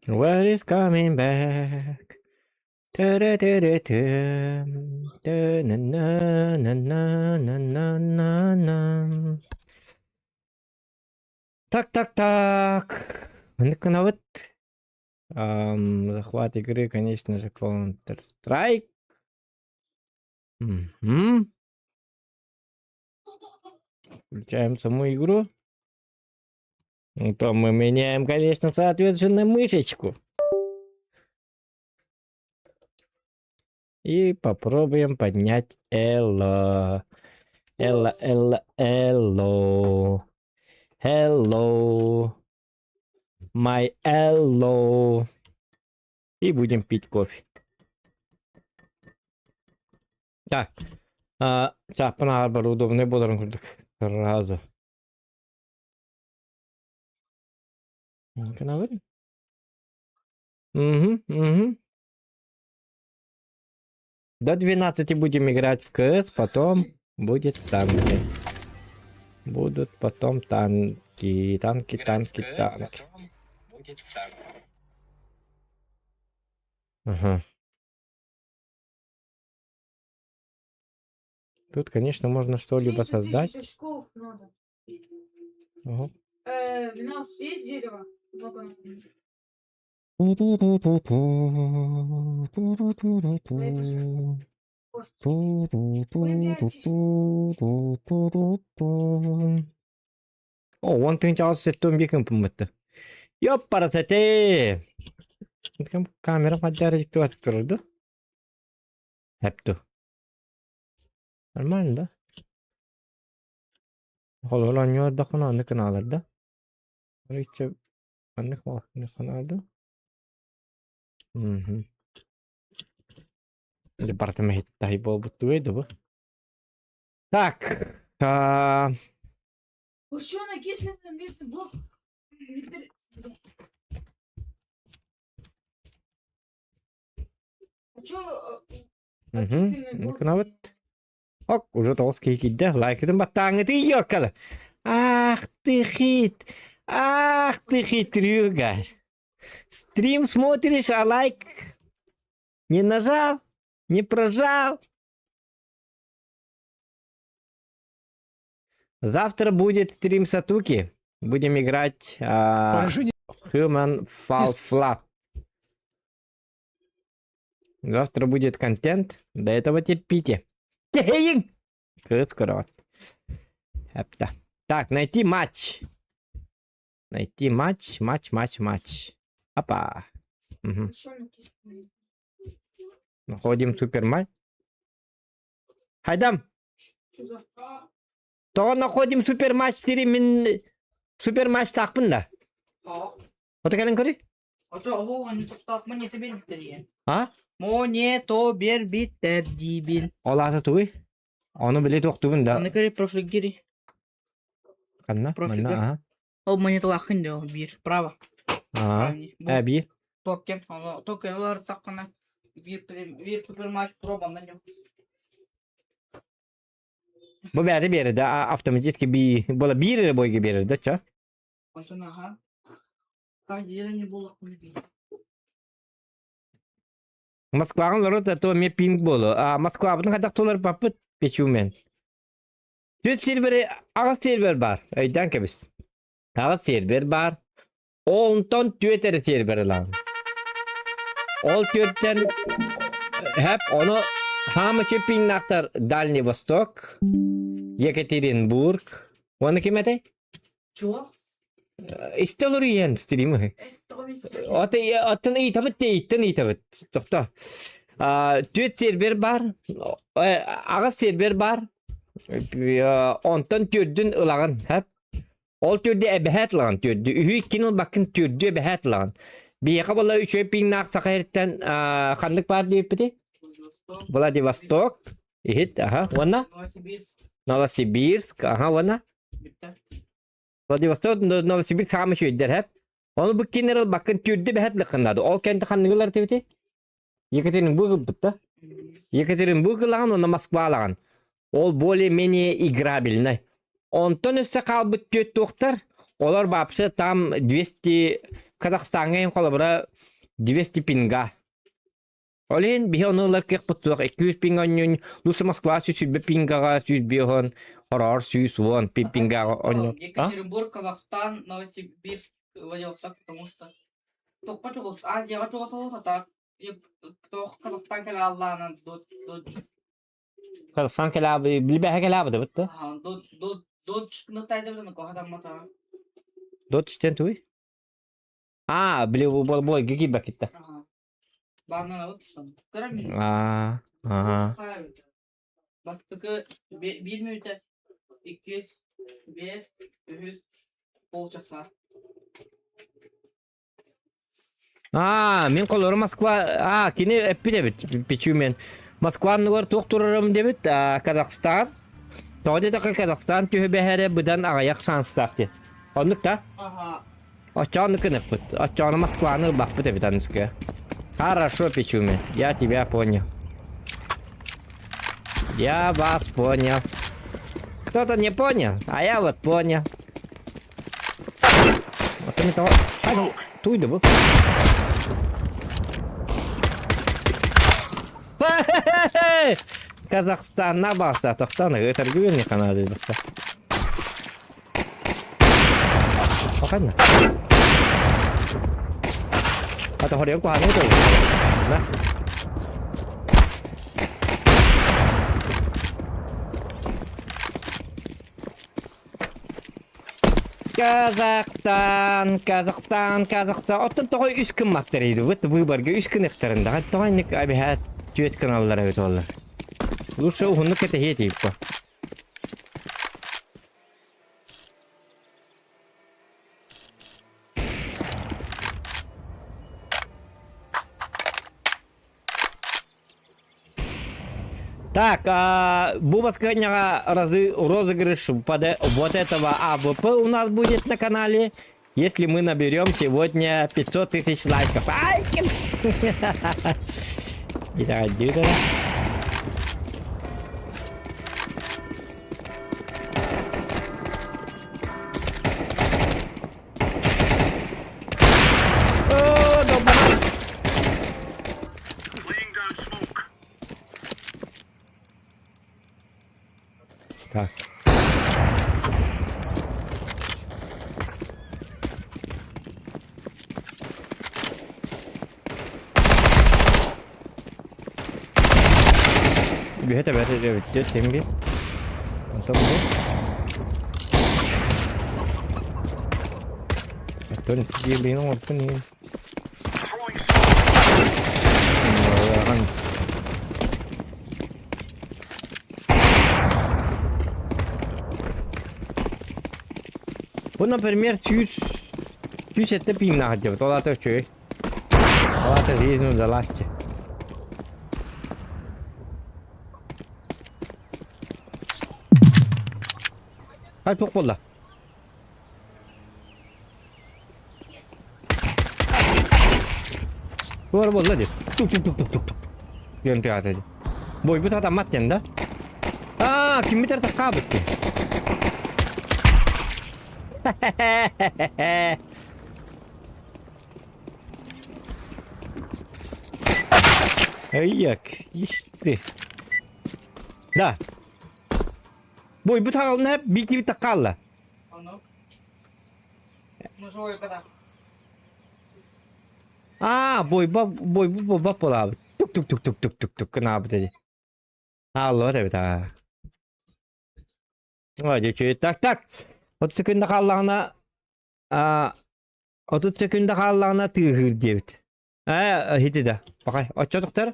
What is coming back? Ta-da-da-da-dum. Ta-na-na-na-na-na-на-на. Так. Ну-ка, вот. Захват игры, конечно же, Counter-Strike. Мгм. Включаем саму игру. Ну, то мы меняем, конечно, соответственно, мышечку. И попробуем поднять Элло. Элло. Hello. My hello. И будем пить кофе. Так. Сейчас, понадобится удобно буду сразу. Угу. До 12 будем играть в КС, потом будет танки. Будут потом танки. Танки. Ага. Тут, конечно, можно что-либо создать. Ага. У нас есть дерево? Много. О, он ты начал с этим биком помыться. Ёппарасете! Камера поддержит кто открыл, Хепту. Нормально, да? Холо нyor да хана не каналар, да? Риче анне каналда. Угу. Департамент тайбол бутуе, да? Так. Ученый кислотный медный блок. А чё? Угу. Ну-ка, вот. Ок, уже толстый кидде. Лайкедin баттаңы ты ёккалы. Ах ты хитрюга. Стрим смотришь, а лайк не нажал, не прожал. Завтра будет стрим Сатуки. Будем играть Human Fall Flat. Завтра будет контент. До этого терпите. Так, найти матч. Матч. Опа. Угу. Находим супер матч. Хайдам. То находим супер матч 4 min супер матч takpın da. Ota gelin kori? Ото монето bir bitter diye. Ha? Монето bir bitter dibin. Olası tuğu. Onu bile toktubun da. Onu kere profil giri. Kanna? Profil Manna, gir. aha. O монето лакын diyor bir. Bravo. Aha. Bir. Token. Onu tokenlar takına bir super maç probandan yok. Bu beri bir yerde avtomatik bir böyle bir yere boy gibi bir yerde ça. Ondan ha. Kaç yerini bulak mı bir. Moskva'nın orada to me ping bolu. Moskva'nın kadar dolar papıt peçumen. Düz serveri ağız server var. Öyden kebis. Ağız server var. Ondan Twitter server lan. Ol Twitter'den hep onu hamıçı ping naktar Dальний Восток, Екатеринбург. Onu kime de? Чего? İstiyor yiyen stream'i. Atın iyi tabii. Çokta. Tüet server var. Ağız server var. Ondan türdün ılağın hep. Ol türdü ebehet lan türdü. Ühü ikinin bakın türdü ebehet lan. Bir yaka bala şöyle ping nak sakayırten kandık var diye pide. Vladivostok. İhit. Aha. Wana? Novosibirsk. Aha wana. Bitter. Vladivostok, Novosibirsk sama şöyler hep. Onu bu general bakın türde bir hatlı kanadı. Ol kendi kandıgılar tebeti. Yekaterinburg bitti. Yekaterinburg lan ona Moskva lan. Ol более-менее играбельный. Ondan üstü kalbıt göt doktor. Olar babşı tam 200 Казахстанга ем колобра 200 пинга. Олен бихе онолар кек путуак 200 пинга оннюн. Луса Москва сүзбе пингага сүзбе хон. Хорор сүз вон пингага оннюн. Екатеринбург, Казахстан, Новосибирск, Владивосток, потому что только чего, Азия, чего-то так. Кто Казахстан келе Аллах'ın Казахстан келабы, билбеhe келабы да бутта. Дот çıkınıktaydı bilmiyorum ko adam mata. Дот штен туй? Били бой гиги бакитта. Bana ne oldu? Kıramıyor. Ага. Bak tıkı 1 minüte 200 1 100 полчаса. Мен колору Москва, кини эппи дебит, пичүү мен. Москваны гөр токтурурум дебит, Казахстан. Тоде така Казахстан түйе бәһәре бұдан ағаяқ шанстақ де. Ондық та? Очаны кынық бұд. Очаны Москваны бақ бұд дебит анысқа. Хорошо, пичүү мен. Я тебя понял. Я вас понял. Кто-то не понял, а я вот понял. Вот они того... Туйду бұл. Казахстанна баса, тоқтаны өтіргі беріне қанады басқа. Бақайна. Ата хориян қуаны өтір. На. Казахстан. Оттан тоғай үш күн мақтар еді. Выборға үш күн ықтарында. Тоғайнық әбіхәт түйет каналлар өт олар. Лучше ухуннук это хети по. Так, сегодня розыгрыш вот этого АВП у нас будет на канале, если мы наберем сегодня 500 тысяч лайков. Итак, так. Biasa dia tinggi. Untuk ini. Betul dia bingung apa ni. Вот, например, чуть это пимна хотя бы, то что? Вот это здесь ну залазьте. Hadi çok kolla. Bu araba bolla diyor. Tuk. Yönetiyor hadi. Boy bu tarafa mat yanında. Kim bir tarafa kabetti. Ayak işte. Da. Boy bu tarafa hep bir takalla. Ano? Нажой когда. Boy bu bak bol abi. Tuk ne yaptı dedi. Allah tabii ta. Hadi çocuk tak. 30 sekunda kallağına 30 sekunda kallağına tığır diyet. Hidi de. Bakay açıyor doktor.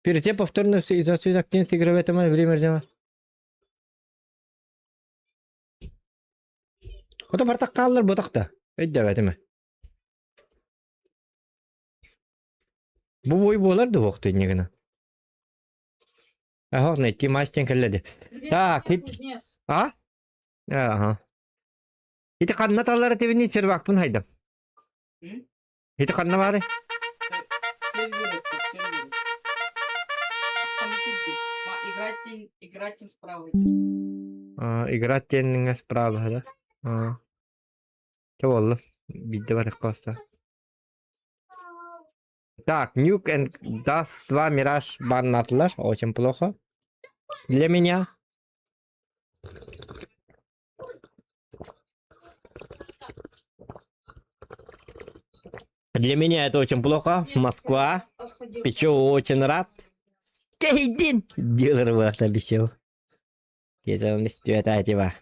Перед повторно изоляцию активности игры в этом время ждем. Хото бартак каллар ботакта. Өйдө бетеме. Бу бой болар да вакыт негене. Ахорне тимастен келледи. Так, Ага. Ити канна таллары тебини червакпын хайдам. Ити канна бары? Играть справа. Играть справа, да? Чего Видео просто. Так, Nuke and Dust 2 Mirage баннатлар. Очень плохо. Для меня. Для меня это очень плохо. Москва. Отходил. Печу очень рад. Кейдин! Дилер вас обещал. Это он этого.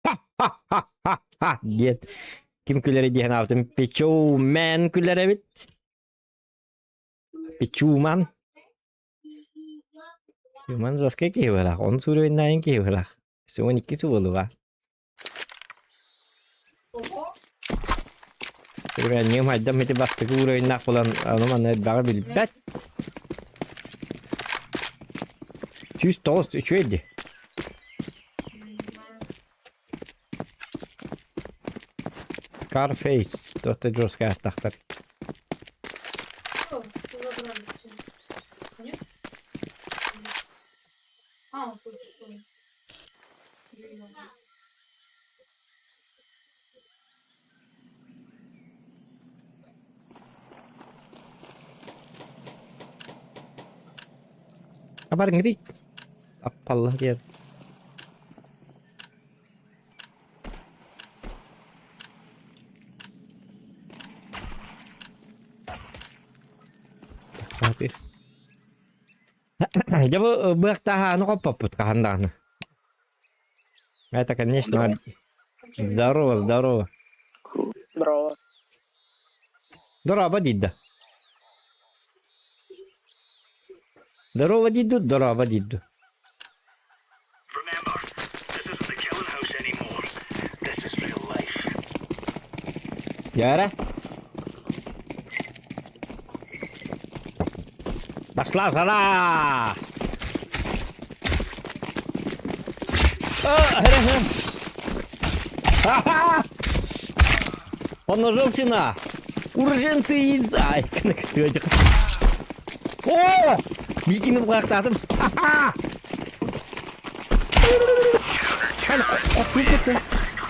Ха-ха-ха-ха-ха! Дед. Ким күләре диген автым. Печу мен күләре бит. Печуман. Печуман жестко кейвелах. Он суруйнайын кейвелах. Суын 2 суулы бар. Ого. Мен нем айдам эти бастыгы уровеньнак болан аноман бага билбет. 109 үчү эди. Scarface. Дота жестко аттактар. Что? Что забрали всё? Нет? А, он тут что? Kabar ngeri. Apalah dia. Tapi. Coba bertahan ну попут кахандан. Это, конечно, здорово, здорово. Здорово. Здорово, Дидда. Здорово, Дидду, здорово, Дидду. Remember, this isn't the killing house anymore. This is real life. Яра? Пошла жара! Он ножовщина! Урженты из... Ай, о! Бикиніп қақтадым.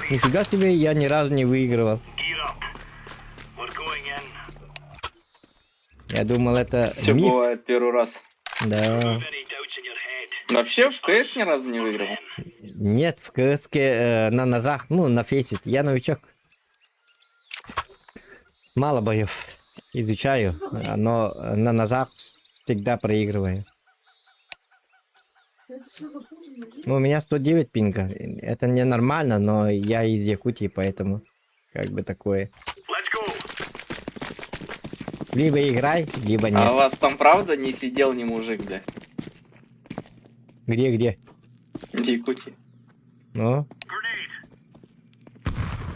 Нифига себе, я ни разу не выигрывал. Gear up. We're going in. Я думал, это Все миф. бывает первый раз. Да. Any doubts in your head? Вообще в КС ни разу не выиграл. Нет, в КСке на ножах, ну, на фейсит. Я новичок. Мало боев. Изучаю, но на ножах всегда проигрываю. Это что за путин? Ну, у меня 109 пинга. Это ненормально, но я из Якутии, поэтому как бы такое. Let's go. Либо играй, либо А у нет. вас там правда не сидел ни мужик, бля? Где? В Якутии. Ну, Grenade.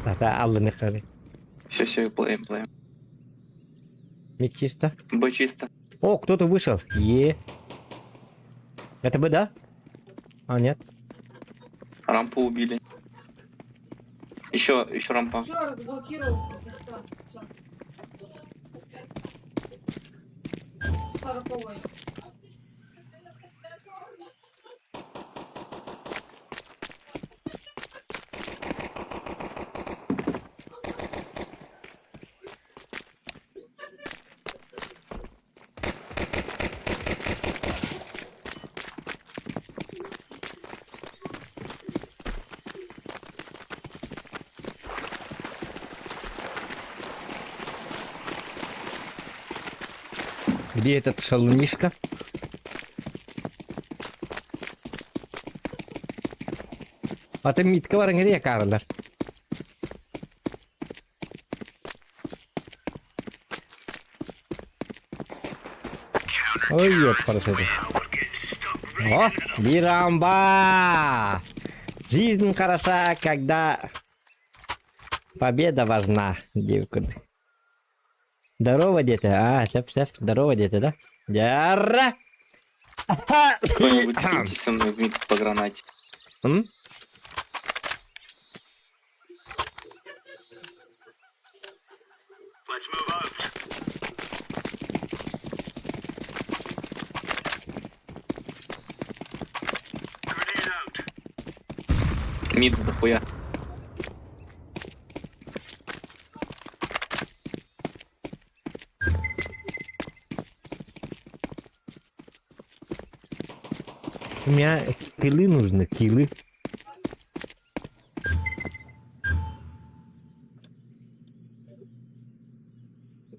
это Аллы нахали. Все, плеем. Ведь чисто. Б чисто. О, кто-то вышел. Это бы да? А, нет. Рампу убили. Еще рампа. Все, разблокировал. Да, всё. Старковой. Где этот шалунишка? А ты митка var где, Карлер? Ой, ёпарасы. О, Бирамба! Жизнь хороша, когда победа важна, девка. Здорово, дети. А, сеп, здорово, дети, да? Яра! Кто-нибудь скиньте со мной в мид по гранате. М? Let's move out. Grenade out. Мид дохуя. У меня килы нужны, килы.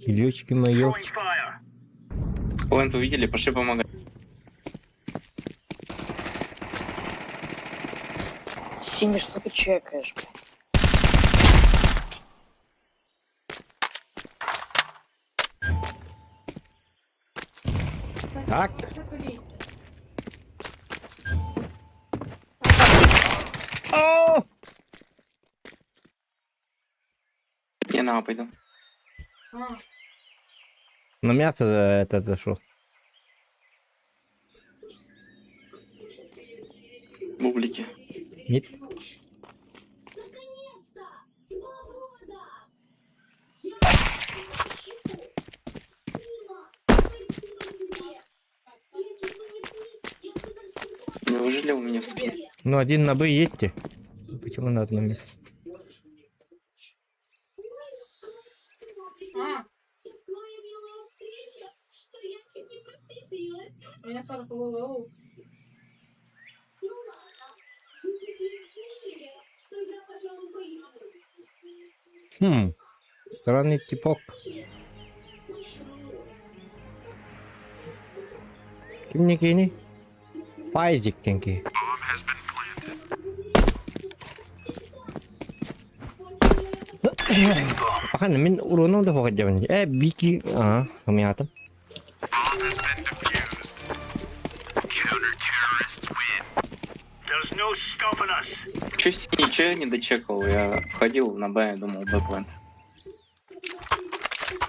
Килечки Throwing моёвчик. fire. Плент увидели, пошли помогать. Синий, что ты чекаешь, блядь? Так. Закали. О! Я на А пойду. А, На мясо это зашел. Бублики. Нет. Неужели у меня в спине? Ну, один на Б едьте. Почему на одном месте? а. Меня 40 левел. Странный типок. Ким-не-кини? Пайзик тенки. Akan min urunong dah hokat jaman. Biki kamiatan. Counter-terrorists win. There's no stopping us. Чё ничего не дочекал? Я входил на Б, думал, Б плент.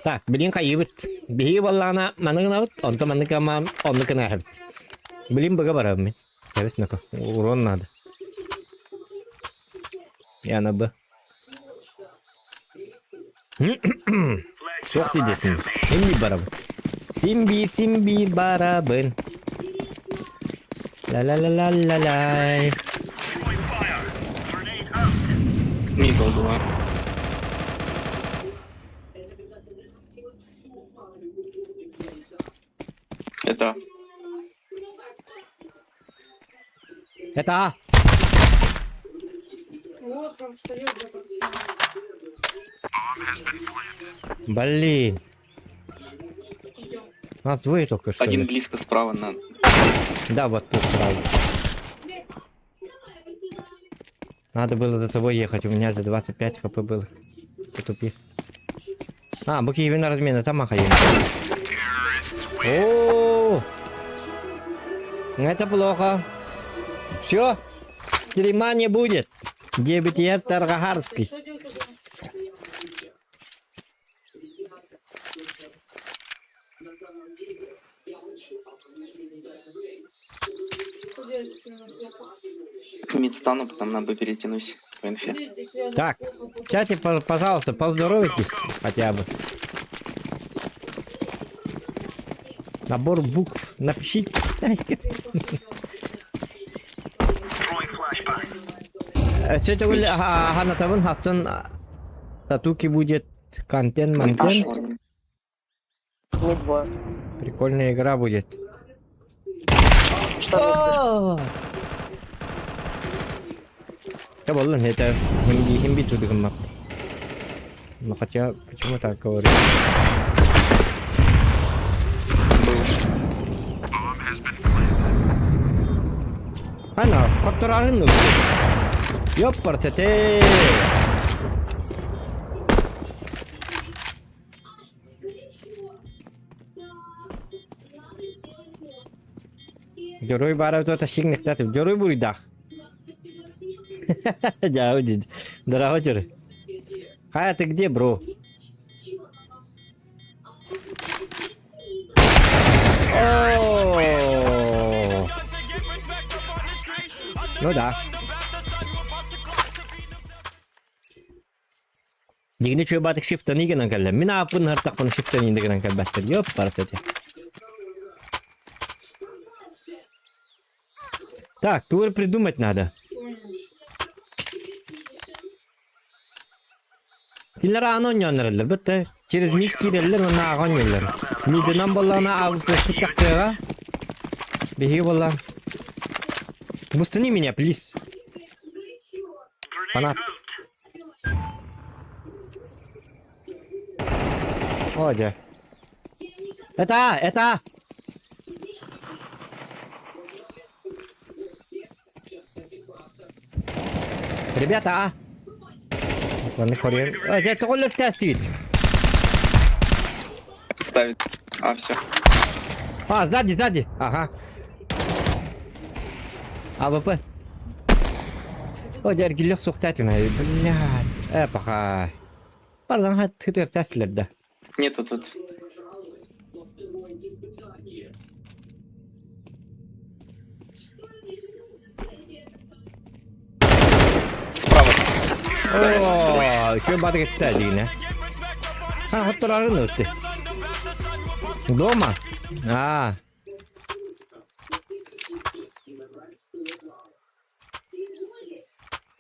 Так, bilin kayıbıt. Bihi vallana manıgınavıt. Onta manıgama onlıkına hep. Bilin baga barab min. Evet naka. Urun nadı. Yana bu. Let's Çok have dedim. a Simbi barabın. Simbi barabın. La la la la la la. throwing fire. Grenade out. Мид был два. Это Это. Вот прям стоит за картиной. Блин. Идем. Нас двое только что. один ли? близко справа на... Да, вот тут сразу. Надо было за тобой ехать, у меня же 25 хп было. Потупи. Буки на размена, там махаем. О, это плохо. Все, дерьма не будет. Дебютер Таргагарский. Что делать, когда... Что делать, если она плохо? Мид стану, потом на Б перетянусь по инфе. Что делать, если она Так, плохо будет? в чате, пожалуйста, поздоровайтесь хотя бы. Набор букв напишите. Throwing flashbang. Все это Ханатаван Хасан татуки будет контент монтен. Мид двое. Прикольная игра будет. Что ты слышишь? Я был, это химби тут гамма. Но хотя, почему так говорю? Ана, факторарын ну. Ёпарцы ты. Герой баров это сигнал, кстати, герой будет дах. Jauh di darah hocor. Kayak gede bro. Oh. Ну да. Дигне чё батык шифтан игенен калла. Мина апын хартакпын шифтан индеген калбаттыр. Ёп партете. Так, тур придумать надо. Killer anon yanlarlar. Bitta через mid kirerler ona agon yerler. Midden bollana alıp kestik taktığa. Bihi bollan. Бустани меня, плиз. Фанат. О, да. Это! Ребята, ладно, хрен. Это только тестит. Ставит. А, все. Сзади. Ага. АВП. О, дергилек суктать меня, блядь. Пока. Пардон, ты тестит, да. Нету тут. Справа. О, что бады кстати, вот рано ты. Дома?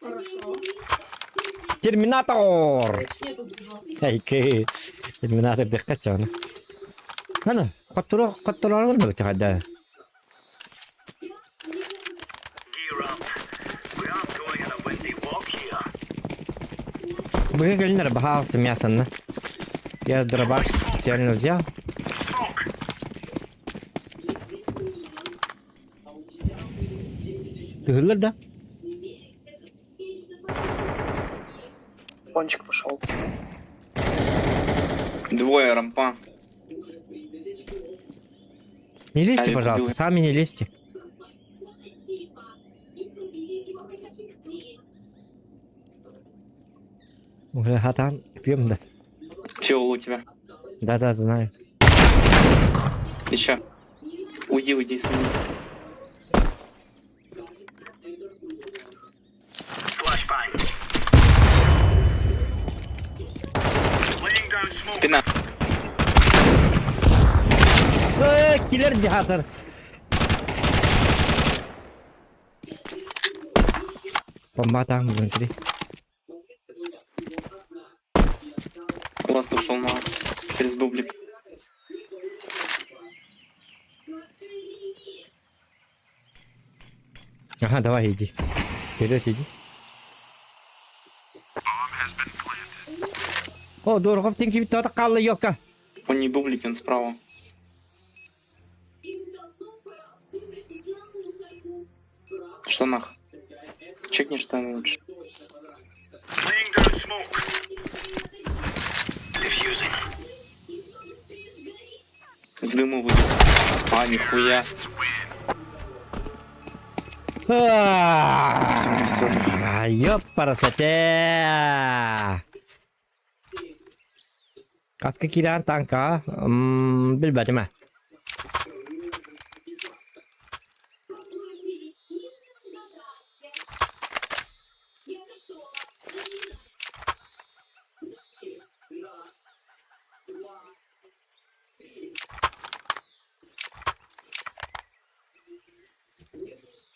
Хорошо. Терминатор! Нету другого. Ай, терминатор дехкачан. Коттораргын өтөгөдө. Gear up. We aren't going on a windy walk here. Вы говорили, бахался мясо, на. Я дробаш специально взял. Smoke. Ты говорил, да? Пончик пошел. Двое рампа. Не лезьте, А, пожалуйста, это сами не лезьте. Уже хатан, тем да. Фиол у тебя. Да, знаю. Еще. Уйди, сними. Flashbang. Laying down smoke. Спина. Киллер дихатар. Бомба там внутри. Ласт ушел на через бублик. Ага, давай иди. Вперед иди. О, дорого, тенки кто-то калла йока. Он не бублик, он справа. В штанах. Чекни штаны лучше. Laying down smoke. Diffusing. В дыму выйдет. Нихуя. Ёпарасоте. Kaska kiraan tanka. Bilbati ma.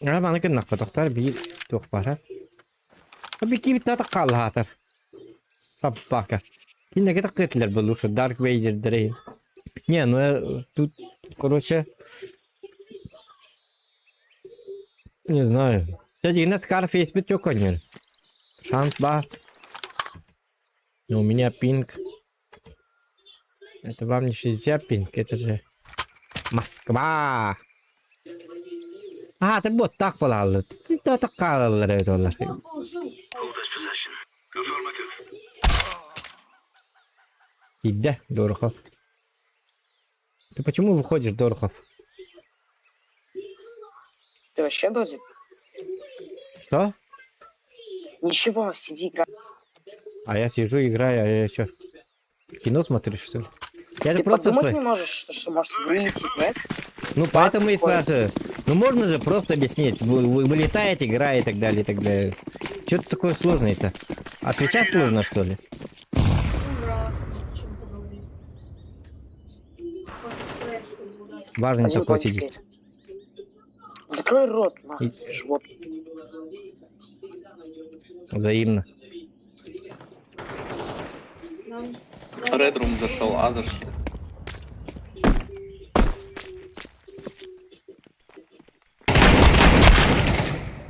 Bana kena doktor bir doktor. Abi ki bir tane kal hatır. Sabahka. Yine kita кэтлер был лучше Dark Vader Drain. Не, ну тут, короче, не знаю. Кстати, на Scarface бы чё конер. Шанс бар. Но у меня пинг. Это вам не 60 пинг, это же Москва. Ты вот так полал. Ты то так калал, это Он Hold положил. this position. Affirmative. Иди, Дорохов. Ты почему выходишь, Дорохов? Ты вообще дозик? Что? Ничего, сиди, играй. А я сижу, играю, а я что? Кино смотришь, что ли? Я Ты же просто подумать спра- не можешь, что может вылететь, нет? Ну, поэтому и такое. спрашиваю. Ну, можно же просто объяснить. Вы вылетаете, игра и так далее, и так далее. Что-то такое сложное-то. Отвечать сложно, что ли? Ужасно. Чем поговорить. Вот, проект, что ли, ужасно. Важно не Один такой пончик сидеть. есть. Закрой рот, нахуй, живот. Взаимно. Нам- Редрум зашел, А зашли.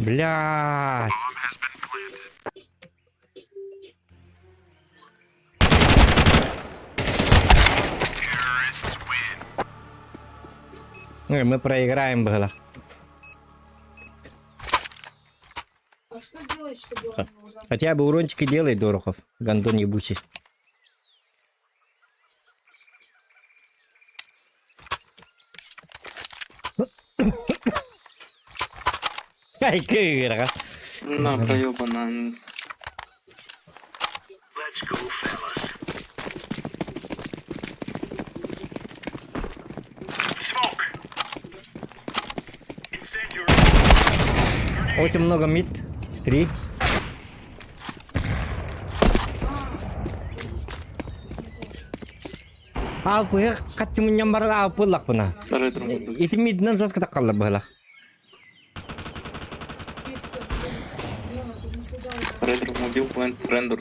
Блядь. Мы проиграем было. А что делать, чтобы он его забыл? Хотя бы урончики делай, Дорохов. Гандон ебучий. Ай, кыра. На, проебана. Let's go, fellas. Smoke. Incendiary. Очень много мид. 3. Алпы қатты мұнан бары алпы лақ бұна. Редро убил. Эти миднан жестко так қалды бұлақ. Редро убил, плент, редро.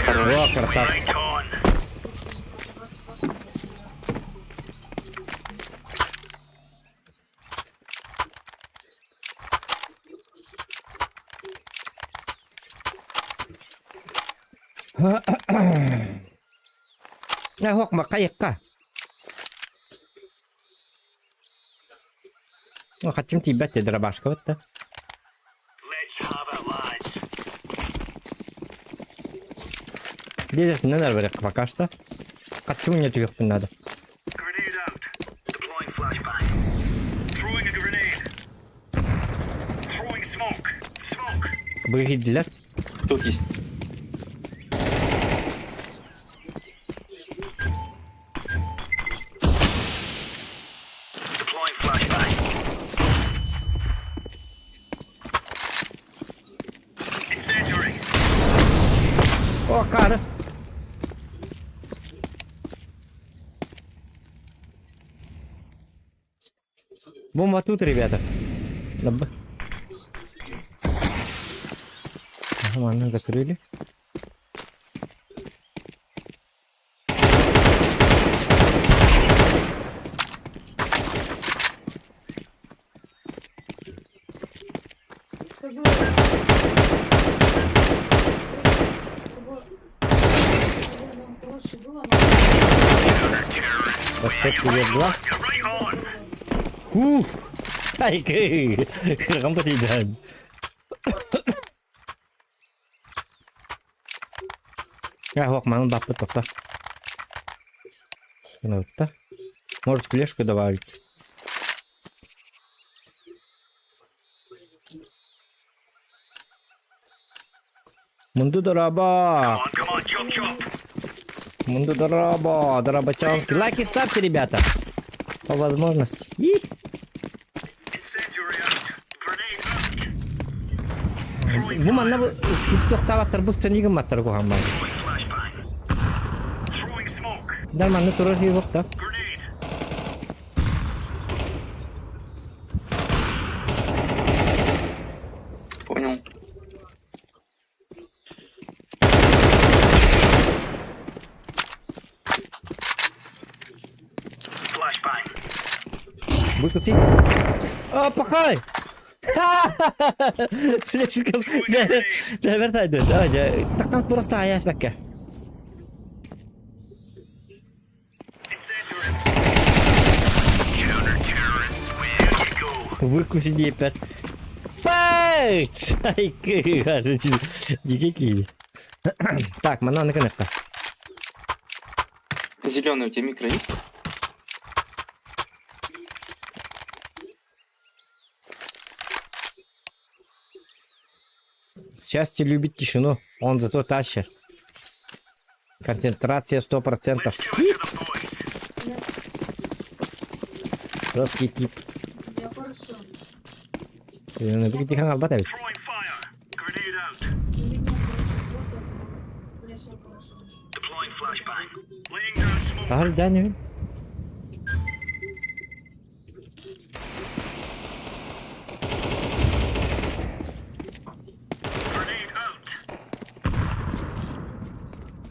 О, красавцы. Right on. Hok mà kayık ka. O kaçım tibet de başka var da. Let's have it, lads. Дедес neler böyle пока что. Kaçım не тюк надо. Grenade out. Deploying flashbang. Throwing a grenade. Throwing smoke. Smoke. Быгидлер. Тут есть. Deploying flashbang. Incendiary. О, кара. Бомба тут, ребята. Ага, ладно, закрыли. Чтобы... нам проще было, Вообще тебе глаз. Right on. Уф. Ай, кы. Kamu tidak. Я вот мама бабка только. Ну так. Может флешку добавить. Mundu дораба. Come on, chop chop. Mundu дораба. Дорабачанский. Лайки ставьте, ребята. По возможности. И Incendiary out. Grenade out. bu manna bu to'xtavattir bu seniga mattir bu hamma. Throwing flashbang. Throwing smoke. Dar manna turib yo'qda. Grenade. Понял. Flashbang. Выкрути. О, пахай! Слишком... Да, вертай, да, давай, так нам просто аяс бәккә. Counter-terrorists win. Here you go. Выкуси депер. Пэйч! Ай, кажется, никакие. Так, мана на коннекта. Зеленый у тебя микро есть? Счастье любит тишину, он зато тащит. Концентрация 100%. Let's do it to the boys. Жесткий тип. я хорошо. Набери тихо албатавит. Throwing fire. Grenade out. У меня, короче, фото. У меня все хорошо. Deploying flashbang. Laying down smoke. Ага, да, не. Grenade out.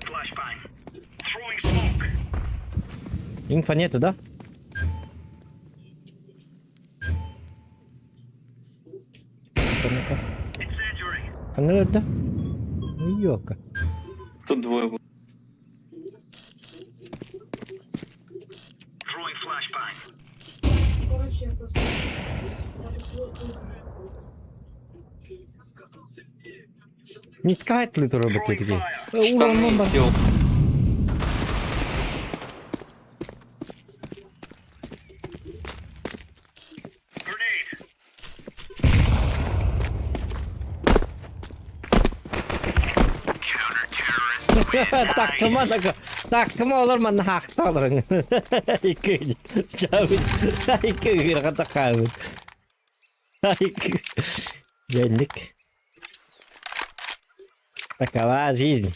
Flashbang. Throwing smoke. Инфа нету, да? Она öldü. Yok. Тут двое было. Throwing flashbang. Короче, я просто... Mitkä ajattelit robotti teki? Штаны сделал. Grenade. Takıma olur mu? Hakta olurun. İki. Çabuk. İki gıra takalım. İki. Geldik. Такова жизнь.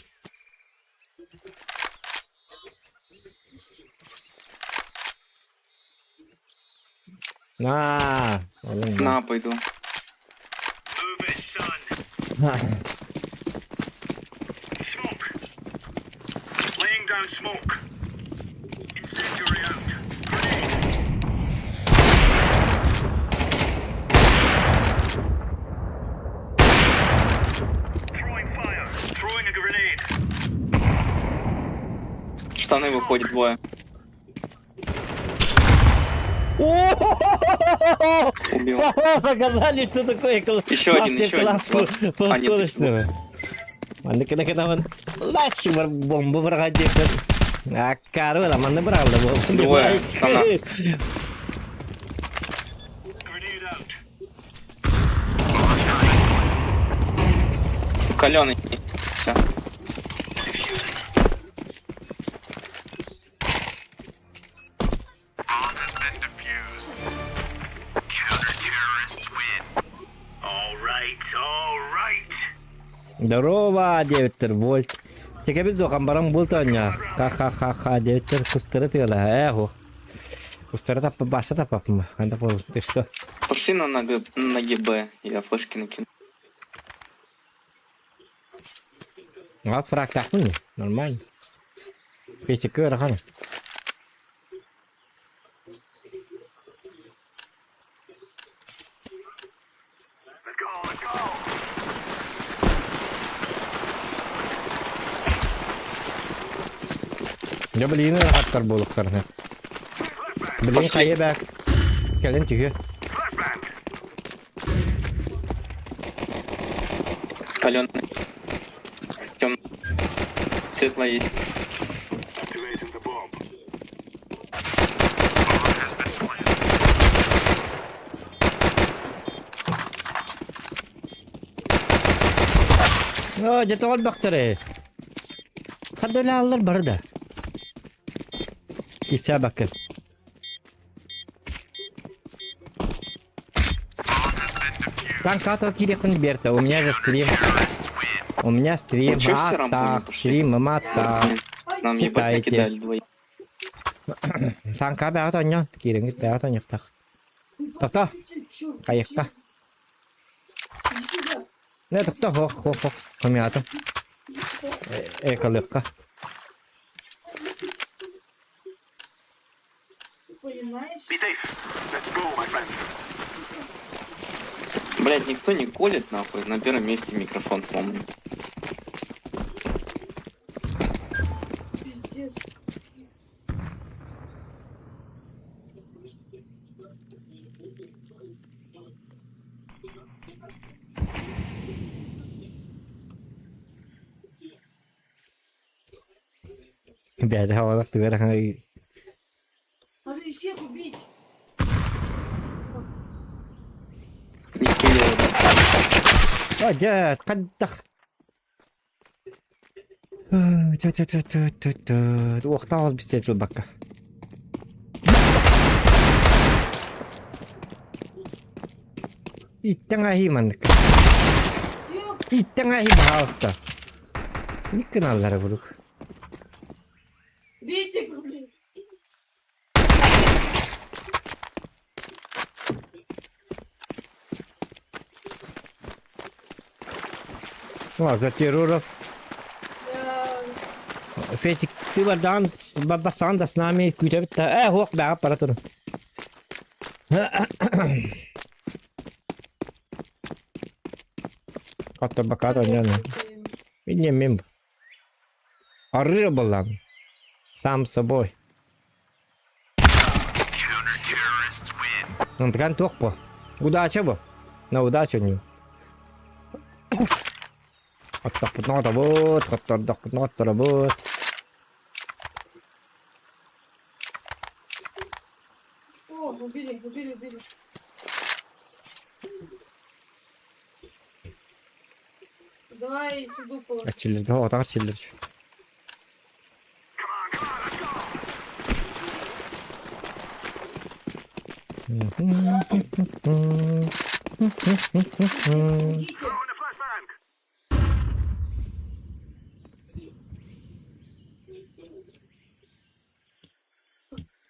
На. На, пойду. Move it, son. Smoke. Laying down smoke. Incendiary out. Grenade. Throwing fire. Throwing a grenade. Штаны выходит двое. Убил. Показали, что такое Еще один, еще один. А, нет, скоростного. Mana kena man. Лачи бомбу проходит. А кару lah mana berapa bom. Двое. Штана. Grenade out. Каленый. Все. Bomb has been defused. Counter-terrorists win. All right, all right. Здорово, 9 вольт. Тебе без дома барам болт аня. Ха-ха-ха-ха, 9 кустера пила. Эхо. Кустера тапа баса тапа. Анда пол. Ты что? Пошли на ГБ. Я флешки накину. Вот фраг так не. Нормально. Печка рахан. Let's go, let's go. Я блин рахаттар болуктарны. Блин Пошли. кайы бак. Келен түйе. Flashbang. Каленый. Темный. Светло есть. Activating the bomb. Bomb has been planted. О, жете ол бактары. Кадөлө алар бар да. Киса бакыр. Танка то кирекун берта. У меня же стрим. У меня стрим. Ну, чё все рампу не Мата. пошли? Стрим мата. Нам ебать Китайки. накидали двоих. Танка бәгат оньон. Киренгит бәгат оньоктак. Токто. Чё? Кайыкта. Иди сюда. Не, токто. Хох. Комята. Экалыкка. Ты понимаешь? Be safe. Let's go, my friend. Блять, никто не колет нахуй. На первом месте микрофон сломан. Пиздец. Бәді хавалақ түгер. Надо всех убить. Нихуя. О, дед, қаддақ. Оқта ауыз бістет жыл баққа. Иттің ахи мандық. Ёп, Иттің ахи бағалыста. Никін аллары бұруқ. бейте, блин. О, за терроров. Я... Фетик, ты бардан, бабасан да с нами күтәбет та. Хоқ бәға пара тұры. Катта баката не. Не мем. Арры была. Сам собой. Ну, ткан тохпо. Удача бы. На удачу не. Оттопот нота вот, оттопот нота вот. О, убили. Давай сюда положим. Açılır. O da açılır.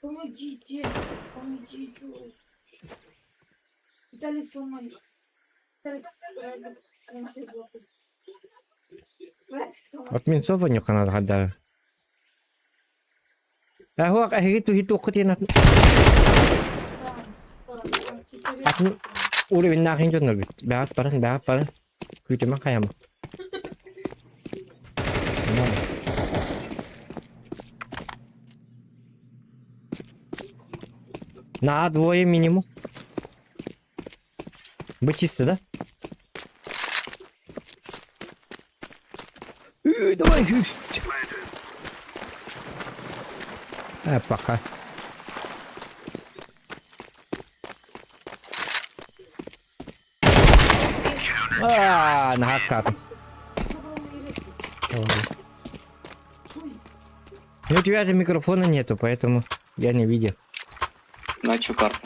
Помогите. Помогите. Виталик, сломай. Виталик, От Минцова не канал гадаю. А хуак ахигиту хиту кутина. Уровень нахин жонор бит. Баат паран. Күйтеман каяма. На двое минимум. Быть чисто, да? Давай. Пока. На хатсату. Ну, у тебя же микрофона нету, поэтому я не видел. Ночью карта.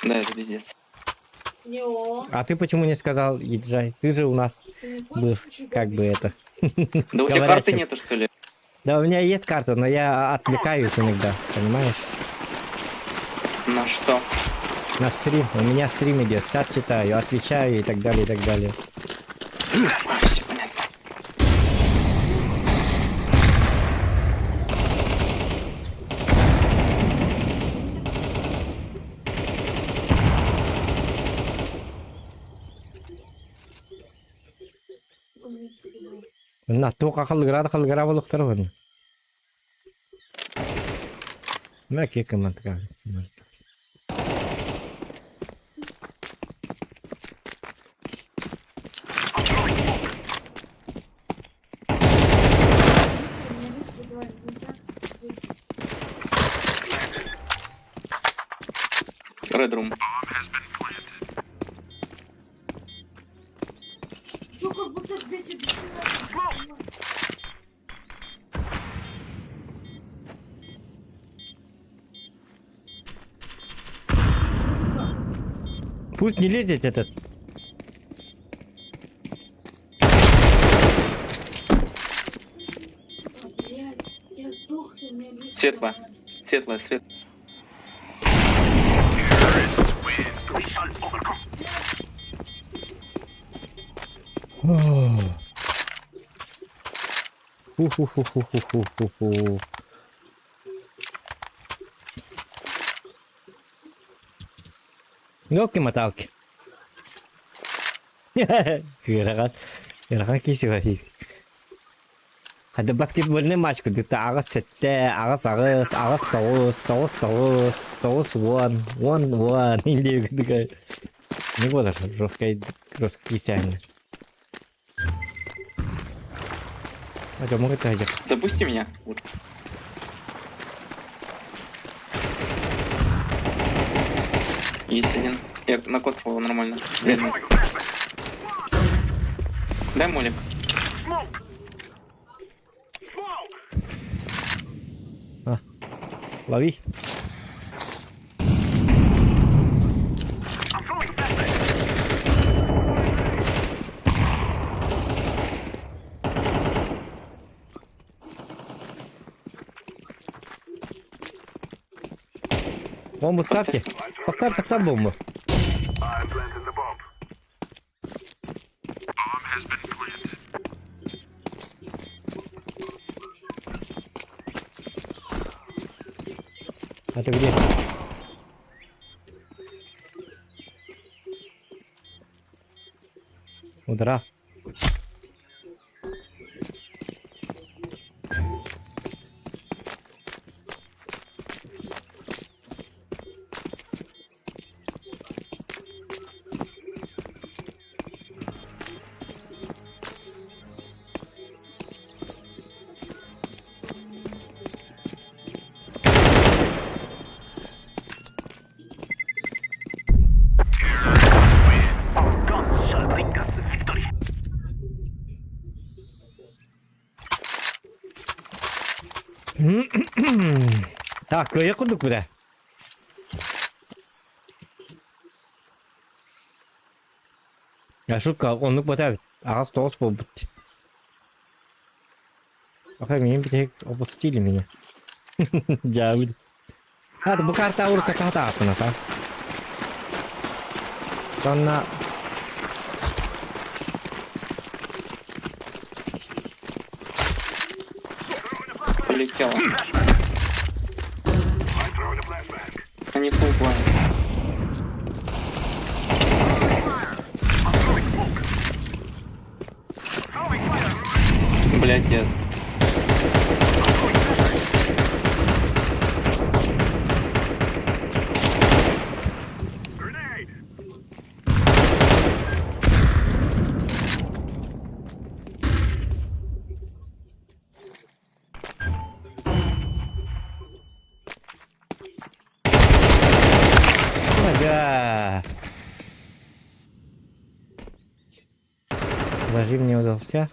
Да, это пиздец. Не он. А ты почему не сказал, езжай? Ты же у нас был, как бы это. Да у тебя Говорящим. карты нету, что ли? Да, у меня есть карта, но я отвлекаюсь иногда, понимаешь? На что? На стрим. У меня стрим идет, чат читаю, отвечаю и так далее, и так далее. А, все понятно. На то калгыра болуктар бар. Мәке командка. Red Room. Чё, как будто сбейте Пусть не лезет этот. Я сдохну, у меня есть- Светлая. Светлая, свет. Terrorists win. Mission overcome. Фу-фу-фу-фу-фу-фу-фу. Ёлки-моталки. Яраган киси васи. Хада баскетбольный матч где-то агас сетте, агас 1-1. Инди такая. Не года жесткая кисяня. Это могут это. Запусти меня. Вот. Есть один. Я накоцал его нормально. Блин. Дай молик. Smoke. Smoke. Лови. I'm throwing a flashbang. Бомбу ставьте. Поставь бомбу. I planted the bomb. Bomb has been planted. А ты где? Удара. Our guns shall bring us victory. Так, köye kurduk bir de. Ya şu onluk bu tabi. Ağız toz bu bitti. Bakayım benim bir tek o bu değilim yine. Cavit. Hadi bu karta vurursa tahta atına ta. Sonra Полетела. I'm throwing a flashbang. Они full blind. I'm throwing smoke. Throwing fire. Блять, я... Grenade. Ага. Зажим не удался.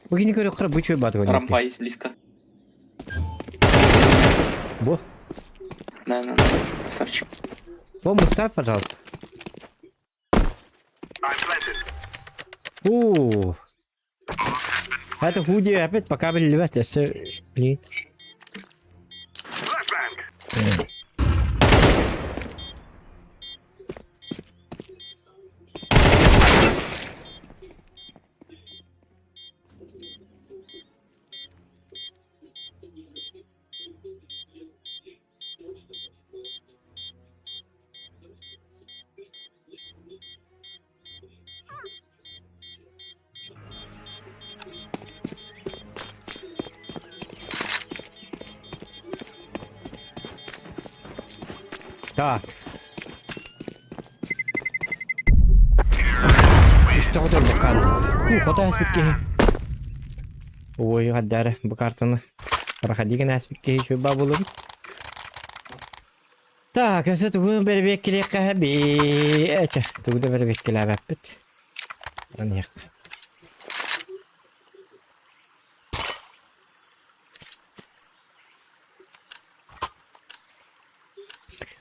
Вы не говорю, храбычую бату. Рампа есть близко. Бо. Да. Красавчик. Бомбу ставь, пожалуйста. I'm planted. Это худи опять пока блядь, если... Блин. Flashbang. Так. İşte o da bakalım. O da aspikti. Ой, гадаре, bu картаны. Проходи на аспикти еще бабулы. Так, я тут буду бербекли каби. Эче, тут буду бербекли абапет. Аньяк.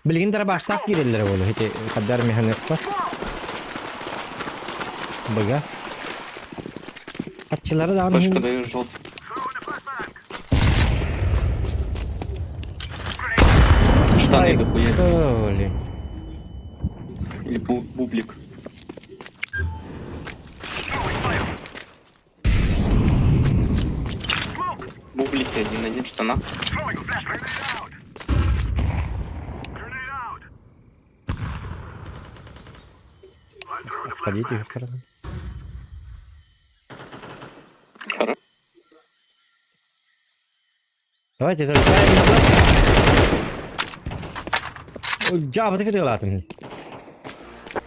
Bilgin baştak girirler oğlu. Hiç kadar mehnet var. Bıga. Atçıları da Флешка даю желтый. Штаны дохуя. Блин. Или бублик. Бублики 1-1 в штанах. Throwing a flashbang. Grenade out. I'm throwing a Ходите flashbang. их хорошо. Хорошо. Давайте долетаем назад. Ja, wat ik het laten.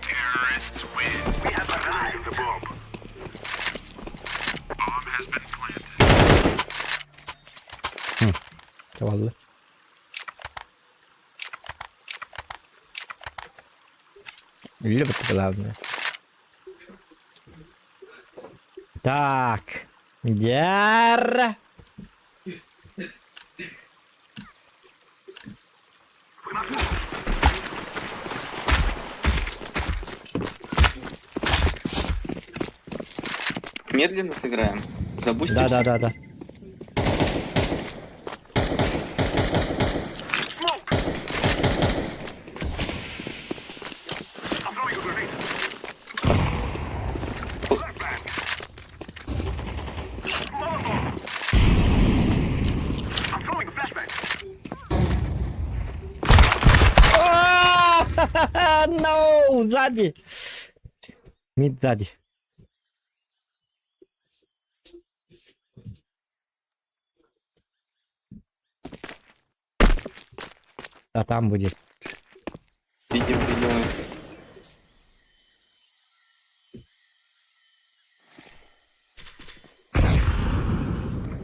Terrorists win. We have arrived the bomb. Bomb has been planted. Vallahi. Или вот это главное. Так. Яр. Медленно сыграем. Забустимся. Да. I'm throwing a grenade. Flashbang. Molotov. I'm throwing a flashbang. No, сзади. Мид сзади. А там будет. Видим.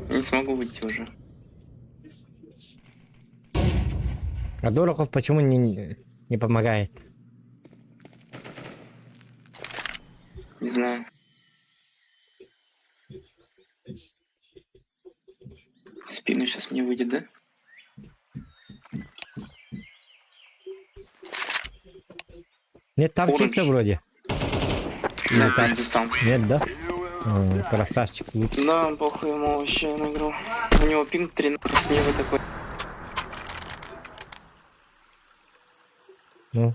Я не смогу выйти уже. А Дорохов почему не помогает? Не знаю. В спину сейчас мне выйдет, да? Нет, там Оранж. чисто вроде. Ну, так. дистант. Нет, да? О, красавчик, лучше. Да, он похуй ему вообще на игру. У него пинг 13 левый такой. Ну.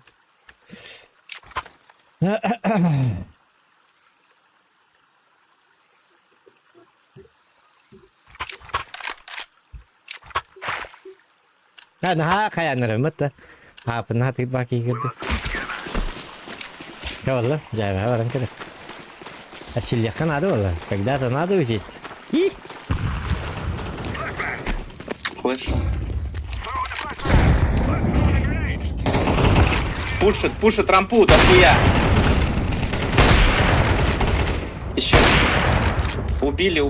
Nah, kayak neremet dah. Pernah tiba gitu. Ya Allah, jangan orang kira. Hasilnya kan ada lah. Когда-то надо учить. Ih. Флэш. Пушит рампу, дохуя. Еще. Убили.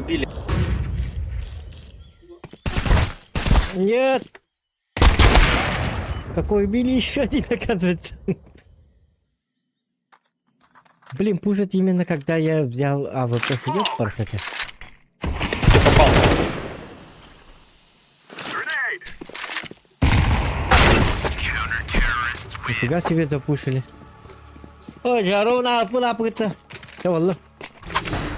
Нет. Какой убили еще один, оказывается. Блин, пушит именно когда я взял АВП. Идет парсете. Ты попал. Нифига себе запушили. Ой, я ровно apa-apa. Ya Allah.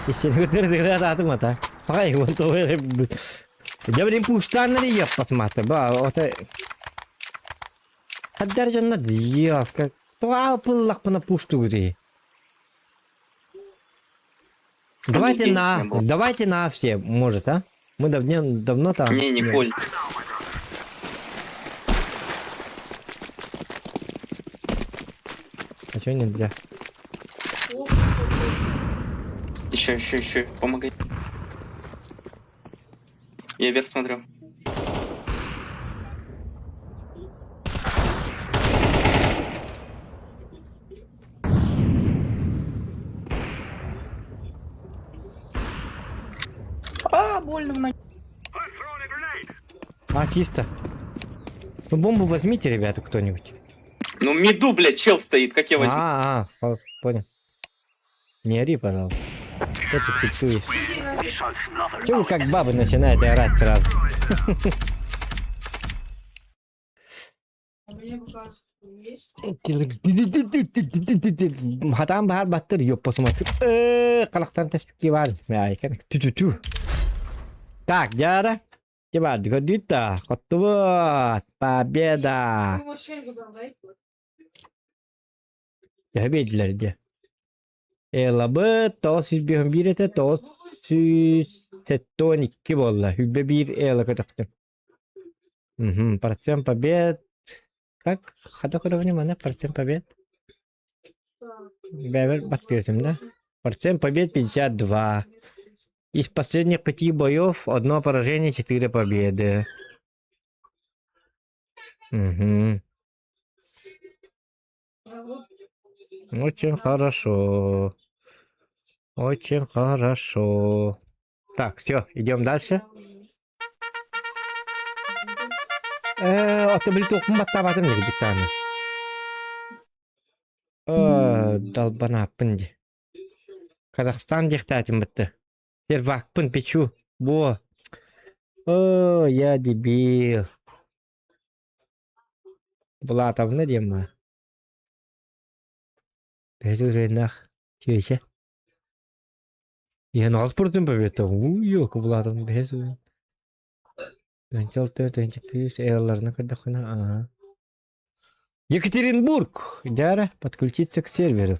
Isi negara atau mata. Pakai untuk dia beri pustan dari ya pas mata. Bah, otak. Hadir jangan dia. То apa pernah пусту где. Давайте на все, может, а? Мы давно там. Не поль. А чё нельзя? Еще, помогай. Я вверх смотрю. Больно в ноге. Чисто. Ну бомбу возьмите, ребята, кто-нибудь. Ну миду, блядь, чел стоит, как я возьму. Понял. Не ори, пожалуйста. Что ты фиксуешь? Чего вы как бабы начинаете орать сразу? А мне кажется, есть. Хатам бахар баттыр ёп посмотри. Қалақтан теспекке бар. Ту. Так, Дяра. Кебар, годита. Коттубот. Победа. Ну, вообще, говори. Ya belirler diye. Elabı tosis bir hümbirete tosis tetonik ki bolla. Hübbe bir elaka taktım. Процент побед. Как? Хода внимание, процент побед. Бевер подпишем, да? Процент побед 52. Из последних 5 боев 1 поражение, 4 победы. Очень хорошо. Очень хорошо. Так, все, идем дальше. Отоблит окуматта батым диктаны. Долбанаппын ди. Казахстан диктатим бітті. Сервакпын печу. Бо. О, я дебил. Булатовны дема. Безуренах. Чуйся. Я на спортом победа. Уйок Булатовны безурен. Екатеринбург. Дяра, подключиться к серверу.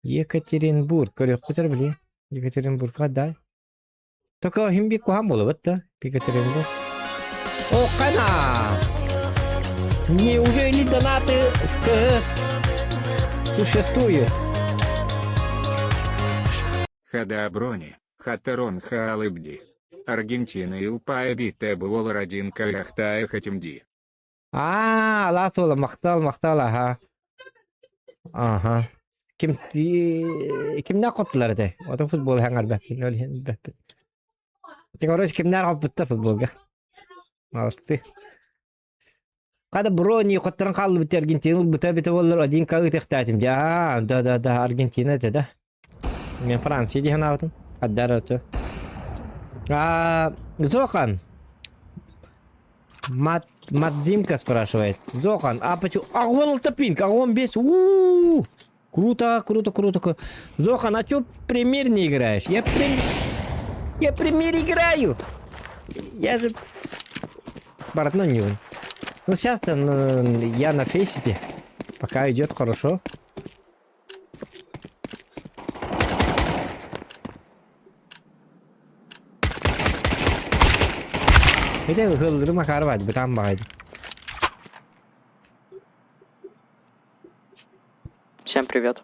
Екатеринбург. Екатеринбург, да. Только химби кухам было, вот да? Екатеринбург. О, кана! Неужели донаты в КС существуют? Хадаброни, Хатарон Хаалыбди. Аргентина Илпая Бите Буол Радинка Яхтая Хатимди. Лас ола мактал аха. Аха. Kimler koptular de? O da futbol hangar bakın öyle bakın. Tekrar kimler koptu futbolga? Ağustı. Kada Broni kopturan kaldı biter Argentina biter bollar adin kağı tektatim. Ja, da Argentina da. Men Fransa di hanavtım. Kaddaratı. Зохан. Мадзимка спрашивает. Зохан, а почему? А вон топинка, а он без. Круто. Зохан, а чё премьер не играешь? Я премьер играю. Я же... Братно не он. Ну сейчас я на фейсите. Пока идет хорошо. Это хылдырма карбайды, бутан багайды. Всем привет.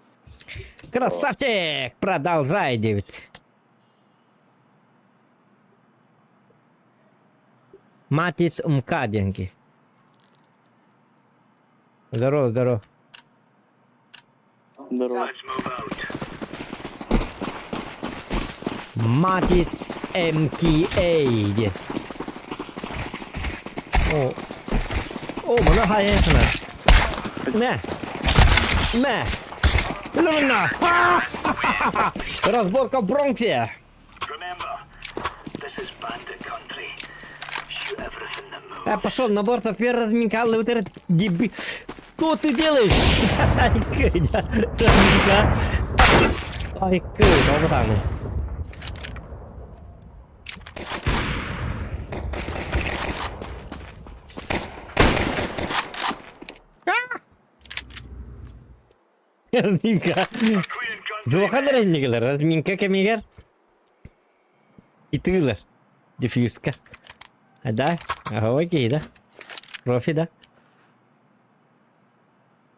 Красавчик! Продолжай, Дэвид. Матиц МК деньги. Здорово. Здорово. Let's move out. Матиц МКА. О, бана hayatına. Ne? Луна! Разборка в Бронксе! Remember, this is bandit country. Shoot everything that moves. Пошел на борт, первый разминка, вот этот деби... Что ты делаешь? Ай, кый, братаны. Разминка. Зохадар эннигелер, разминка кемигер. Итыгылар. Дефьюзка. Да, окей, да. Профи, да.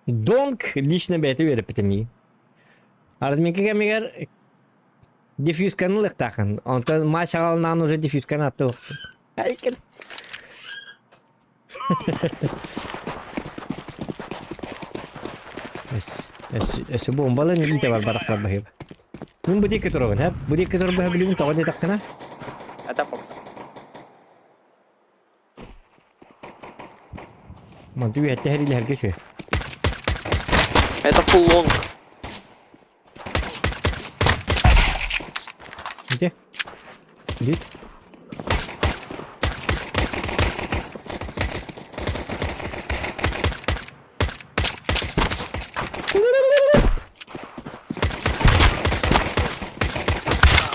Донг лично бәті веріп бітімей. Разминка кемигер. Дефьюзканы лықтақын. Онтан матч ағалынан уже дефьюзканы атты оқты. Айкен. Эс бомбалы не ите бар барақтар бахып. Мен bu деке тұрғын, ә? Bu деке тұрғы бахып білуін тағын етаққына? Это Фокс. Манты бі әтті әрілі әрге шөй. Это фулл лонг. Где? Лид?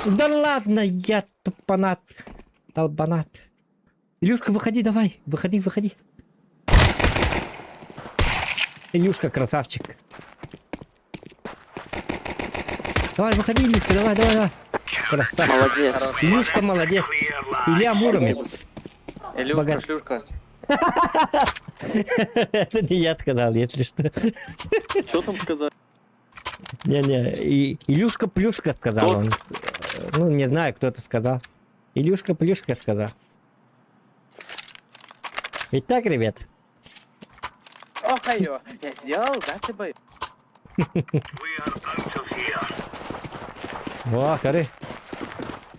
Да ладно, я тупанат. Долбанат. Илюшка, выходи, давай. Выходи. Илюшка, красавчик. Давай, выходи, Илюшка, давай. Красавчик. Молодец. Илюшка, молодец. Илья Муромец. Илюшка, шлюшка. Это не я сказал, если что. Что там сказать? Не, Илюшка Плюшка сказал Кто? он. Ну, не знаю, кто это сказал. Илюшка Плюшка сказал. Ведь так, ребят? Ох, ё, я сделал, да, тебе? We are out of here. О, коры.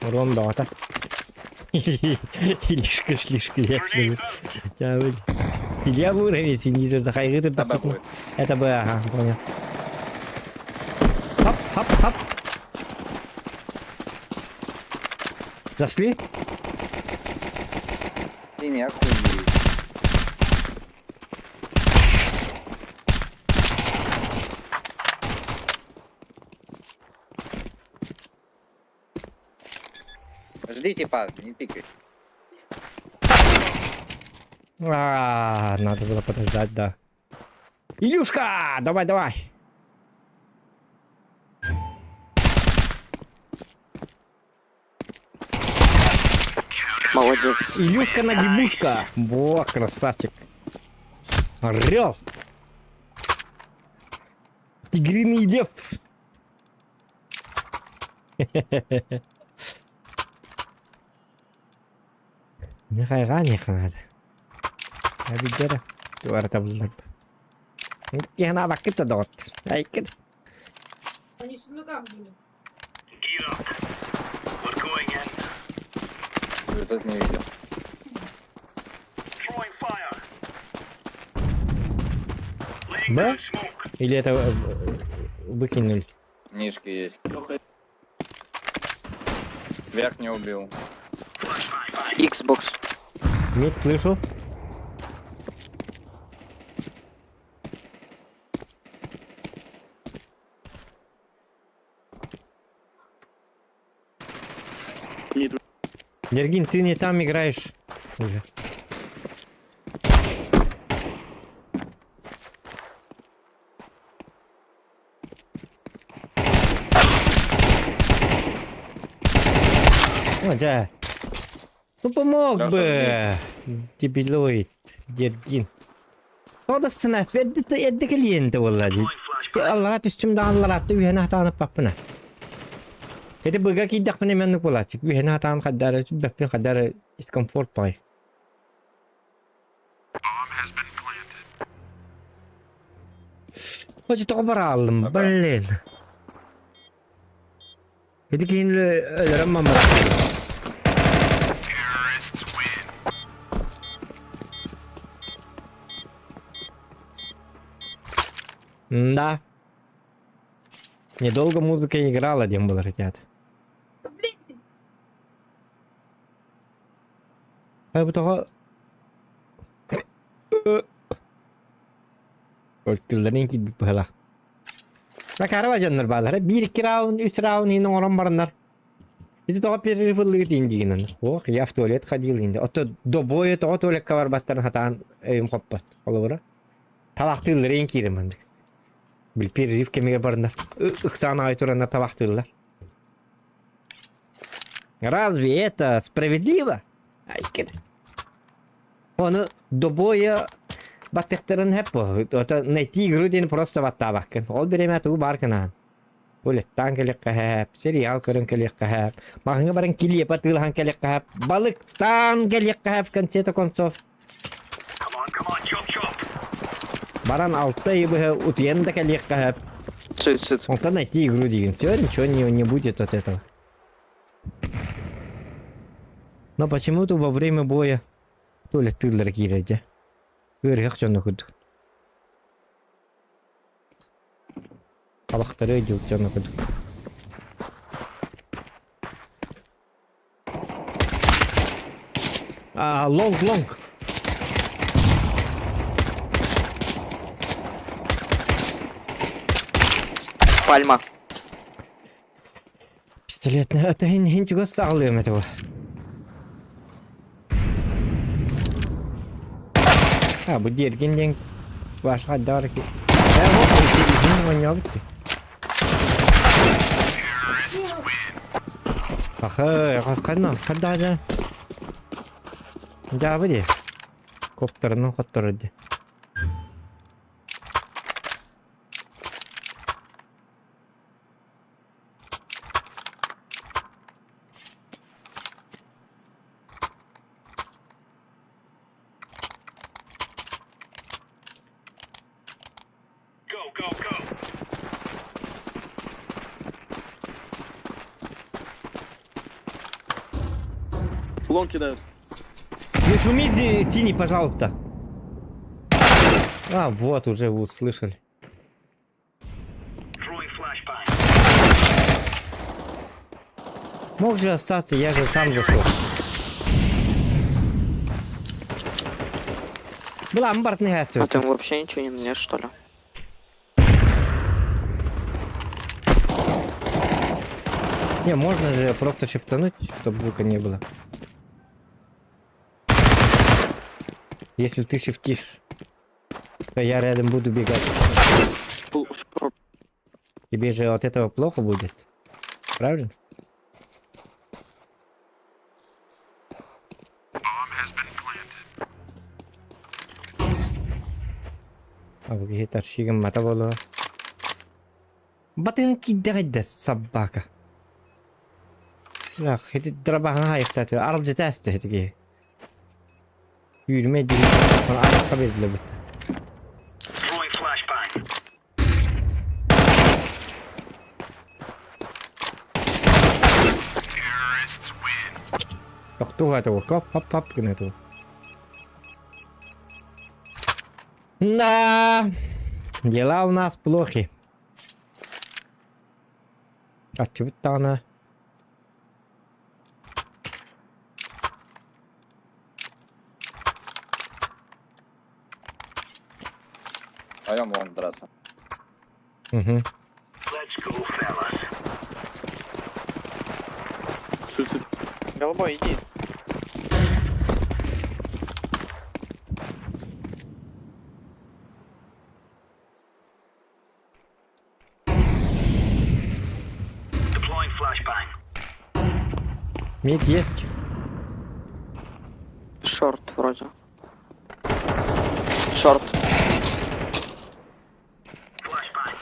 Ром дота. Илюшка Шлюшка, я скажу. Илья Муромец, не за хайгы. Это будет. Это бы, ага, понял. Хоп. Зашли? Ты не охуеть. Жди, типа, не пикай. Надо было подождать, да. Илюшка, давай. Молодец. Илюшка на гибушка. Во, красавчик. Орел. Тигриный лев. Ne kaygan yakaladı. Ya bir kere duvara tablolar. Yana vakit de doğdu. Ay kız. Они смыкали. Gear up. We're going in. Этот не видел. Throwing fire. Laying Да? down smoke. Или это выкинули? Нишки есть. Верх не убил. Xbox. Мид слышу. Ергин, ты не там играешь уже. О, да. Ну помог Да, бы, дебилоид, Ергин. O da sınat verdi klienti vallahi. İşte Allah'a üstümde Allah'a attı bir hata papına. Hadi bıga ki dakne menuk bulaşık. Bir hata kadar bir kadar discomfort pay. Hoca tobar aldım. Berlin. Hadi ki ölürüm mama. Да. Недолго музыка играла, один был, ребят. Блин, А bu daha... Ölkülerin ki bir bıhla. Bak araba canlar bağlar. 1-2 round, 3 round yine oran barınlar. Это daha перерывы дейін. Ох, я в туалет ходил инде. Ото до боя то туалетка бар баттан хатан эйм коппат. Олора. Табактыларын кирем андык. Bil перерыв кемеге барындар. Ыксана айтурандар табактылар. Разве это справедливо? Ай, кет. Оны до боя баттыктарын хеп бо. Ото найти игру дейін просто баттабаккын. Ол береме туу баркынан. Улеттан келек кахап, сериал көрін келек кахап, мағыңа барын келе патылхан келек кахап, балықтан келек кахап, в конце-то концов. Come on, chop chop. Баран алтай бы утьен да келек кахап. Цит. Он-то найти игру деген. Все, ничего не будет от этого. Но почему-то во время боя то ли тылдар киреді. Өргек жонны күдік. Табақтары жоқ жонны күдік. Лонг. Пальма. Пистолетный, это ничего сағылуым этого. Bu derginden başka dar ki. Ya bu televizyon oynuyor bitti. Kadar. Да, вроде. Коптер, ну, который. Go. Лон кидают. Не шуми, тяни, пожалуйста. Вот, уже слышали. Throwing flashbang. Мог же остаться, я же сам зашел. Была амбарная А ты вообще ничего не мне, что ли? Не, можно же просто шептануть, чтобы звука не было. Если ты шифтишь, то я рядом буду бегать. Тебе же от этого плохо будет. Правильно? А вы гитарщиком мата было. Батын кидает собака. Bak, hadi drabağına ayıklatıyor. Arıcı testi hadi. Yürüme dili. Bana ayakta verdiler bu. Throwing flashbang. Yok, tuh itu. Hop, gini tuh. Да, дела у нас плохи. А чё это она? Пойдем лонг драться. Угу. Let's go, fellas. Суицид. Голубой, иди. Deploying flashbang. Мид есть. Шорт вроде. Шорт. Flashbang.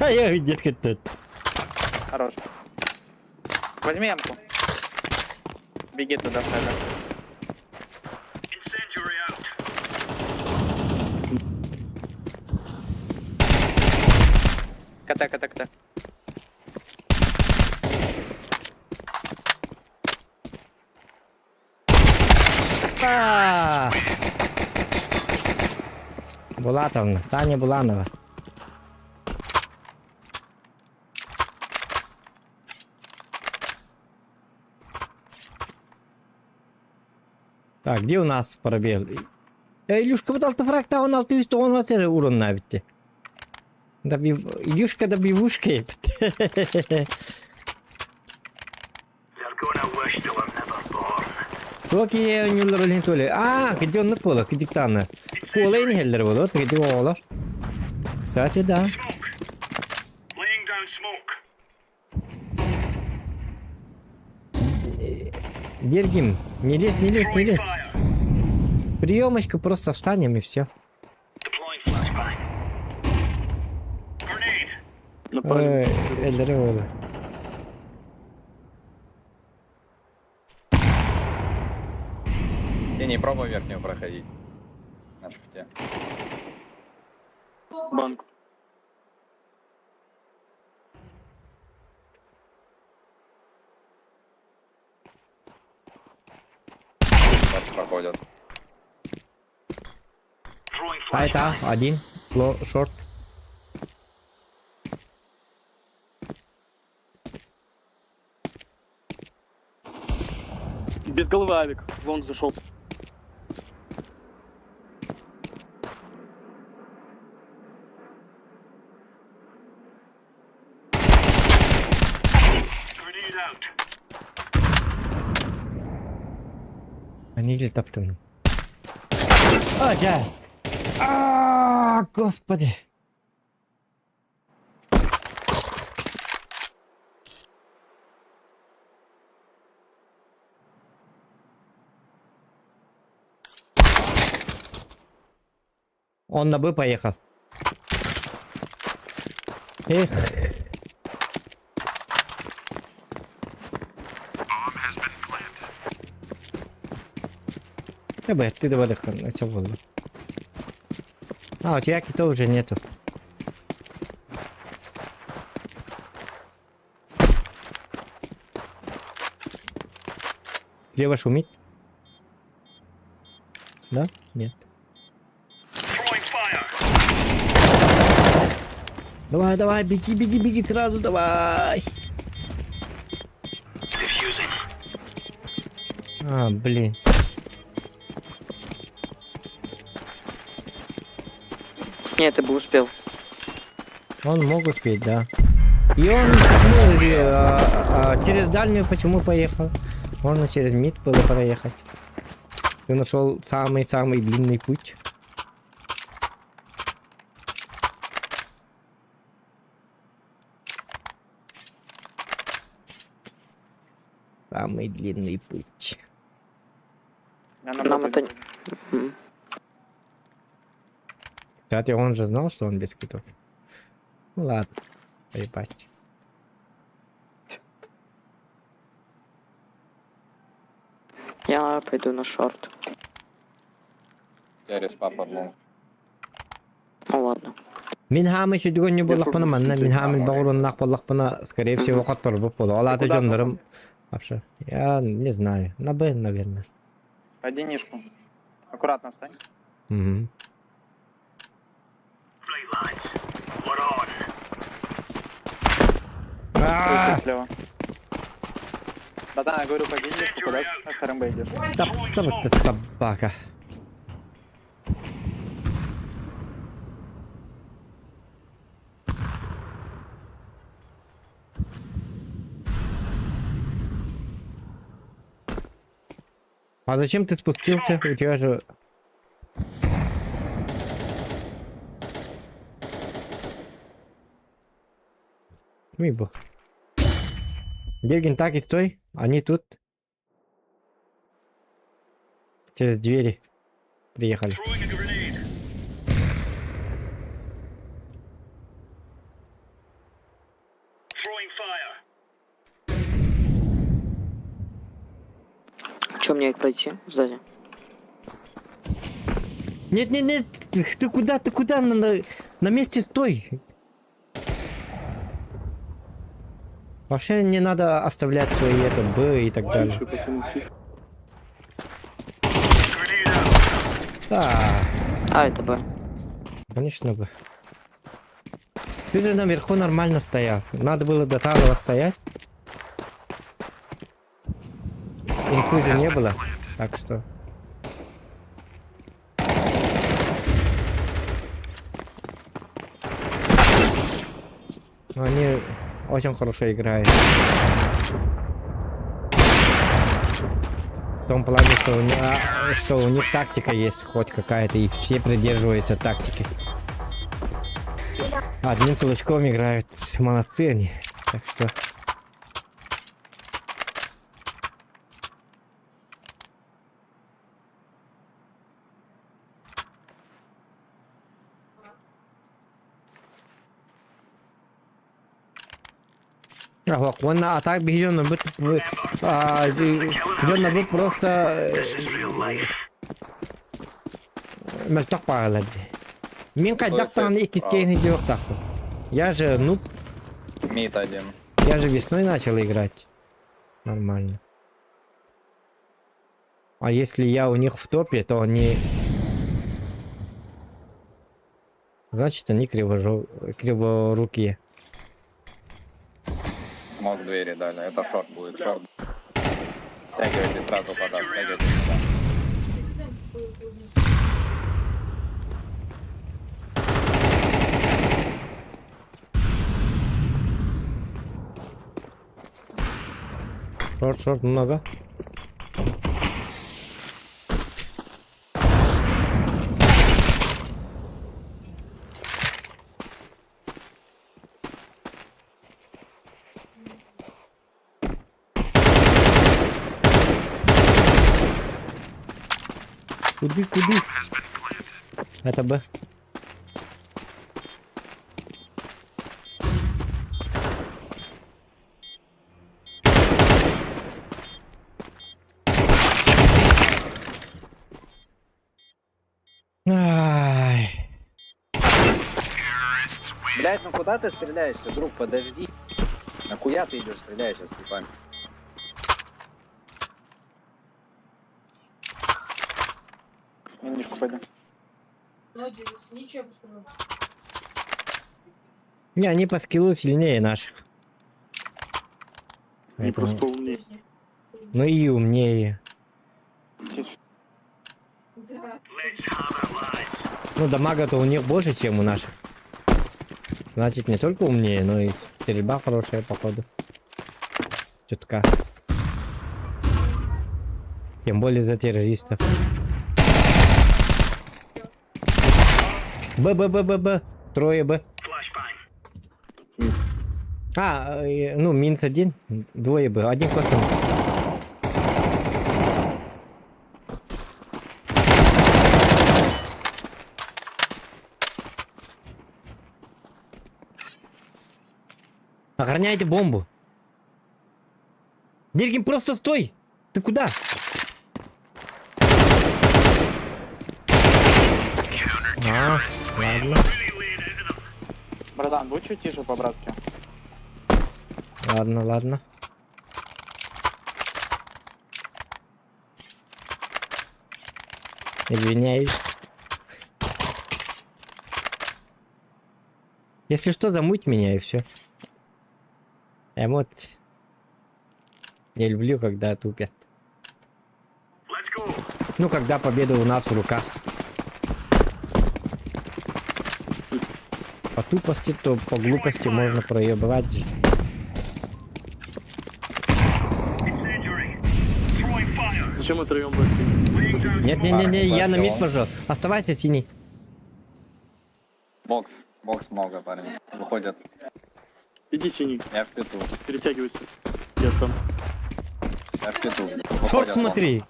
А я видел тут. Хорош. Возьми ямку. Беги туда, Федор. Incendiary out. КТ. А! Булатовна, Таня Буланова. Так, где у нас пробел? Илюшка вот алтафракта, он 610 урон bitti. Илюшка добивушка. They're gonna wish they were never born. Çok iyi oyuncular olun söyle. Gidiyor ne kola, gidiyor tane. Kola yeni heller bolo, gidiyor oğlar. Kısaca da. Laying down smoke. Дергим, не лезь. Приемочка, просто встанем и все. Deploying flashbang. Grenade. Направили. Эллері oldu. Ты не пробуй верхнюю проходить. На шифте. Банк. Вот проходят. Throwing А это flashbang. один, шорт. Без головы авик. Лонг зашел. Grenade out. Они или топтун. Да. Господи. Он на Б поехал. Эх. Ты давай на все было. У тебя кита уже нету. Слева шумит? Да? Нет. Throwing fire. Давай, беги сразу, давай. Diffusing. Блин. Нет, ты бы успел. Он мог успеть, да. И он почему, через дальнюю почему поехал? Можно через мид было проехать. Ты нашел самый длинный путь. Самый длинный путь. Нам это... Мгм. Кстати, он же знал, что он без китов. Ну ладно, поебать. Я пойду на шорт. Я респа поднул. Ну ладно. Min hamı şu düğünü bollakpana manna, min hamı bağırınlaq bollakpana, скорее всего, который бы пола. Алаты жондарым. Вообще, я не знаю. На Б, наверное. Пойди нишку. Аккуратно встань. Угу. Right, lads. We're on. А, Ты слева. Да-да, я говорю, пойди нишку, куда на вторым Б идешь. да вот ты собака. А зачем ты спустился? У тебя же... Мибо. Дергин, так и стой. Они тут. Через двери. Приехали. Че мне их пройти сзади? Нет, нет, нет. Ты куда? Ты куда? На месте стой. Вообще не надо оставлять свои это Б и так далее. Тише, пацаны, тихо. Да, А, это Б. конечно бы. Ты же наверху нормально стоял. Надо было до того стоять. Инфы же не было. Так что... Они очень хорошо играют. В том плане, что у них тактика есть хоть какая-то, и все придерживаются тактики. Одним кулачком играют, молодцы они. Так что... Вот, он на атак бежит, но бы просто мертвых параллель. Мен кайдактан и кискейный делок так. Я же, ну, Мид один. я же весной начал играть. Нормально. А если я у них в топе, то они... Значит, они криворукие. Мог двери дали. Это шорт будет, шорт. Стягивайте сразу подав, стягивайте сюда. Шорт много. Куды? Это Б. Ай. Блять, ну куда ты стреляешься, друг? Подожди. Нахуя ты идешь, стреляешься, Степан? Я нишку пойду. Ну, здесь ничего посмотрю. Не, они по скиллу сильнее наших. Они Поэтому... просто поумнее. Ну и умнее. Тише. Да. Ну, дамага-то у них больше, чем у наших. Значит, не только умнее, но и стрельба хорошая, походу. Чутка. Тем более за террористов. Б. Трое Б. Ну, минус один. Двое Б. Один пацан. Охраняйте бомбу. Дергин, просто стой! Ты куда? А, ладно. Братан, будь чуть тише по-братски. Ладно, ладно. Извиняюсь. Если что, замуть меня и все. Эмоции. Я люблю, когда тупят. Ну, когда победа у нас в руках. По тупости, то по глупости можно проебывать же. Зачем мы троем были? Не, я на мид пожал. Оставайся, тени. Бокс. Бокс много, парни. Выходят. Иди синий, Я в пету. перетягивайся. Я сам. Я в пету. Шорт Выходят, смотри.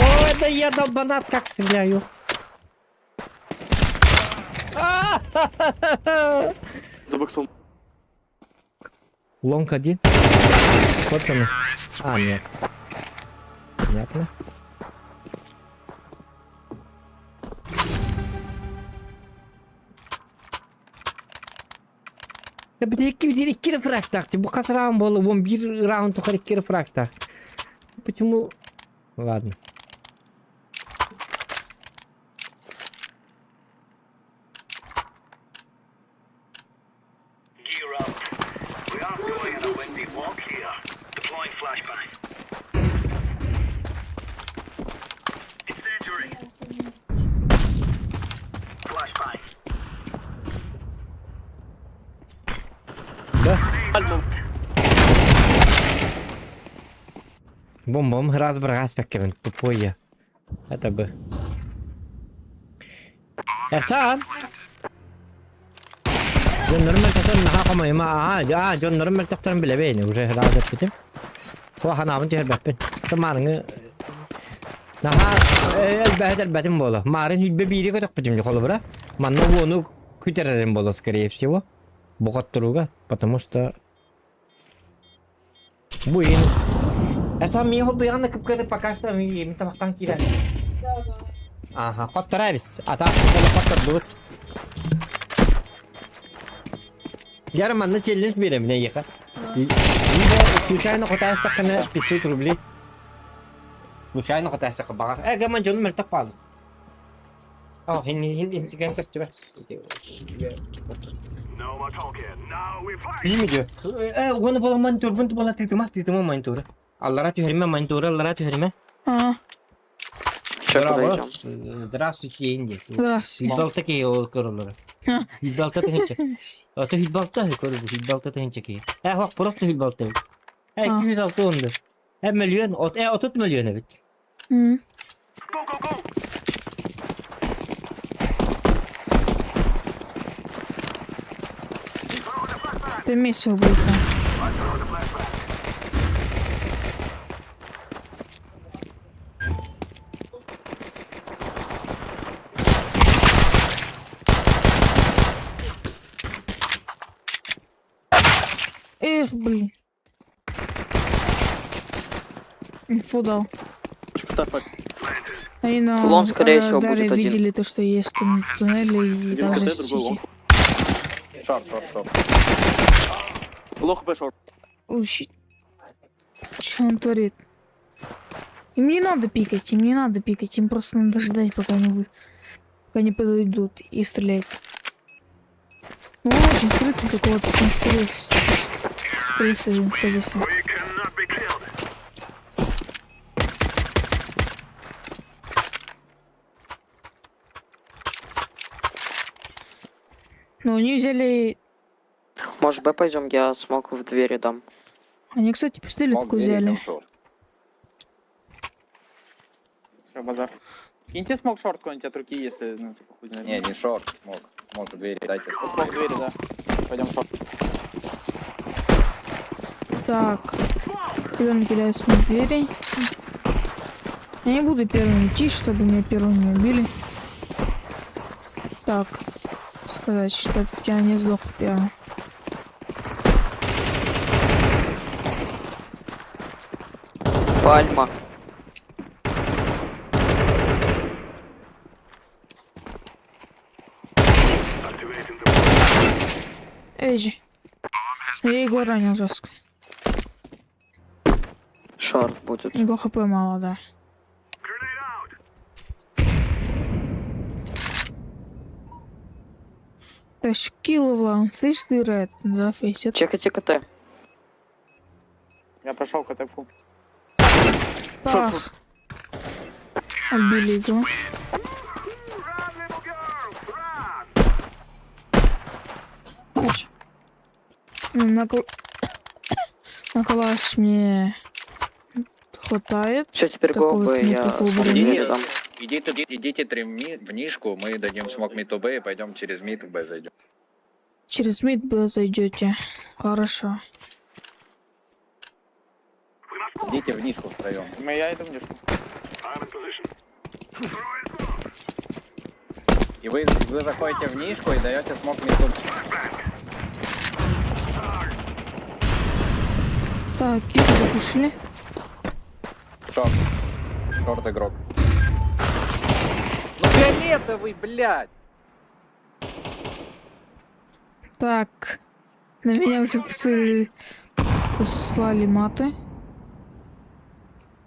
Ой, да я долбанат как стреляю. За боксом. Лонг один. Пацаны. А, нет. Понятно. Ya bir de iki kere frak taktı. Bu kaç round oldu? 11 round yukarı iki kere frak taktı. Почему? Ладно. Gear up. We are going on a windy walk here. Deploying flashbang. Incendiary. Flashbang. Да. Бомбом раз брас пекевен. Тупой я. Это бы. Эрсан! Джон нормаль тахтар нахакама има. Джон нормаль тахтар билебейни. Уже раза битим. هو حنعمل جهل بحبن تمارن نها البهدل بتم бола марын хилбе бири көтөк битим жоколу бара манна вону күтерерим боло скорее всего богот туруга потому что буин эсам ми хобби аны кыпкыды пока что ми тамактан кирен ага коттарабыз ата кола коттурдук ярым манна челлендж берем мне ека случайно хотя стакана 500 рублей. Случайно хотя стакана багаж. Гаман Джон мертв пал. О, хин тиган качба. Имидё. Угоно бола монитор, вон бола титма монитор. Аллара тюрьма монитор, аллара тюрьма. Здравствуйте, Инди. Здравствуйте. Хидбалтаки королора. Хидбалтата хинче. А то хидбалта королора, хидбалтата хинчеки. Хок просто хидбалта. 206 онда. 1 milyon, 30 milyon evet. Ты миссию будет. Эх, блин. Инфу дал. Ставь. Они на Лон, скорее всего, радаре будет один. видели то, что есть там туннели и Один даже КТ, другой сети. лонг. Шорт. Лох Б шорт. Ой, щит. Что он творит? Им не надо пикать, им просто надо ждать, пока не подойдут и стрелять. Ну, очень скрытный такой пацан, скорее в позиции. Но они взяли... Может, Б пойдем, я смог в двери дам. Они, кстати, пистолетку взяли. Все, базар. Киньте смог шорт какой-нибудь от руки, если, ну, типа, хуй знает. Не, не шорт, смог. Смог в двери, дайте Смог в двери, да. Пойдем шорт. Так. Первым кидаю смог двери. Я не буду первым идти, чтобы меня первым не убили. Так, сказать, что я не сдох прямо. Пальма. Эйджи. Я его ранил жестко. Шорт будет. Его хп мало, да. Ташкилова, фейс дырает, да, фейсит. Чекайте КТ. Я прошел КТФу. Пах. Отбили его. На калаш мне хватает. Все, теперь Такой го вот Б, я неплохой смог вариант. мид дам. Идите 3 в нишку, мы дадим смог мид у Б и пойдем через мид в Б зайдем. Через мид Б зайдете. Хорошо. Идите в нишку втроем. Я иду в нишку. И вы заходите в нишку и даете смог мид у Б. Так, киты запушили. Шорт. Шорт игрок. Ну фиолетовый, блядь! Так. На меня уже послали маты.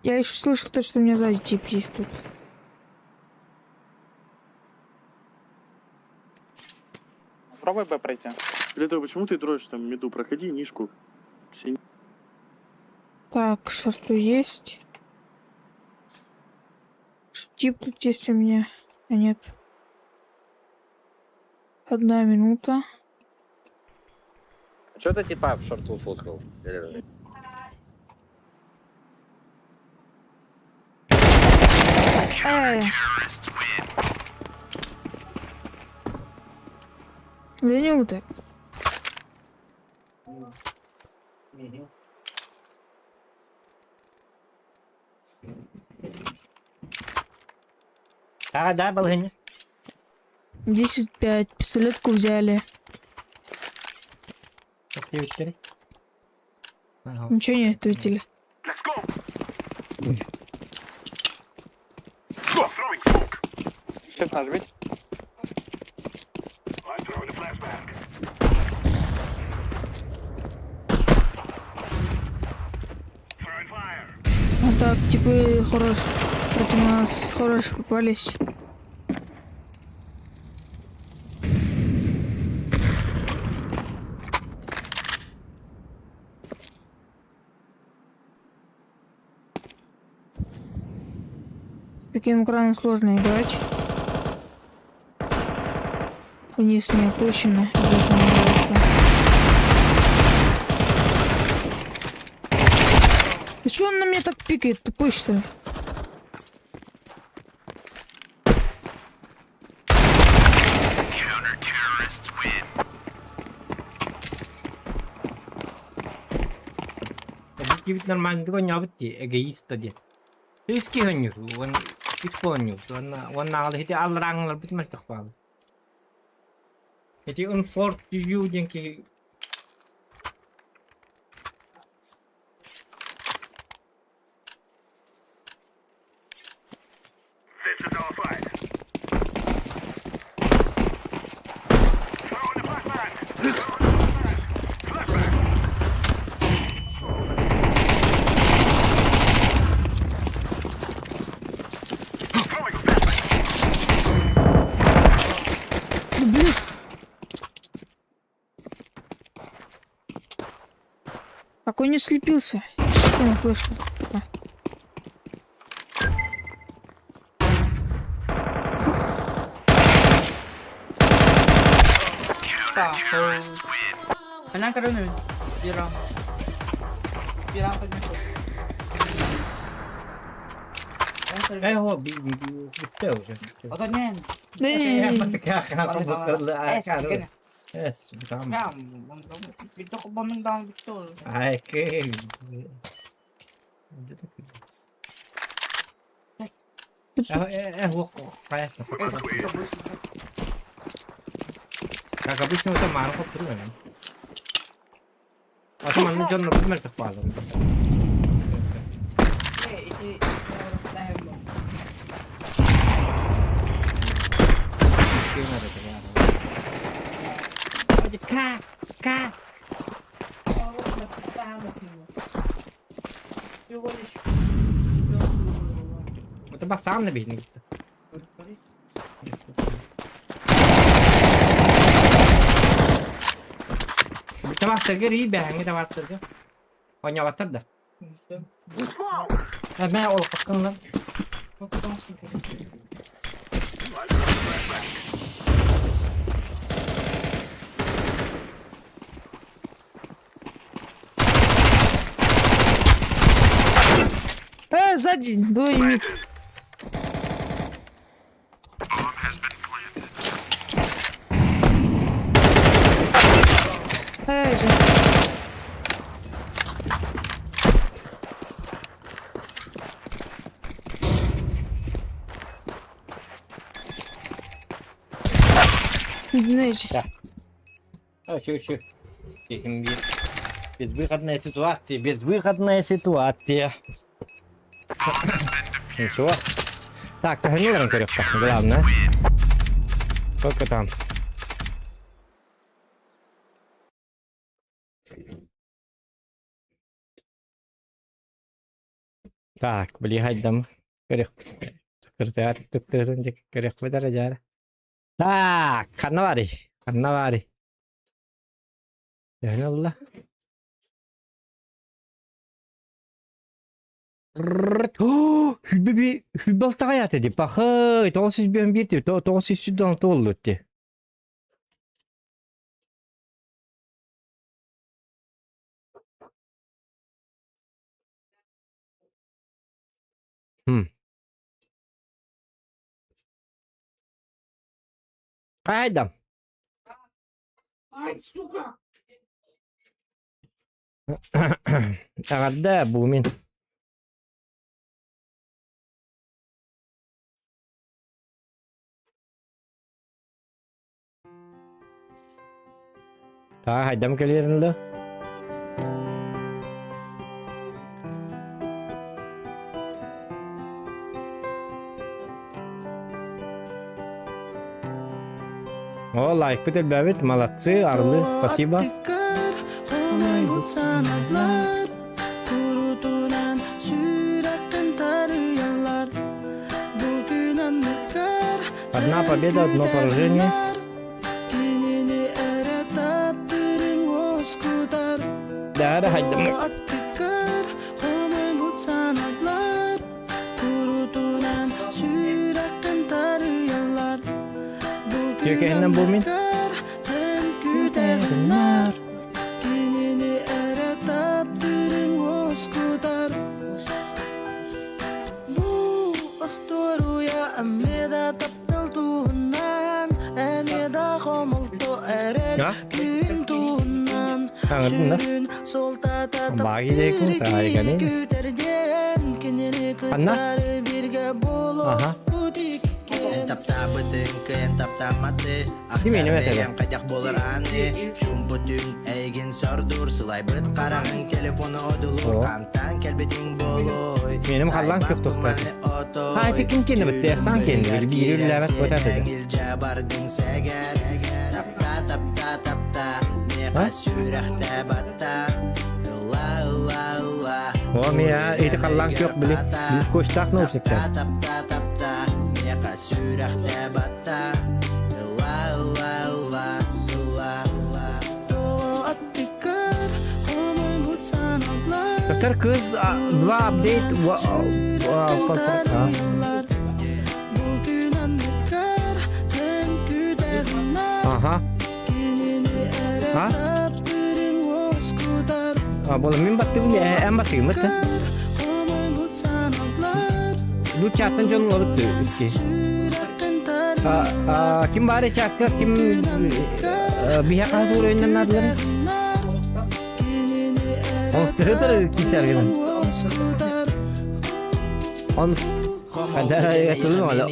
Я еще слышал то, что у меня сзади тип есть тут. Пробуй Б пройти. Фиолетовый, почему ты дрочишь там меду? Проходи нишку. Так, что есть? Тип тут есть у меня. А нет. 1 минута. Чё ты типа в шорту фоткал? Да не вот так. Да, Балгиня. 10-5. Пистолетку взяли. Ничего не ответили. Shift нажмите. Ну так, типы хорош. Против нас хорошо попались. Таким экраном сложно играть. Вниз не опущено. Это мне нравится. Да чё он на меня так пикает? Тупой, что ли? Кибит нормально такой нябти, эгоист тоді. Ти скигоню, вон підпоню, вон нагали, хіти алранг бит мастахпал. Хіти унфорт юденки. This is our fight. Throw in the flashbang. Какой не слепился? Что на флешку? Так, она корону. Бирам. Бирам подмешал. Його бітте вже. Вот не. Прям, он ведь только бомбинг даун ведь тоже. Ай, кей. Його, конечно. Kaka bir sınıfta marı kopturuyor. Atamanın canını bilmerdik bağlı. Hadi ka. Itu pasangan lebih nih gitu. Kita master ke ribang kita master ke. Banyak water dah. Ben ol bakın lan. Сзади, двое мид. Же. Нече. Чё. Безвыходная ситуация. Ничего. Так, погонил корёвка, главное. Сколько там? Так, блигать дам. Корёв. Корёв дaraja. Так, Канавари. Ya Allah. Hübbal hayat edip bakı. Toğusuz ben bir de toğusuz sütten toğulu etti. Haydi. Ай, сука! Agada bumin. Ta haydam gelirin lo. О, лайк бітіл бәбет, молодцы, арлы, спасибо. Одна победа, одно поражение. Да, haydam. Kökenlen bumin. Ya? Anladın mı? Bagi dekun harika değil mi? Anna? Aha. Değil mi yeni mesela? Benim kallan çok doktor. Ha tekin kendi bitti. Efsan kendi. Bir yürü levet koyar dedi. O ya itu kallan çok bili. Bir koştak ne olacak? Doktor kız dua update aha ha boleh min baktı bu en bakayım mı bu çakın canım olup ki kim bari çakka kim bir hak hazır oyundan adları on tırı gitar gibi on Kadar yatılım ola.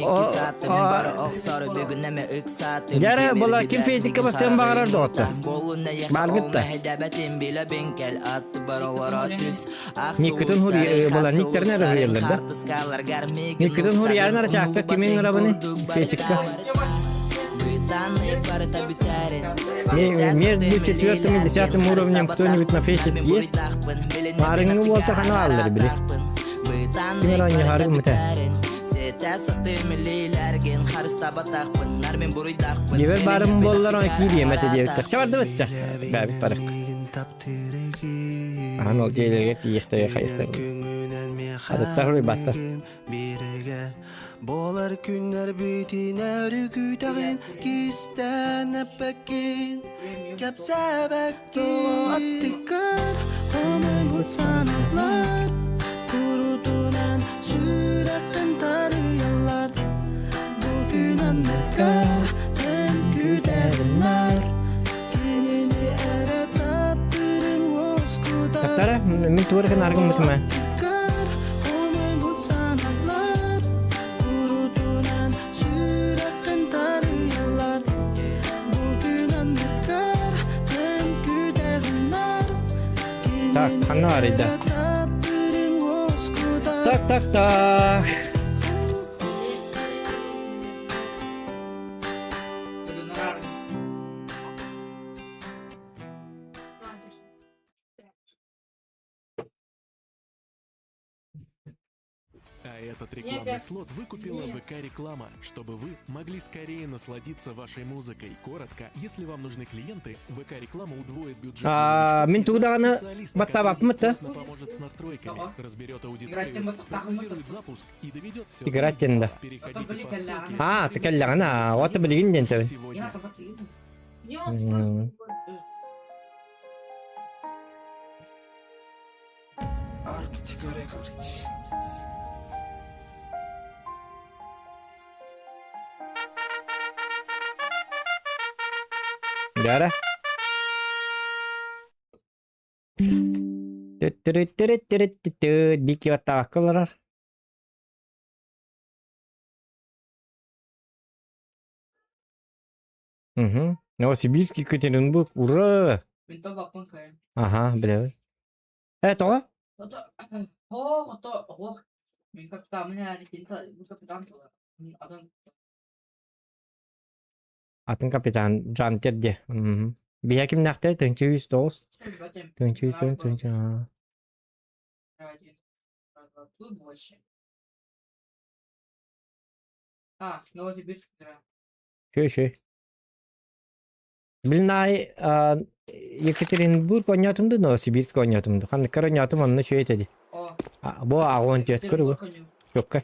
Yara bola kim feysikka basacağım bağırar da otta. Bargıt da. Nikit'in huri bola niklerin ara huriyerlerde. Nikit'in huriyerine ara çakta kimin arabını feysikka. Между 4-м и 10-м уровнем кто-нибудь на фейсе есть? Марыгны болта каналлары биле. Кимер ойны харым мыта. Дебер барым боллар ой кири мете дебиттер. Чабарды бытча. Бәбит барык. Ахан ол жейлерге тиектеге хайыктар. Адаттар хурай баттар. Bolar günler bütün örgütağın kisten epekin Kepsebekin Attıkar Onun bu sanatlar Kurutulan sürekten tarıyorlar Bugün anlıkar Hem güderinler Kimini eretap Birin voskuda Taktara, min tuvarkan argam mutma. Tak, kanna araydı. Tak tak tak. А этот рекламный слот выкупила ВК-реклама, чтобы вы могли скорее насладиться вашей музыкой. Коротко, если вам нужны клиенты, ВК-реклама удвоит бюджет. Min tuğdağını batta bakmıttı. Поможет с настройками, разберет аудиторию, спрогнозирует запуск и доведет все. Играть да. Переходите по ссылке. Tıkallarına. Wata bilgin den tabi. Сегодня. Arctica Records. Gara. Biki batta bakkalar. Новосибирский Екатеринбург. Ура! Мен то бапын кайын. Ага, білемін. Тоға? Мен капитан, мен әрі бұл капитан тұлар. Адам Атын капитан Жан Терде. Бия кім нақты? Тыңчы 109. Тыңчы 109. Тыңчы. Тут больше. Новосибирск. Şöyle. Bilnay Екатеринбург oynattımdı, Novosibirsk oynattımdı. Hani kar oynattım onunla şöyle dedi. Bu ağın tiyat kırı bu. Yok kay.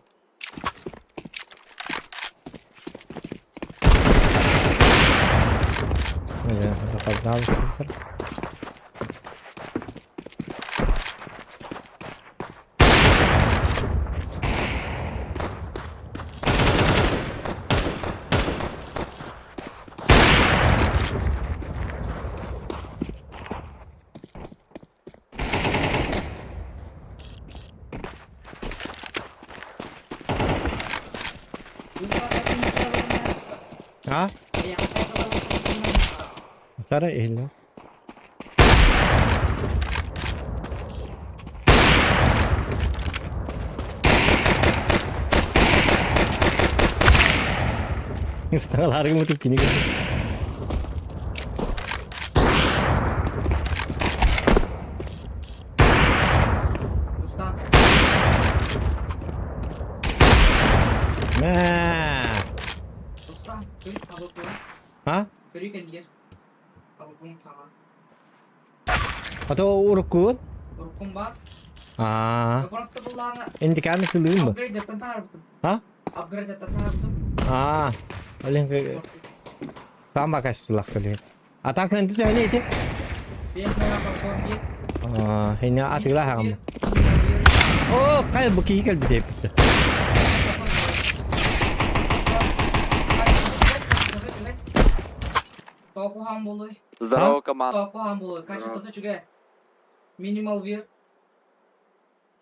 Ha? Tara ehli. Setengah lari mutu gini kan. Nah. Ha? Atau urukun? Urukun bak. Ini kan sebelum. Upgrade depan tarafım. Ha? Upgrade depan tarafım. Oleh ke tambah kasih lah kalian. Atak nanti tu ini itu. Ini atilah kamu. Oh, kayak bukti kalau dijepit. Толкухан болой. Здорово, команда. Толкухан болой. Качеството чуге. Минимал вир.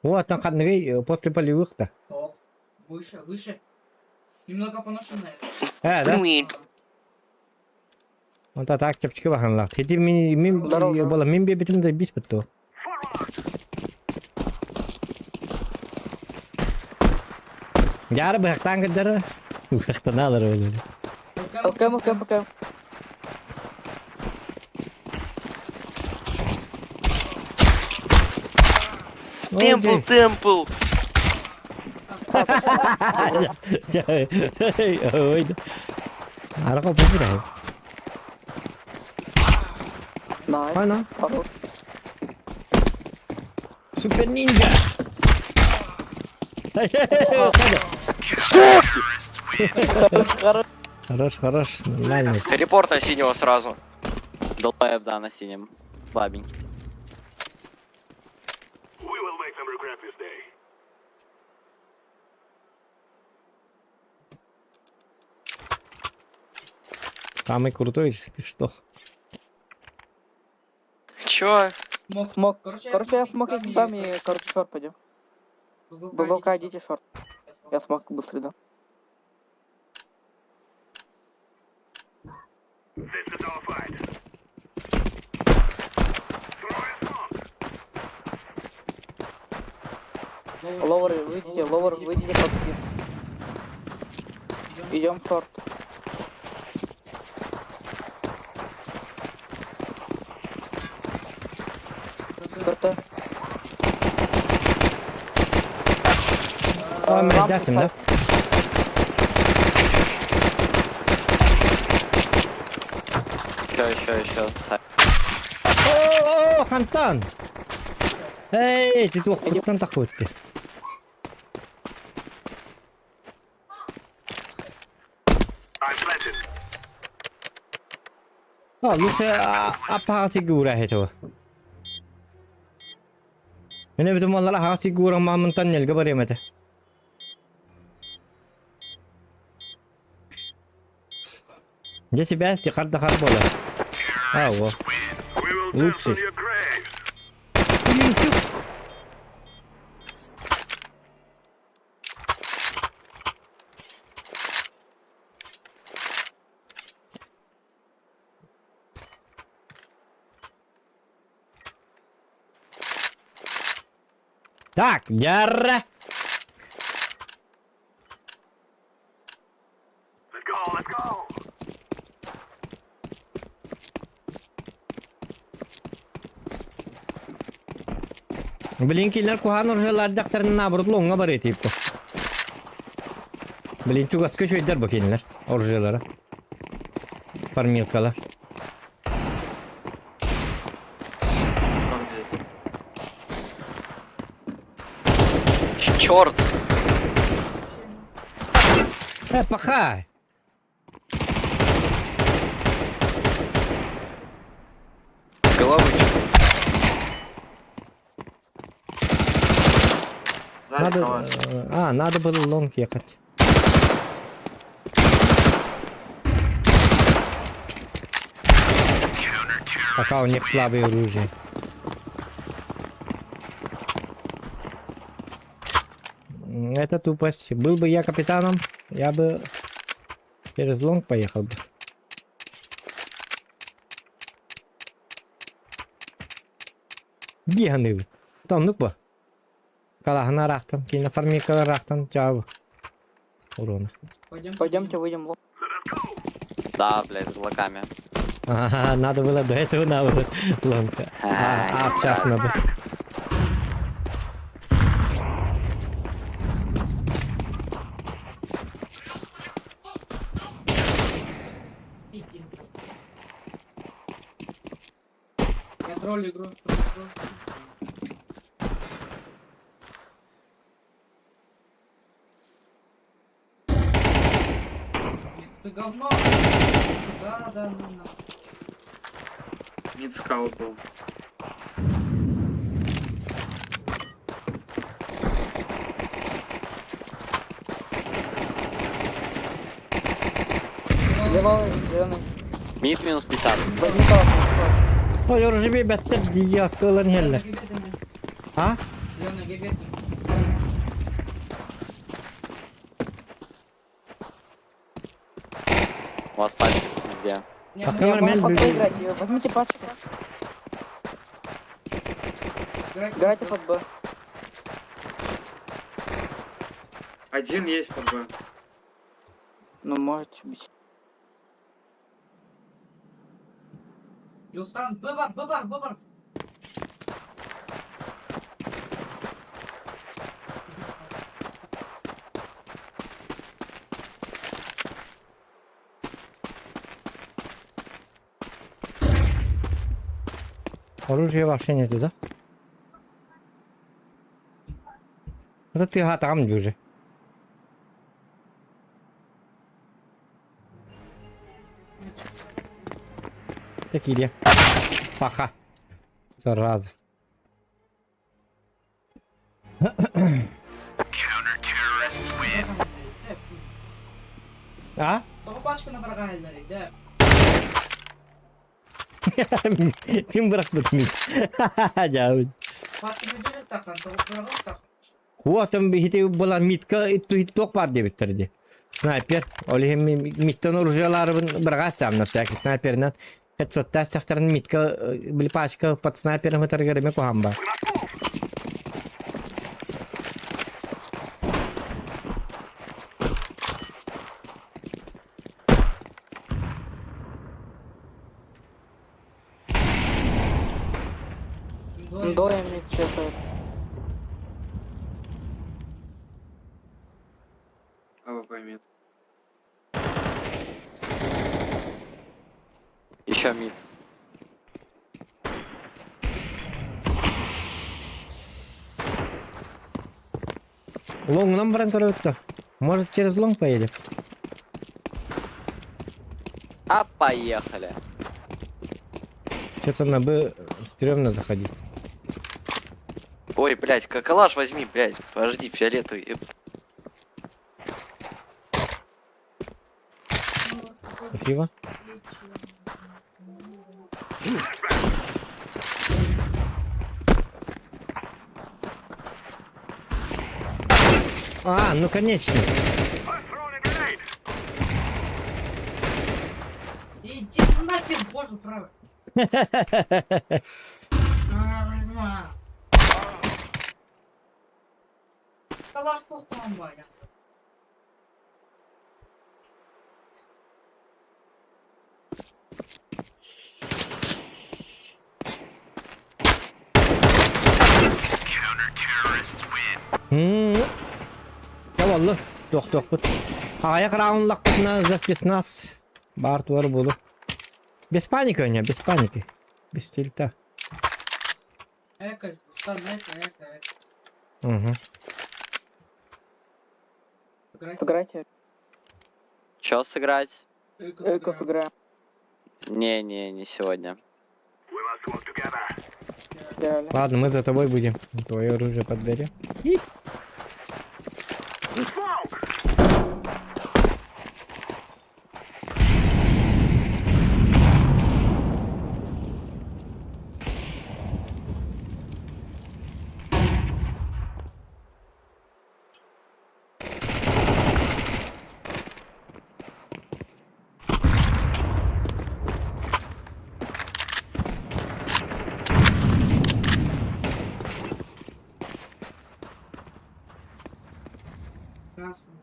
Вот, там kan ngai после полевых-то. Тох. Выше, выше. Немного поношенная. Да? Онта так кепчики баханлар. Теди мин бола мин битим да бис битто. Яра бахтан гадар. Бахтаналар öyle. Окей. Темпл. Ой. Ара ко бухира. Найс. Ана. Хорош. Супер ниндзя. Хорош, нормально. Репорт на синего сразу. Долбаев, да, на синем. Слабенький. We will make them regret this day. Самый крутой, ты что? Чё? Смог. Короче, я смог этим сам и, короче, шорт пойдем. БВК, идите шорт. Я смог быстрый, да. This is our fight. Ловер, выйдите под спин. Идем шорт. КТ. Мы дасим, да? Еще. О, Хантан! Эй, ты двух Хантан ходит ты. I'm planted. Лучше apa sigura itu. Ini betul malah ha sigura ma mentanel gabar mate. Я себя стихар дахар бола. Во. We will dance Лучше. on your graves. Так, яра. Let's go. Блин, киллер кухан оржалар дактарın набырт лонга бар етипті. Блин, чугаска шөйдер бу киллер оржалары. Фармилкалар. Черт! Пахай! С головы. Надо было лонг ехать. Пока у них слабые оружие. Это тупость. Был бы я капитаном, я бы через лонг поехал бы. Гиганы. Там, ну-ка. Калахана рахтан, кино фармика рахтан, чав. Урона. Пойдемте, выйдем лоб. Да, блядь, с блоками. Ага, надо было до этого на лонг. Сейчас надо. Я троллю игру. Ты говно. Да. Мид скаут был. Левый, зеленый. Мид минус 50. Ой, уже беттер дiyyak olan yerler. Ha? Зеленый гибетник. У вас пачки везде. Не, Так, мы нормально. Под Б играйте, возьмите пачку. Играйте под Б. Один есть под Б. Ну, можете бить. Юстан, выбор. Оружия вообще нету, да? Это ты там уже. Такие. Пока. Зараза. А? Только пачка на брагальной, да. Kim bırakmadı mı? Ya. Пачка не будет так, а только брагал так. Kuatam bir hiti bulan mitka itu hiti tok var diye bitirdi. Sniper. Oli hem mittan orujalarını bıragastam nasıl ki sniper'den headshot tastakların mitka bil paşka pat sniper'ın hatargarı me ko hamba. Доем мид чекает. АВП мид. Еще мид. Лонг нам бранкаруют-то. Может через лонг поедем? А поехали. Что-то на Б стрёмно заходить. Ой, блядь, калаш возьми, блядь. Подожди, фиолетовый. Спасибо. А, ну конечно. Иди нахер, боже правый. Калашков комбайна. Ya vallahi dok bud. Ayak raunlak на запись нас. Барт var буду. Без паники, не, без паники. Без тильта. Эко, эко. Угу. Сыграйте. Чё сыграть? Эко сыграем. Не сегодня. Реально. Ладно, мы за тобой будем. Твое оружие подберем. Красный.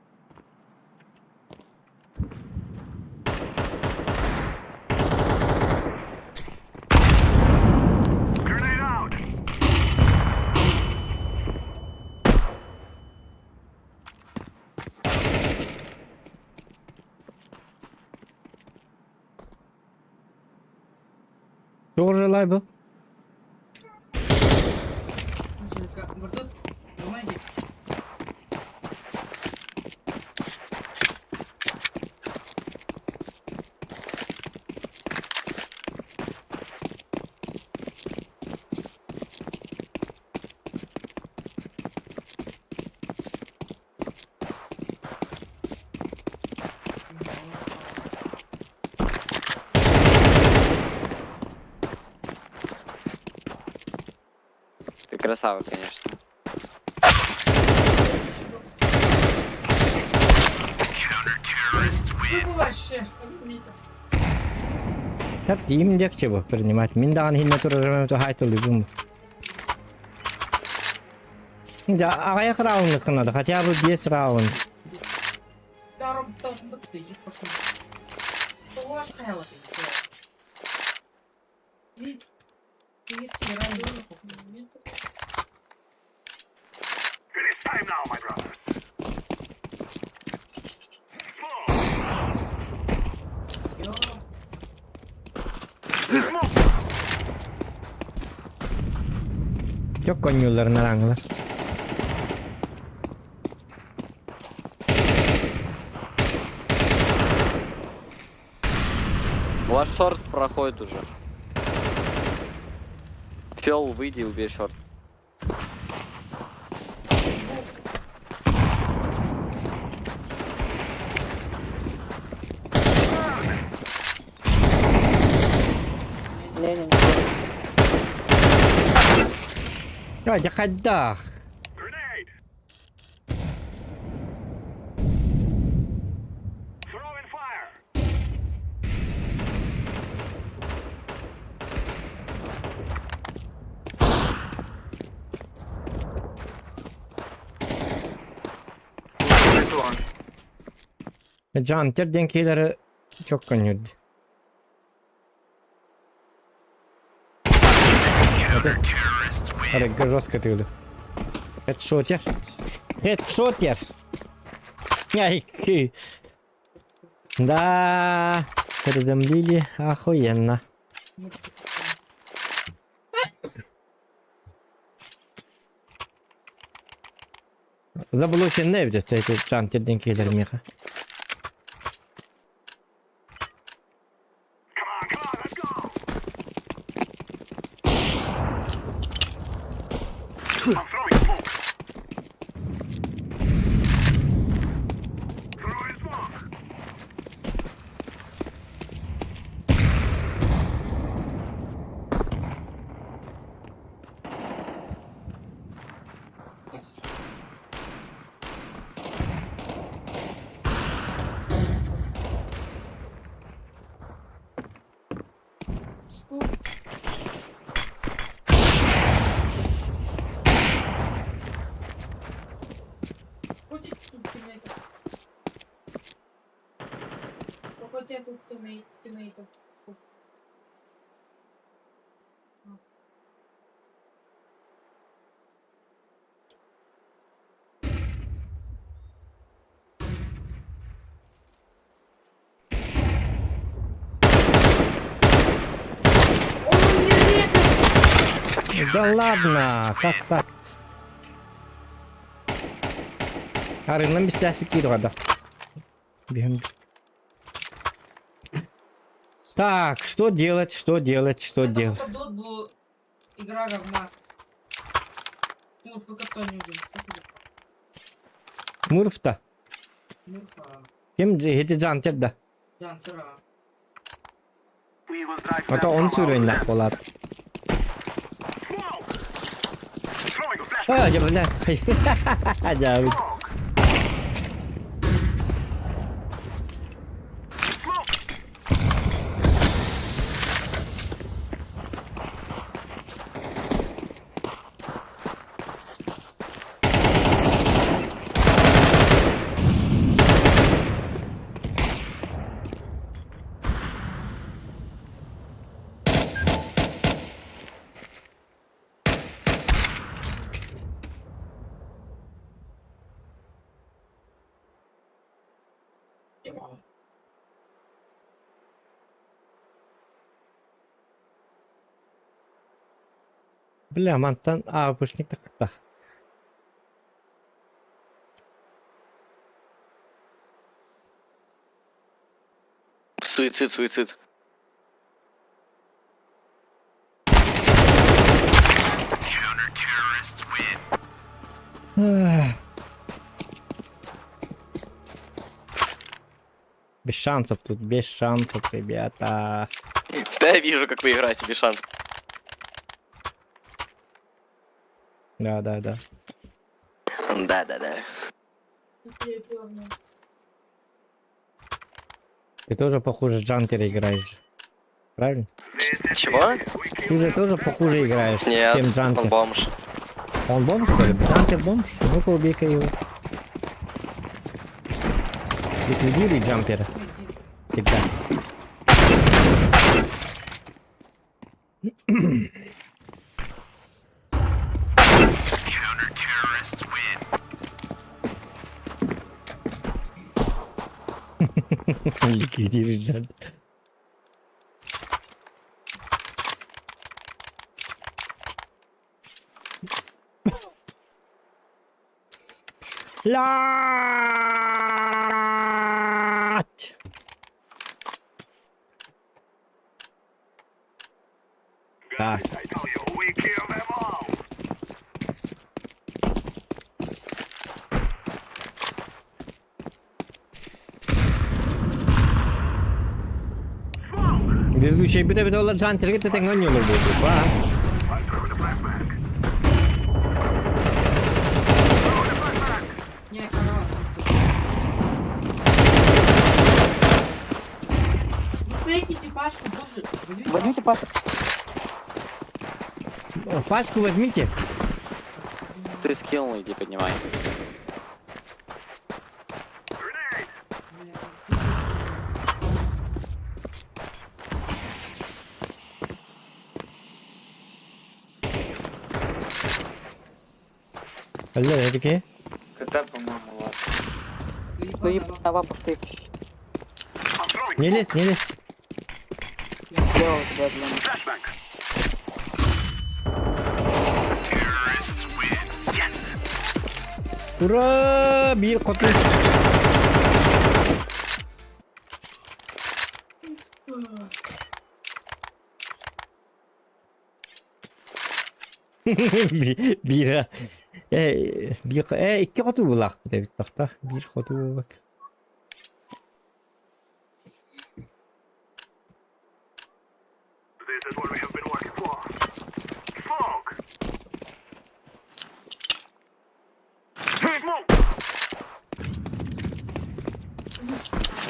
Doğru olay bu. Burada durmaya git. Ты красава, конечно. Ну, вообще. Тап дим декче бу принимать. Мин даган хинне турарам то хайтыл дибум. Да, аяк раунд надо, хотя бы 10 раунд. Даром должен быть ты, пошел. Что хела ты? It is time now, my brother. Çok konyularına ranglar. Ваш шорт проходит уже. Фел, выйди и убей шорт. Не-не-не. Ya cakaddah. Grenade. Throwing fire. Can denkileri çok konyuydu. Hadi жестко ты. Хедшотер. Хедшотер. Яй. Да, приземлили охуенно. Заблочен не видит эти чанки денкилер меха. I'm throwing smoke. Throwing smoke. Будет тут тиммейтов. Сколько у тебя тут тиммейтов? Да ладно, как так? Арынын бистясы кидывады. Бем. Так, что делать, что делать, что делать? Тут был игра говна. Ну, пока кто не убил. Мурфта. Мурфа. Кем эти жантер Жантера. We will drive Ата them он from our сүрөйүн land. болот. Smoke. Throwing a flashbang. А, жабыла. Жабы. Smoke. Бля, мантан, пушник так. Суицид, суицид. Без шансов тут, без шансов, ребята. Да, я вижу, как вы играете без шансов. Да. Да. Ты тоже похуже Джантера играешь. Правильно? Чего? Ты же тоже похуже играешь, Нет, чем он Джантер. бомж. Он бомж, что ли? Джантер бомж? Ну-ка, убей-ка его. Ликвидируй Джампера. Всегда. Ликвидируй Джампера. Лать! Так. Ведущий бите олар Джантерге тетеңнен жолу болду. Ба. Не, караван. Ну, прыгните пачку, боже. Возьмите пачку. Пачку возьмите. Ты скинул, иди поднимай. Алло, это КТ, по-моему, ладно. Ну и на вапах ты Не лезь, не лезь. сделал тебя для них. Ура! Бир коты. Бира. İki kutu bulak bir de bir tahta. Bir kutu bak. This is what we have been working for. Smoke! Smoke!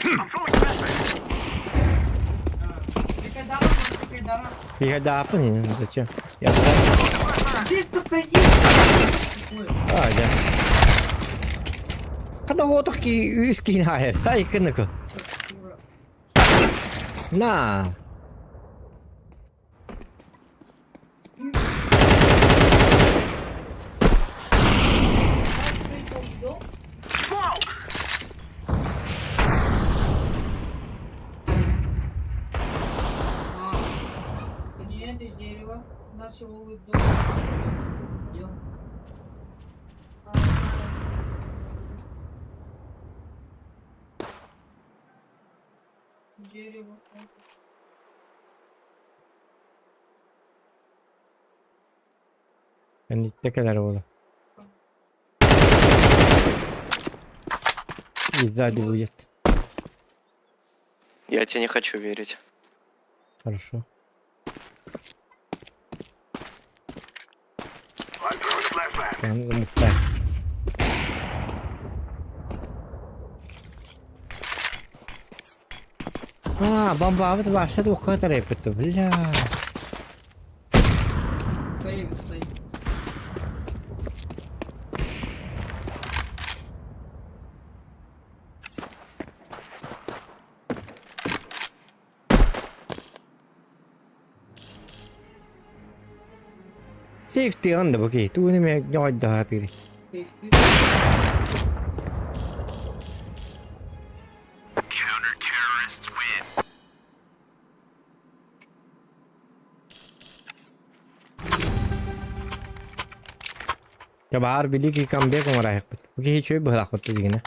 I'm throwing flashbang. Прикайдава. Беда, понятно, зачем? Я Здесь подойди. А, да. Когда вот такие скинает, ай, кыныкы. На. Нет, из дерева. Начал улыбнуться. Идем. Дерево. Yani ne kadar oldu? И сзади будет. Я тебе не хочу верить. Хорошо. I'm throwing a flashbang. Tamam, muhtar. Бомба, вот başladı o kadar yapıttı. Bля. Стоим, стоим. Safety on da bakayım. Tu ne mi nhoi daha tiri. Counter-terrorists win. Ya bahar bili ki comeback हो रहा है. Bakayım hiç öyle bırak attı yine.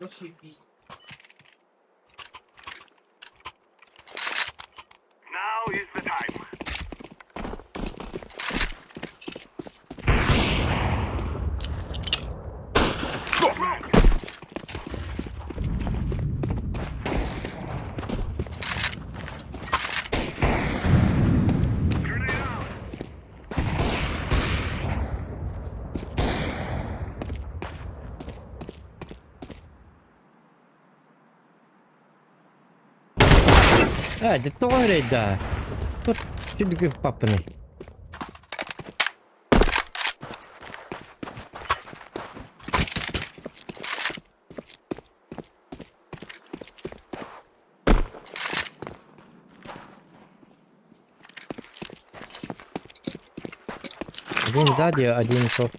Зашибись. Now is the time. ده طور ده. شو بدك بابني؟ Один сзади, один шоп.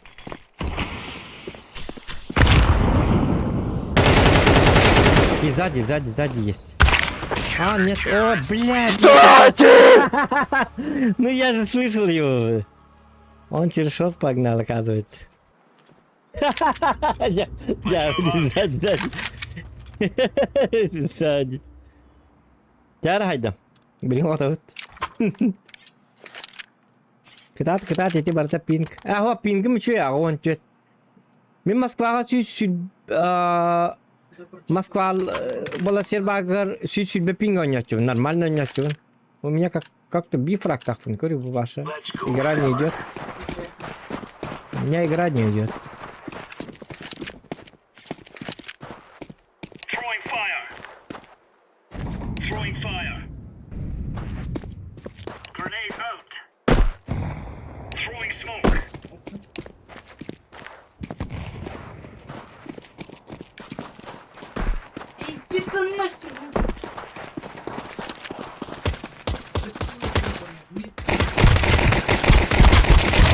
И сзади есть. А, нет, о, блядь! Ну я же слышал его. Он через шот погнал, оказывается. Сзади. Чар хайда. Блин, вот вот. Катат, эти барта пинг. А, вот пинг мы чуя, он чует. Мен Москваға Москва была сербагар сюсюбе пинг ойнатчу, нормально ойнатчу. У меня как-то бифраг так, говорю, ваша игра не идет. У меня игра не идет.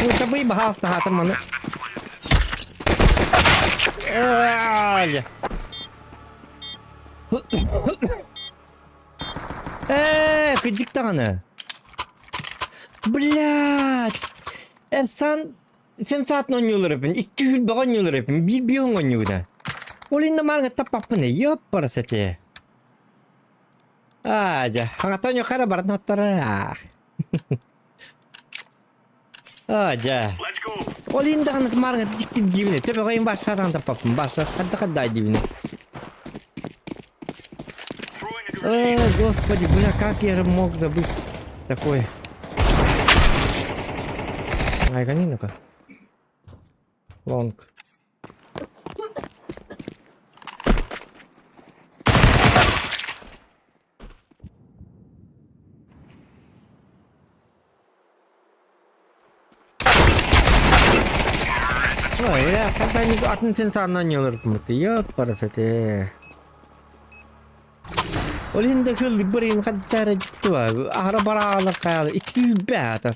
Ну, sabay bahas na hatan mo na. Gıcık tane. Блядь. Sen zaten oynuyorlar hepin. 2 hülbe oynuyorlar hepin. Bir oynuyor da. Oyunda marga tapapı ne? Yok parası te. Aja. Hangaton yok kara barat notara. Aja. Oyunda kanat marga dikti dibine. Tabi koyun başlardan tapapım. Başlar kadda dibine. О, господи, бля, как я мог забыть такое? Ай, гони ну-ка. Лонг. Ой, я когда-нибудь атмосферно не улыбнусь. Я парасете. Oyunda kıldı burayın kadar ciddi var. Arabalarla kayalı. 200 beta.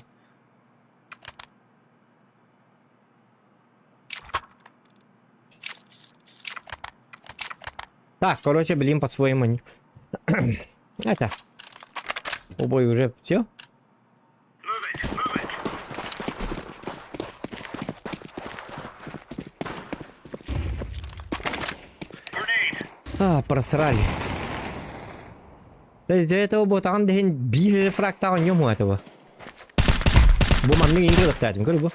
Так, короче, блин, по-своему. Это. Убой уже все. А, просрали. То есть для этого бота он дehen били фракта он нему этого. Буман не играл в третьем, говорю.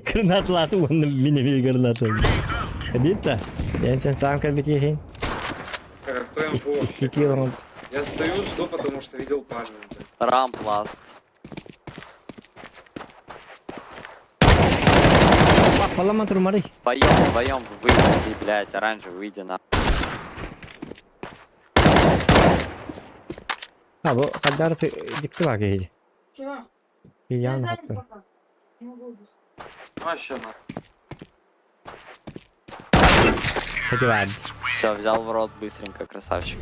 Гранат он мини гранат. Ходит-то? Я сейчас сам как бы тихий. Кто им вообще? Я стою, жду, потому что видел парня. Рамп ласт. Поломать румары. Вдвоем выйди, блядь, оранжевый, выйди на. А, вот когда ты диктовал гейди. Чего? И я на хату. Вообще на. Хотевать. Все, взял в рот быстренько, красавчик.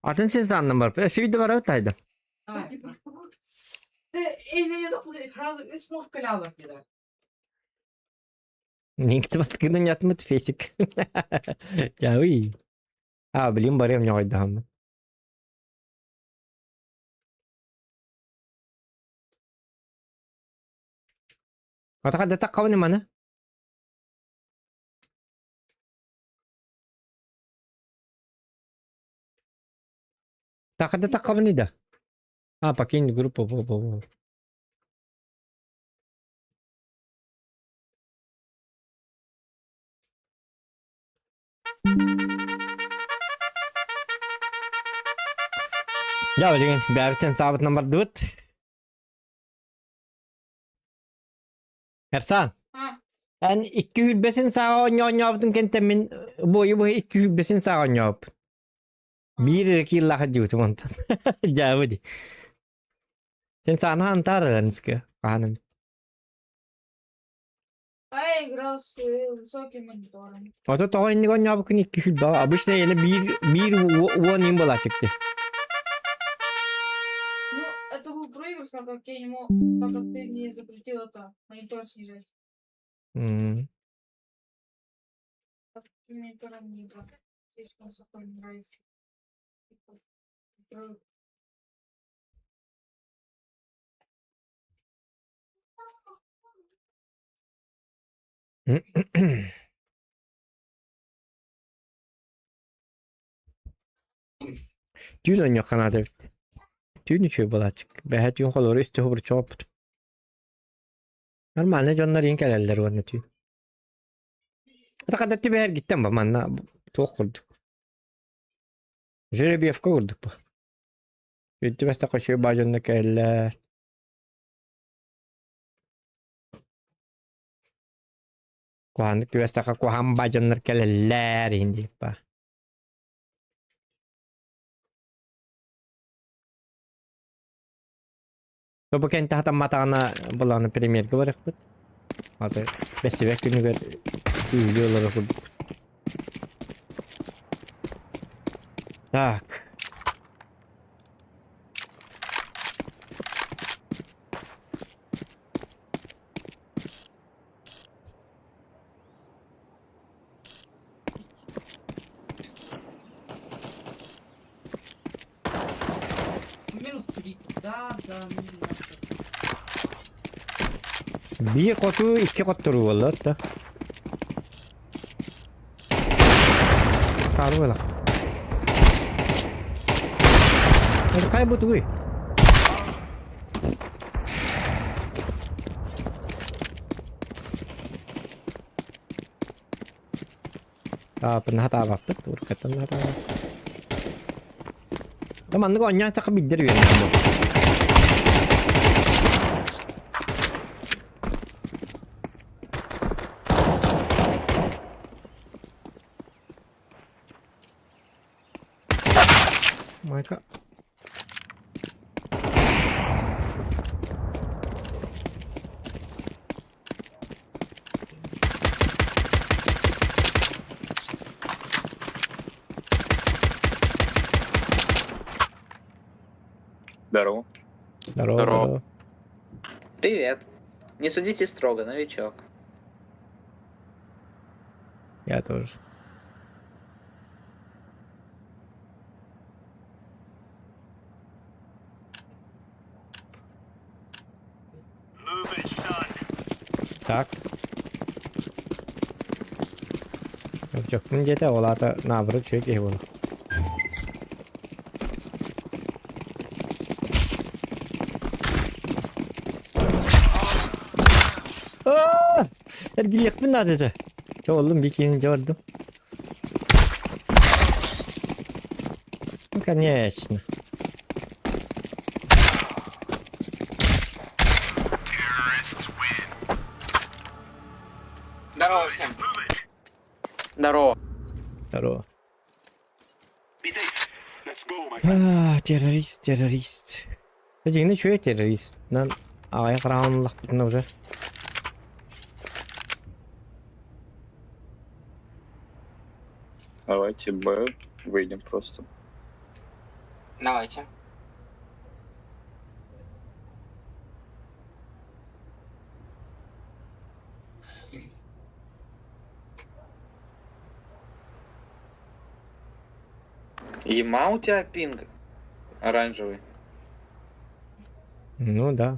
Атын sen sandım var. Şimdi var öteydi. Сразу 3 смог колялок кидать. Никто вас когда не отмыт фесик. Тяуи. А, блин, барем не ойдам. Атака да так кавны мана? Так да так кавны да. А, покинь группу. Ya bilgen bäbisen sabit number 4. Ersan. Ha. En 2 hülbesin sağa oynayaptın kente min boyu 2 hülbesin sağa oynayap. Bir killa hajut montan. Jawdi. Sen sana antar раньше. Канан. Я играл с высоким монитором. Ото того inni oynayap kun 2 hülbe. Обычно yani bir won im bola çıktı. Ну, это был проигрыш, так как я не мог, так как ты мне запретил это монитор снижать. А с таким монитором не играл. Слишком высоко не нравится. Dün oynuyor kanada. Dün içiyor bola çık. Behet yun kolor üstü hubur çop. Normalde canlar yin keleller onu tüy. Hatta kadar tüy her gittim ba manna çok kurduk. Jüri bir efka kurduk bu. Bitti beste koşuyor bacanlık eller. Kuhandık beste kuhan bacanlar keleller indi ba. Coba kan tahta mata ana bulan premier ke barek bet. Atau besibek günü gör videoları kurduk. Tak. Минус 30. Да, минус. Bir kotu iki kot turu valla da. Taruh lah. Ada kaybut gue. Pernah tahu apa tuh kata pernah tahu. Teman tuh onnya cakap bider ya. Mereka Здорово. Здорово. Привет. Не судите строго, новичок. Я тоже. Move it, son. Так. Yapacaktım diye de ola da ne yapıyor çök iyi bunu. Ergil yakın adeta. Oğlum bir ikinci vardım. Ну, конечно. Здорово всем. Здорово. Здорово. Be safe. Let's go, my Террорист. Кстати, ну что я террорист? А я краунлах потом уже. Давайте Б выйдем просто. Давайте. Ема у тебя пинг оранжевый. Ну да.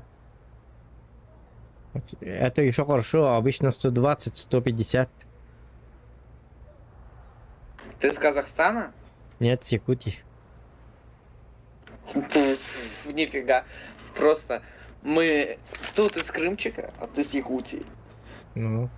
Это еще хорошо, обычно 120, 150. Ты с Казахстана? Нет, с Якутии. Нифига. Просто мы тут из Крымчика, а ты с Якутии. Ну.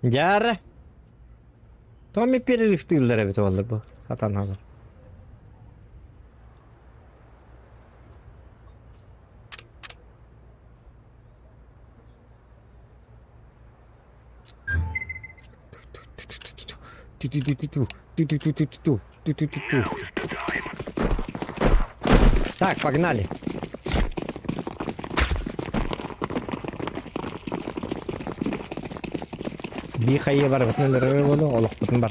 Jarra. Tam bir perifte yıllara bit oldu bu. Satan hazır. Так, погнали. Бихае бар битен болу, олох битен бар.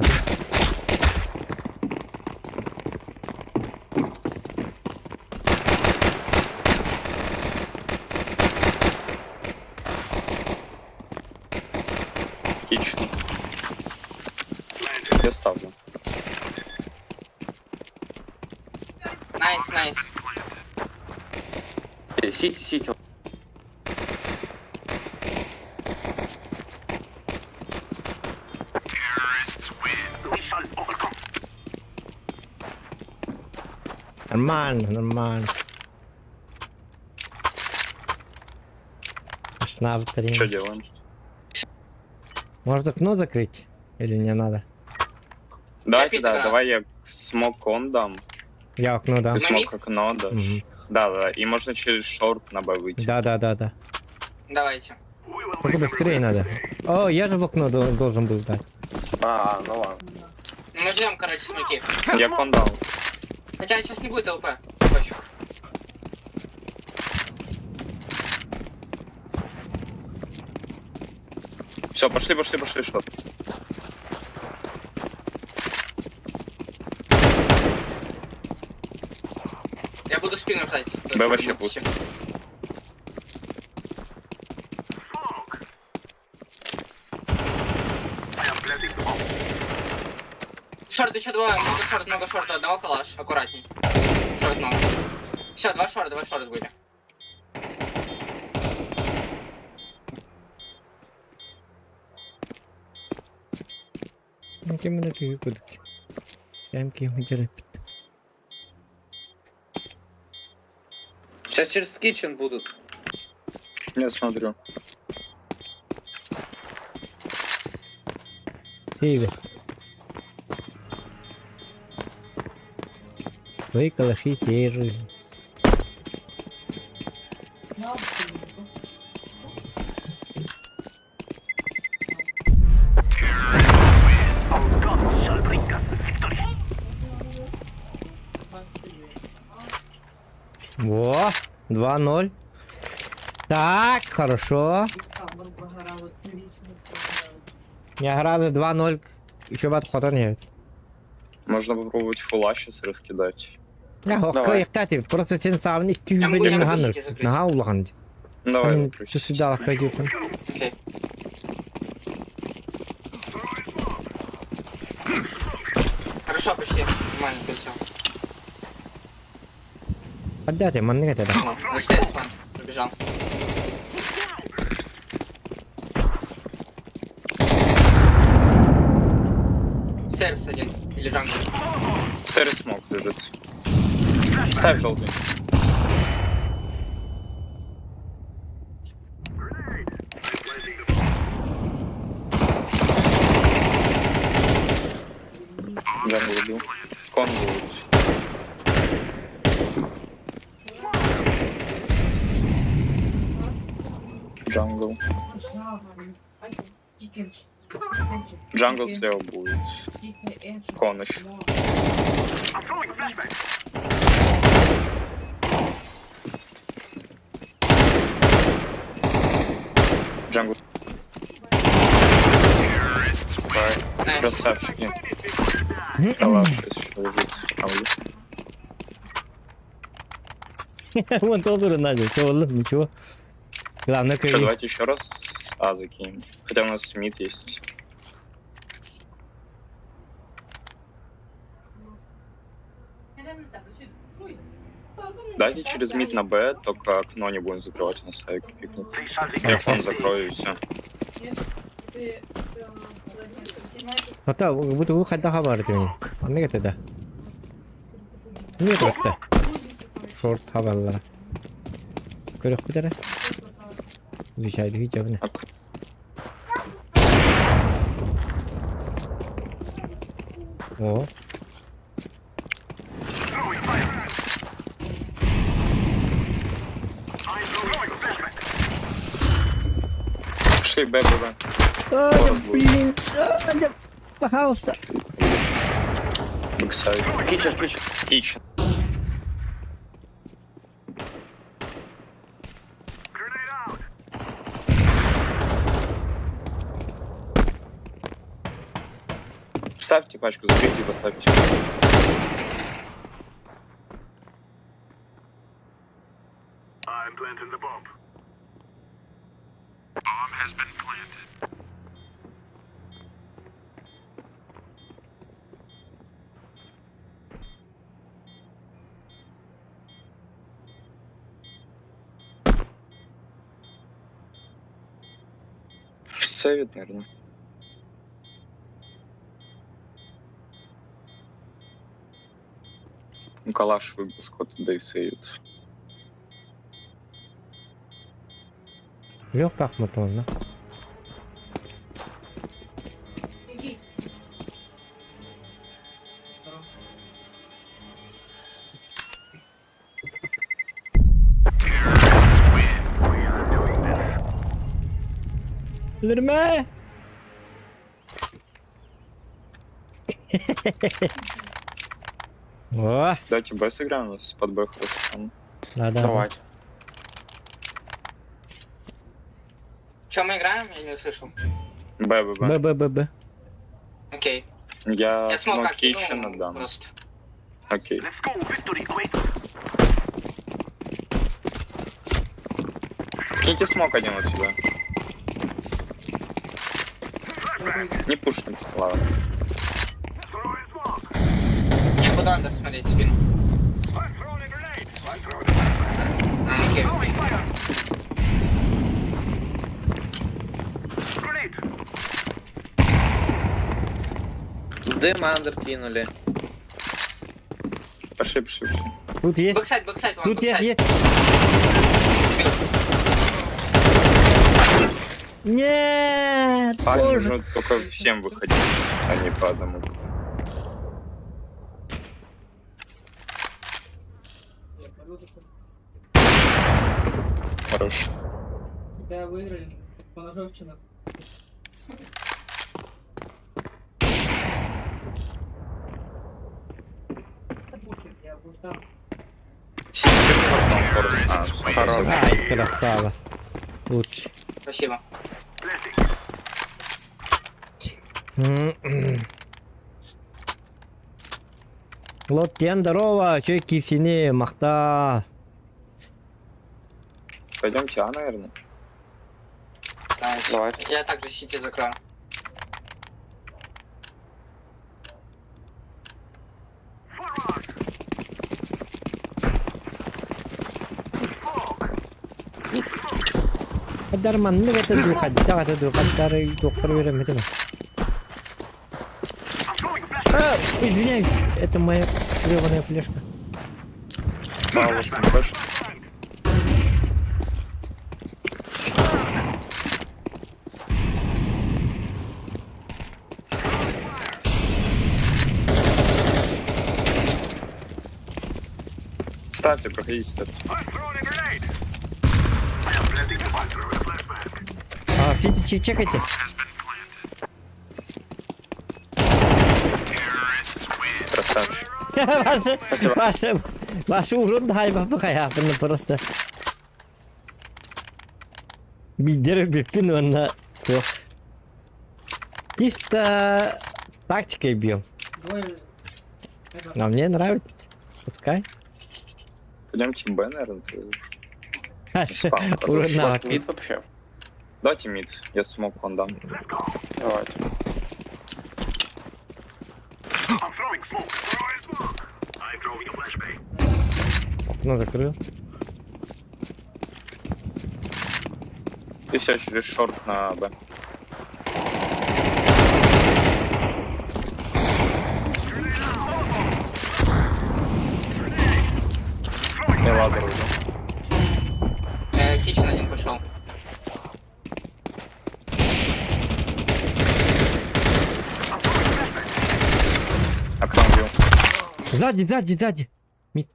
Kitchen. Я ставлю. Найс. Сити. Нормально. Аж Что делаем? Может окно закрыть? Или не надо? Давайте, да, давай я смок он дам. Я окно дам. Ты смок окно дашь. Да. И можно через шорт на Б выйти. Да. Давайте. Только быстрее надо. О, я же в окно должен был дать. Ну ладно. Мы ждем, короче, смоки. Я кон дал. Хотя сейчас не будет ЛП. Пофиг. Все, пошли, шорт. Я буду спину ждать. Б вообще пусть. Шорт еще двое, много шорта, одного калаш, аккуратней. Шорт много. Все, два шорта были. Кем это ты будут? Кем хотели? Сейчас через kitchen будут. Я смотрю. Сейвер. Вы калаши сервис. Во, 2-0. Так, хорошо. Я грали 2-0. Еще бат хода нет. Можно попробовать фула сейчас раскидать. Я хокка, кстати, просто сен савны 2 бөлüm ганыр. Нага улаган. Давай, Что сюда ходил. Окей. Хорошо, почти. Нормально прилетел. Отдайте, манны это. На стейс, побежал. Стейрс один. Или джангл. Стейр смок лежит. Ставь желтый. Джангл убил. Кон будет. Джангл. Джангл слева будет. Кон еще. Джангл. Красавчики. Калаш еще лежит. Вон тоже надо, все, ничего. Главное, Что, давайте еще раз А закинем. Хотя у нас мид есть. Дайте через мид на Б, только окно не будем закрывать, у нас айк пикнет. Я фон закрою и все. Hatta bu kadar haber ediyor. Ne getirdi? Niye bıraktı? Short haberler. Görüyor bir tane. Bir şeydi hiç cevabı ne? О. Пошли, Б, Б, Б. А, блин. А, пожалуйста. Бэксайд. Kitchen, kitchen. Kitchen. Ставьте пачку, забейте и поставьте. I'm planting the bomb. Сейвит, наверное. Ну, калаш выбил скот, да и сейвит. Yok bakmadı ona. Lirme. О, Давайте Б сыграем, у нас под Б хорошо. надо. Давайте. Чем мы играем? Я не услышал. Б, Б, Б. Б. Окей. Я Я смог как Kitchen ну, отдам. просто. Окей. Let's go, victory quits. Скиньте смок один от сюда. Не пушим, ладно. Я буду андер смотреть спину. Окей, окей. Дым андер кинули. Пошли. Тут есть. Бэксайд, вон, Тут бэксайд. есть. Нет, Парень боже. нужно только всем выходить, а не по одному. Хорош. Да, выиграли. Поножовщина. Я устал. Хорош. Ай, красава. Лучше. Спасибо. Лоттен, здорово, чё кисини, махта. Пойдемте, А, наверное. Давайте. Я также сети закрою. Дарманны это хаддар доктор веремedi mi? Извиняюсь, это моя гребаная флешка. Паула, хорошо. Ставьте, проходите, ставьте. А, сидите, чекайте. Красавчик. Ваш урон hayvan hayatını просто. Bildirip онна. Чисто тактикой бьем. А мне нравится. Пускай. Пойдемте Б, наверное. Урон навык. Мид вообще. Давайте мид, я смог вам дам. Давайте. I'm throwing smoke. Throwing smoke. I'm throwing a flashbang. Окно закрыл. И все, через шорт на Б. И ладно уже. Кичен один пошел. Сзади. Мид.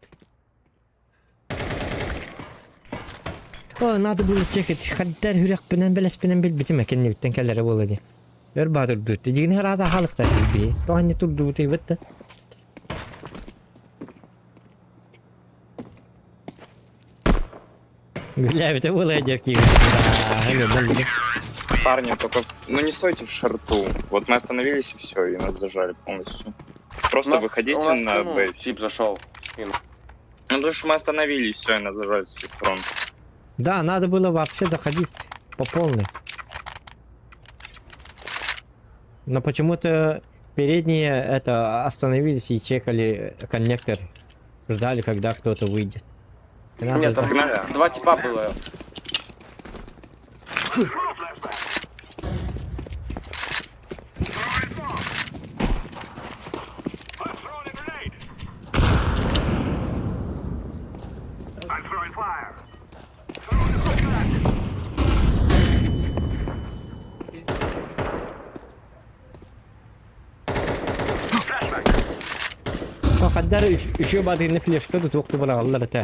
О, надо было чекать. Хаддар хүрек пенен белес пенен бел битиме кенне биттен келлере болду ди. Өр бадыр дүтті. Дегіне раза халықта сілбей. Тоғанне тұрды өтей бітті. Бля, это было дерки. Парни, только, ну не стойте в шарту. Вот мы остановились и все, и нас зажали полностью. Просто выходите на Б. Тип зашел. Ну потому что мы остановились, все, и нас зажали с всех сторон. Да, надо было вообще заходить по полной. Но почему-то передние это остановились и чекали коннектор. Ждали, когда кто-то выйдет. И надо Нет, ждать. там 2 типа было. Хаддар еще بعدين فليش كده توقف ولا غلط تاع.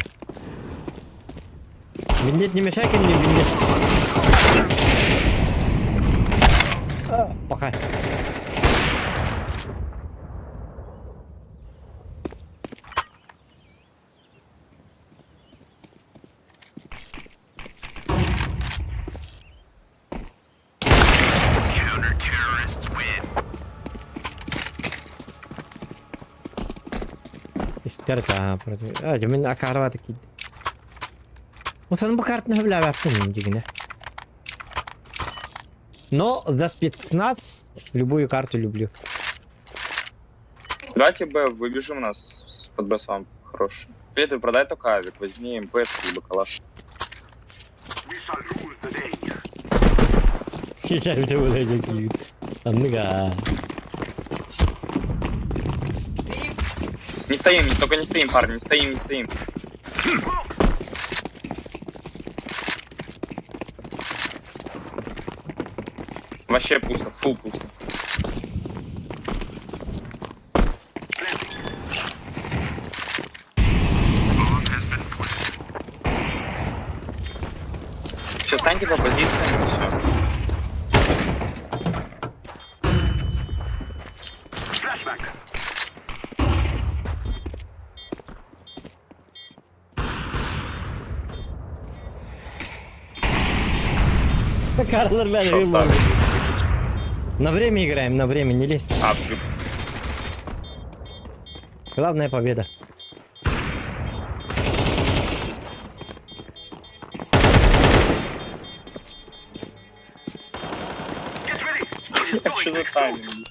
بندتني مشاكل اللي بندت. بقى. Terka aja min akarwa такие. Вот он бокартно вля вообще дигне. Но за спецназ любую карту люблю. Давайте Б, выбежим у нас под Б с вами хороший. Петр, продай только авик, возьми МП, либо калаш. Я это было такие. Анга. Не стоим, только не стоим, парни, не стоим. Вообще пусто, фул пусто. Все, станьте по позициям, и все. Карлер на время играем, на время, не лезь. Абсолютно. Главная победа. Что за тайминг?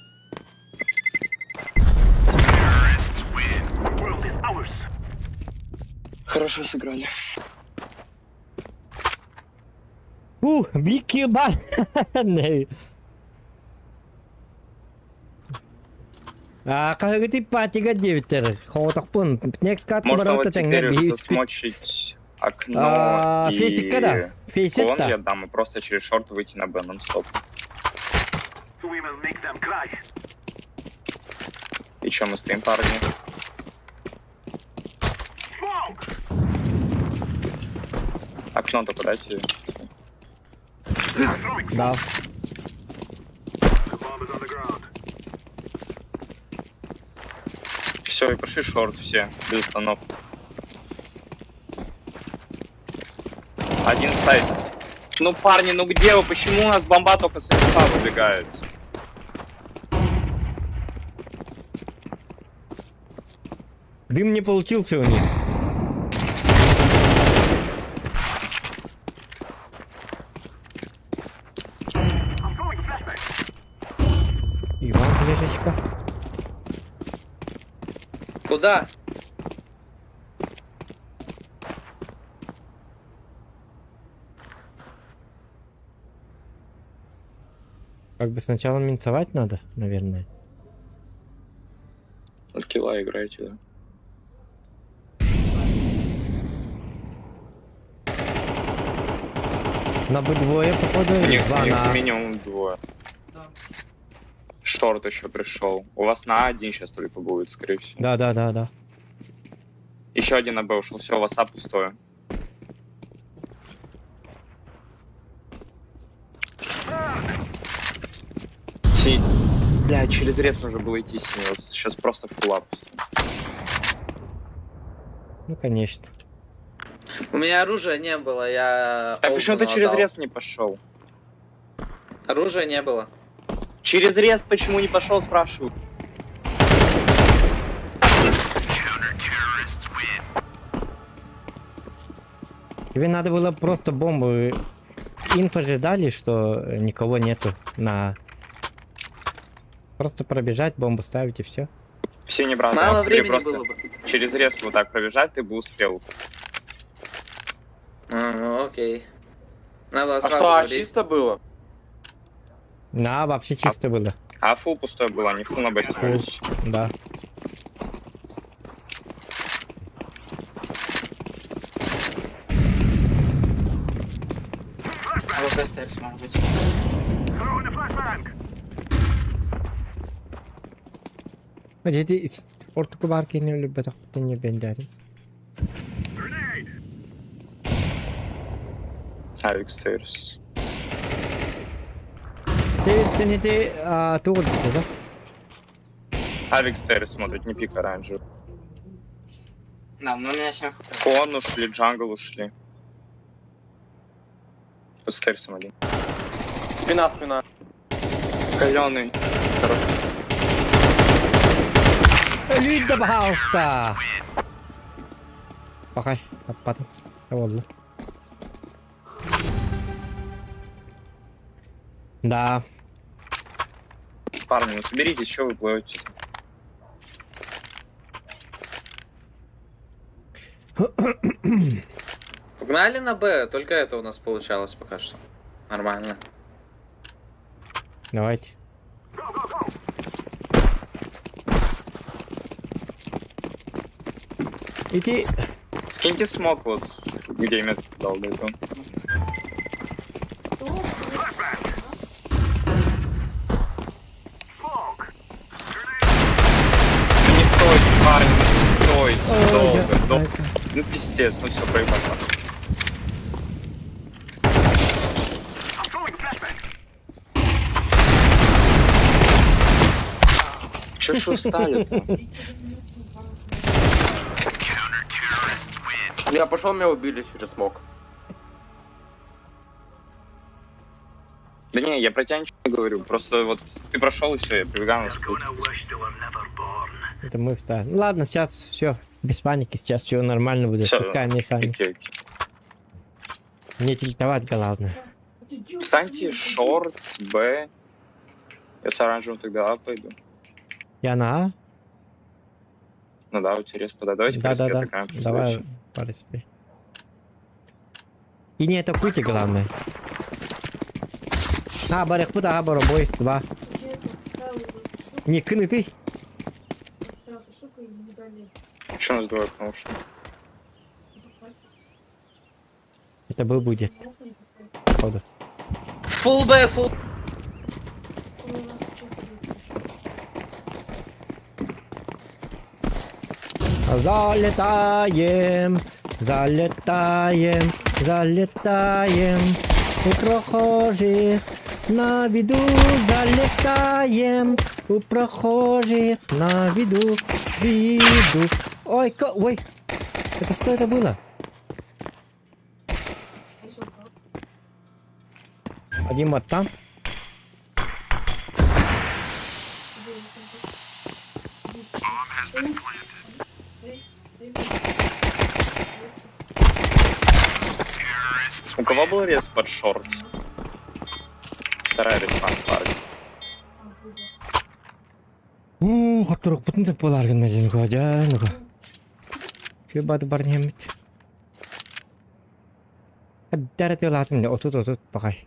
Хорошо сыграли. Бики бар. Kahit patiga девятер. Хоток пун. Next card можно вот теперь засмочить окно фейсик когда? и кон я дам, и просто через шорт выйти на Б нон-стоп. И чё, мы стоим, парни? Окно только дайте. Да. Все, и пошли шорт все, без остановки. Один сайз. Ну, парни, ну где вы? Почему у нас бомба только с СПА выбегает? Дым не получился у них. Иван, флешечка. Куда? Как бы сначала минцевать надо, наверное. От килла играете, да? На Б2, походу, У них два на... минимум двое. Да. Шорт еще пришел. У вас на один сейчас только будет, скорее всего. Да. Еще один на Б ушел. Все, у вас А пустое. Бля, через рез можно было идти с него. Сейчас просто фулла пустой. Ну, конечно. У меня оружия не было, я... Так почему ты Олдману через отдал. рез не пошел? Оружия не было. Через рез почему не пошел, спрашиваю. Тебе надо было просто бомбу. Инфо же дали, что никого нету на... Просто пробежать, бомбу ставить и все. Все не брат. Мало смотри, времени просто было бы. через рез вот так пробежать, ты бы успел. Ну, окей. Надо было А сразу что, говорить. чисто было? Да, вообще чисто было. А фул пустой был, они фул на Б строились. Да. ВП-стекс, может быть. Jadi orta barki ne lebih tak tanya bendari. Авик Стейрс. Стоит цените тугу да? Авик Стейрс смотрит, не пик оранжевый. Да, ну у меня 7 хп. Кон ушли, джангл ушли. Под Стейрсом один. Спина. Каленый. Lüde пожалуйста. Покай, потом. Вот. Да. Парни, ну соберитесь, что вы плывете? Погнали на Б, только это у нас получалось пока что. Нормально. Давайте. Иди. Скиньте смог вот, где имя дал до этого. Не стой, парень, не стой, долго. Ну пиздец, ну все, проебать. Че ж вы встали-то? Я пошел, меня убили через смог. Да не, я про тебя ничего не говорю. Просто вот ты прошел и все, я прибегаю на спут. Это мы вставим. Ну ладно, сейчас все. Без паники, сейчас все нормально будет. Всё, Пускай они сами. окей. Не тильтовать главное. Встаньте, шорт, Б. Я с оранжевым тогда А пойду. Я на А? Ну да, у тебя рез подай. Давайте Да. атакаем. Давай, париспи. И не атакуйте, главное. Барах пуда, баро бой, 2. Не кны ты. Что у нас двое, потому что... Это Б будет. Походу. Фулл Б, фулл. Залетаем, залетаем. У прохожих на виду залетаем. У прохожих на виду. Ой, ой. Это что это было? Один вот там. У кого был рез под шорт? Вторая респан, парень. Хатурок бүтэн цаг боларган мэл нөгөө жаа нөгөө. Би бад барны хэмэт. Аддарат ялаад минь отут багай.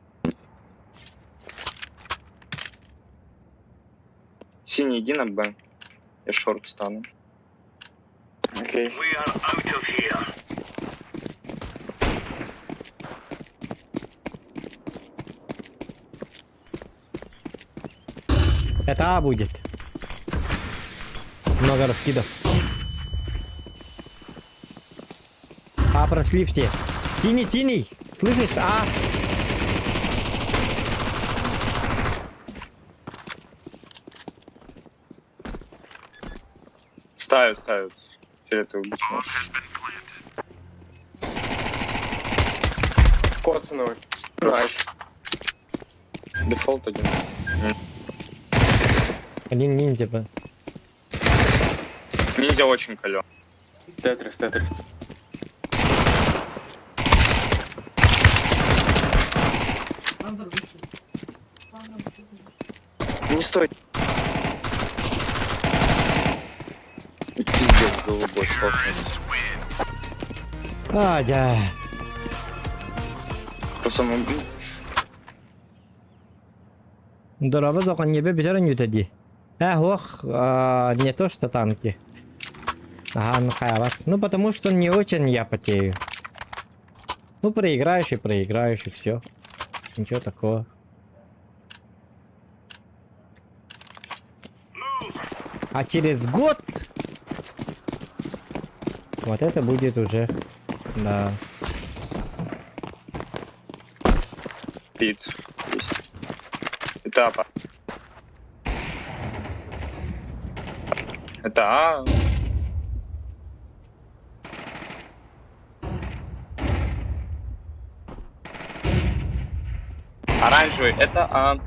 Синий, иди на Б. Я шорт стану. Окей. Это А будет. Много раскидов. А прошли все. Тини. Слышишь? А. Ставят. Фиолетовый убить можешь. Коцнул. Найс. Дефолт один. Один ниндзя. Ниндзя очень калён. Тетрис. Не стой. Пиздец, голубой сложность. А, да. Просто Дорога закон небе бежарен ютади. Не то что танки. Ага, ну хайват. Ну потому что не очень я потею. Ну проиграешь и все. Ничего такого. А через год вот это будет уже, да. пит. Этапа. Это А. Оранжевый. Это А.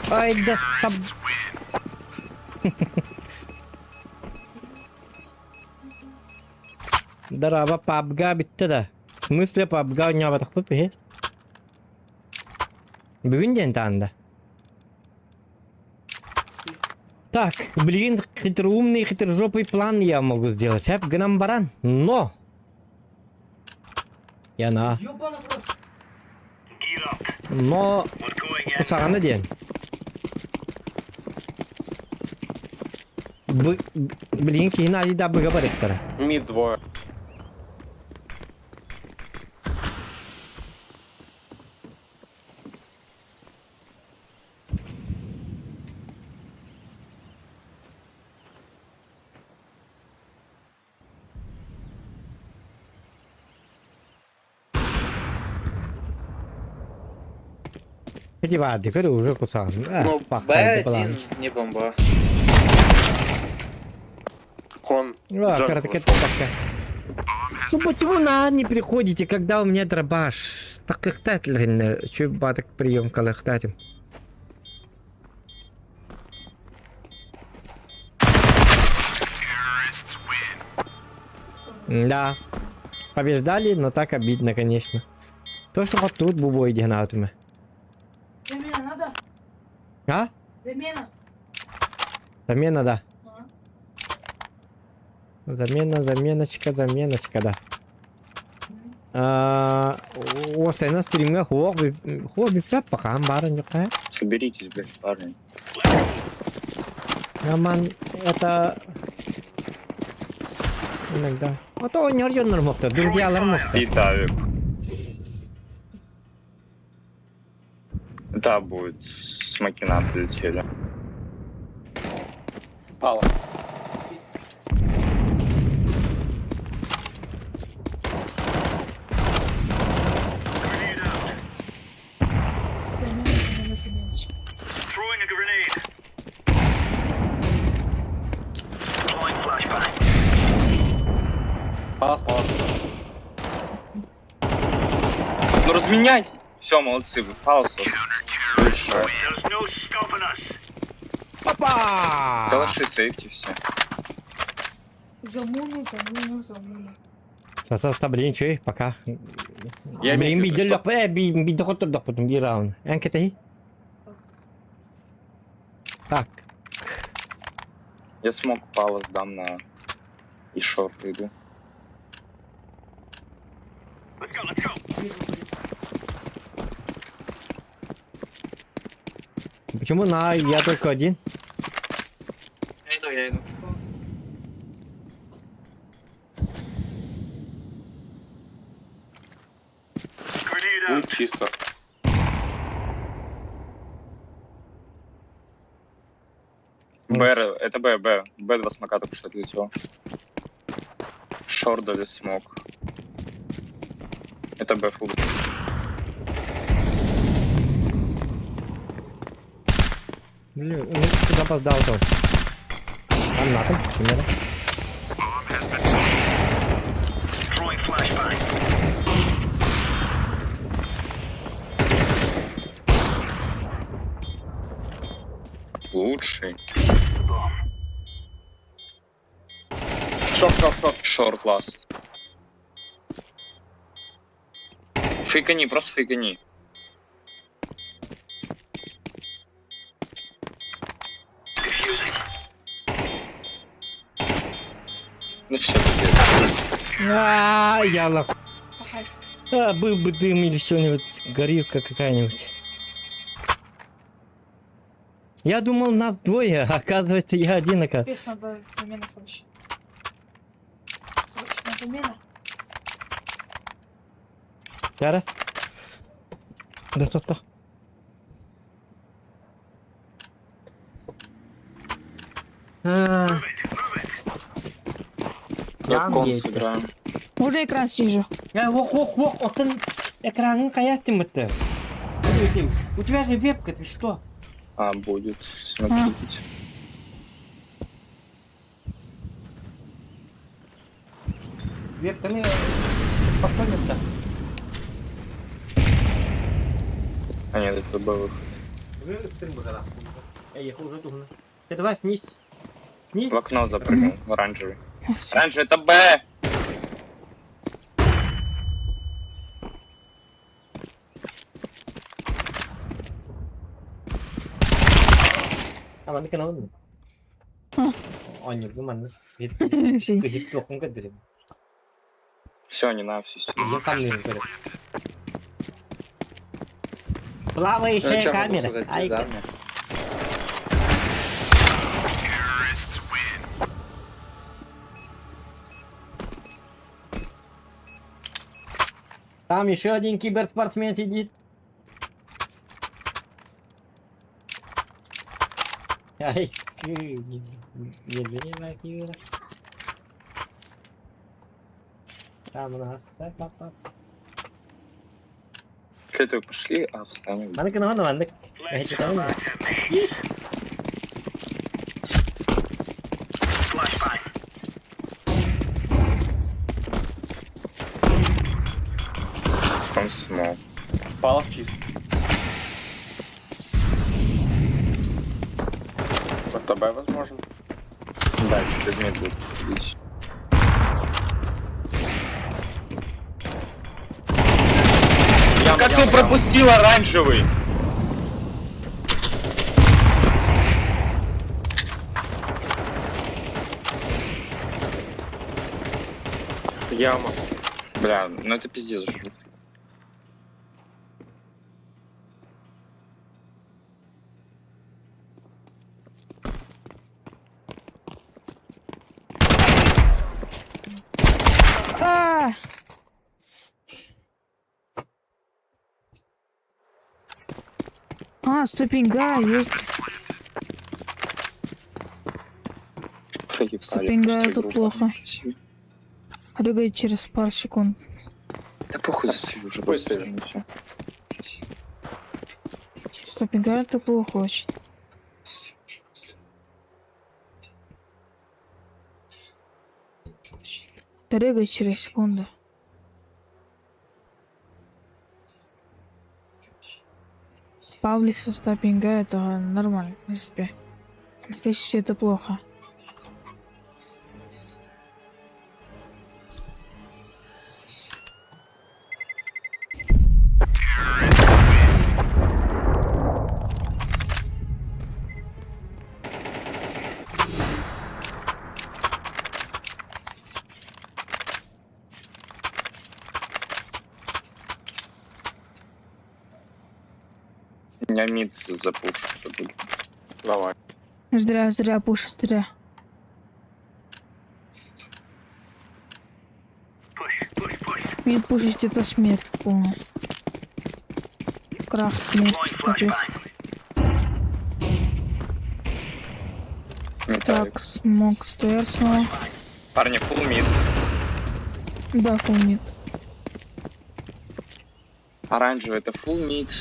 Ай да саб... Дараба пабга битті да. В смысле пабга ойнабадық па пе? Бүгін ден таңда. Так, блин, хитроумный, хитрожопый план я могу сделать. Хэп гнам баран, но... Я на... Но... Құсағаны ден. Блин, кейін алида бұға бар ектара. Мид двое. Эти варды, когда уже кусал. Ну, Б1 не бомба. Хон. Короткая. Ну почему на не приходите, когда у меня дробаш? Так как татлин, чё баток прием калахтатим. Да. Побеждали, но так обидно, конечно. То, что вот тут бубой дегнатуме. Замена надо? А? Замена. Замена, да. Заменочка, да. Осы на стримге хобби пока барын жоқ. Соберитесь, блядь, парни. Наман, это... Иногда. А то ойнар мокта, друзьялар мокта. И тавик. Да, будет. С макина прилетели. Пала. Заменочка. Палас. Ну разменяйте. Все, молодцы, вы палас. Опа! Калаши сейфти все. Замуну. Блин, чё, пока. Я Блин, имею в виду, бидохотор потом бираун. Так. Я смог пала сдам на... И шорт иду. Почему на я только один? Я иду. Будет чисто. Это Б. Б2 смока только что отлетел. Шорт дали смог. Это Б фул. Блин, ну сюда опоздал то. Там на там, примерно. Throwing flashbang. Лучший. Bomb. Шорт ласт. Фейкани, просто фейкани. Ну все, Я лох. Был бы дым или что-нибудь, горилка какая-нибудь. Я думал, нас двое, а оказывается, я один. Капец, надо замена срочно. Срочная замена. Яра? Да. я кон сыграем. Можно экран снижу? Я ох, отын экраның қаястым бітті. У тебя же вебка, ты что? А, будет. Смотрите. Вебканы походят-то. А нет, это Б выход. Ты давай снизь. Снизь. В окно запрыгнул, оранжевый. Оранжевый, это Б! Mình cái nói nhiều của mình Sì. cái hit không có được. Все, не на все. Я камеру перед. Плавающая камера. Ай, там еще один киберспортсмен сидит. Ай, не кибера. Там у нас так. Что-то пошли, а встанем. Mana kenapa mandek? Itu tahu nggak? Там смог. Палов чист. ВТБ возможно. Да, через мид будет ходить. Как ты пропустил оранжевый? Яма. Бля, ну это пиздец же. Ступеньга, есть. Ступеньга, это плохо. Рыгает через пару секунд. Да похуй засыли уже. Быстро. Ступеньга, это плохо очень. Это рыгает через секунду. Павлик со стопинга это нормально, в принципе. Здесь это плохо. Я мид запушу. Давай. Зря, пуш, зря. Мид пушить это смерть полная. Крах, смерть, капец. Так, смог стоять снова. Парни, full mid. Да, фул мид. Оранжевый это full mid.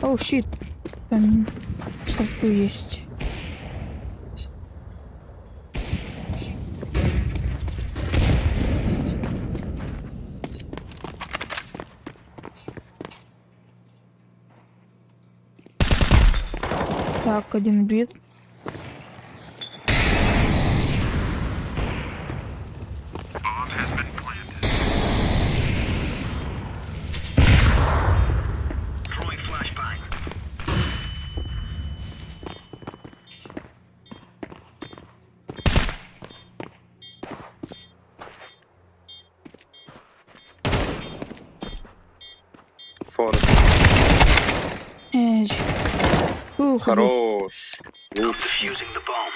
Оу, щит. Там в шорту есть. Так, один бит. Форест. Эдж. Ух, Хорош. Defusing the bomb.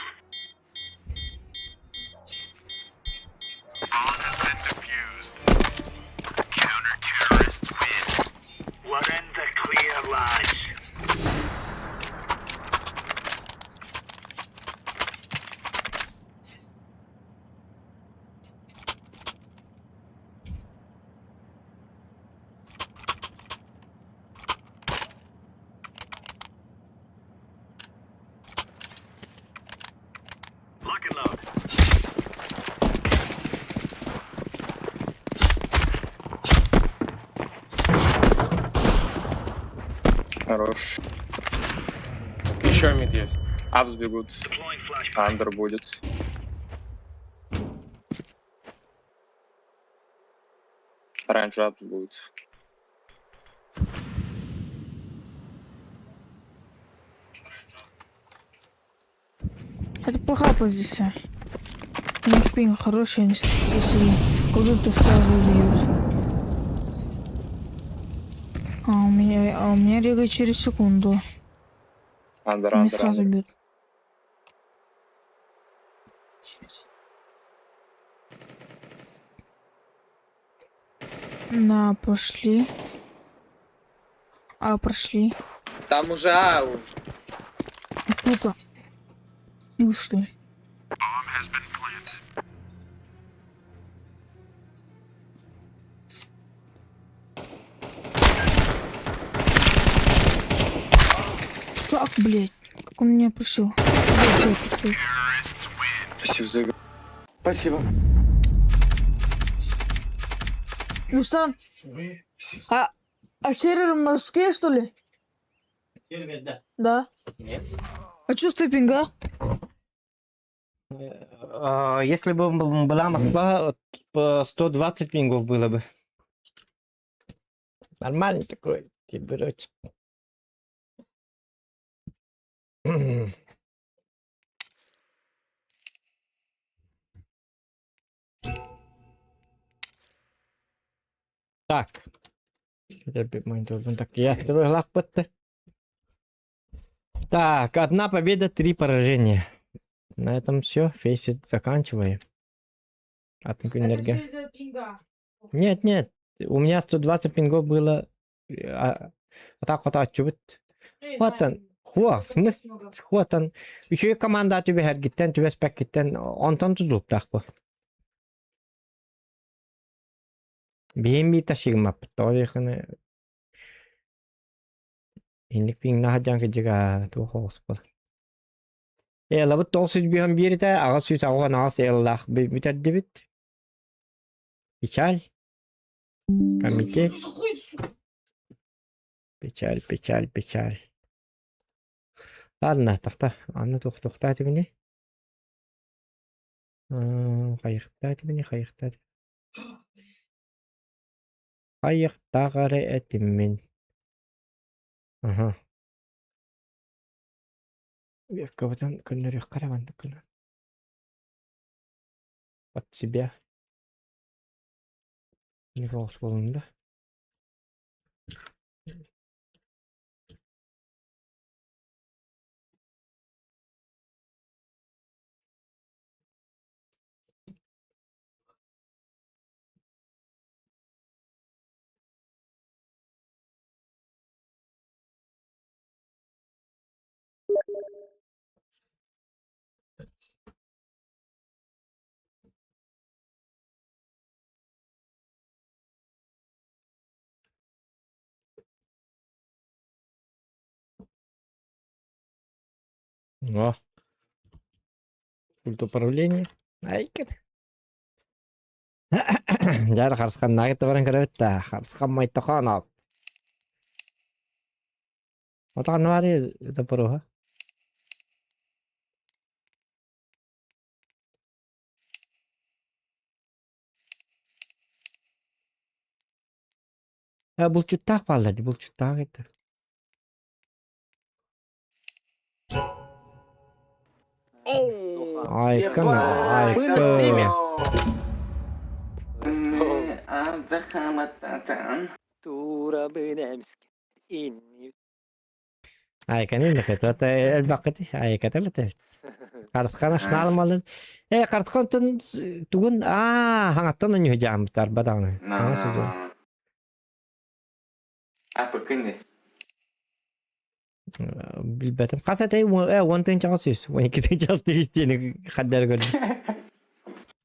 We're in the clear, lads. Lock and load. Хорош. Еще мид есть. Апс бегут. Deploying flashbang. Андер будет. Оранжевый апс будет. это плохая позиция. У них пинг хороший, они если куда-то сразу убьют. А у меня регает через секунду. Андер, Они андер, сразу андер. бьют. На, пошли. А, прошли. Там уже ау. Ну-ка. Бил, что ли? Как, блядь? Как он меня пришил? Спасибо за игру. Спасибо. Рустам, а сервер в Москве, что ли? Сервер, да. Да. Нет. А чё с той пинга? Если бы была Москва, по 120 пингов было бы. Нормальный такой температура. Так. Так, я второй лапотта. Так, 1 победа, 3 поражения. На этом все. Фейсит заканчиваем. пинга. Нет, нет. У меня 120 пингов было. А так вот отчубит. Вот он. Хуа, смысл. Вот он. Еще и команда тебе хергиттен, тебе спекиттен. Онтон тудуп тахпо. BMB ташигмап. Торихны. Инник пинг нахаджан кежига тухос бол. Лабут толсуж бихан бирита агасуис агуга нагас эллах битаддибит. Печаль. Комитет. Печаль. Ладно, тахта. Анна тухта тебе. Хайхта тебе, хайхта. Хайхтагары этиммен. Ага. Кабатан көннөрөх караванды кына. От себя. Не голос болында. О. Пульт управления. Айкын. Жар харсқан нагыт баран көрөтта. Харсқан майтахан ап. Отаған бар это пороха. Бул чуттак балды, бул чуттак это. Айкын, айкын. Айкын инде это элбакыты, айкын элбакыты. Карскан ашна алмалын. Карскан тугун, хаңаттан өнү жамтар баданы. Апыкынды. Билбетим. Касатай 10 часов, 12 часов тени хаддар көрдүм.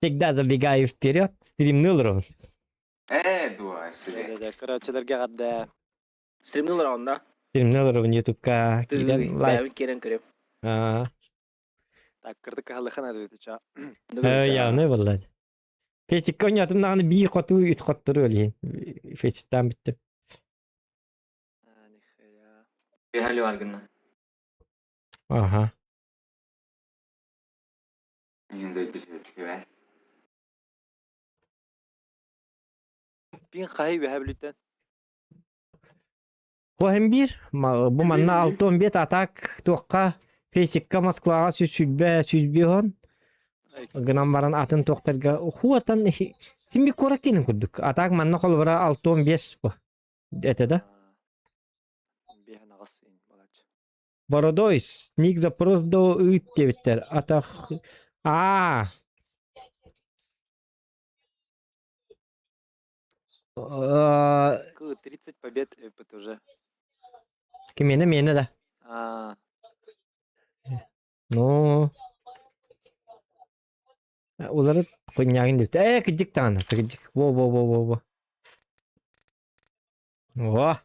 Всегда забегаю вперед, стримнул ровно. Дуа себе. Короче, гадда. Стримнул ровно. Стримнул ровно ютубка. Лайк. Керен көрөм. Так, кырдык халыхан адыбыты ча. Явно валлади. Фечикке ойнатым наганы бир коту үт коттуру эле. Фечтан биттим. Бегали аргына. Ага. Енді бізбет кебәс. Бин қайы бәбіліттен. Коhem bir, bu manna 6-11 atak toqqa Fesikka Moskvaga süzbe hon. Gınan baran atın toqtarga huatan simbi korakinin kudduk. Atak manna kolbara 6-15 bu. Etede. Бородойс, ник запрос до үттебиттер. Атак... 30 побед опыт уже. Мені да. Ну... Олары қойнягын депті. Кіджік тағына. Кіджік. Во. О!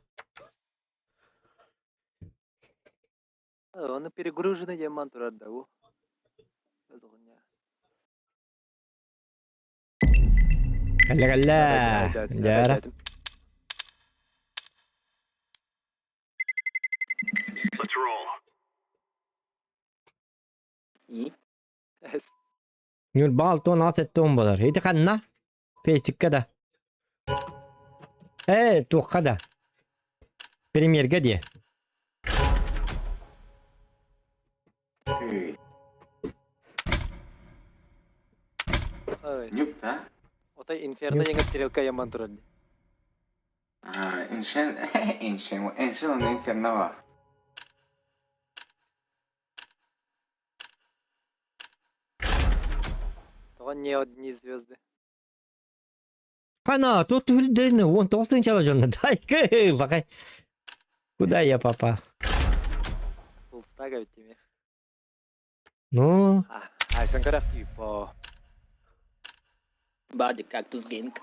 Он перегруженный диамант турат да. Галля. Жара. Let's roll. Нюл балтон асеттон болар. Хейті қанна? Фейстікке да. Туққа да. Премьерге де. Нюк, да? Ота инферно еңа стрелка яман турат. Иншен он инферно бар. Тоған не одни звезды. Ана, тут да, вон толстый чалажон. Дай-ка, пока. Куда я, папа? Фулстага ведь тебе. Ну... Айфен карах типа. Бади кактус гейминг.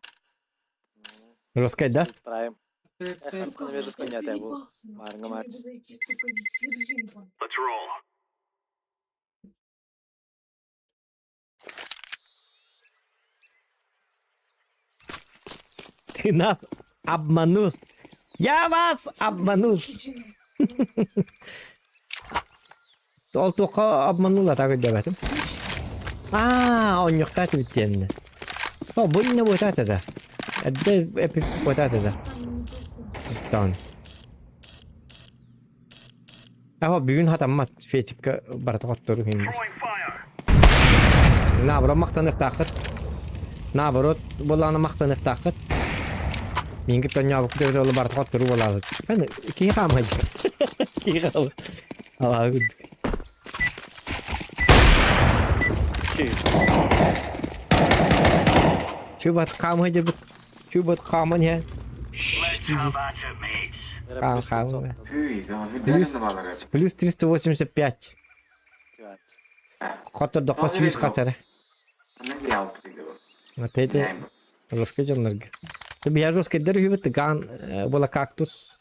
Рассказать, да? Правим. Харскан между сконятая был. Марга матч. Let's roll. Ты нас обманул. Я вас обманул. Ол тоққа обманул атағы деп әтім. Он юқтаты біттенді. Бұл не будет атады. Әдді әпіп будет атады. Бүгін хатаммат фетикке бараты қоттыру хеймді. Наоборот мақтанық тақыт. Наоборот боланы мақтанық тақыт. Менгі тонябық көзі олы бараты қоттыру болады. Кей қамайды. Кей қамайды. Аллах күдді. Чубат қамайды бұд. Чубат қамын я. Қам. Плюс 385. Қоттырды қоч 100 қатары. Вот это расскажем нерге. Ты я расскажу, что ган была кактус.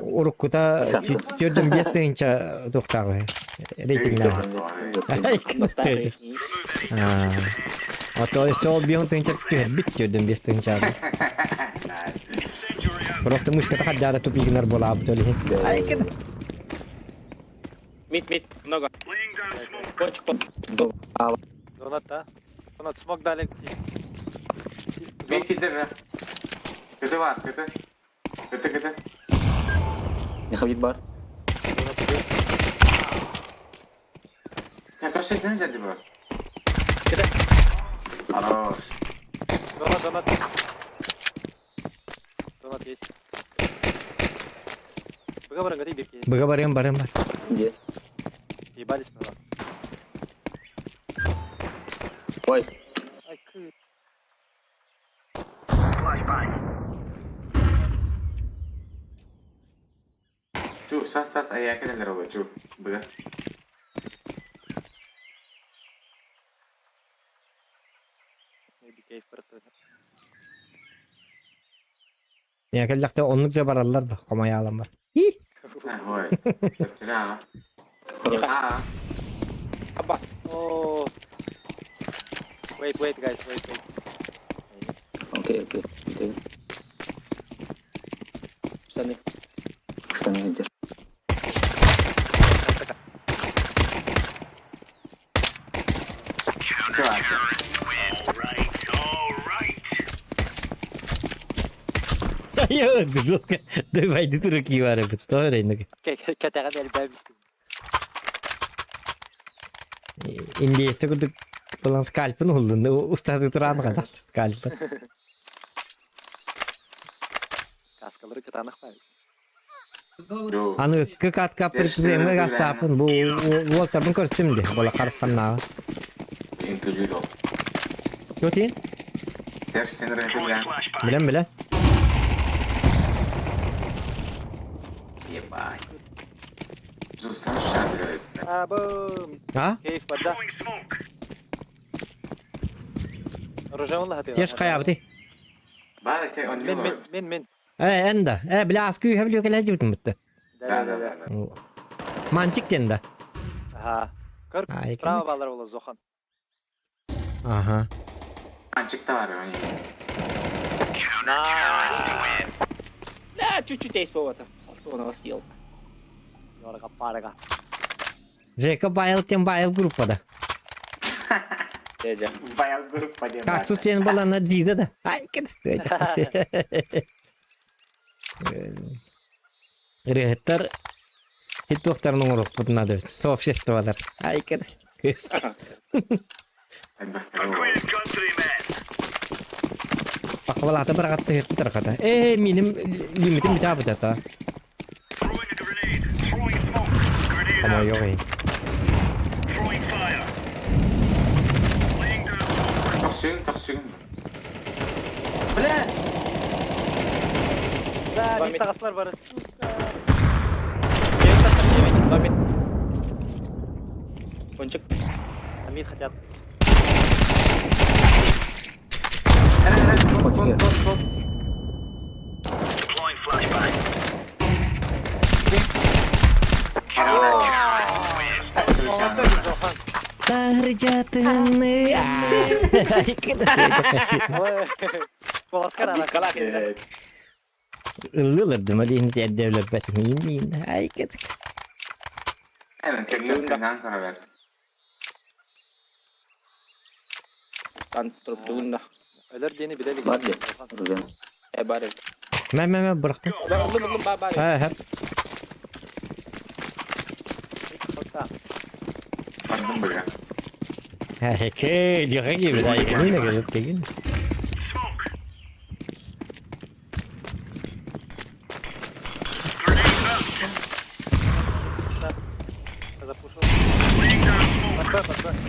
Урукута чёрдым бестенча доктор. Рейтинг то есть ол бион тынчак биттёдөн бес тынчак. Просто мышка так дара тупигнер бола то ли. Мид, много. Донат, да? Донат, смог дали. Мид держи. Кыты var, кыты. Не ходит бар. Ya kaç ne geldi bu? Хорош. Донат. Донат есть. Поговорим, готи бирки. Бага барем бар. Где? Ебались мы. Ой. Ай, кы. Çu sas ayağa kelenler olur çu. Bıga. Maybe cave братан. Ya kellekte onlukça barallar bak. Komaya alan var. Ha hoy. Tira. Ha. Abbas. Oh. Wait, guys, wait. Окей. Штаны держи. Yok, давай ты руки варя, что рейнг. Катара дали бабисти. Индейцы куды баланс скальпен улды, устады туран kadar скальпен. Каскалары катанах бай. Аны как атка прикземге гастапын, бу волтабын көрсөмдү, бола карысканнага. Инклюдо. Көтин? Серж тенер этилген. Билем. Ебать. Зустан шабирает. Бум. А? Кейф бада. Оружие он лахати. Серж каябы. Бара те он Мен. Энда. Бляскü хэвлю кележибитин бутта. Да. Манчик тенда. Ага. Көр. Ай, Справа балар боло Зохан. Ага. Анчыкта бар они. Да, чуть-чуть есть повода. Кто на вас съел? Yorga parga. Жека байыл группада. Дядя. Баял группа де. Как тут сен была на джида да? Ай, кет. Рехтер. И доктор номер надо. Сообществодар. Ай, кет. Пахвалата баргатта хеттер ката. Минем лимитим битабы дата. Ama yok iyi. Toksün. Bля! Да, мид тагаслар бар. Кончик. Мид хотят. Deploying flashbang. Tarjatını. Illılardım hadi hindi devlet batımın. Ay kıt. Evet, kendinden sonra ver. Kan turuptuğunda. Öler deni bir de bir. Hadi. Rüzen. Bari. Ben bıraktım. Oğlum bari. Ha. Pardon buraya. Ke diyor ki bir daha yine gelip değil.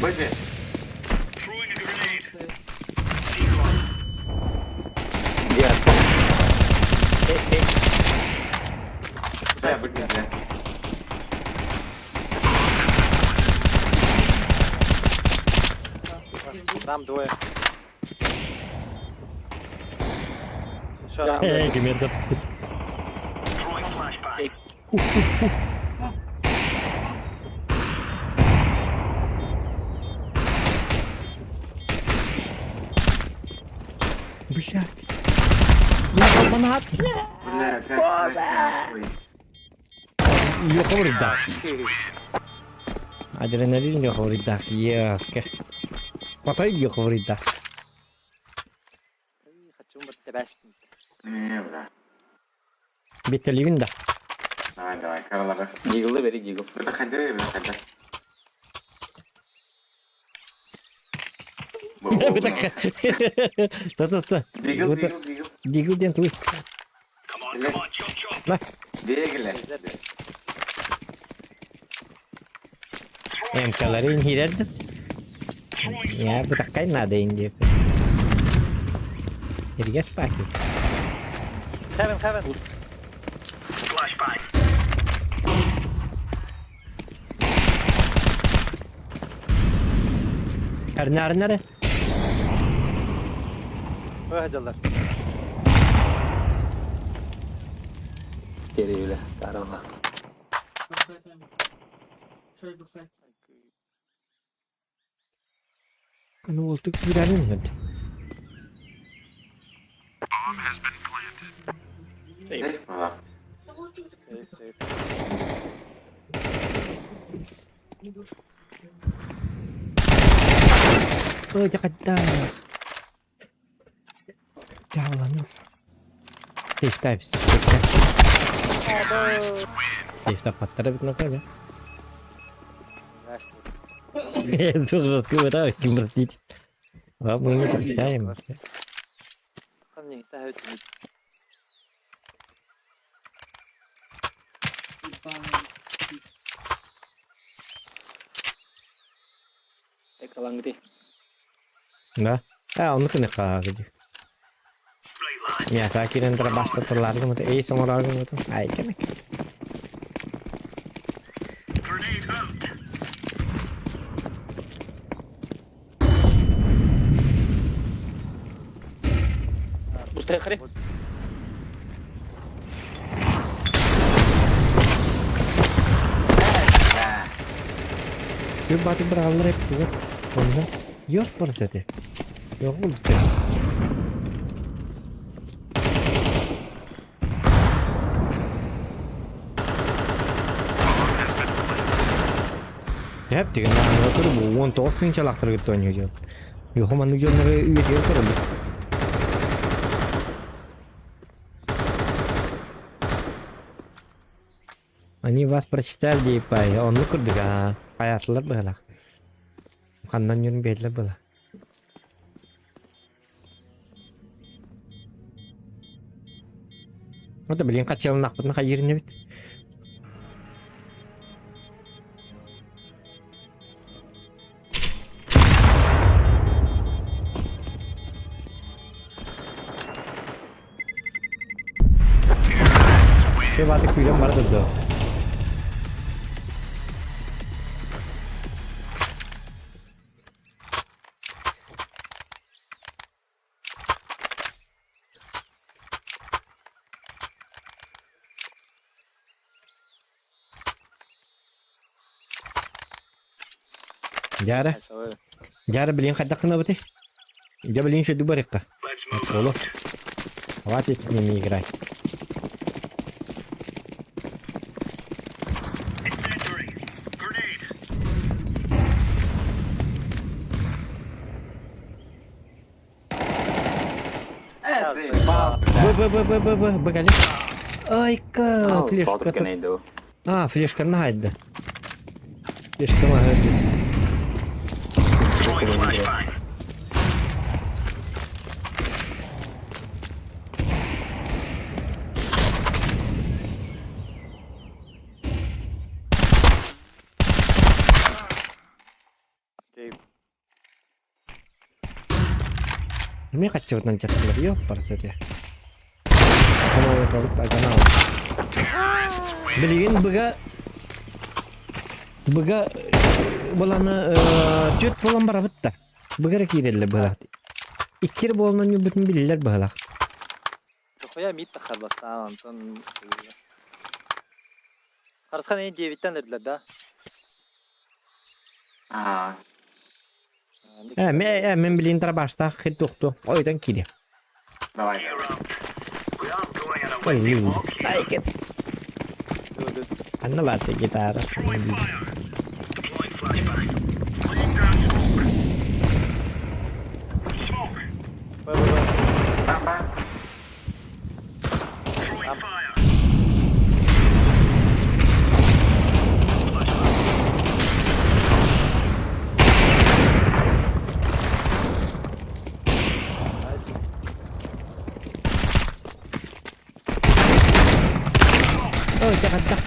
Bıcı. Да, быcı. Там двое. Gemerdi. Блядь. Я бана. Бля, как нахуй. Yok orada. Adrenalin yok orada. Yok. Patay yok orada. Хочу мотивацию. Не, бля. Bitelim de. Давай, Карла. Дигл, бери дигл. Это ходи, выходи. Bir dakika. Ta. Дигл. Digil den tuy. Bak. Дигл. MK'ları inhilerdim. Ya bir dakika nada indi. Erges paket. Heaven. Nere? Hadi Geri bile. Karanlık. Şöyle baksana. Ne oldu? Girelim mi? Сейф, ага. Oh, jakada. Jalan. Safe types. Safe type patlara bitna kaya. Tuh, gue tahu kim berarti. Wah, mungkin percaya mas. Kan yang saya itu. Kalang gede. Nah, onu kena kagak. Ya, saya kira antara basta terlalu gitu. Sama orang gitu. Ay, kan. Mustahil. Gue batu beralar itu kan. Onda yok bersete. Yok oldu. Hep diyor lan otur bu 14 çalaktır gitti oynuyor. Yok manlık yolları üyetiyor kuruldu. Они вас прочитали, пай, он ну курдуга, hayatlar böyle. Kandan yürün belli böyle. O da bilin kaç yılın akbına kayırın bit. Şey bazı kuyudan var da. Jara beliin kadakna bati. Ja beliin shudu barika. Tolo. What is ni migrai. Bagale. Ay ka, flashka. Ah, flashka na hayda. Flashka ma hayda. Ini kacau nancat yo parasa dia. Kalau agak nau. Beliin bega bolana tüt bolan bara bitta. Bega kirelle bala. İkir bolan bütün bilirler bala. Koya mit takarbastan Anton. Karıskan en cevitten dediler da. Aa. Men bilin tara başta hit doktu. Oydan kiri. Давай. Like it. Anna latte chitarra. Oh, jangan tak.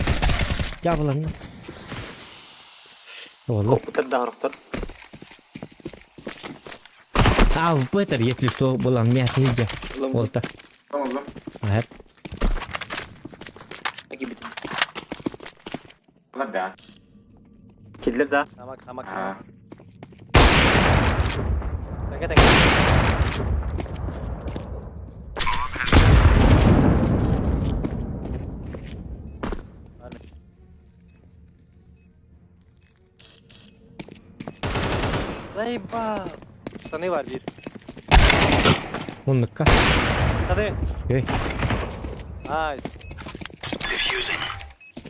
Jalan. Wallah. А, в Петер, если что, было мясо иди. Вот так. Ага. Killer da. Tamam. Zayba. Tanı var bir. Onlukka. Tanı. Ey. Nice.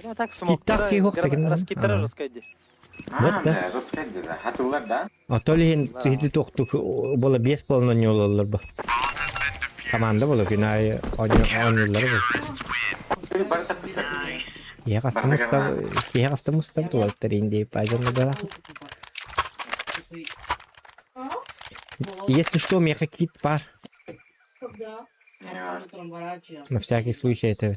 Ya tak smoke. Kitap ki yok da gene. Raskitara raskaydı. Вот да. Атолин хити тоқтук бола бес полно нёлалар ба. Команда бола күнай ойнылар ба. Я кастамустав туалтеринде пажаны да. Если что, у меня какие-то пар. На всякий случай это.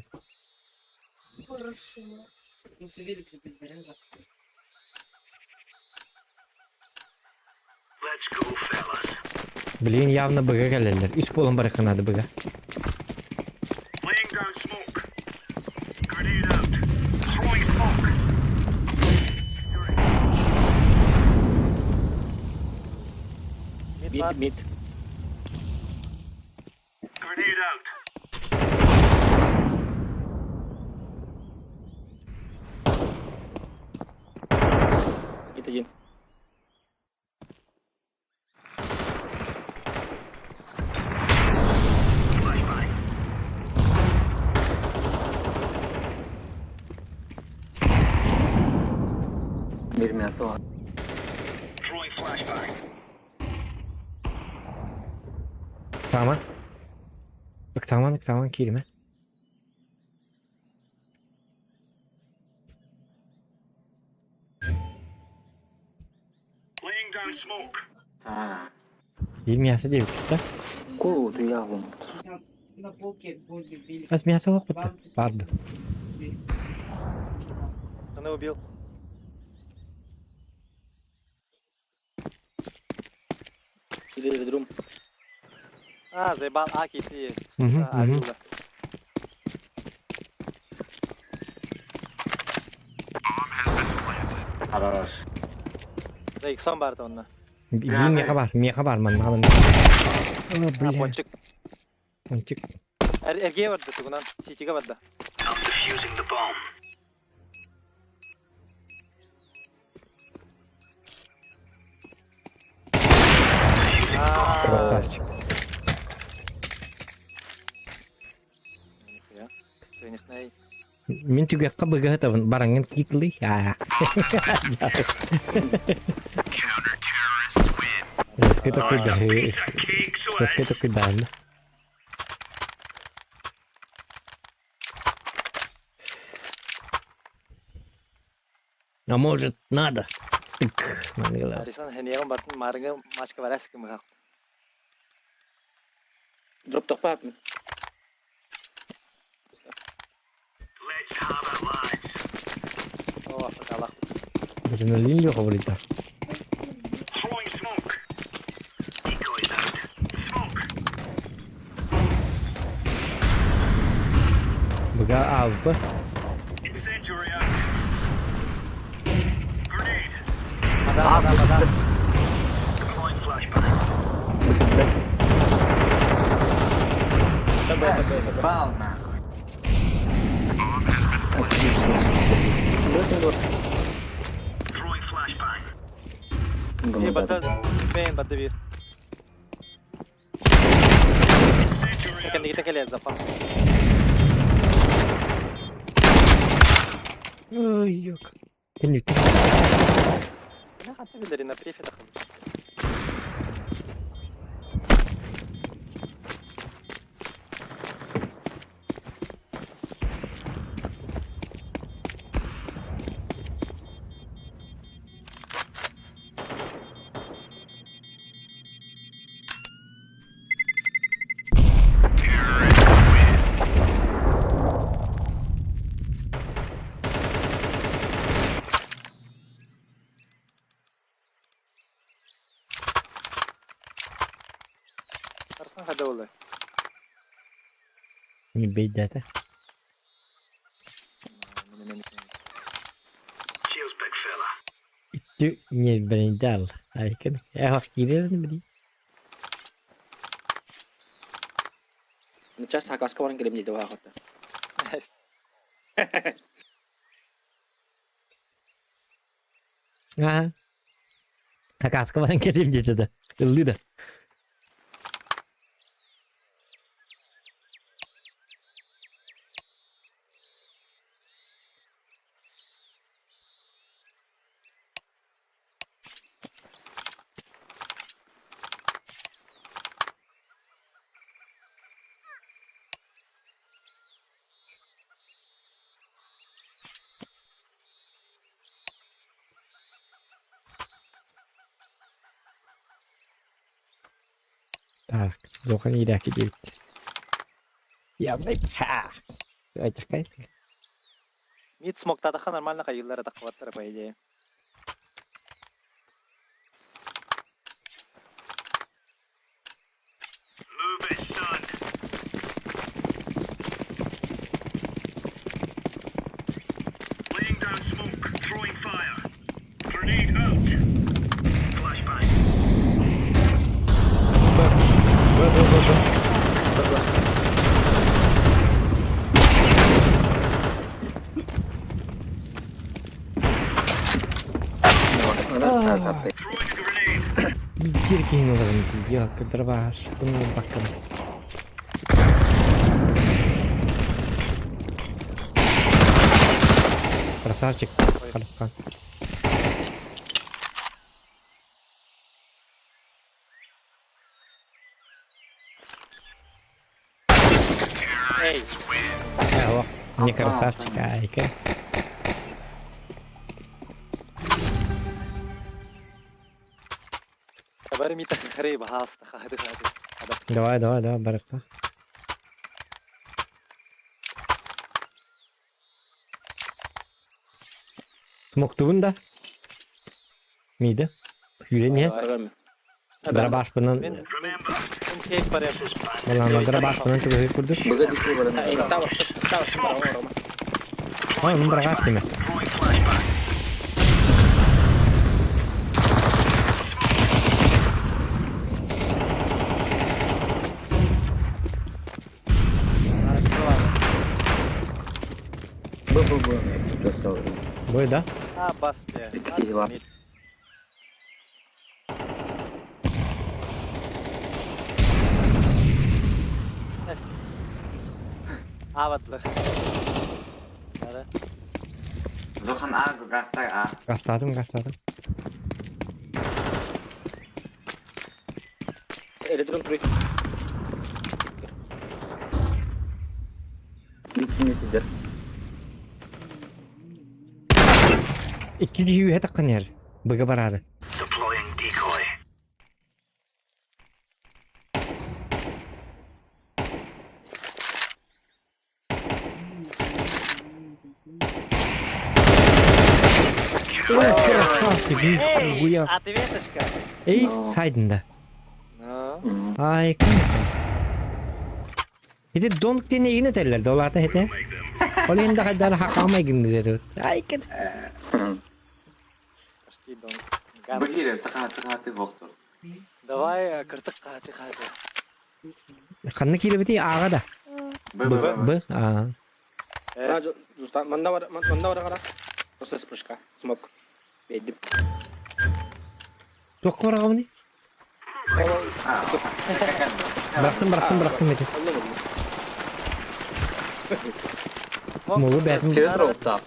Блин, явно быга gelirler. Üst bolun bırakınadı bıga. Mid. Git один. Bir мясо var. Sama. Bak saman kelime. Bir мясо değil ki. Куру ты ягу. На полке будет били. Az мясо yok burada. Pardon. Tanı убил. Или друм. А, заебал Аки ты. Мгм. Хорош. За иксон барда онна. Bir meka var man. Oh, bля. Пончик. Ponçik. Ergeğe vardı tugunan. Çiçeğe vardı. I'm defusing the bomb. Красавчик. Ya. Sönüşney. Min tugakka bıga tavan barangan kitli. Ya. Раскрыто кидали. Раскрыто кидали. А может надо? Arisan heniyem batın marıngı maçka var eski mi? Дроп топап. Let's have it, lads. Oh, Allah. Adrenalin yok burada. Throwing smoke. Decoys out. Smoke. Bıga avı. Incendiary out. Grenade. Ada. Deploying flashbang. Бал нахуй. Throwing flashbang. İyi battı. Ben battı bir. Incendiary Tekan dikit kali ya Zafa. Ой, yok. Ben yuttum. Ne kadar bilir na prifi takım. Arsan hadi olay. Не бей дата. Cheers, big fella. Itu не брендал. Ay kan. Bak girelim mi? Ngecas hakas kawan kirim jadi wah kota. Ha. Kaska falan geleyim dedi de. Kıldı da. Так, Zokan ileriki de bitti. Ya ne? Ha. Acak kan? Mid smoke tatakan нормально kayılara takvattır по идее. Move it, son. Laying down smoke. Throwing fire. Grenade out. Flashbang. Throwing a grenade. Bitir ki olalım ki. Ya kadar bahas. Bunu bakalım. Красавчик. Хорошо. Эй, О, не красавчик, а Айка. kabar mita kharib haas hadi hadi. Давай, баракта. Смоктугун да. Миде. Yüreğine. Darabaş bunun. Ben tek para yapıyorum. Vallahi darabaş bunun çok hızlı kurdu. Ha, onu bırak mi? Bu da. Ha bastı. Bitti var. Avatlar. Nere? Zokan A gastay A. Gasladım. Elektron truk. İkinci yüğe takın yer. Bıgı baradı. Deploying decoy. Эй, ответочка. Ey saydında. No. Ay kanka. Hede donuk diye yine derler. Dolarda hede. Olen de kadar hakama gindi dedi. Ay kan. Почти дом. Бахире, така ти вохтор. Давай кыртык каты. Kanna kile biti ağa da. Bı. Aa. Rajo, justa manda wara kara. Proses pushka, smoke. Bedim. Tok var ağabey. Ah, Bıraktım Metin. Molu betim. Через дроп, да.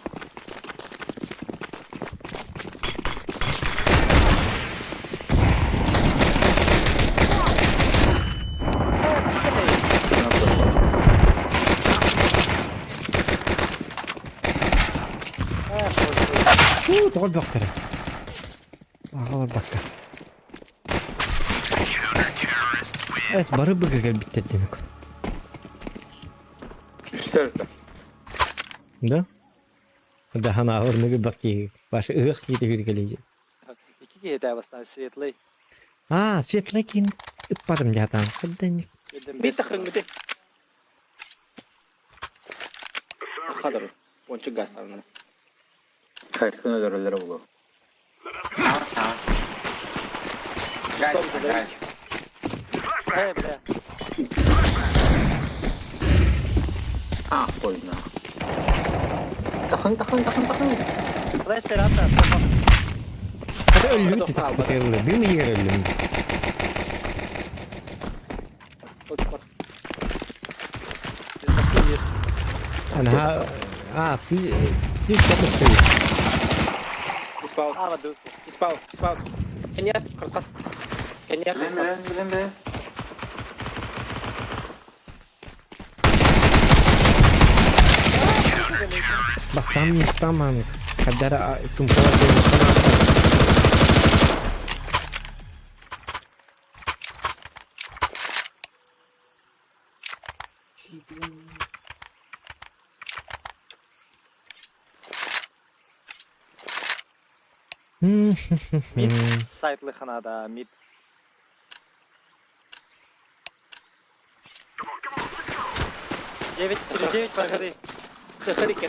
Doğru baktırım. Ağlar bakka. Evet, barı bıgı gel bitti demek. Что это? Да? Да, она орныгы баки. Ваши ых киті хürgeleydi. İki giydi bastan svetli. Светлый кин. Иппадым жатам. Кадданик. Bir takın bir de. Kadir. Onçu gastan. Кайфını görürler bu. Stop zaten. Hey bile. Ah, больно. Takın. Flash per atar. Hadi öldüm ki takma bir mi yer öldüm? Ana siz çok seviyorum. Dispal. Kenya kırsak. Bastām man. Kad dara tum Mid site'lı kanada mid. Девять проходи. Хахарики.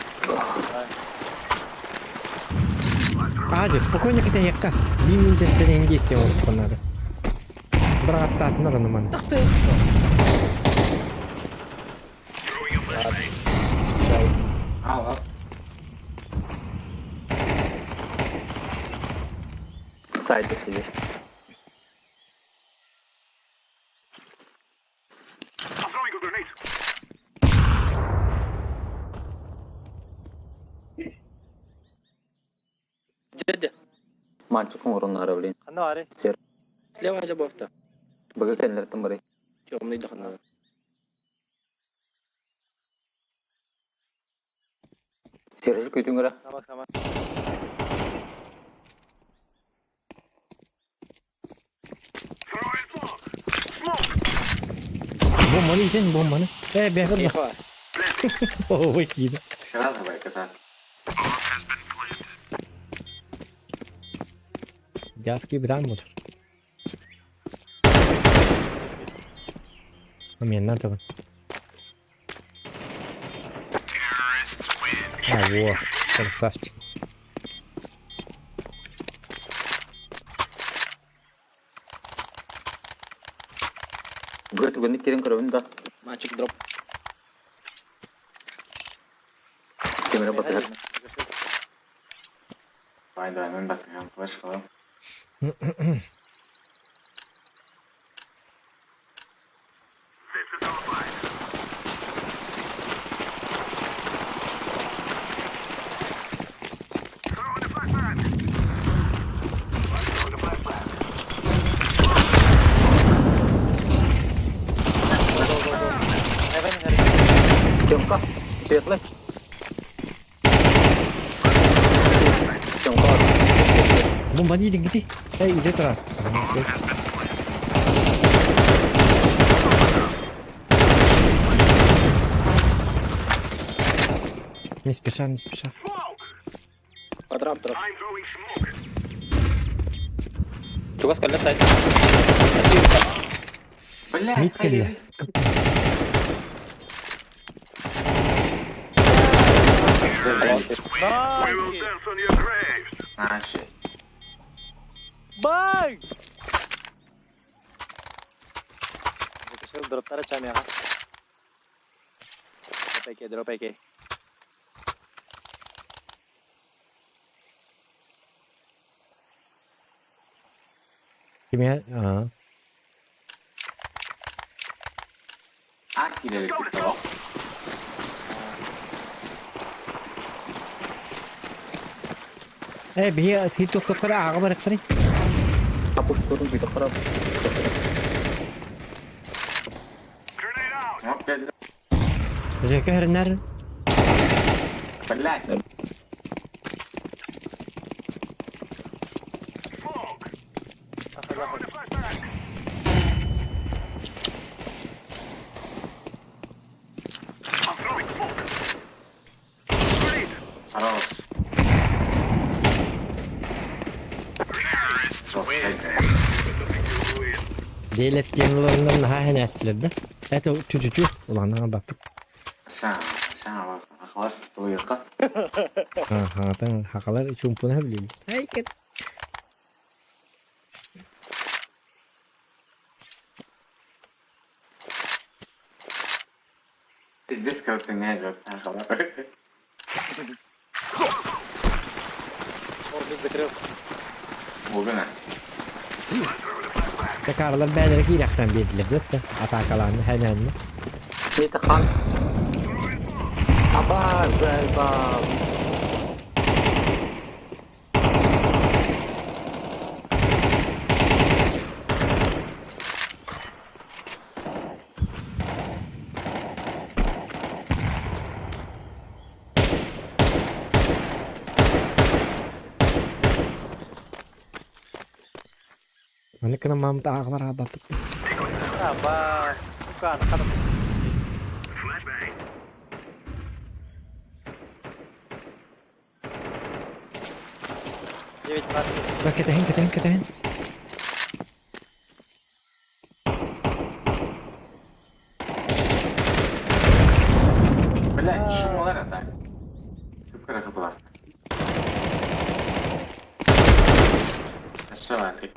Hadi, spokojnie kita yakka. Bir mince senin geçeceğim o konuları. Bırak hatta atınlar onu bana. Nasıl? Сайты себе. Джедди. Мальчиком урунları блин. Anne var ya. Ser. Слева acaba orta. Bugün kendilerden biri. Темный дохна. Serji kötün göre. Tamam. Bombanı yiyeceksin bombanı. Bekle İyi bak. var. Oo iyiydi. Раз давай, кота. Jaski bir an mı? Момент надо. Во, красавчик. Gue tuh gini kirim ke Ronda. Мальчик дроп. Kamera bakar. Haydi ben bakıyorum. Flash falan. Темка. Светлый. Темка. Bombanı yedin gitti. Güzel taraf. Не спеша. Квадрам трап. Чувак скальна сайт. Mid geliyor. Наши. Bang! Закачал дроп рачами, ага. Дроп AK. Kim ya? Так, или кто? Bir hiç doktora ağa bıraksana. Hapus turun bir doktora. Вот, блядь, Zeka her nerede? блядь. Хорош. Devlet yanılarından daha heneslerde. Evet o tütücü ulanlara bakıp. Aşağı bak. Aklar. Doyurka. Ha ben hakalar çumpuna bileyim. Hayket. Пиздец, как ты не идет. Акlar. Orbit закрыл. Bugün. Tekrarlar belirli ilaktan verilir de atakalarını hemen. Это хан. Обожаю бал. Hani kena mamta aklar adat. Apa? Bukan, kan. Bak ketahin. Блядь, шумалар это. Кыпкара кыпылар. Aşağı artık.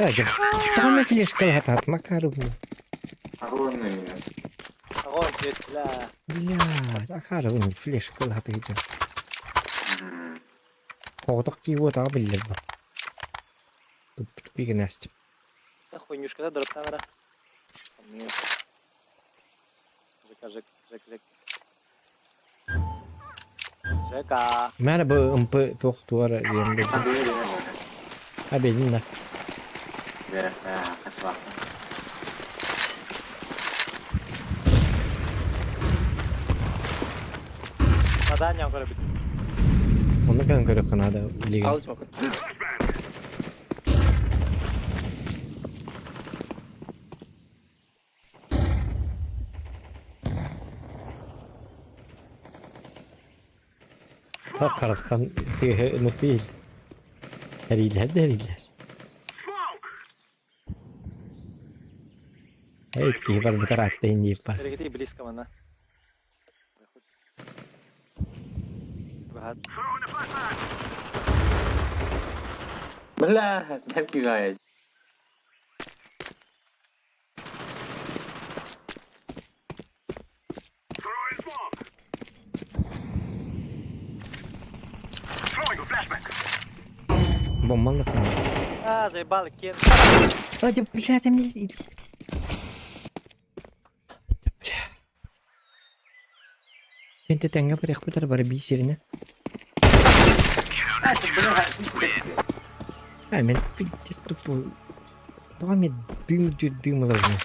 Evet. Tamam fleşkal atmak karım. Огромный минус. Огонь, здесь, бля. Bля, akarım fleşkal atacağım. Kodok kiwo daha bilir bak. Bir güneşti. Да хуйнюшка, да, дроп камера. Нет. Жека. Жека. Merhaba ımpı doktor yerinde. Hadi yürü. Ha benimle. Ver, kaç var? Задание уже бит. Onu ben göre kanada liga. Al smoke. Tak taraftan not değil. Deriler. Evet ki var bir tarafta indi var. Перегоди близко, она. Выход. Бля, hep güzel. Bombalı kanada. А, заебал, кен. Hadi блядь, мне... Ben de tenge bırak bu tarafa bir sirine. Hemen bir topu. Devam et. Düm lazım.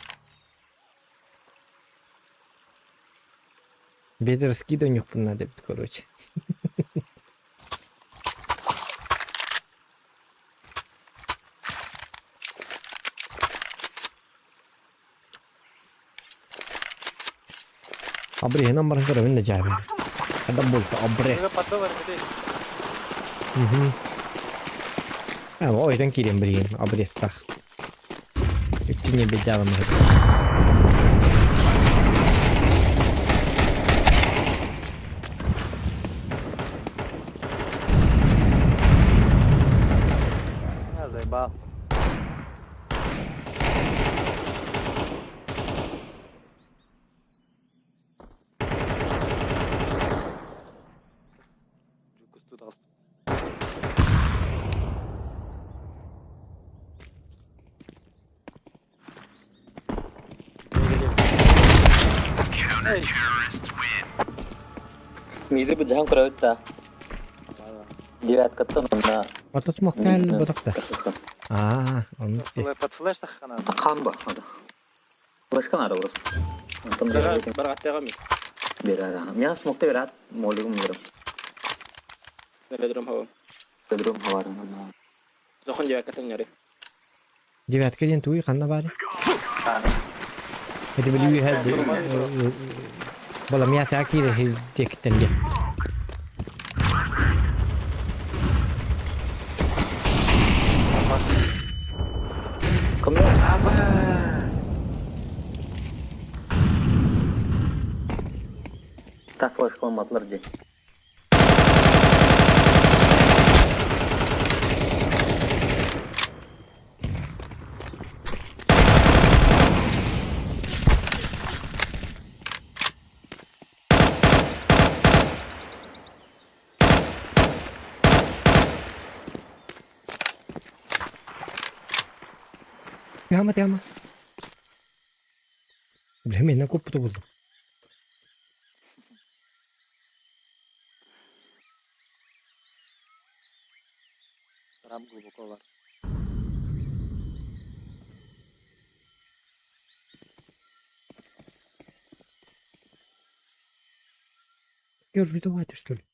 Без раскидывания надо, короче. Abri nomor karo ini jabe. Ada bulto abres. O yüzden kirim birin abres tak. Üstüne bir devam edelim. Заебал. Midi bejahan kurang ta. Девятка тонна. Отот мактал бодокта. Onu Под флеш тахана. Камба. Флеш канара урус. Баргаттага ми. Берара. Я смогте берат. Молигум берам. Bedroom hava. Bedroom hava. Зохон девятка тоннери. девятка ден туй ханна бари. Hadi beli wi hadi. Bola miasa akir he tek tenge. Ta flash kılmadılar diye. Yama. Блин, на копу буду. Рам глубоко var. Юрий, давай ты что ли?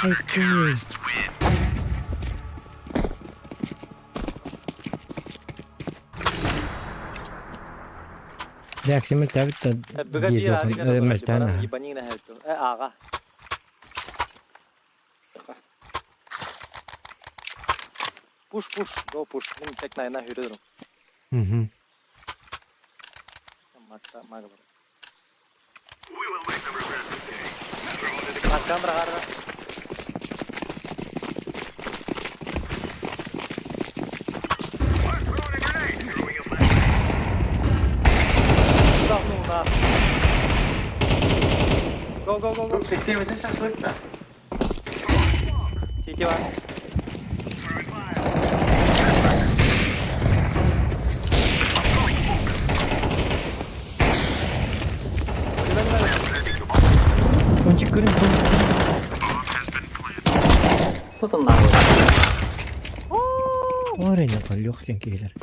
Ай, ты. Reaksiyon mo tayo ito. Bugatti radi kan. Mastana. Ibaning na helto. Aga. Push. Go push. Nim tek na hürüyorum. Makta magbar. Makam raharda. Go. Fiktiv inte sen sluta. CT var. Konçuk kırın. Tutun lan. Oraya ne kalıyor kenkiler.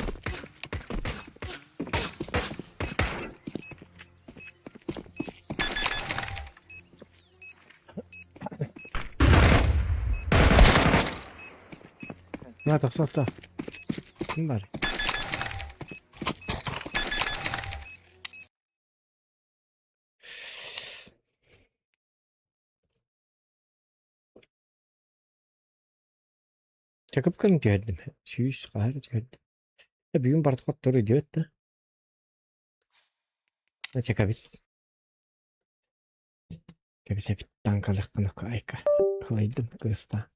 Ya tak. Kim var? Çakıp kırın diyordım. Süyüz kahır diyordım. Ya büyüğün bardak doğru diyordu. Ne çakabiz? Kabis hep tankalık kanık ayka. Kılaydım kısta.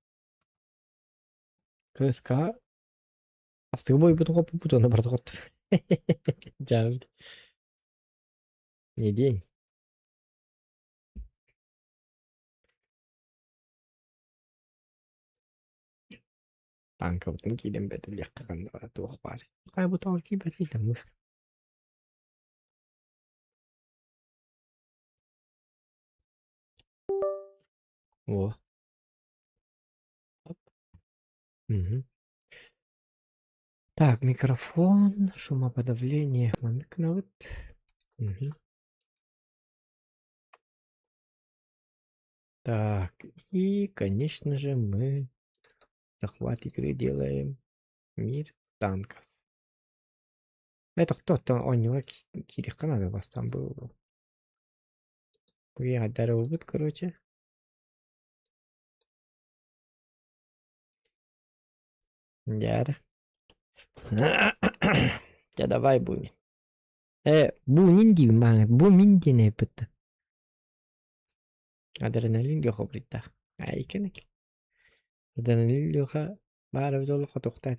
Kıska. Astığı boyu bu topu bu tonu bardak otur. Canım. Ne diyeyim? Tanka butun gidin bedel yakkan da tuğ bari. Kay bu tavki bedel de muş. О. Угу. Так, микрофон, шумоподавление, манкнут. Угу. Так, и, конечно же, мы захват игры делаем мир танков. Это кто-то, у него Кирилл надо у вас там был. Я дарил вот, короче. Дяда. Ya давай Бунин. Бунин değil mi? Бунин diye ne yaptı? Adrenalin yok o brita. Ay kenek. Adrenalin yok ha. Bari bir dolu katıkta.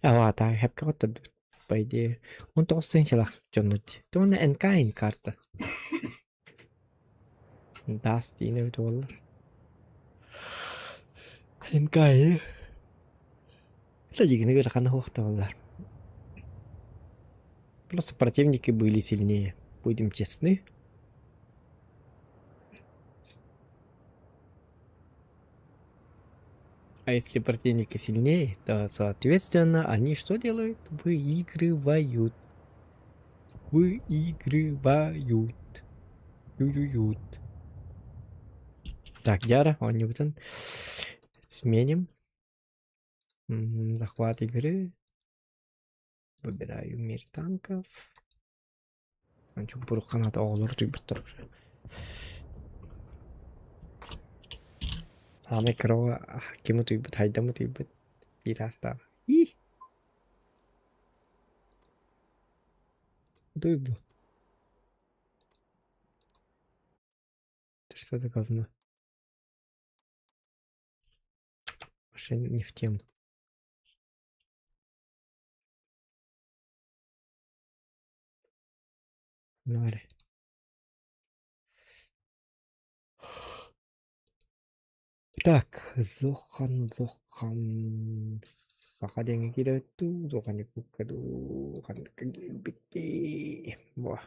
Ya vata hep katıktı. Baydı. On tosten çalak canlıcı. Tona enkain kartı. Das yine bir dolar. Энкай. Логично, говорят, она хохтала. Просто противники были сильнее. Будем честны. А если противники сильнее, то, соответственно, они что делают? Выигрывают. Выигрывают. Ю-ю-ют. Так, Яра, он не бутон. Сменим. Захват игры. Выбираю мир танков. Анчу бурканат оғлар түйбіттір уже. Аме кірова кемі түйбіт, хайдамы түйбіт. Ирастағы. Түйбі. Ты что за говно? Вообще не в тему. Ну, аре. Так, Зохан. Саха деньги кидают, Зохан не кукаду, Зохан кагибики. Во.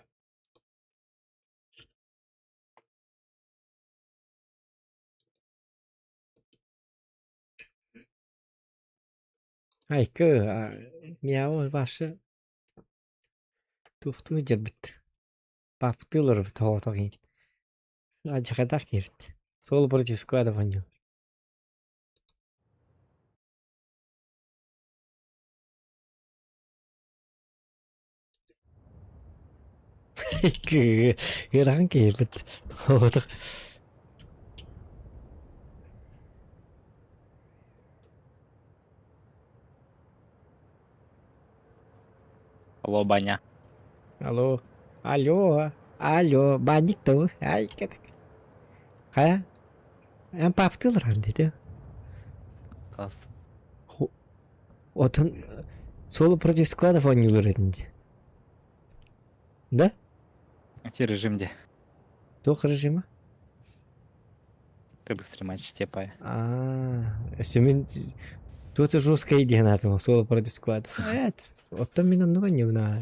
Ай, мяу, ваша. Тухту жербит. Паптылыр бит хаватагын. Ажахадак кирт. Сол против склада ваню. Гэрхан кирт. Хаватаг. Алло, баня. Алло. Алло. Банник то. Ай, как. Кая? Ям паптылыр андайды. Класс. Отын соло против склада ванюлар единде. Да? Эти режимде. Тох режима? Ты быстрый матч тепай. Сюмен... Тут жесткая идея на том, соло против склада. Оттан мен оннуга не бна.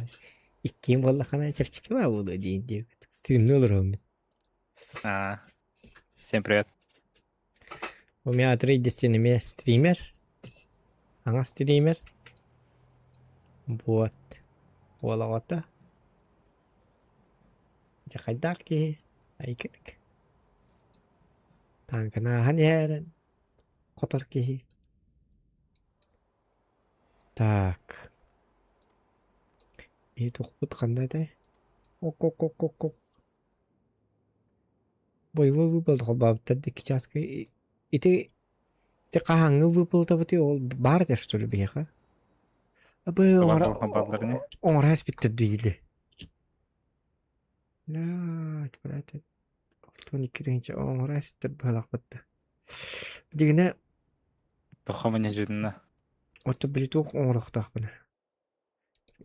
Иккем боллахана чапчики ма буду дейинде. Стримный олар он. Всем привет. У меня трейдестинеме стример. Ага, стример. Вот. Олагота. Жахайдаки. Айкек. Танкана ханерен. Которки. Так. И тухпут қандай да? Ок. Боевой выпал бабтарды кичаска. И ты қахаңы выпал табыты ол бар да что ли беха? Абы оңрас битті дейілі. Ля, тіпірәті. 12-ренші оңрас бітті бұлақ бітті. Дегіне... Тұқымы не жүдіні? Отто білетуқ оңрақтақ бұны.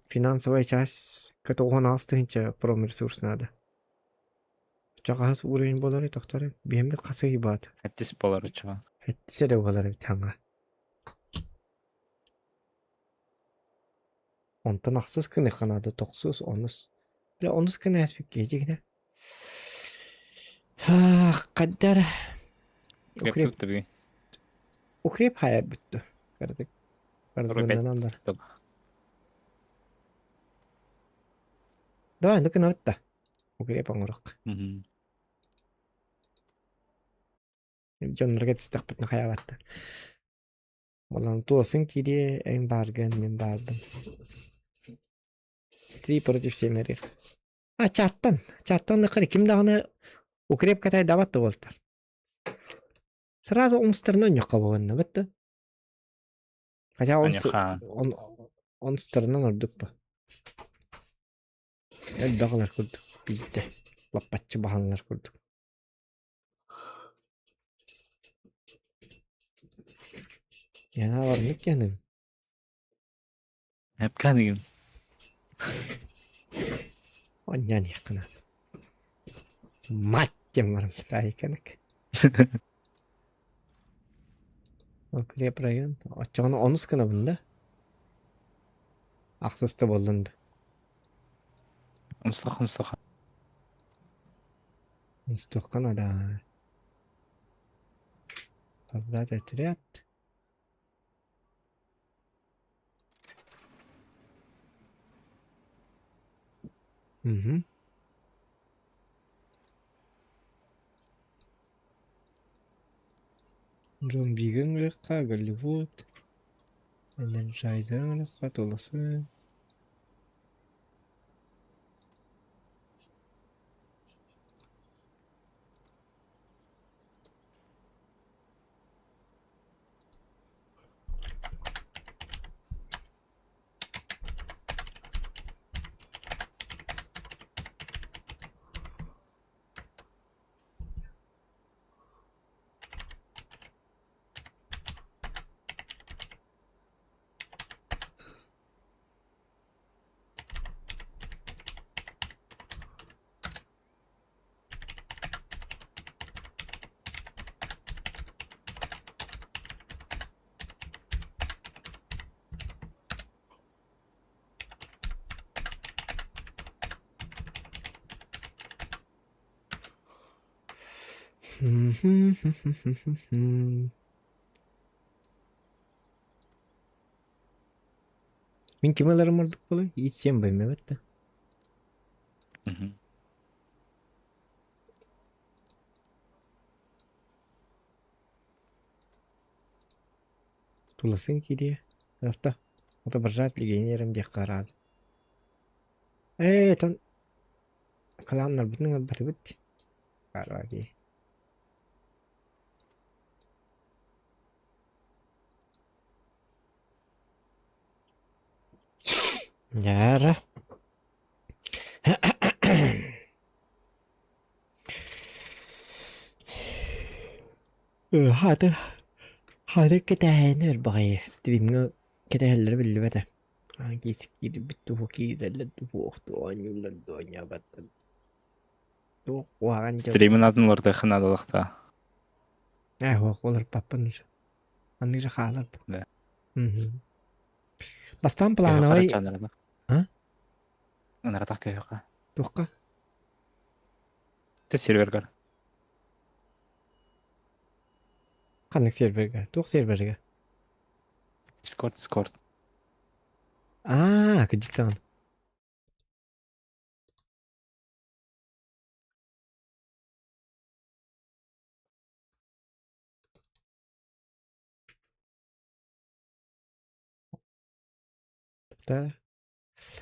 Финансовая часть, которая настынча промресурс надо. Чағас уровень болары тоқтары бембет қасы ебат. Әттіс болары чыға. Әттісе де болары таңға. Онтан ақсыз күні қанады тоқсыз оныз. Бля, оныз күні әспек кезегіне. Қаддар. Укреп түбі. Укреп хая бүтті. Қардық. Қардығынан бар. Давай, ну-ка навіть. Укреп оңырақ. Жонларға тістіқ бітін қаябатты. Олан туасын кейде әң барған, мен бардым. 3 против 7-рих. Чаттан. Чаттан нақыры. Кімдағыны укреп катай даватты болтар. Сразу он нёқа болғанна, бітті. Хотя он стырынан ұрдық ба. Бағалар көрдік. Бейді. Лаппатчы бағалар көрдік. Яна барынық яным. Әпкәнігім. Он ян яқына. Маттем барым. Тайканық. Креп район. Очоғаны онус кына бында. Ақсысты болынды. Унстах. Инстуққан ада. Солдат отряд. Угу. Зомбиген лыққа Голливуд. Энерджайзер лыққа толысы. Мен кем аларым ордық болай? Итсем байме бәтті. Туласын кейде. Ата. Ата біржат легенерім де қарады. Тон. Қаланлар бүтінің бәті бітті. Қарва кей. Яра. Hadi ketähänör bagay streamga ketähäller billi bätä. Kisikir bittu hokirelle tuohtu anyulla donya batta. Tuo wagan Стримин adın vardı xanadalıqda. Olur pappanus. Anныгы халар. Да. Бастан плановый. Она так яка. Туққа. Ты сервергар. Қанық серверге? Туқ серверге. Discord. Кедіктан.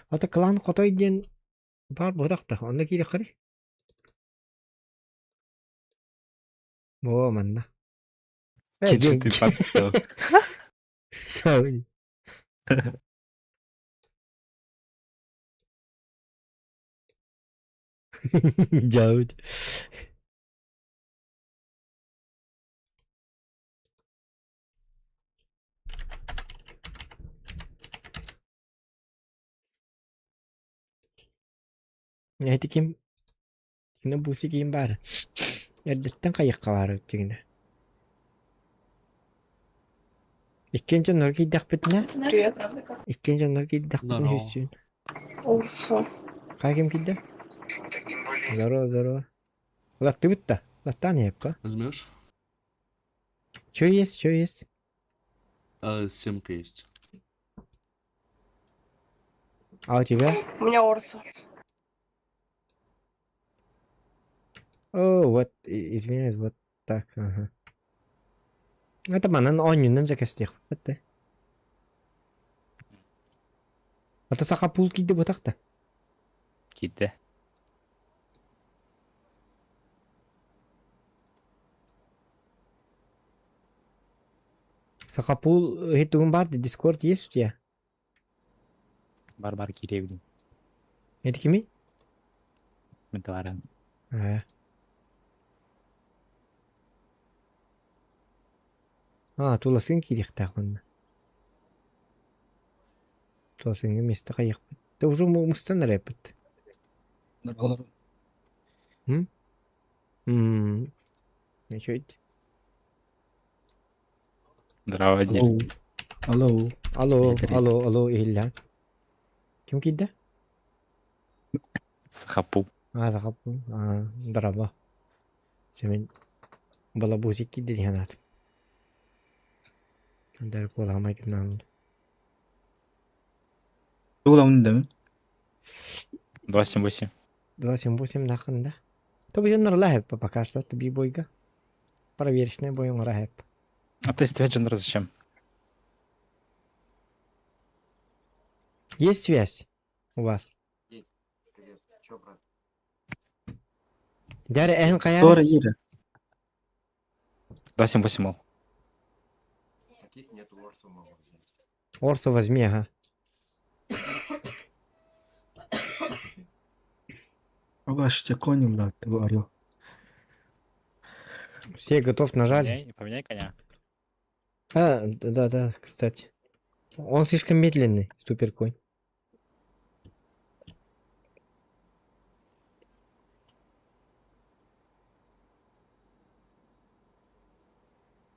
Ата клан қотой ден бар бұдақта. Онда кейде қари? О, манна. Кеди ты патту. Sorry. Jauh. Ya itu kim? Kena busi kim bar. Ya datang kayak kawar cingin. İkinci onları gidip bitne. İkinci onları gidip bitne Hüsnü. Урса. Каким кидда? Здорово. Влад, ты вот-то? Влад, не по. Возьмешь? Чё есть? Семка есть. А у тебя? У меня Орса. О, вот, извиняюсь, вот так, ага. Это манан онюнан закастих, вот ты. Это сахапул кидде бутакта. Кидде. Сахапул, хитугун барды, Discord есть у тебя? Бар киревдим. Это кими? Ментварен. Туласын кирихтаа гүн. Туласын место каяк. Ты уже мустан рэпэт. Ничего. Здорово, Дим. Алло. Алло, Илья. Kim kidde? Сахапу. Сахапу. Здорово. Semin балабузик kidde dihanat. Дар коламай кнан. Уламын да. 278. 278 нахында. То бизен нурлахеп пока что ты бибойга. Проверочный бой он рахеп. А ты Стведжин зачем? Есть связь у вас? Есть. Чё, брат? Дяре эхн каяр. 278 мол. Таких нет, Орсу могу взять. Орсу возьми, ага. Ваш коня, да, ты говорил. Все готов нажали. Поменяй коня. Да, кстати. Он слишком медленный, супер конь.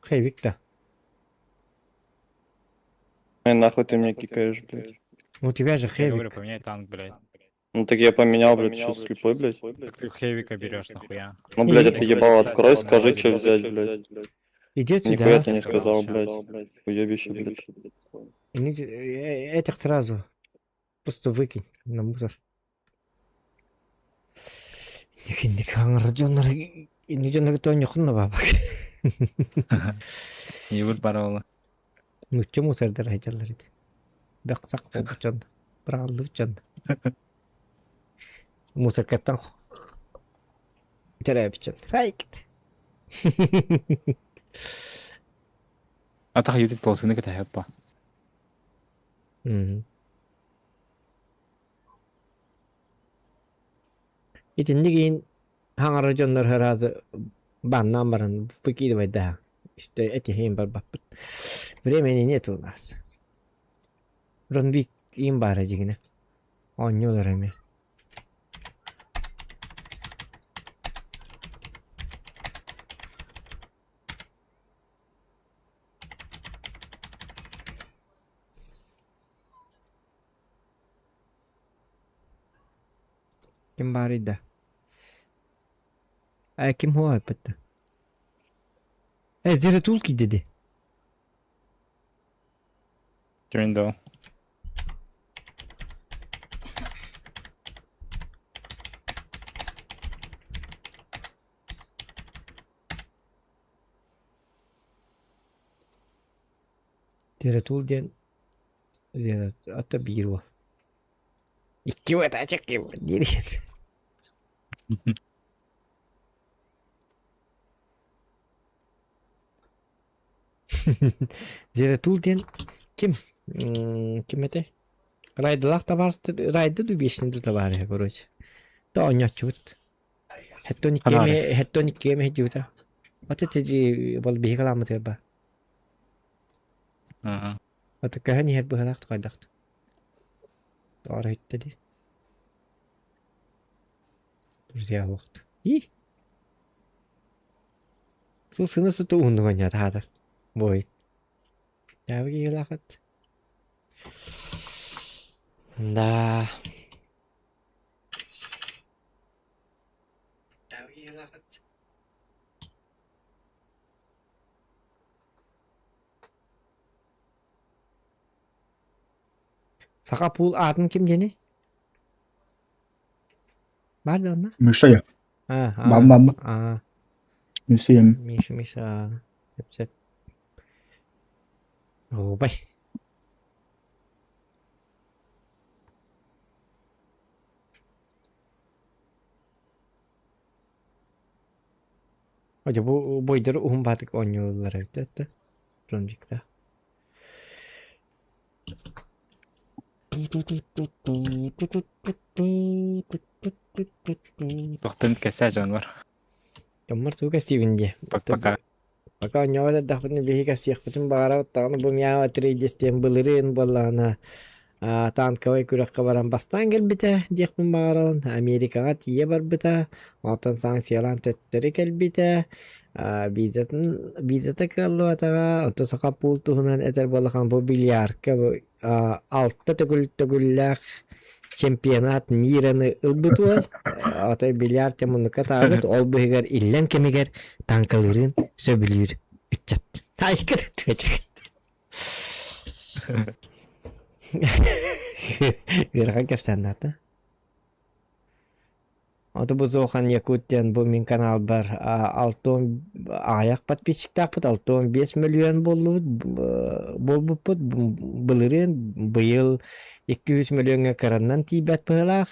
Хэвик, да. Нахуй ты меня кикаешь, блядь. У тебя же Я хэвик. говорю, поменяй танк, блядь. Ну так я поменял, блядь, что слепой, блядь. Так ты Хевика берешь, нахуя. Ну, блядь, это ебало открой, скажи, что взять, блядь. Иди Нихуя сюда. ты не сказал, блядь. Уебище, блядь. Этих сразу. Просто выкинь на мусор. Ничего то не хунна бабак. Не будет барола. Ну что мусордар айталар иде. Бақсақ болып жонда. Бір алып жонда. Мусоркаттан жарайып жонда. Райк. Атақ юдит толсыны кітә хәппа. Итинди кейін хаңары жондар харазы баннан баран фыкиді байда. İşte eti бар баппыт. Времени нет у нас. Ронвик им бара жигіне. Он не оларами. Kim бар иде? Ким хуа айпытты? Зеретулки dedi. Kimin de o? Zeretul diyen hatta bir var. İki var da çok iyi var. Zeretul diyen kim? Kim ete? Raydılar da var. Raydı da beşinci de var ya короче. Да он нячут. Хеттоник кеме хеджута. Вот это же бол бихалам теба. Вот кахани хет бухалахт кайдахт. Дор хеттеди. Друзья лохт. И Су сынысы то ундугanya тада. Бой. Явги лахат. Да. Sakapul adın kim deni? Var da onlar. Мишая. Мама. Мишаем. Миша. Сеп. Ồ bay. Hoca bu boyları umbatık oynuyorlar evde de. Proncukta. Тоқтын кәсә жануар. Ямар туга сивинде. Пока. Пока нёда дахпын беги касих бүтүн бара тагны бу мяа трейдестен былырын боллана. Танковый күрәккә баран бастан келбите дияқпін бағарауын. Америкаға тие бар біта. Отан санкциялан төттері келбите. Бизата каллы батаға. Отосақа пул туғынан әтер болақан бұл бильярдка. Алтта төгілләқ чемпионат мираны ылбыт ол. Отой бильярд темунука табыт. Ол бұғығар иллен кемегер танкалырын сөбілір үтчат. Тайкы төтөчек. Гырхан кепсәннаты. Оты бұз оған Якутиян бұл мен канал бар. Алтон аяқ подписчик тақпыт. 5 миллион болбыппыт. Бұлырын бұйыл 200 миллионға қараннан тибәт бұғылақ.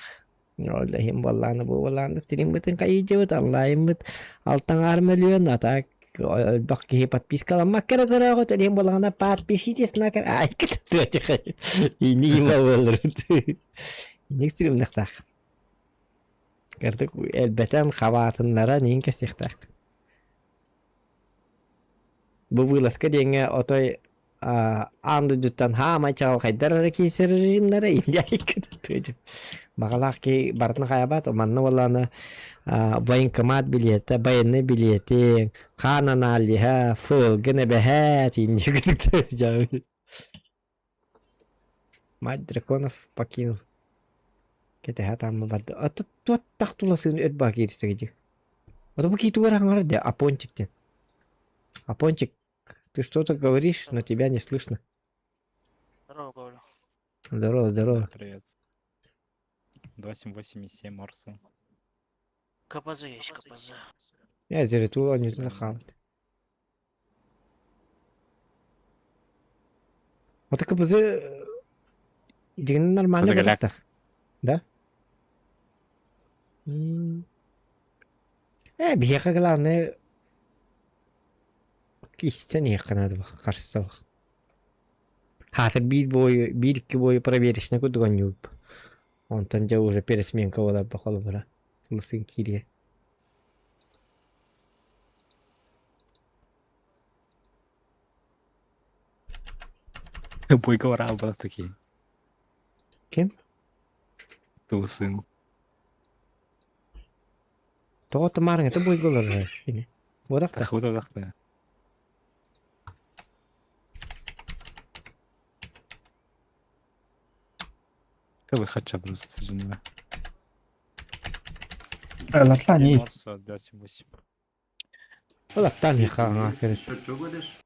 Олда хем болланы бұл болланы стрим бұтын қайы жебіт. Аллайым бұт 6 миллион атақ. Бақки подпискаламақ кәрі ғот. Әлем болғана подписчитесіна кәр. Ай, күтті өтіғай. Ині ема болырын. Инек стрим нақтақ. Кәрдік әлбәтән қабатынлара нейін кәстіқтақ. Бұл бұласқа дейінгі отой анды дүттан хамай чағыл қайдар кейсер режимдары инде айкыды өтіп. Бағалақ кей бартын қаябат, оманны оланы военкомат билеті, байыны билеті, қанан алиға, фылгыны бәхәт, инде күтікті жауы. Мать драконов покинул. Кетеха тамы барды. Аты туат тақтуласын өт бақ ерісі кеде. Аты бұл кейті өрағын арады, Апончиктен. Апончик, ты что-то говоришь, но тебя не слышно. Здорово, говорю. Здорово, здорово. Привет. 287 Морса. КПЗ есть, КПЗ. Я зерету, не нахавать. Вот КПЗ... Дигна нормально было-то. Да? Бияқа главное... Кистен еқанады бақ, қарсы бақ. Хаты бір-2 бойы проверишіне көдіған юб. Онтан жа уже пересменка ода бақылы бұра. Лысын кирие. Бойка варал был такие. Кем? Тусын. Тоғыты марың еті бойға олар жай. Бодақта? Бодақта. Ты выходча просто жена. Латлани. Морса 278. Олаттан еқаға керет. Что говоришь?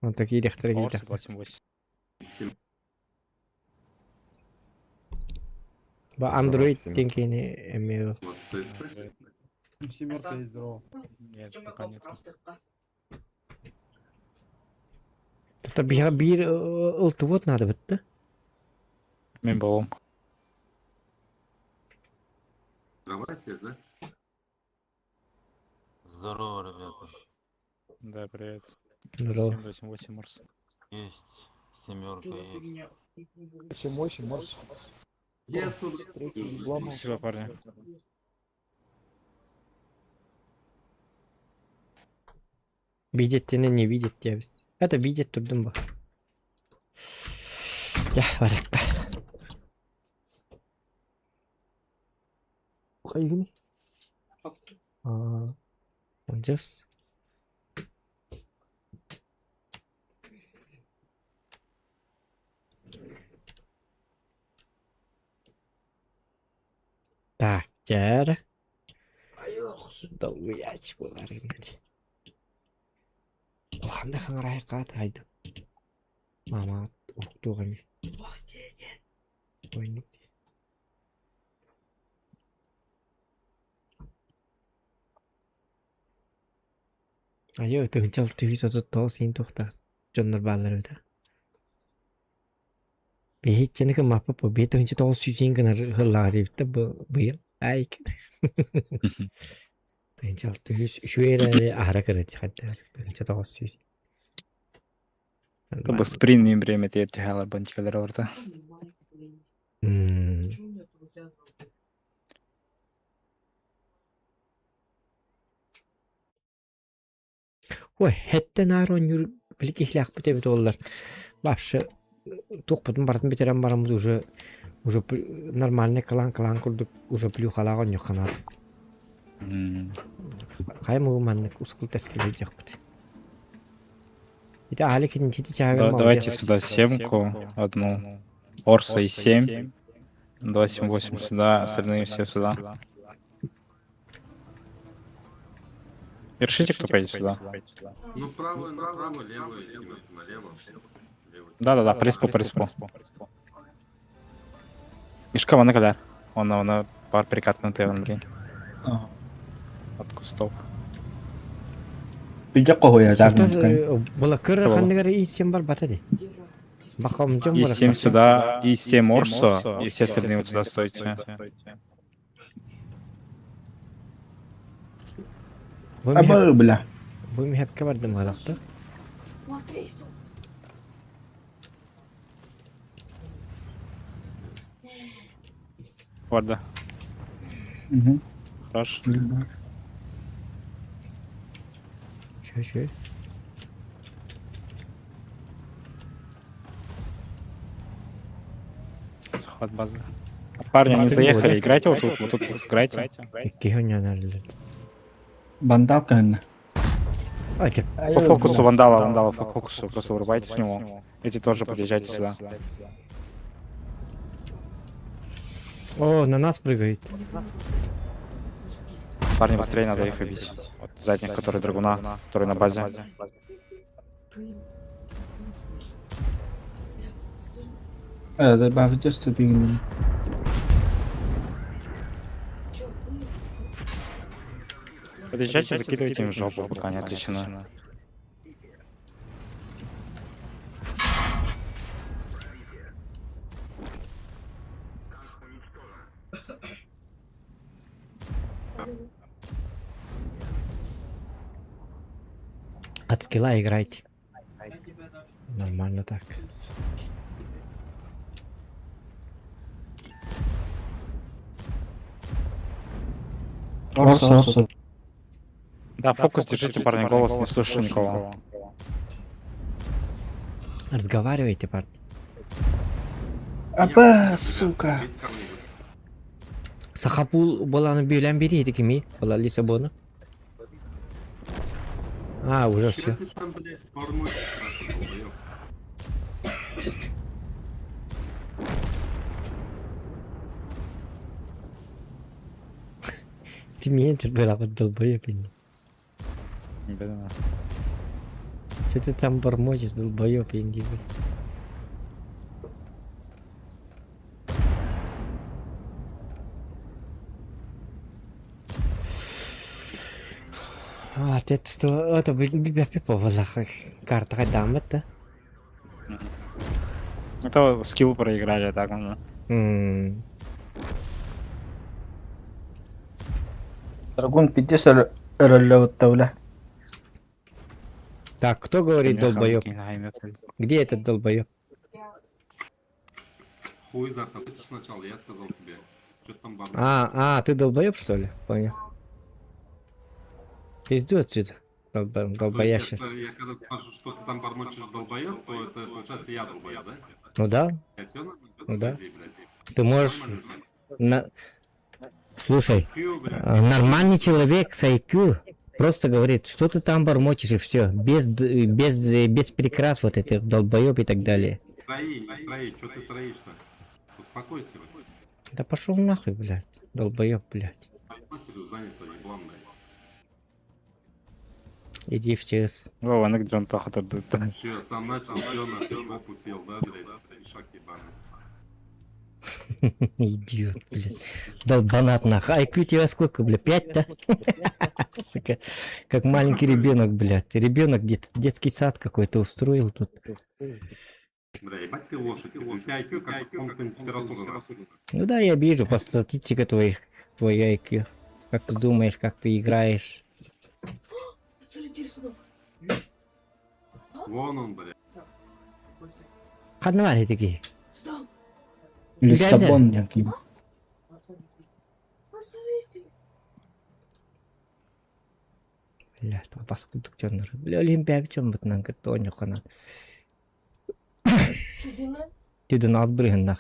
Он такие рехтары Морса кейті. 288. Ба Android теңкені әмеу. Семерка есть здорово. Нет, пока нет. Тобто бір ұлты вот надо бітті. Мен балом. Давай связь, да? Здорово, ребята. Да, привет. Здорово. 788 Морса. Есть. Семерка есть. 7-8, Морс. Я отсюда. Спасибо, парни. Видит тебя, не видит тебя. Это видит тут думба. Я варекка. Хайгни. Он just. Так, жара. Долго яч болар эмне. Кандай хаңырайга тайды. Мама уктуган. Ойник. Айо, төгүнчал түйсөзө тоосин тохта. Жоннор баллары да. Бейченеге мапа по бетөнчө тоос сүйсин гана хыллаа депти быйыл. Ай. Төгүнчал түйс шуэре ара керет хатта. Төгүнчө тоос сүйсин. Это бы спринтное время те тягала бантикалар орта. Ой, хеттен арон юр билки хлях бите бит олар. Вообще Тухпутун бартын битерен барамыз уже нормальный калан курдук уже плюхалаган yok канат. Каймы маннык ускул тескиле жакпыт. Это Алик не тяган. Давайте сюда 7-ку, одну. Орса и 7. 278 сюда, остальные все сюда. Вершите, кто пойдет сюда. Ну, правую направо, левую, налево. Да, приспу. Мишка, вон когда. Он пар прикатнутый, блин. От кустов. Була кыр хандыгары и 7 бар батады. Бахам жом И 7 сюда, и 7 Орсо, и все остальные вот сюда стойте. Бля. Вы мне хепке бардым гадакты. Варда. Хорошо. Чё? Захват базы. Парни, они заехали, играйте вот тут играйте. Какие у него надо? Бандалка. По фокусу вандала, по фокусу, просто вырубайте с него. Эти тоже подъезжайте сюда. О, на нас прыгает. Парни, быстрее надо их убить. Вот задних, которые драгуна, которые на базе. Подъезжайте, закидывайте им в жопу, пока не отвлечены. От скилла играйте. Нормально так. Орса. Да, фокус держите, парни, голос, не слышу никого. Разговаривайте, парни. Сука. Сахапул баланы бюлен бери, это кими? Бала Лиссабона. Уже все. Ты меня терпела под долбоёб. Что ты там бормочешь, долбоёб, индиго? Это бы повала карта ходам это. Это скилл проиграли, так он. Драгун 50 ролевая. Так, кто говорит долбоёб? Где этот долбоёб? Хуй за это сначала, я сказал тебе. Что там баба? Ты долбоёб, что ли? Понял. Пизду отсюда. Долбоящий. Я когда скажу, что ты там бормочешь долбоёб, то это получается я долбоёб, да? Ну да. Ну да. Ты можешь... Слушай, нормальный человек с IQ просто говорит, что ты там бормочешь и все. Без прикрас вот этих долбоёб и так далее. Трои, что ты троишь-то? Успокойся. Да пошел нахуй, блядь. Долбоёб, блядь. Иди в ЧС. Вова, ну где он так отдает? Че, сам начал, все на жопу сел, да, блядь? Шаг ебаный. Идиот, блядь. Долбанат нахуй. IQ у тебя сколько, блядь? 5, да? Сука. Как маленький ребенок, блядь. Ребенок детский сад какой-то устроил тут. Бля, ебать ты лошадь. У тебя IQ как комнатная температура. Ну да, я вижу по статистике твой IQ. Как ты думаешь, как ты играешь? Вон он, блядь. Хаднавари такие. Лиссабон який. Бля, там паскудок чёрный. Бля, Олимпия в чём вот нам говорит, Тоня хана. Düdün al bırığında.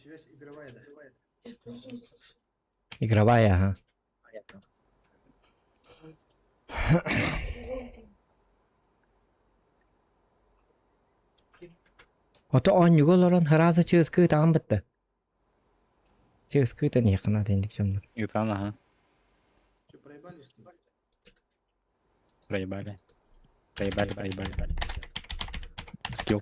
Связь игровая, да? Игровая, ага. Ota on yugolaran haraza çığızkı tamam bitti. Çığızkı da niye kanat indik canlar. Ютан, ага. Что, проебали, что ли? Проебали. Проебали. Скилл.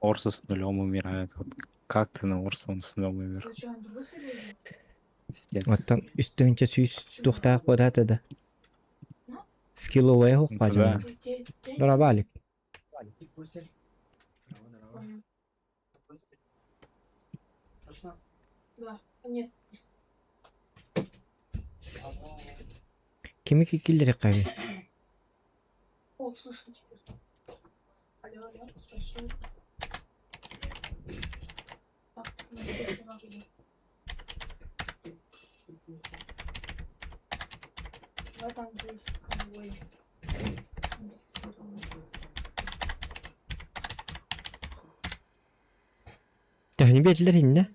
Орса с нулем умирает. Вот как ты на Орса он с нулем умер? Пиздец. Ottan üstünce süs tuhtaq bodadı da. Skill ovaya hoq Да. bacım. Darabalik. Точно? Kimi ki killeri qabi. Tahni verdiler inne.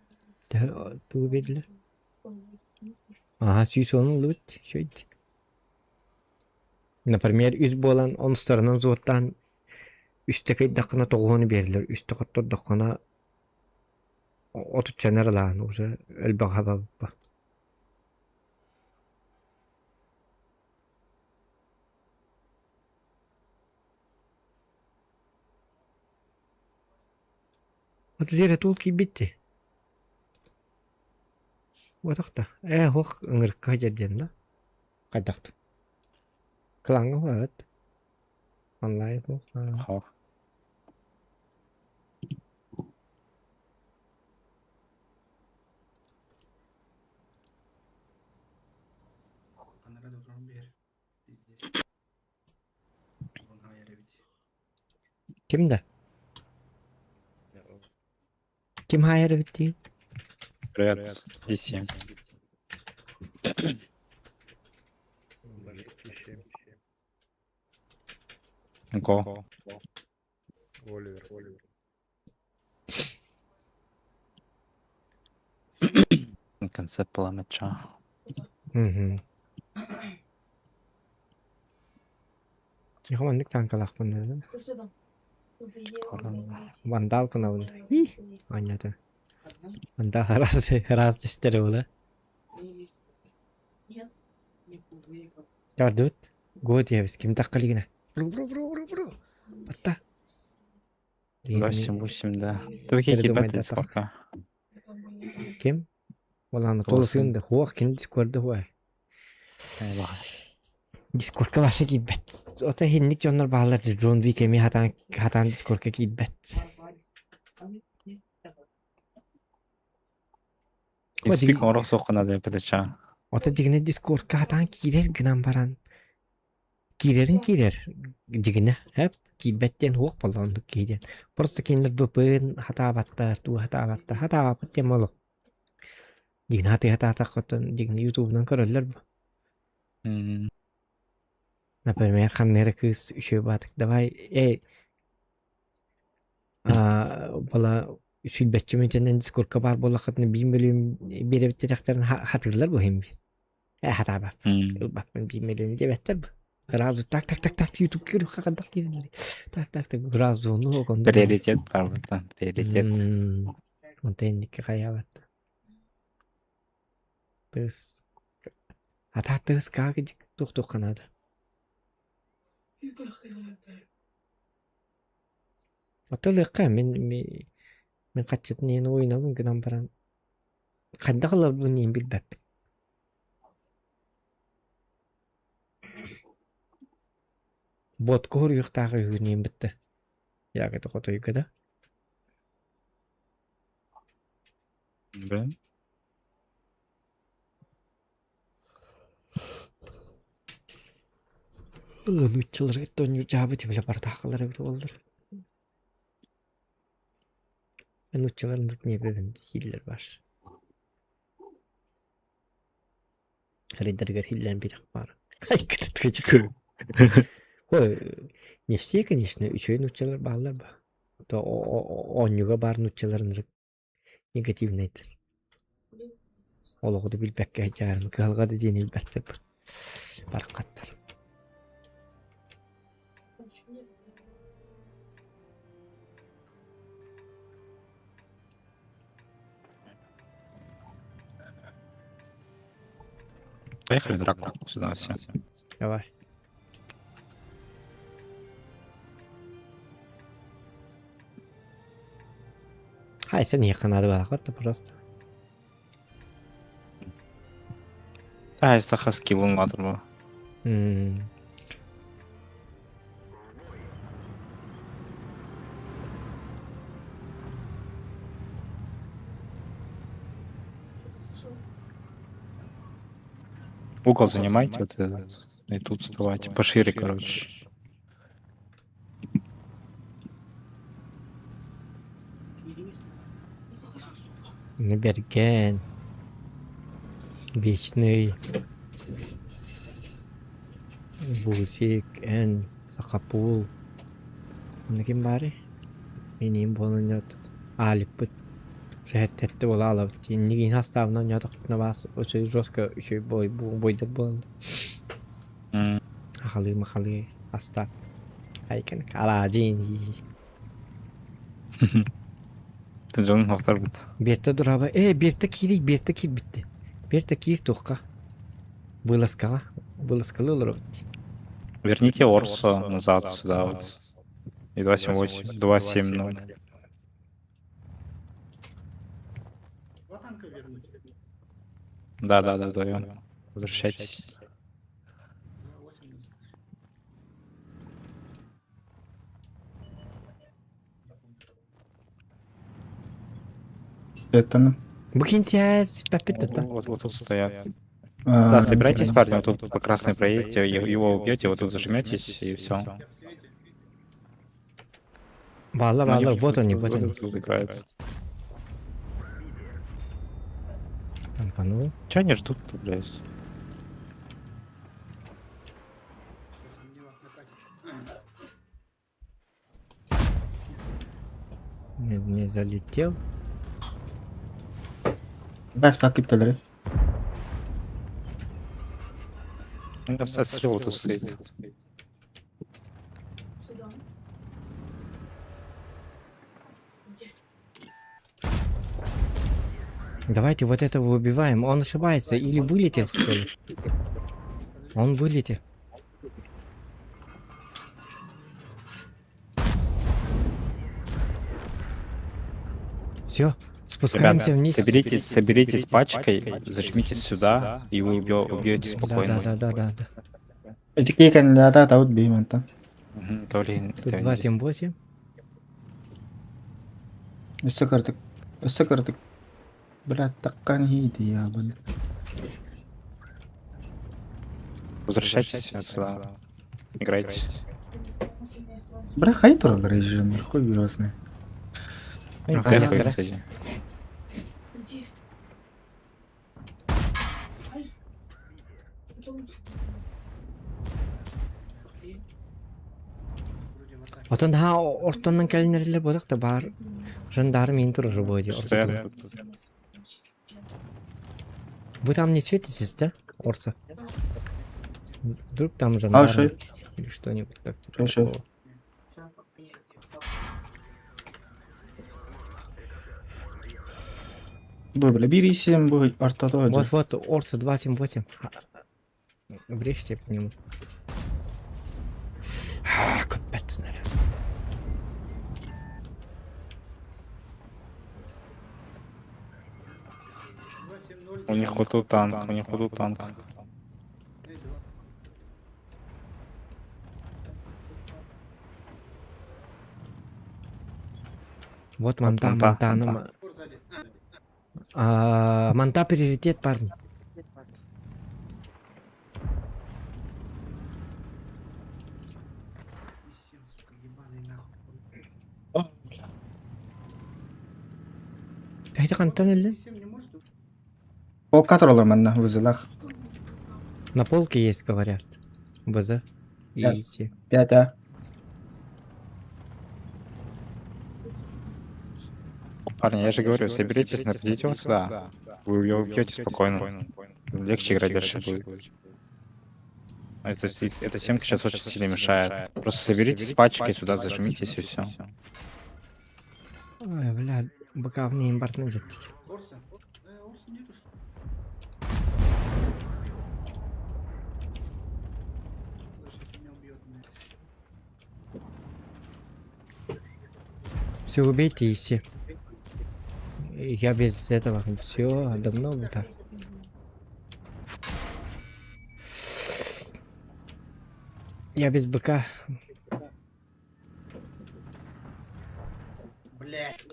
Tu verdiler. Aha süs onun lut. Şöyle. Например, üz bolan on starından zottan üstteki dakına toğunu verilir. Üstte katta dakına otu çener lan уже elbaq hava. Otu zere tul ki bitti. Wadaqta. Hoq ngırk hajardan da. Qadaqta. Klang var. Online hoq. Хо. Она рада промбер. Пиздец. Вон хайер бит. Kimde? Kim hayır bitti? Привет. И 7. Го. Оливер. На конце пламеча. Hı. Yamanlık tankalak bunları. Vandal kına bunda. Anladım. Vandal haraz istere ola. Ya dut. Go diye biz kim takkaligine. Bro. Batta. 8, да. Только Передумай, ебать да, сколько? Kim? Olan tolasın da huwa kim Discord'da huwa. Eyvah. Discord'a başa gibbet. Ota hinnik jonlar bağlar John Wick emi hatan Discord'a gibbet. Спик орох соққа надо педача. Ota digine Discord'a hatan girer gınan baran. Girer. Digine hep gibbetten huwa balonluk gider. Просто kinler VPN hata batta molok. Digine hata taqqatan digine YouTube'dan körürler bu. Например, ханнера кыз еще батык. Давай, бала сүлбәтчі ментенен дискордқа бар болақытны 1 миллион беріп тетақтарын хатырлар bu hem bir. Hata bak. Bak ben 1 milyon debetler bu. Razı tak YouTube görüyor kadar girdi. Tak razı onu o konuda. Приоритет, правда. Приоритет. Montenlik kayavat. Terus hata terus kagak tuh Kanada. Hatırlıyor men kaçetni oynamam gınan paran. Kanda kalır bunu bilbep. Бот кор юктагы юнем битти. Яг это хото юкада. Блин. Нуччалар тооню жабы тибиле бар тахалар болдур. Нуччаларын не билем хиллер бар. Хрендергер хиллен бирик бар. Ай кытыткычы. Ой, не все, конечно, еще и нуччалар барлар ба. То онюга бар нуччаларын негативный. Олоғуды билбекке айтарым, калғады дейін илбәттір бар қаттар. Поехали драку сюда все. Давай. Хай, сен якынады балақатты просто. А, если хаски булмадыр бу. Угол занимайте вот этот. И тут вставайте. Пошире, короче. Берген. Вечный. Бусик, Эн, Сахапул. Ким бары? Менин болон жат. Алип бут. Шехеттетти бола алабы. Нигин хаставынан жадықтына бас. Өсөй жостка үшөй бойдыр болды. Махалы хастап. Айкен алажин. Ты жонун хактар бут. Берте дурабы. Берте кирик битти. Берте кир тоққа. Вылазкала лорот. Верните Орсо назад сюда вот. И 278, 270. Да, вдвоем. Возвращайтесь. Это Букинся, папита. Вот тут стоят. Да, собирайтесь, парни, вот тут по красной проедете, его убьете, вот тут зажметесь, и все. Балла, вот они. Тут играют. Танканул. Че они ждут-то, блядь? Не залетел. Бас пакет педре. Слева тут стоит. Давайте вот этого убиваем. Он ошибается. Или вылетел, что ли? Он вылетел. Все, спускаемся Ребята, вниз. соберитесь пачкой, зажмитесь сюда, и вы убьете спокойно. Да. Эти кандидата таут бейманта. Тут 278. Истокартык. Блядь, таккан хиди ябан. Возвращайтесь сюда. Играйте. Бля, хай турал режим, хуй вёсны. Отон ортондан келинерлер болак да бар. Жандары мен турар бойды. Вы там не светитесь, да? Орса. Вдруг там жандары или что-нибудь так. Шо. Бля, бери 7, будет ортодо. Вот, Орса 278. Врежьте по нему. Капец, наверное. У них вот тут танк, Вот манта, манта, манта, ну, манта. Фор сзади. манта приоритет, парни. Висел, сука, ебаный нахуй. Дайте кантан или? Висел не может? Полка тролломанна в узелах. На полке есть, говорят. БЗ. Yes. Изи. Да. Парни, я же говорю, соберитесь, нападите вот сюда. Вы ее убьете спокойно. Легче играть дальше будет. Эта семка сейчас очень сильно мешает. Просто соберитесь с пачкой сюда, зажмитесь и все. Ой, бля, быка мне импортный взять. Орса? Орса нету, что ли? Слушай, меня убьет, блядь. Все, убейте и все. Я без этого все давно бы так. Я без быка. Блядь.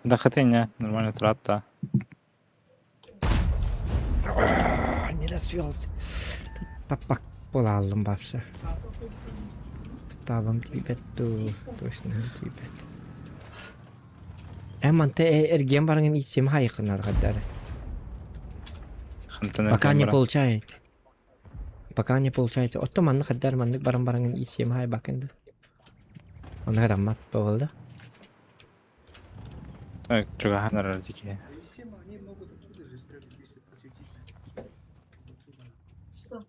Да хатыня, нормально трата. Не расвелся. Тапак полалым вообще. Ставам тибет точно тибет. Эманте эрген барген исем хайкынар кадары. Пока не получаете. Пока не получаете. Отто манны каддар манны баран исем хай бакенде. Она раммат болду. Так, чего ханар такие. Висем, они могут отсюда же стрелять, если посветить. Отсюда.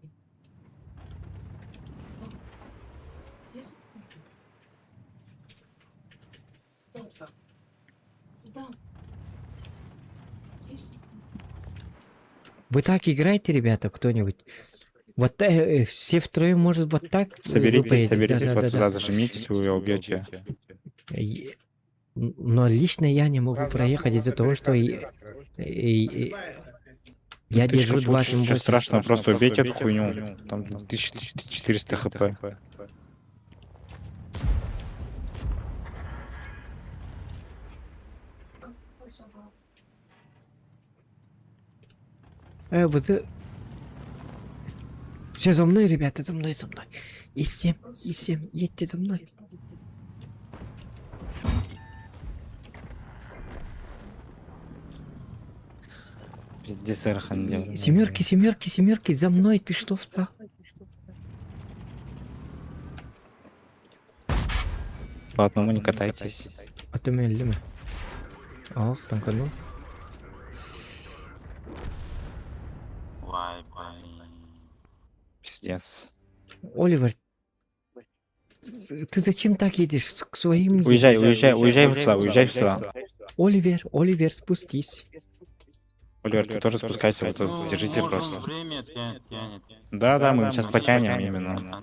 Вы так играете, ребята, кто-нибудь? Вот все втроем может вот так. Соберитесь, выпадете? соберитесь вот Да-да-да-да. сюда, зажмитесь, вы ее убьете. Но лично я не могу проехать из-за того, что я держу 28. Ничего страшного, просто убейте эту хуйню. Там 1400 хп. Все за мной, ребята, за мной. И 7, едьте за мной. Пиздец, Эрхан делает. Семерки, за мной, ты что встал? По одному не катайтесь. А ты мелли. Ох, там канул. Пиздец. Оливер, ты зачем так едешь к своим? Уезжай в сюда. Оливер, спустись. Оливер, ты тоже спускайся, вот тут держите просто. Время тянет. Да, мы сейчас потянем именно.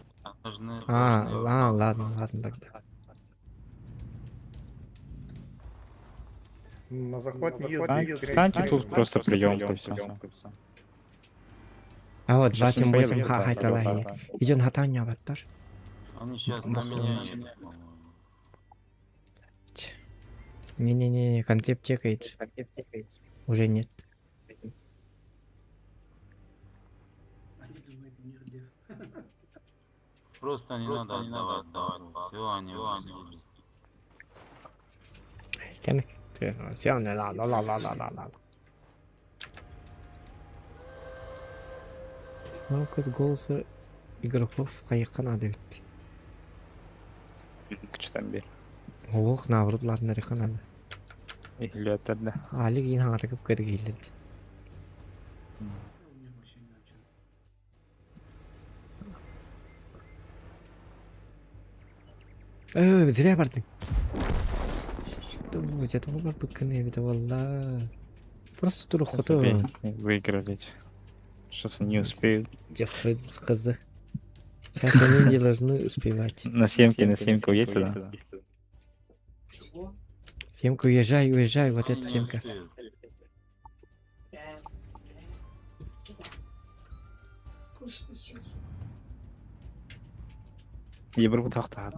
Ладно тогда. На захват не едет. Встаньте тут просто приемка, все. А вот Сейчас 28 им поедут, хайталай. Идет хатанья вот тоже. Они сейчас на меня едут. Не, концепт чекает. Уже нет. Они думают, у них деф. Просто не надо отдавать. Все, они уже Все, ла. Ну-ка, голоса игроков каяққа надо ведь. Күчтен бер. Ох, наврудларны реханады. Үйлөтөрдө. Али кейін аңатығып кіргейлерді. Зря бардың. Где-то бар быкканы это валла. Просто туру хото. Выиграли. Сейчас не успеют. Дефы козы. Сейчас они не должны успевать. На семке уедь сюда. Семка, уезжай, вот эта семка. Ебір бұтақтағын.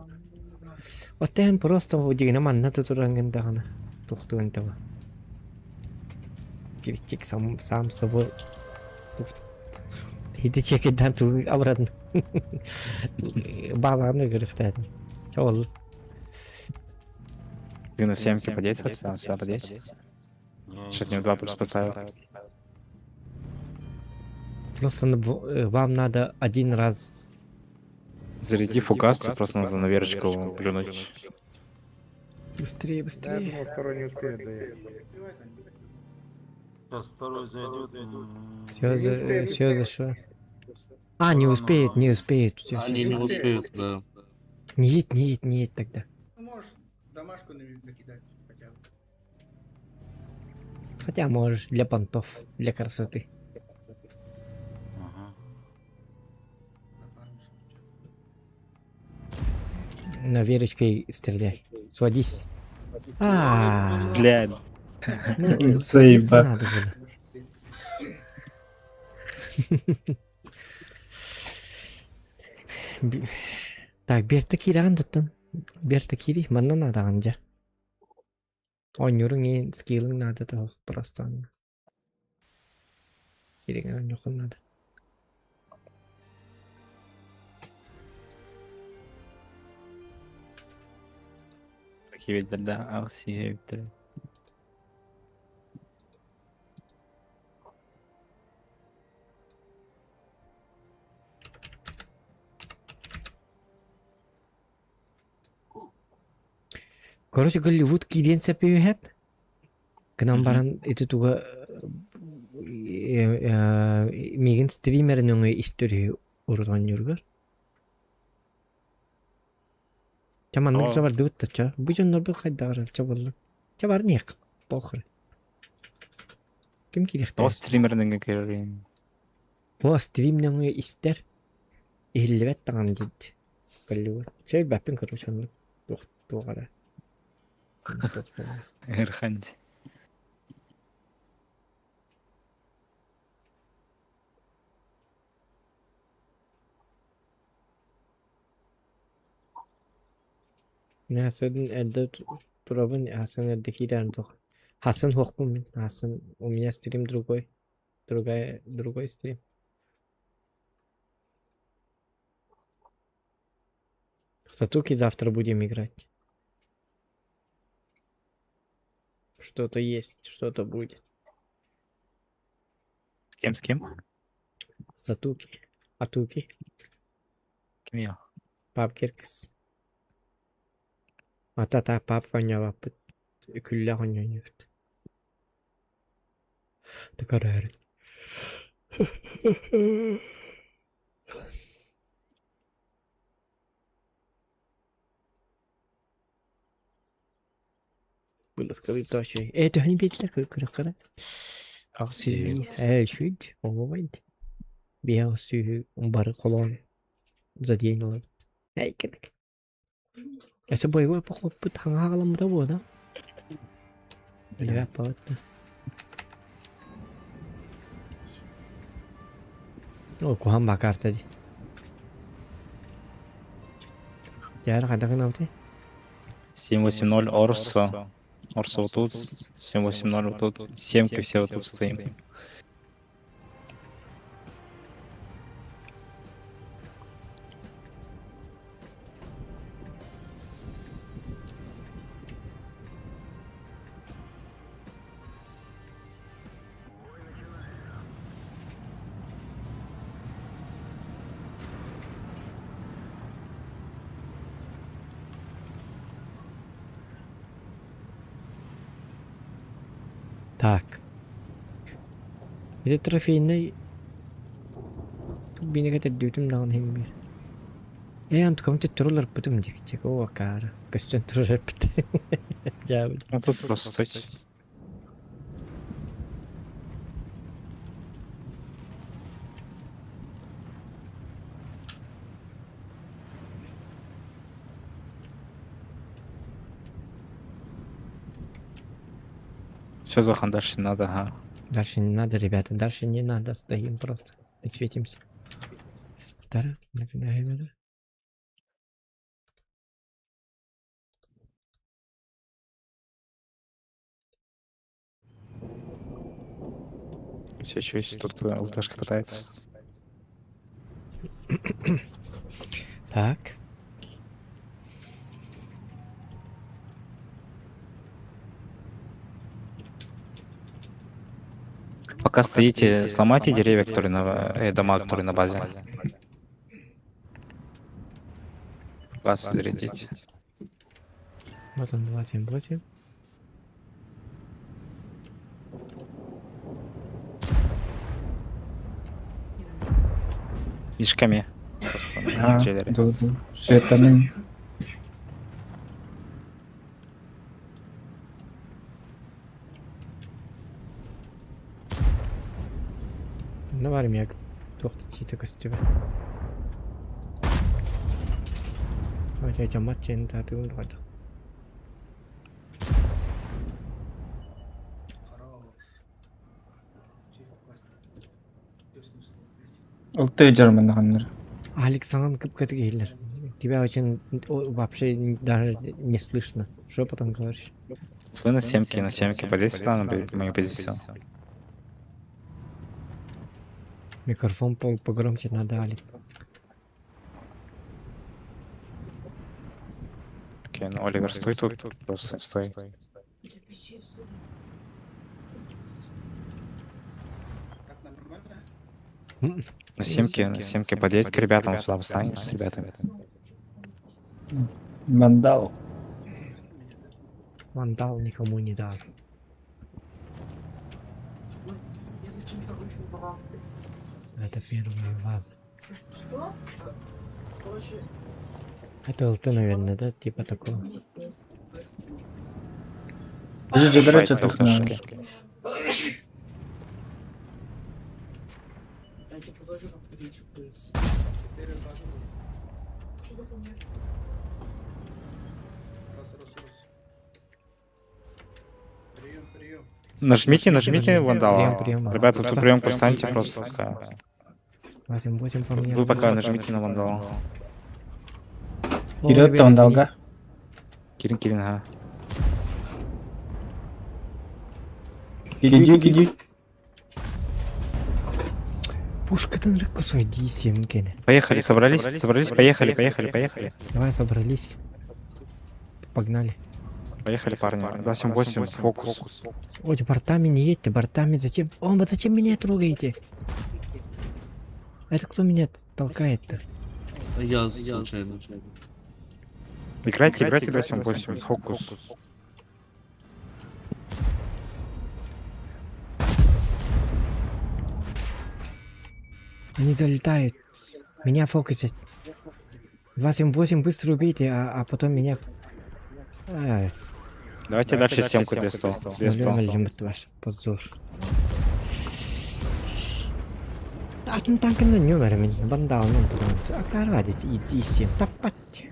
Оттен просто дегені манна тұтырангындағына. Тұқтығындава. Киричек сам собой. Хиді чекеден тұғы абырадын. Базарны көріқтәдін. Чауыл. Ты на 7 подеть хотел? Сюда подеть? Сейчас не 2 плюс поставил. Просто вам надо один раз... Заряди фугас, тебе просто нужно на верочку плюнуть. Быстрее, быстрее. Сейчас второй зайдет. Все зашло. А, не успеет, не успеет. Всё, всё, Они не всё. успеют, да. Нет тогда. Ну, можешь домашку накидать хотя бы. Хотя можешь, для понтов, для красоты. Ага. Нафармишь. На верочкой стреляй. Сводись. А, Блядь. ну, Заебал. сводиться надо было. Так, бертакири андыттын. Бертакири, манна надо анжа. Ойнюрың ең скиллың надо да просто. Кереген жоқын надо. Кибелдерде ал сүйептер. Короче, Голливуд кирен сәпеу хәп. Кынан баран это туга меген стримерин өңі историю урган юргар. Чаманның О. жабар дұғытта ча. Бұ жонлар бұл қайдағар чабылы. Чабар неқ. Похыр. Кім керекті? О стримердің керерін. Бұ стримнің өңі истер. Ehillivet tağın ciddi. Голливуд. Şey бәппен короче онлы. Туғара. Эрханди. Hasan elde turabın Hasan eldeki ileride. Hasan hokkum ben. Hasan у меня стрим другой. Другой стрим. Сатуки завтра будем играть. Что-то есть, что-то будет. С кем? Сатуки. Атуки. Кем я? Пап Киркс. Ата пап коня күлле коня юрт. Такарар. Было сказать то, что это не бедля, как Арсили, шуть, помогает. Бия сю, бар колон. За день. Эй, как. Это боевой поход под хангалом того, да? Да, понятно. О, куам бакарта ди. Яра кадагын алты. 780 Орсо. Орсо вот тут. 780 вот тут. 7-ка все вот тут стоим. Так. Это трофейный. Тут бine kadar düğüm lan hem bir. Ant komte troller потом дикчек. О, кара. Костюм троллер пит. Жабы. Ну тут просто стойте. Все, Зохан, дальше не надо, ага. Дальше не надо, ребята. Дальше не надо. Стоим просто. И светимся. Вторая. Свечусь, тут ЛТшка пытается. Так. Пока стоите, сломайте деревья, которые дома, которые на базе. Вас зарядите. Вот он, 278. Мешками. Светами. Ну, var mı ya? Doktor çiğte kostümü. Hadi hocam maç yerinde hadi vurmadı. Ulti German ханнар. Алик саған кып-кыты келер. Тебя очень вообще даже не слышно. Что потом говоришь? Вы на семке полезь сюда, на мою позицию. Микрофон погромче надо, Алик. Окей, ну Оливер, стой тут, просто стой. На семке подъедь к ребятам сюда, встань с ребятами. Вандал. Вандал никому не дал. Это первая ваза. Что? Это ЛТ, наверное, да? Типа такого. Забирайте технологии. Нажмите вандала. Прием. Ребята, тут прием встаньте просто. 8 по мне. Вы пока нажмите на вандала. Вперед вандалга. Кирин, ага. Иди. Пушка-то рыкосой, D7 кене. Поехали, собрались, поехали. Давай собрались. Погнали. Поехали, парни. 278, фокус. Ой, бортами не едьте, бортами зачем? О, вот зачем меня трогаете? Это кто меня толкает-то? Я случайно. Играйте 278, фокус. Они залетают. Меня фокусят. 278 быстро убейте, а потом меня... Давайте дальше семку 200. Ваш позор. Атын танкында не бар мен вандалмен тұрмын. Акарвадец иди сен таппать.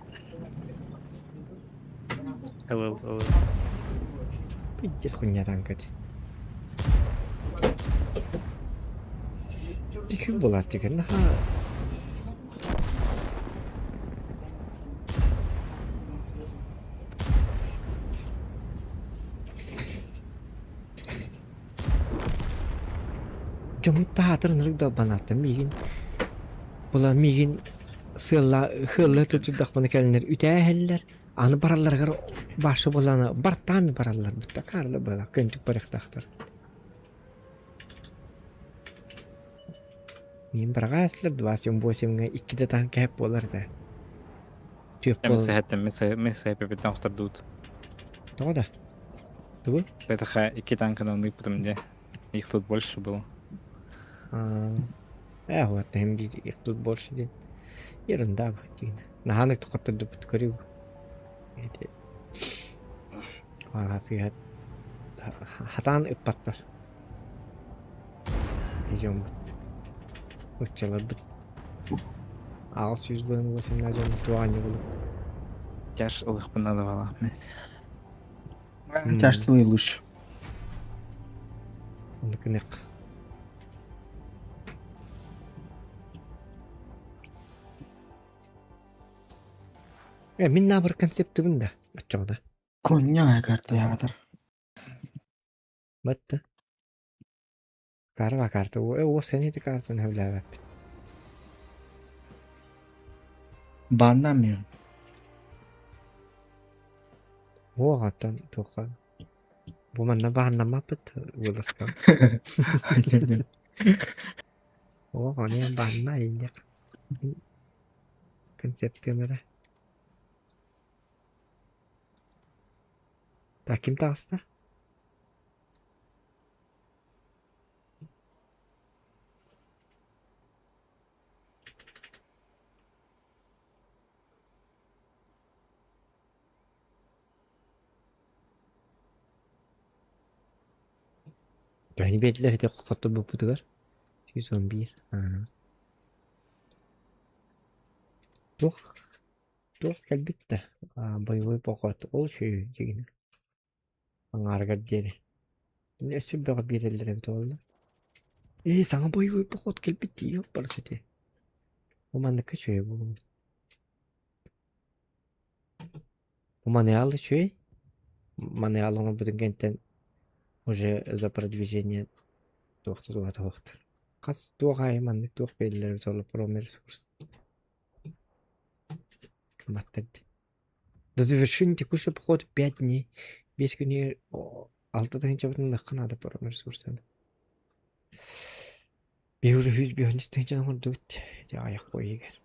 Hello. Пиздец хуйня танкады. Ты чё была теперь? Наха. Жомта тырнырык банатта мигин. Була мигин сыла хылы tutudак бана келнер үтәһәлләр. Аны баралларга башы буланы бартами бараллар. Бутта карлы бала кентик барыктактар. Мен баргаслар 278-га 2 танк хәп булар да. Төп бол. Меса пепетан хтардут. Тода. Дуй? Это 2 танка на потом где. Их тут больше было. Вот, их тут больше день. Ерунда, наханок тохотто дупт көрү. Агасы хатан ыппаттар. Ежом. Учалар бит. Ağız yüzlerini basımlar tuğanı bulup. Тяж ылых понадавала. Тяжелый лучше. Наконец. Мен набір концепті бұнда. Бұтчоғда. Коня карта ягатар. Бәтті. Karva kartı. O seni de kartını öyle. Banlamıyor. O hatta toka. Bu mana bahan mapet ulaskan. O hani bahan ini. Konsepnya merah. Takim tas da. Yani belirler de kapattı bu putular. 111. Tuh. Tuh elbette. Boy pokot. Ol şey cigini. Angarga deri. Ne sübde bir ellere bir oldu. Sana boy pokot elbette yok parası diye. O mandaki şey bu. У Манеала еще Манеала он будет гентен уже за продвижение доктор. Кас тугай манны туг беллер толы промерсурс. Маттад. До завершения текущего похода 5 дней. Без күнер 6-дан жабытын лаккан ада промерсурсан. Би уже 100 бионистен жангор дөт. Аяк бойыгер.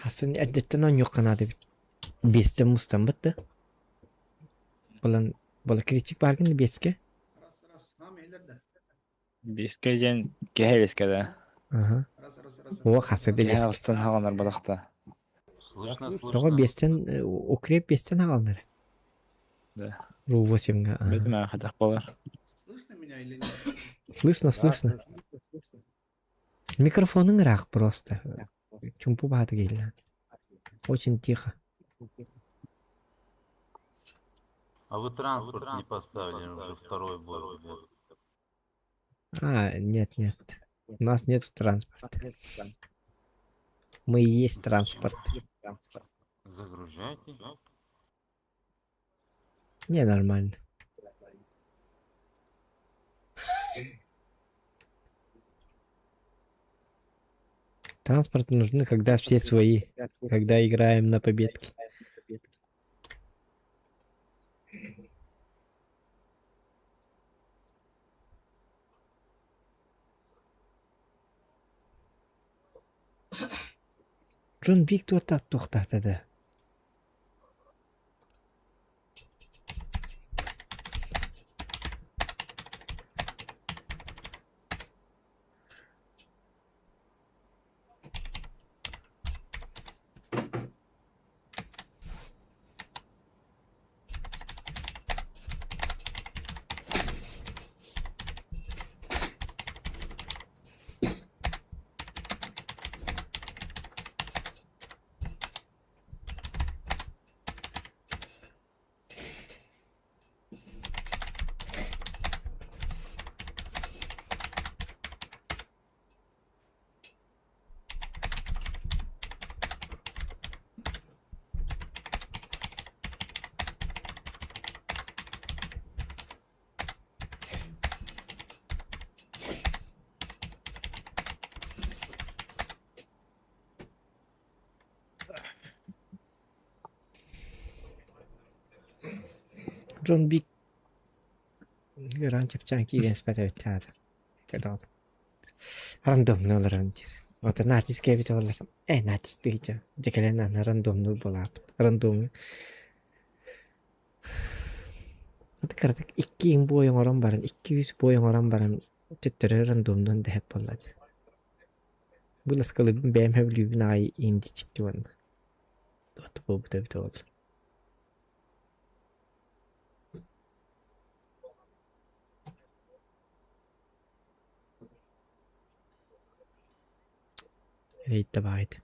Aslında adetten on yok kanadı. Beste mustambattı. Bola kritik bargın beske. Беске ден кеһе бескеде. Ага. O hasede Кеһе beske. астан хаганар бадакта. Того бестен укреп бестен алгандар. Да. Ру 8-га. Бетме хатах болар. Слышно меня или нет? Слышно. Микрофонын рак просто. Чумпу баты гейлі. Очень тихо. А вы транспорт не поставили, уже второй бой. Нет. У нас нет транспорта. Мы и есть транспорт. Загружайте. Не, нормально. Транспорт нужны, когда все свои, когда играем на победки. Джон Виктор тоқтатады. Джон Вик. Раньше пчанки иден спать тяда. Когда рандомно раньше. Вот натиск кевит вот натиск тыча. Декалена на рандомно была. Рандом. Вот карты 2 boyun oran barın 200 boyun oran barın tüttürü randomdan da hep oladı. Bu laskalı benim hevlübün ay indi çıktı bana. Bu da oldu. Rate divide.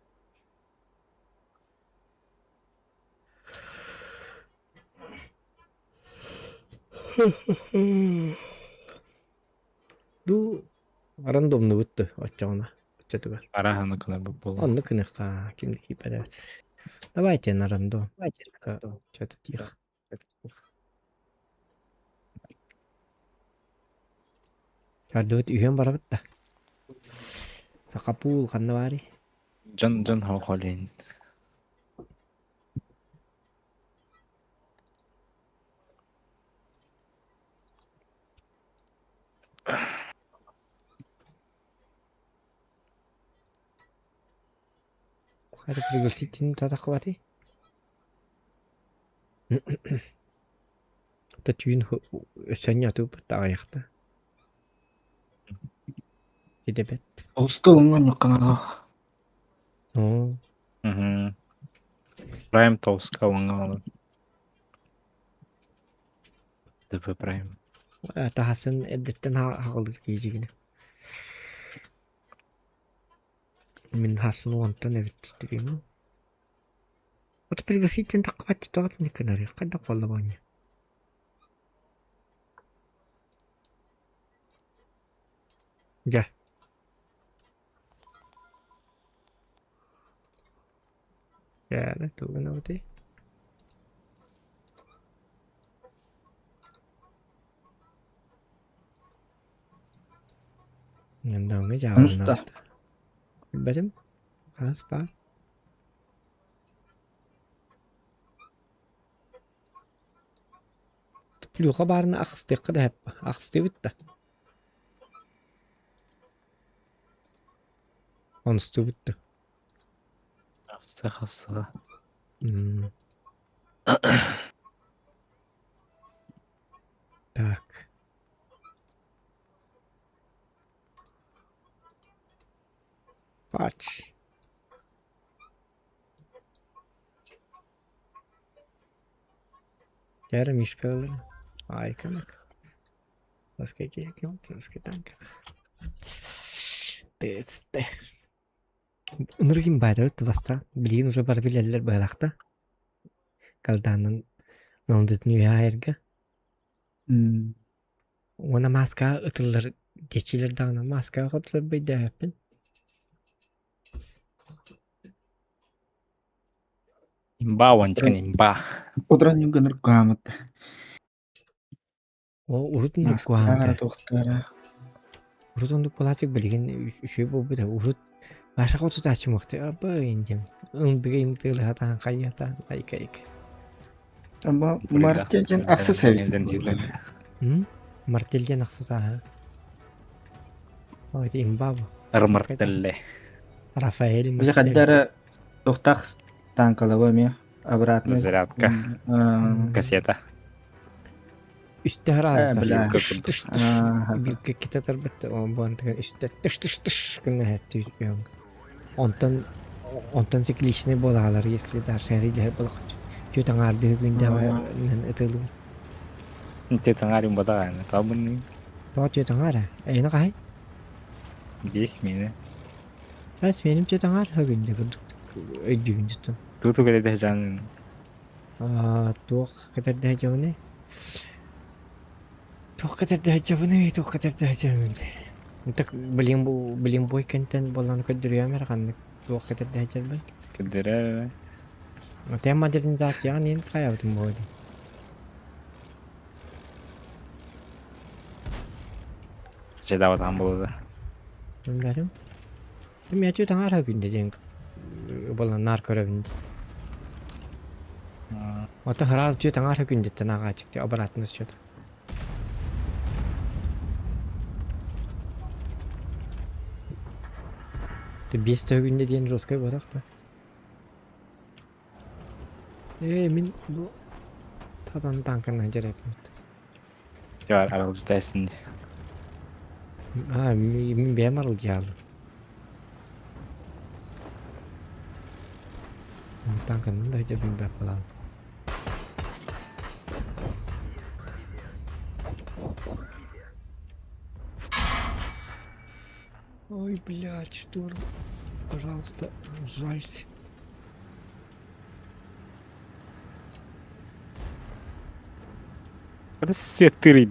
Ду рандомно өтті отчағына. Өтчеті бар. Араханы кына бұл. Онны кынықа, кімді кейпеді. Давайте на рандом. Что-то тихо. Çardıvat üyem var da. Sakapul kanna bari. Can hava kolin. Hadi prigosit tatak bari. Ta tüyün sen yatıp da ayakta. Gidebet. Usta onunla kanada. Oo. Prime Toska onunla. Tıpı Prime. Tahasın eddetten haqılır giyicigine. Min hasın ontan evet direyim. Ota prigositin taqvat tagat ne kanari qadda qalla banya. Gel. Gel tu gana bate. Ngandang cái chào Usta. Bedim. Khas ba. Tuplu qabarna aqsti qadab. Aqsti bitta. Onstu bitta. Hasta hasta. Так. Patrz. Yarım iş kalır. Ay kanak. Başka gerek yok. Başka tank. Teste. Onur kim bayda basta. Bilin уже бар билелер байлакта. Kaldanın nondetni ya erga. Ona maska ıtılır geçilir dağına maska kopsa bir de yapın. Imba wancan imba. Udran juga nerkamat. O urutun da Nastara kuanta. tohtara. Urutun da plastik bilgin şey bu bir de urut. Başka kutu taşımaktı. Apa indim. Undurayım tığlı hatan kayata. Ay kayık. Ama martian akses heavy. Martilja naqsa saha. Oh itu imba bu. Armartelle. Rafael Bisa kadara tohtak tangkalawa ya. Обратно. Зарядка. Кассета. Üstte razı. Bila. Bir kita terbitte o bantıgan üstte tış tış kına hattı yüzbüyon. Ondan siklişine bolalar yesli derseriyle bolak. Juta ngardı günde nan etalı. Itu tengah rim bata kan. Tahu nih. Tuh juta ngara. Enak ay. Yes mine. As benim juta ngara günde bu. Ödüğün juta. Tuh kita dah jalan. Tuh kita dah jauh ne. Tuh kita dah jauh ne. Tuh kita dah jauh ne. Untuk beli boy konten bolan kedua mereka tuh kita dah jauh ne. Sekedar. Nanti modernisasi ini kayak itu mau di. Saya dapat ambul dah. Benar. Tapi aja tengah ada benda yang bolan narko ada benda. Atau haras juga tengah ada benda tenaga cek di operatnya sudah. Itu biasa benda dia terus kayak borak dah. Min bu tadan tankan aja repot. Coba kalau tes nih. Min bemar jalan. Tankan dah jadi berapa lama? Ой, блядь, что? Пожалуйста, жальте. Ada setiri.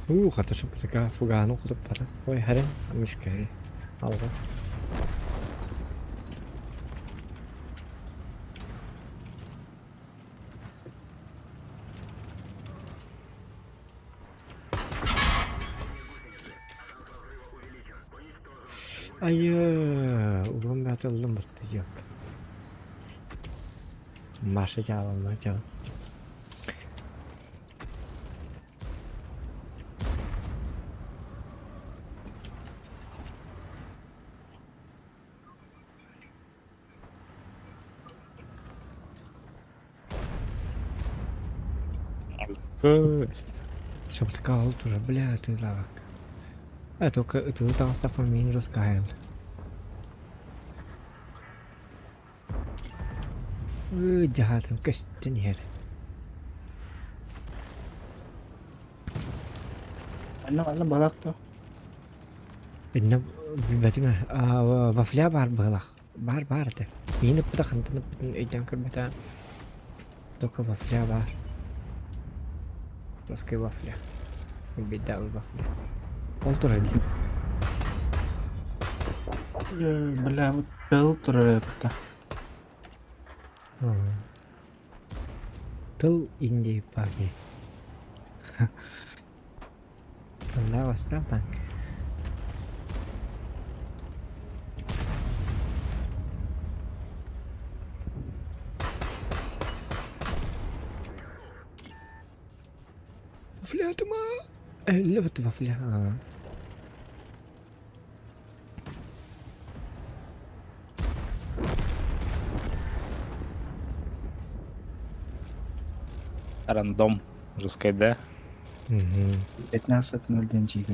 Хата шопта фугану кудуп бара. Ой, харин мüşkeri. Алгас. Ulan ben atıldım bıttı yok. Maşa çalalım hocam. Чтобы ты кал тоже, бля, ты лавак. А только ты там став мин раскаял. Jahatın kaçtın yer. Ana balak tuh. Benim berarti mah wafля бар balak. Бар deh. Ini pun tak hantar ejang kerbatan. Только wafля бар. Terus ke wafля. Beda wafля. Oltur aja. Bela betul ternyata. Tuh ini pagi. Kalau wasta bang. Wafля tuh mah. Lebih wafля. Рандом. Русской, да? 15:01 чика.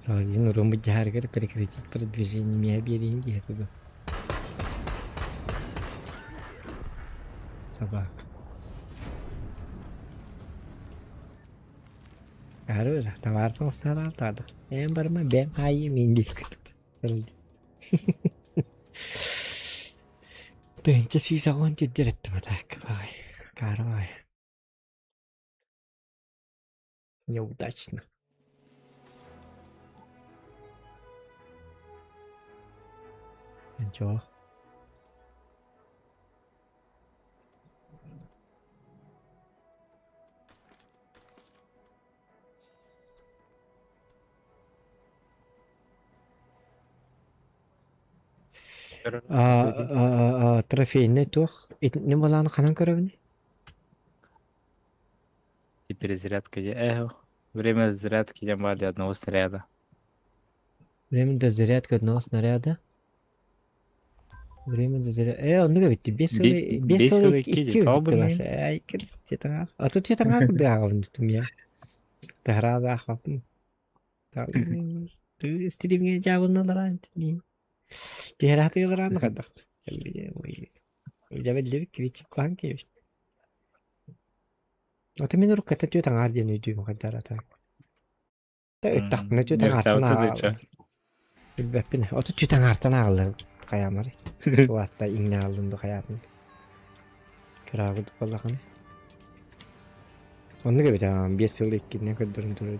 Один урон джаргер прекратить продвижение оберенги этого. Собак. Harus lah, tawar sama salah tadi. Yang bermain bem ayi mindi. Bence sisa on direkt attack. Ай, каравай. Неудачно. Ничего. Трофейный тух. Не была на канан коровни? И перезарядка. Время зарядки не мали одного снаряда. Время до зарядки одного снаряда? Время до зарядки... он не bitti. Bir sılı iki bitti başa. Ay kırıstı tangar. Atı tüy tangar mı daha avunustum ya? Daha daha kapım. İstediğim cevabını alıran. Diğer hatırlaran kadar. Udah beli kritik kuang ki. Atı minur kata tüy tangar diye ne diyor mu kadar atak. Tak ne tüy tangar tangar. Bilbepine. Atı tüy tangar tangar. Kayamari. Bu hatta iğne alındı hayatım. Kırağıdı balakını. Onu gibi tamam. Bir yıl iki ne kadar durdu.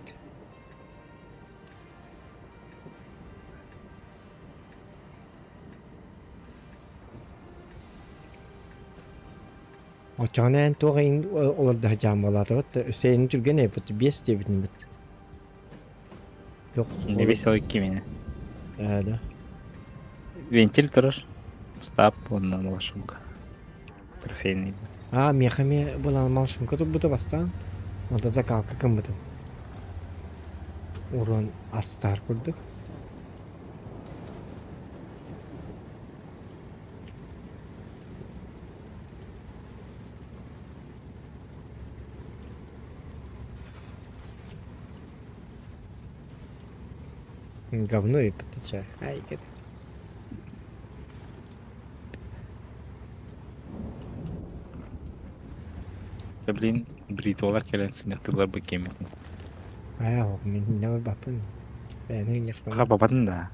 O çanen toğun olur da cam oladı. Hüseyin Türk'e ne yaptı? Bir yıl bitti. Yok. Ne bir yıl iki mi? Evet. Вентиль тұрыр. Стап, онdan малшумка. Трофейный. Мехами была малшумка тут буду бастан. Онда закалка кім буду. Урон астар курдук. Говно и потеча. Ай, кет. Блин, бритвалар келенсин яктылар бекем. Мен не бапын. Бабатын да.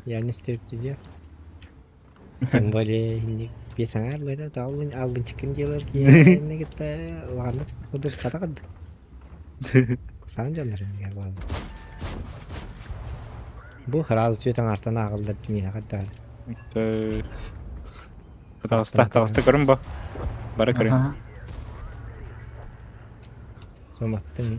Я не істеп деді. Тем более, bir sanar böyle de aldın çıkın diyorlar ki ne gitti ulanıp odur kata kaldı. Kusan canlarım ya vallahi. Bu hıraz tüyten artan ağıldı dünya kadar. Тағыста көрін ба? Бары көрін. Somattım ya.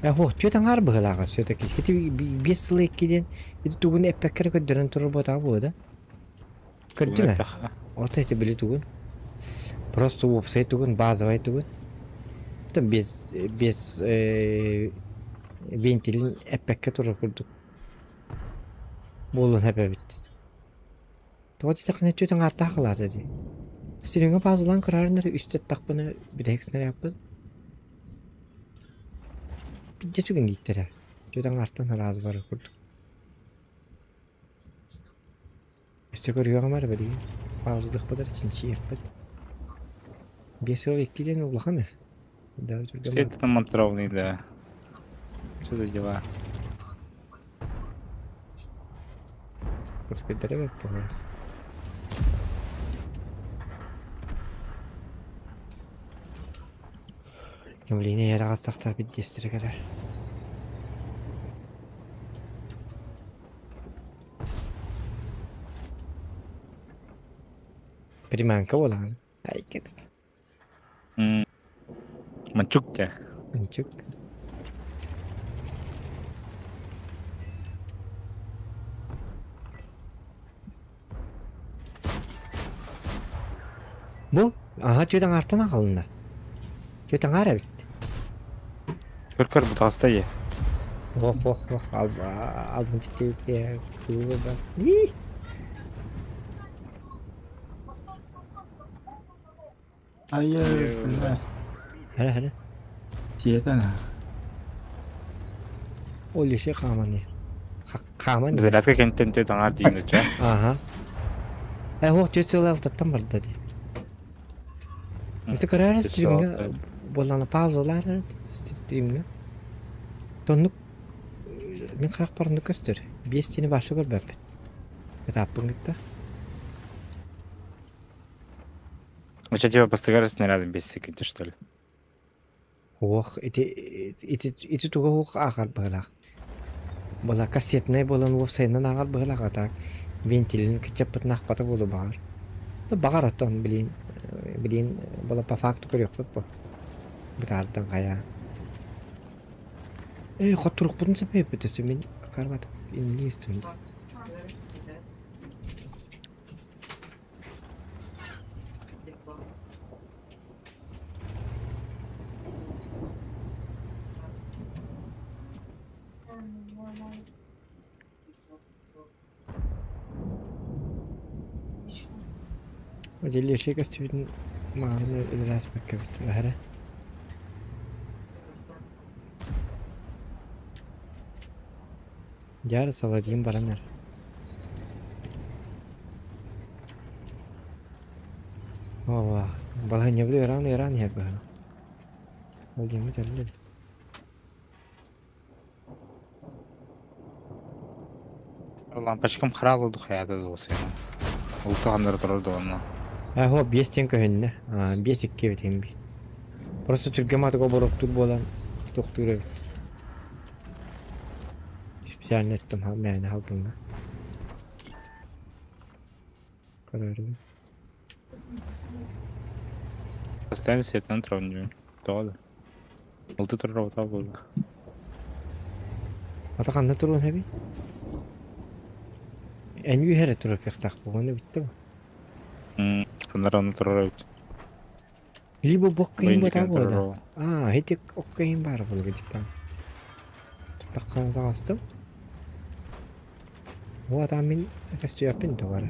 Ya ho tüyten har bıhılağa söyledi ki. Heti bir sılı ekkiden heti tuğun eppekkere ködürün turur bota bu da. Kördü mü? Ota heti bili tuğun. Просто веб-сайт тугун базовый тугун. Там без вентилин эппекке турар курдук. Болун хепе бит. Тоти такны төтөн арта кылады ди. Сиреңе базалан кырарындар үстөт такпыны бирексинер яппы. Бидде түгүн дийттере. Төтөн артан разы бар курдук. Өстө көрүгө мар бери. Базылык бадар ичинчи яппыт. Бесел ekkiden улаханы. Да, Свет там монтровный, да. Что за дела? Просто дерево пора. Блин, я раз тахтар бит дестире kadar. Приманка olan. Ay kadar. Манчук тебя. Манчук. Bu? Aha tüyden artana kalında. Tüyden ara bitti. Көр, bu тағыста ye. Oh. Albın çıktı ya. Kuluğu da. Hayır. Hele. Тиетана. Öyle şey kaman ya. Kaman. Зарядка кенттен төт аңар дейін өтчі. Ага. О, тюцелел там бар дади. Это карара стримга болана паузалар стримга. Тонук мен қырық барынды көстер. 5 тені башы көрбәп. Этаппын гитта. Вообще типа постыгарыстың рядом 5 секунд, что ли? Ох, эти туга ох ахар быгылак. Бола кассетный болан веб-сайтынан агар быгылак атак. Вентилин кичаппыт нахпата болу бар. То багар аттан билин бола по факту көрөк бу. Битардан кая. Хотурук бутун себеп өтөсү мен карбат инглистим. Özellikle şey gösterinin mağarını biraz bakabilir lahara. Yarı saladığım baranlar. Ова, бала не буду рано я бы. Владимир Миталли. Лампочкам храл духаяды болса. Ултагандыр турду аны. Ho 5 тенка хөнне. 5 2 битем би. Просто түргематы коборок тур болан доктуру. Специально еттим мен халкыңга. Карарды. Постоянно светлен троню. Тода. Улты туру табылды. Ата кандай турган хаби? Энви хере турак кактак болгону битти. Кандай аны туру. Либо боккайын бата болду. Хетек оккайын бар болгу типа. Таккан загастым. Вот амин костюм япин товар.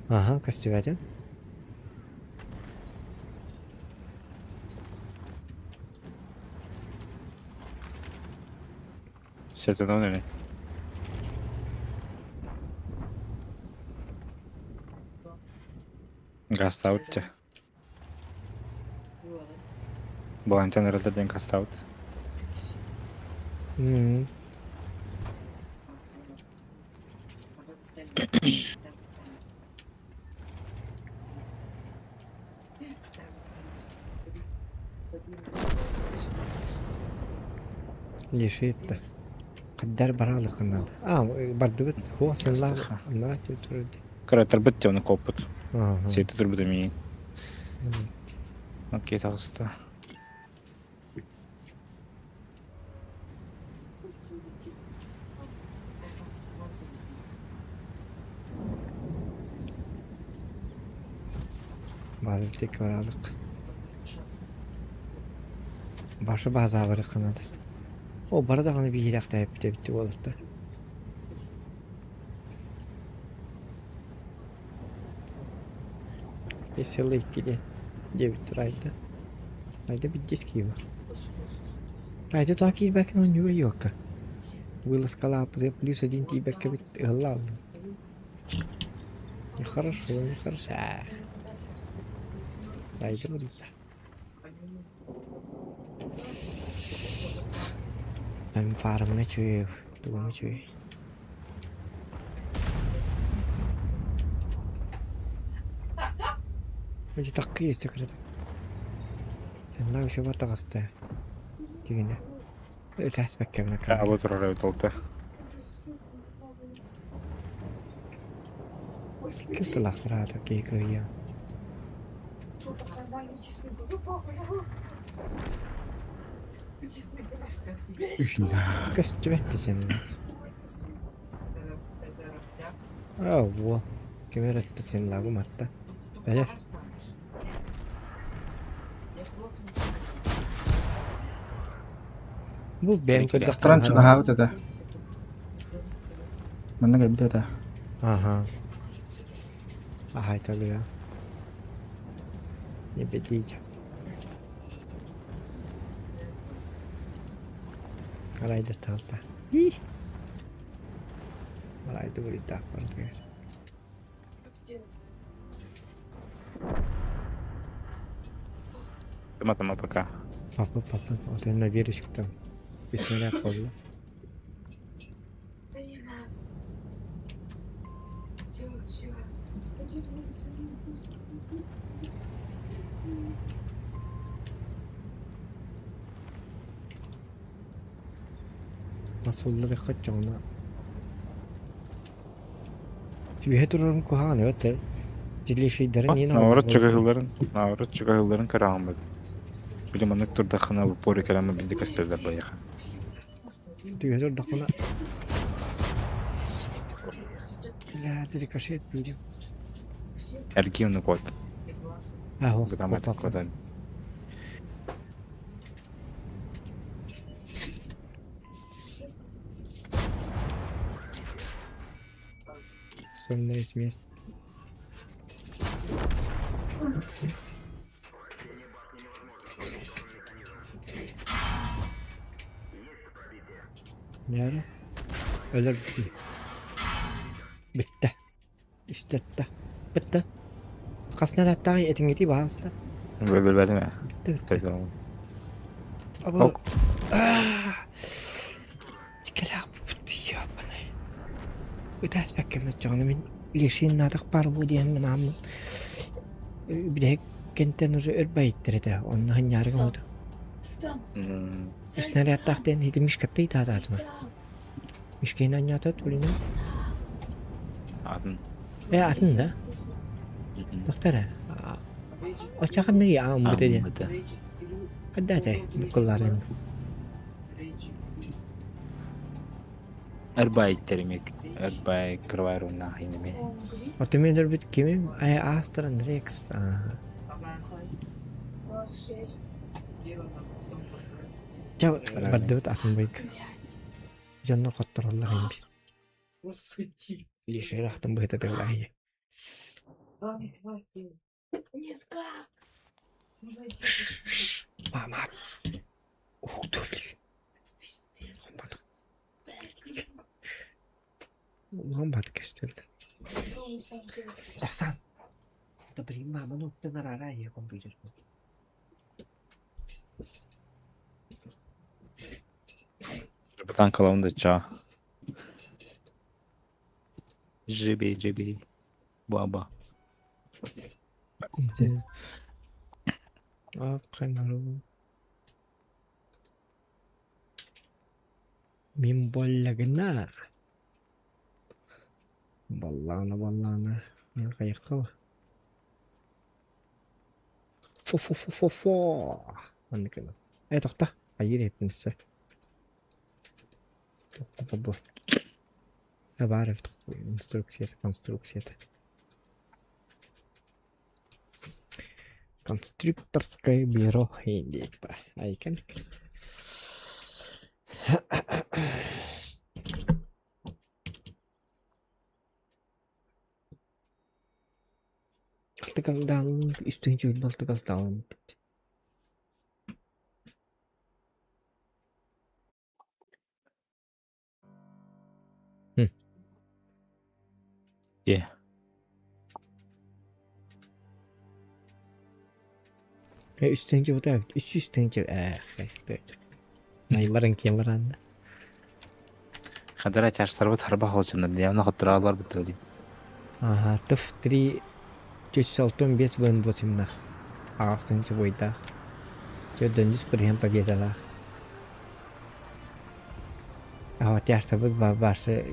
Ага, костюм япин. Светлен не. Гаставте. Балантен рядом гаставт. Hmm. Лишит-то. Каддар баралы кынады. Барды бит. Хо сенла. Ана төтөрдү. Кыратар бітті оны копыт. Ага. Сейті тұр бұды мейін. Окей, тағысты. Бары тек баралык. Башы база бары кынады. О, бары да ганы бийрак тайып битти болот да. Веселый киде. 9 райда. Райда битдиски var. Райда такие бэк на Нью-Йорка. Вылазкала плюс 1 тибэк бит галал. Нехорошо, нехорошо. Райда вылаза. Ben farmına çöğü, doğumu çöğü. Önce takıyı istekledim. Sen ne bir şey var da hasta. Düğüne. Ötesi bekkemine kaldı. Абы тұрар өт олды. Sıkıntı laflar adı kıyıkıyor ya. Kas tübetti seninle. Bu. Kim öğretti senin lagım hatta. Öyle. Bu benim kadar. Странчы Ha вот это. Mana kayak gitu dah. Aha. Aha itu dia. Ini beti. Kalau itu tahu tak? Ih. Malah itu berita apa guys? Тема пока. Папа. Вот я на вирусик там. Писали позже. Nasılları kaç canlı? Тебе heterorum kuhan evet de. Dili şeylerin yine Наоборот, чыгагыларын караган бит. Билим аны турда хана бу пори калама билди кастелдер баяха. Тебе heter dakuna. La dili kaşet bildim. Архивный код. Ага, Там это кода. Сонная смерть. Nerede? Öyle bitti. Bitti. İşte bitti. Bitti. Kasına hatta etin gitti bazı. Bilmedim ya. Bitti. Ama Kelah bitti ya bana. Ötesi beklemek canım ben leşin nadak par bu diyen ben amma. Bir de kenten uzu örbayittir de onun hanyarı oldu. İşte hatta den hidimiş kattı da atma. Müşkeyin anyata tulina. Adın. Adın da. Doktora. Açakan ne ya bu dedi. Ada teh bukulların. Эрбай термик. Эрбай кровайру нахин ми. Otomobil bit kimi? Ay Astron Rex. Coba berdua akan baik. Jangan kotor Allah ini. Лишь раз там будет это главное. Мама. Ух ты, блин. Ламбат кестель. Арсан. Да блин, мама, ну ты нарарай, я компьютер. Tankalarım da çağ. Jibi. Baba. Аканару. Мин боллагына. Баллана. Мен кайыкка. Фу. Аныкына. Токта. Айыр хепнесе. Токта бу. Я барып конструкцияда. Конструкторское бюро дейт ба. Айкан. Балтыгалдан үстүн жол балтыгалдан. Yeah. Üstün cevap evet. Üstün cevap. Evet. Naymarın kemeran. Kadar açarlar bu tarba olacağını diye ona hatırlarlar bitirdi. Aha, tıftri 365 вон 8 Ağustos'un boyda. Dördüncü periham побеdalar. Aha, tiyasta bu babası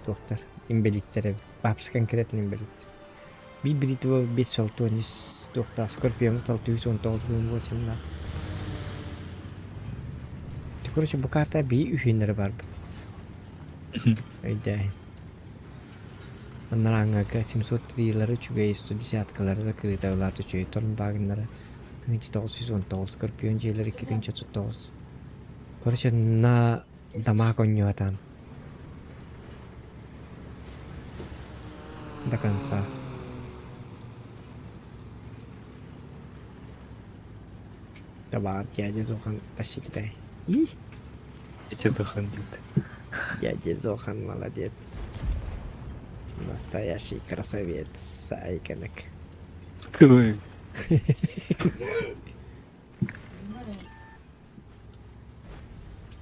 doktor. İmbelitlere. Babası konkretni imbelit. Bir brito 5 doktor Scorpion 619 Короче, bu kartta bir ürünleri var. Öyle. Onlar angka 703'ları juga desiatkaları da kreditler tujuh ton bagianları. Dengan 919 Scorpion jeleri 209. Короче, на дома конётан. До конца. Товар дядя Зохан тащик-дай. Эти заходит. Дядя Зохан молодец. Настоящий красавец, айконок. Какой?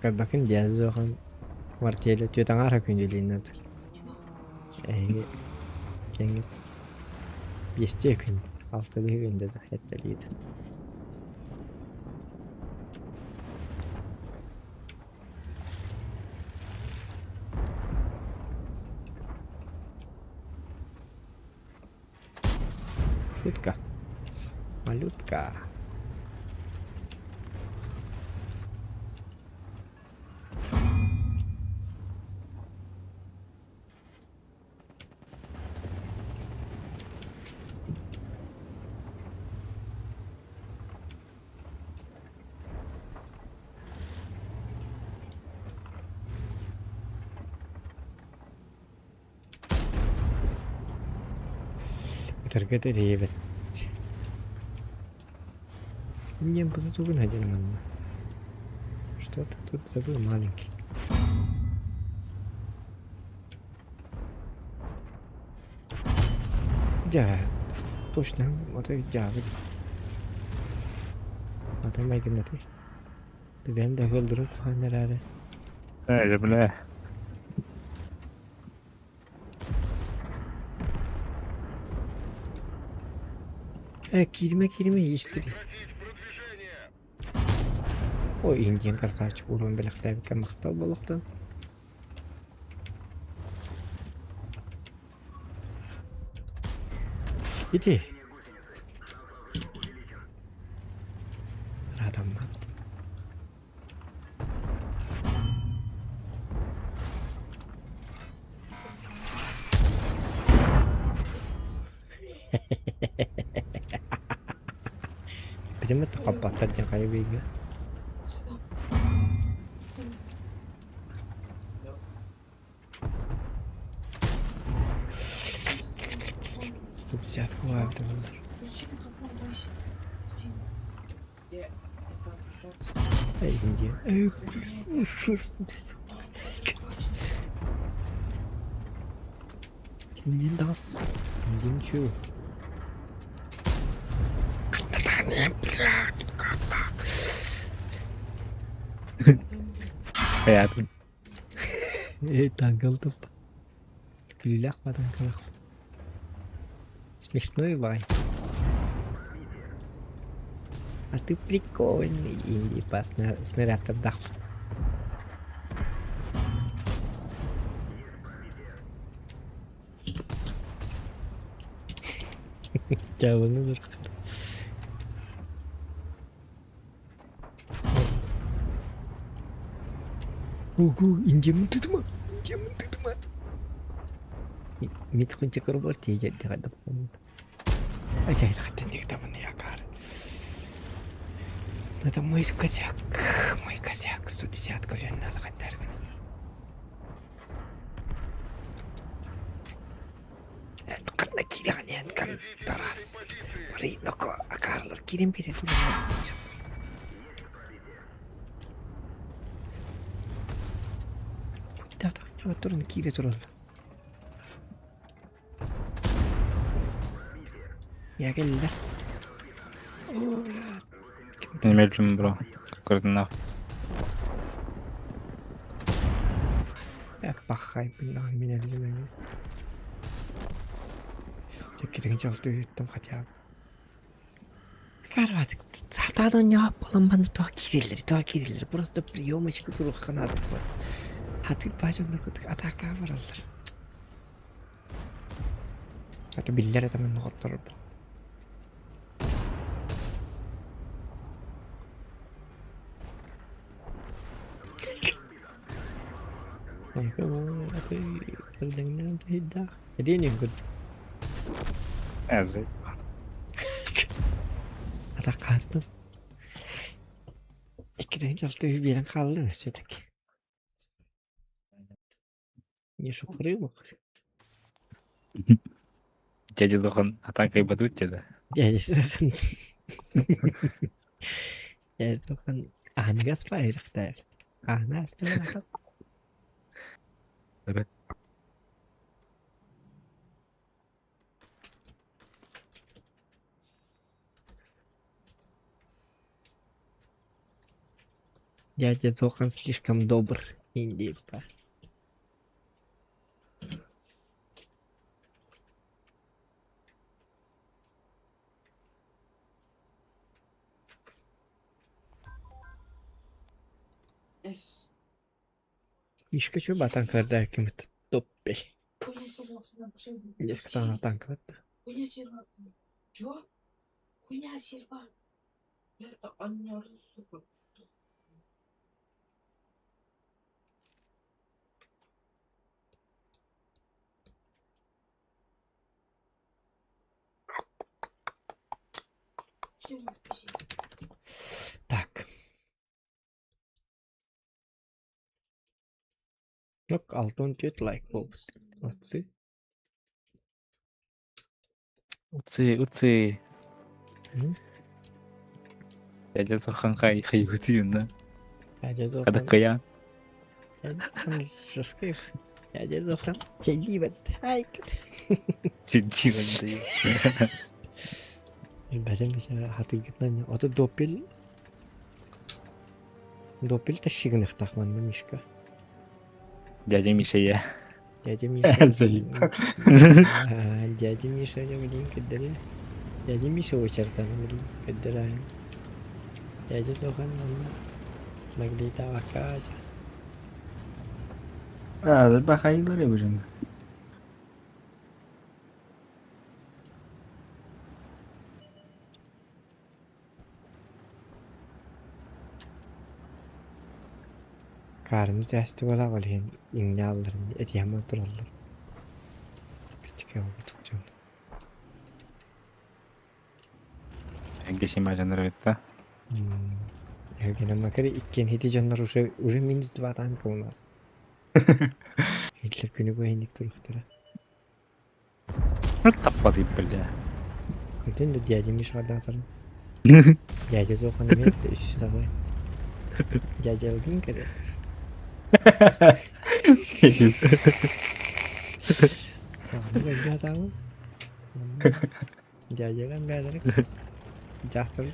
Как bakın дядя Зохан martiyeli tüyeten ara kündeliğindedir. Kendi 5 gün, 6 günde de etmeliydi. Шутка. Малютка. Таргет ребят. Мне бы затуган один манна. Что-то тут забыл маленький. Да, точно, вот это дяволь. А там майгнаты. Ты бем да гөлдүрүп ханерары. Бля. Кирме истри. Ой, индиан красавчик урон белахтай бекем мактал болохтан. Иди. Радамат. Почему ты хапатар yang kayak bega? Взятку лайвда bunlar. Ey India. Indian das. Indian chu. Hayatım. Тангал топ. Прилях потом как. Смешной бай. А ты прикольный, инди по снаряд отдах. Жабыны бір. Ого, индемін тұтыма. Мит құнча көрбір тейжетті қадып. Ажайды қаттан неге табыны яқар. Это мой косяк. 110 колен надо қаттар. Это қырна кираған кам тарас. Бары ноко акарлар кирен бере туран. Құйдатық тұрын кире тұран. Я geldiler. Немедленно, бро. Координат. Я пахай, блин, меня любимый. Чекерин жалты там хотя бы. Карват, татадан не апалам баны то кирилер. Просто приемочку турух надо. Хаты бажандар кутук атака баралар. Это биллер это мен ноттор. Jadi ini good. Azı. Ada kartı. İkiden çalıştığı bilen kaldı mı sürekli? Не шухры мог. Дядя Зохан атакой бадут тебя. Дядя Зохан. Дядя Зохан. Анга спайрахтар. Ана астырахтар. Evet. Дядя Зохан слишком добр, индейка. Ишка чуба танкарда кимит топпи. Несколько тана танкарда. Чё? Хуйня серва. Это он не разусупал. Так. Yok altın tüt like bu. Atsı. Уцы. Hı? Дядя Зохан хай да. Дядя Зохан. Когда кая. Дядя Зохан жесткий. Дядя Зохан çelivet. Ay. Чидиван да. Benim mesela hatırlıyorum. O da Допель тащиган их тахман мишка. Дядя Миша я. Дядя Миша. Заебал. Дядя Миша я блин кадре. Дядя Миша очертан блин кадре. Дядя Зохан могли тавакать. Да бахайlar ya bujum. Karnı testi ola valhin inne alırım. Eti hemen duralım. Küçük yavru tutacağım. Hangi macan nöbette? Evgene makara ikken hedi canlar уже минус 2 танка у нас. Hitler günü bu hendik duruktura. Tapmadı bile. Gördün mü diyeceğim iş vardı atarım. Diyeceğiz o kanı verip de üstü sabah. Diyeceğim gün kadar. Kamu gak tahu. Diyeceğim kadar. Jastır.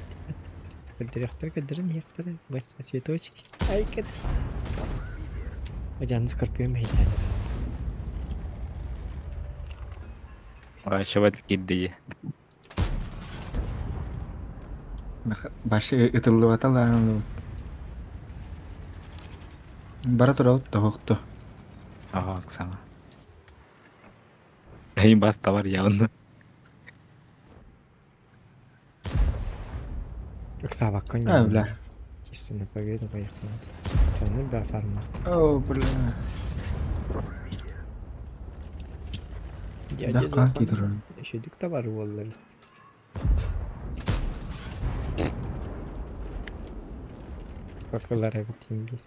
Direktör kadar yaktar. Bas цветочки. Ай kadar. Ajan Scorpion heyten. Açıvat gitti. Başı ıtıllı atalan. Bara turaup da hoktu. Aha sana. Ayın basta var ya onda. Yoksa bakkan Ha bla. Kistine pagaydı kayıklı. Tanır bir farmak. Oh bla. Dah kaki turun. Şedik de var vallahi. Bakırlar hep tim bir.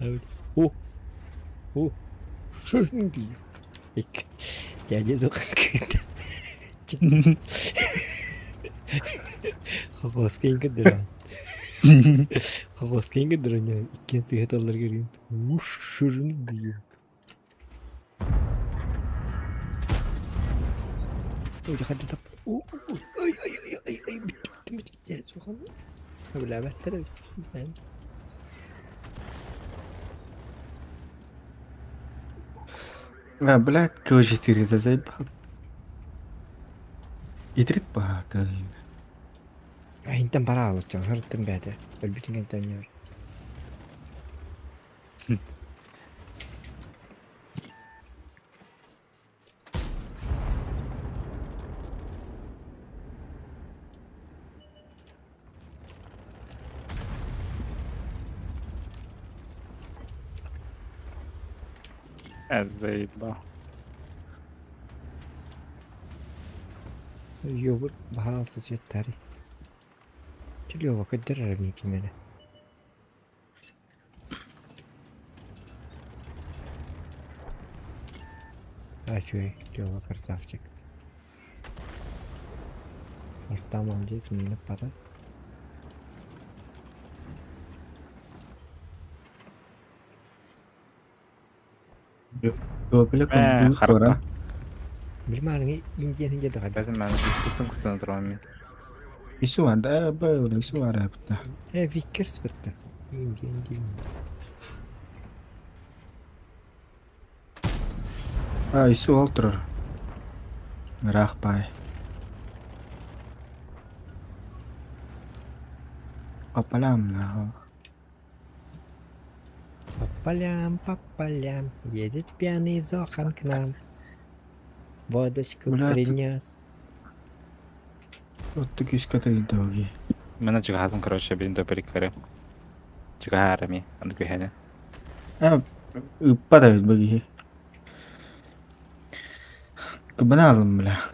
Evet. Şunu diyor. İlk. Geleceğiz o kıyıda. Xoxosken gidiyorum. Xoxosken gidiyorum ya. İkinci sıhhat alır göreyim. Şunu diyor. Oy hadi tap. Ay bitti. Ya sokan. Öyle beter. Ben. Ha bla kıvıcı tiri de zayıf. Itrip bah kayın. Hinten para alacağım. Hırttım bende. Bütün hinten yer. Azayba. Yok bahal sıcak tari. Çiliyor vakit derer mi kimene? Açıyor. Diyor vakar safçık. Ortam alacağız minne para. Dua bla kondu sonra. Bilmem ince daha. Bazı ben üstün kutusuna duramıyorum. Isu ada böyle isu ada butta. Vickers bitti. İnce. Ha isu altur. Merah pay. Papalam lah. Папалям, едет пьяный Зохан к нам. Водочку Бля, ты- принес. Вот такие скоты доги. Мене чигазом, коротше, блін, до перекари. Чигагарами, андквігене. Ah, pada bagi. Kebenaran lah.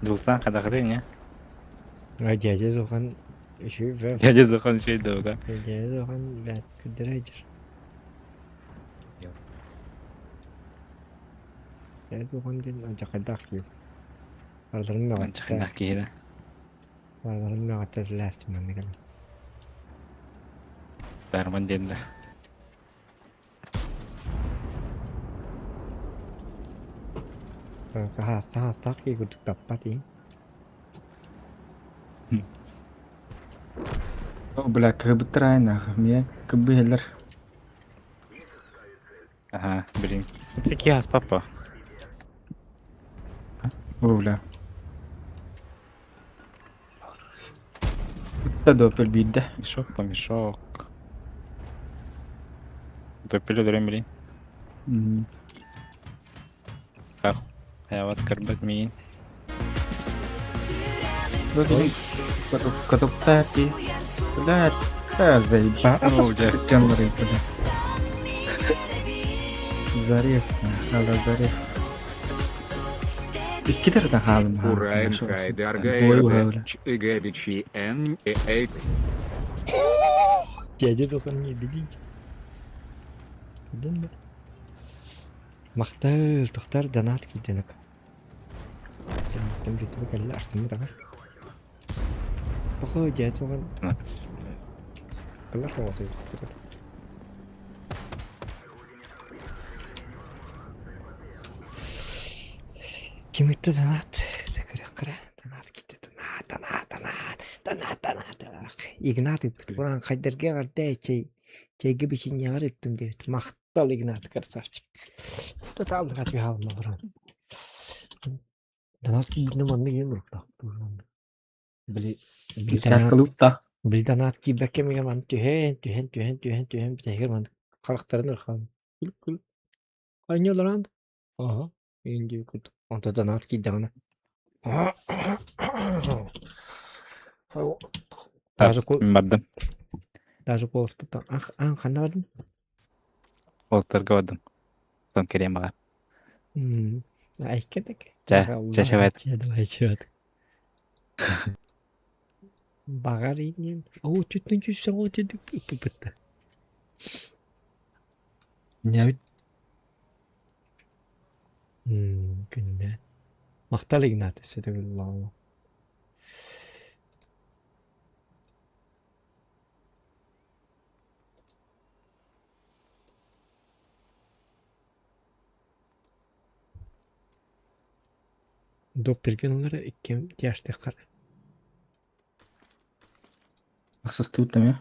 Dostan kadar kadar Дядя Зохан еще в Дядя Зохан şey doğru. Дядя Зохан бәт күдірәйдер. Дядя Зохан ден ажақайдақ кел. Бардырын мағатта. Çıkındak kihire. Бардырын мағатта зләсті мәнді кәлі. Darman dendi. Hasta ki күдік таппа дейін. Oh, belah kebetulan nah, mia kebeler. Ага, блин. Это киас, папа. Oh, belah. Kita double bida. Мешок по мешок. Допили дремли. Ах, я вот карбат мин. Begini. Ketuk tadi. Belah. Zaiba. Apa sekian mereka dah. Zarif. Hala Zarif. Kita dah halam. Урайн Хайдар Бой Гайдович Н. Эйт. Дядя Зохан не бедите. Ден Мақтал тоқтар данат кейденік. Тем бетіп кәлі аштымы дағар. Бұқы дядя Зохан кілер қоғасы өтіп көреді. Кем етті данат? Дәкірек. кара. Донат кетті. Донат. Игнат буран қайдерге қарды чайге бішін яғар еттім деп. Мақтал Игнат красавчик. Тут алдыға түй алма буран. Донат кейіне манны ем ұрықтақ. Біл донат кей бәккемеге ман түйен бітегер ман қалықтарын ұрқан. Күл. Айне оларан? Ага. Енді күлді. Онда донат кейді ғана. Бардым. Даже голос потом. Қанда бардың? Олықтарға бардым. Потом керем бағар. Айкедік. Жашабайд. Бағар енем. Оу, түттің жүзсің о дедік. Бітті. Не бит? Күнде. Мақтал Игнат, сөйді білі. Доп берген олары екем тияшты қара. Ақсыз тұйттым, я?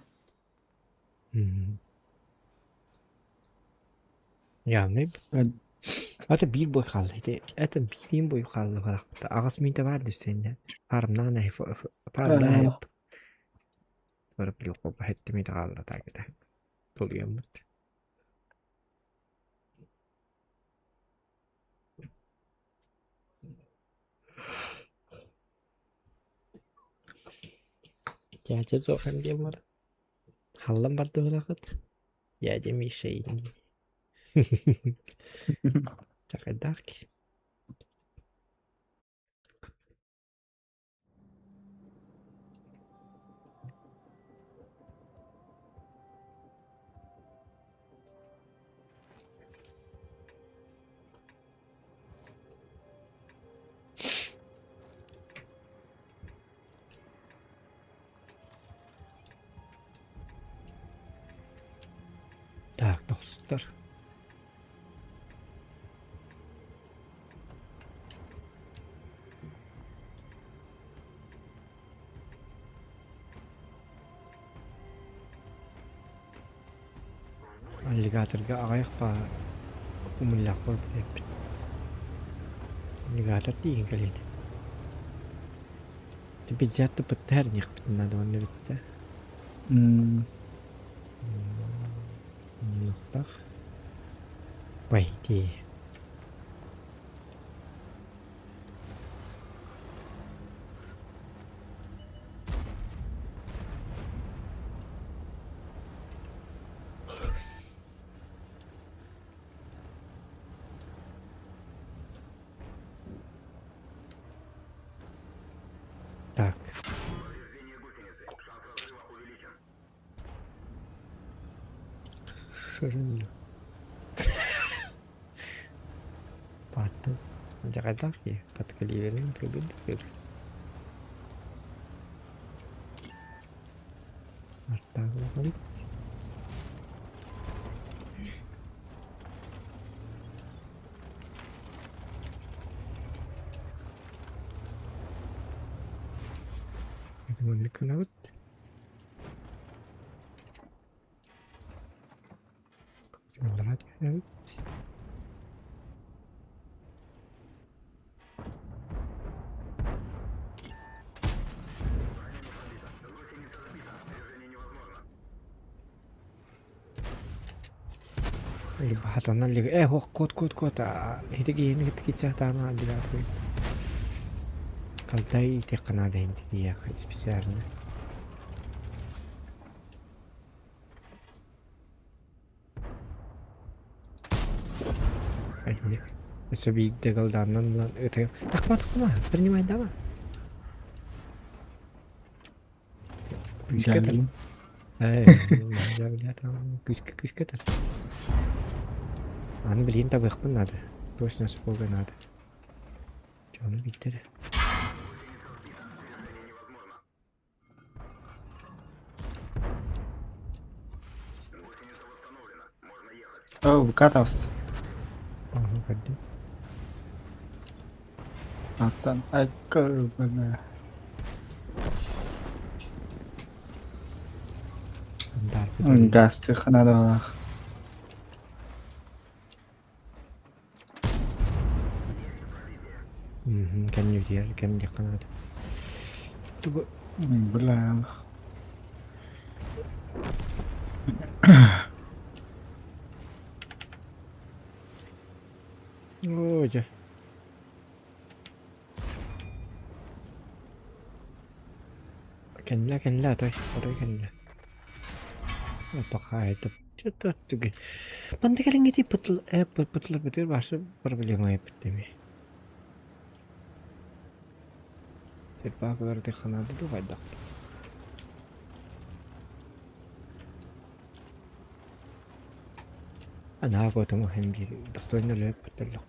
Яғны Ата bir boy kaldı. Ata birin boy kaldı bıraktı. Ağız mıydı vardı üstünde. Parmağına hep. Sonra bir yok. Hette miydi kaldı takide. Doluyor mu? Gerçi zor hem diye var. Hallam battı bırakıt. Ya demiş şey. Так, дарки. Так, достар. Alligatorga ағайық ба умыллақ болып кеппін. Аллигатор дейін келеді. Тіпі зятты бұтты әр неқ бітін ады оны бітті. Нұқтақ. Бай дей. Так. Шырын. Паттым. Жағайдақ е. Паткали верін. Артағы ғалып. Думаю, канал. Bahatan liga kod hidigi sahtarna dilat. Kaltai teqna da hidigi ya spesialne. Ayne. Особи дегалданнан это. Тақма. Принимай дама. Күшкетер. Күшкетер. Аны білген табықпын надо. Точно спога надо. Жоны биттері. О, выкатался. Ага, ходи. Battan aykır bana. Gazete kanada. Kan nhiều gì kan giặc kan ada. Coba Belang. Oh aja. Kan lah thôi kan lah. Apa kaya itu? Cepat juga. Pantai kali ini betul masuk perbelian apa demi. Terpakai berarti kanal itu kayak أنا هاخد مهم جدا دستورنا اللي بتطلع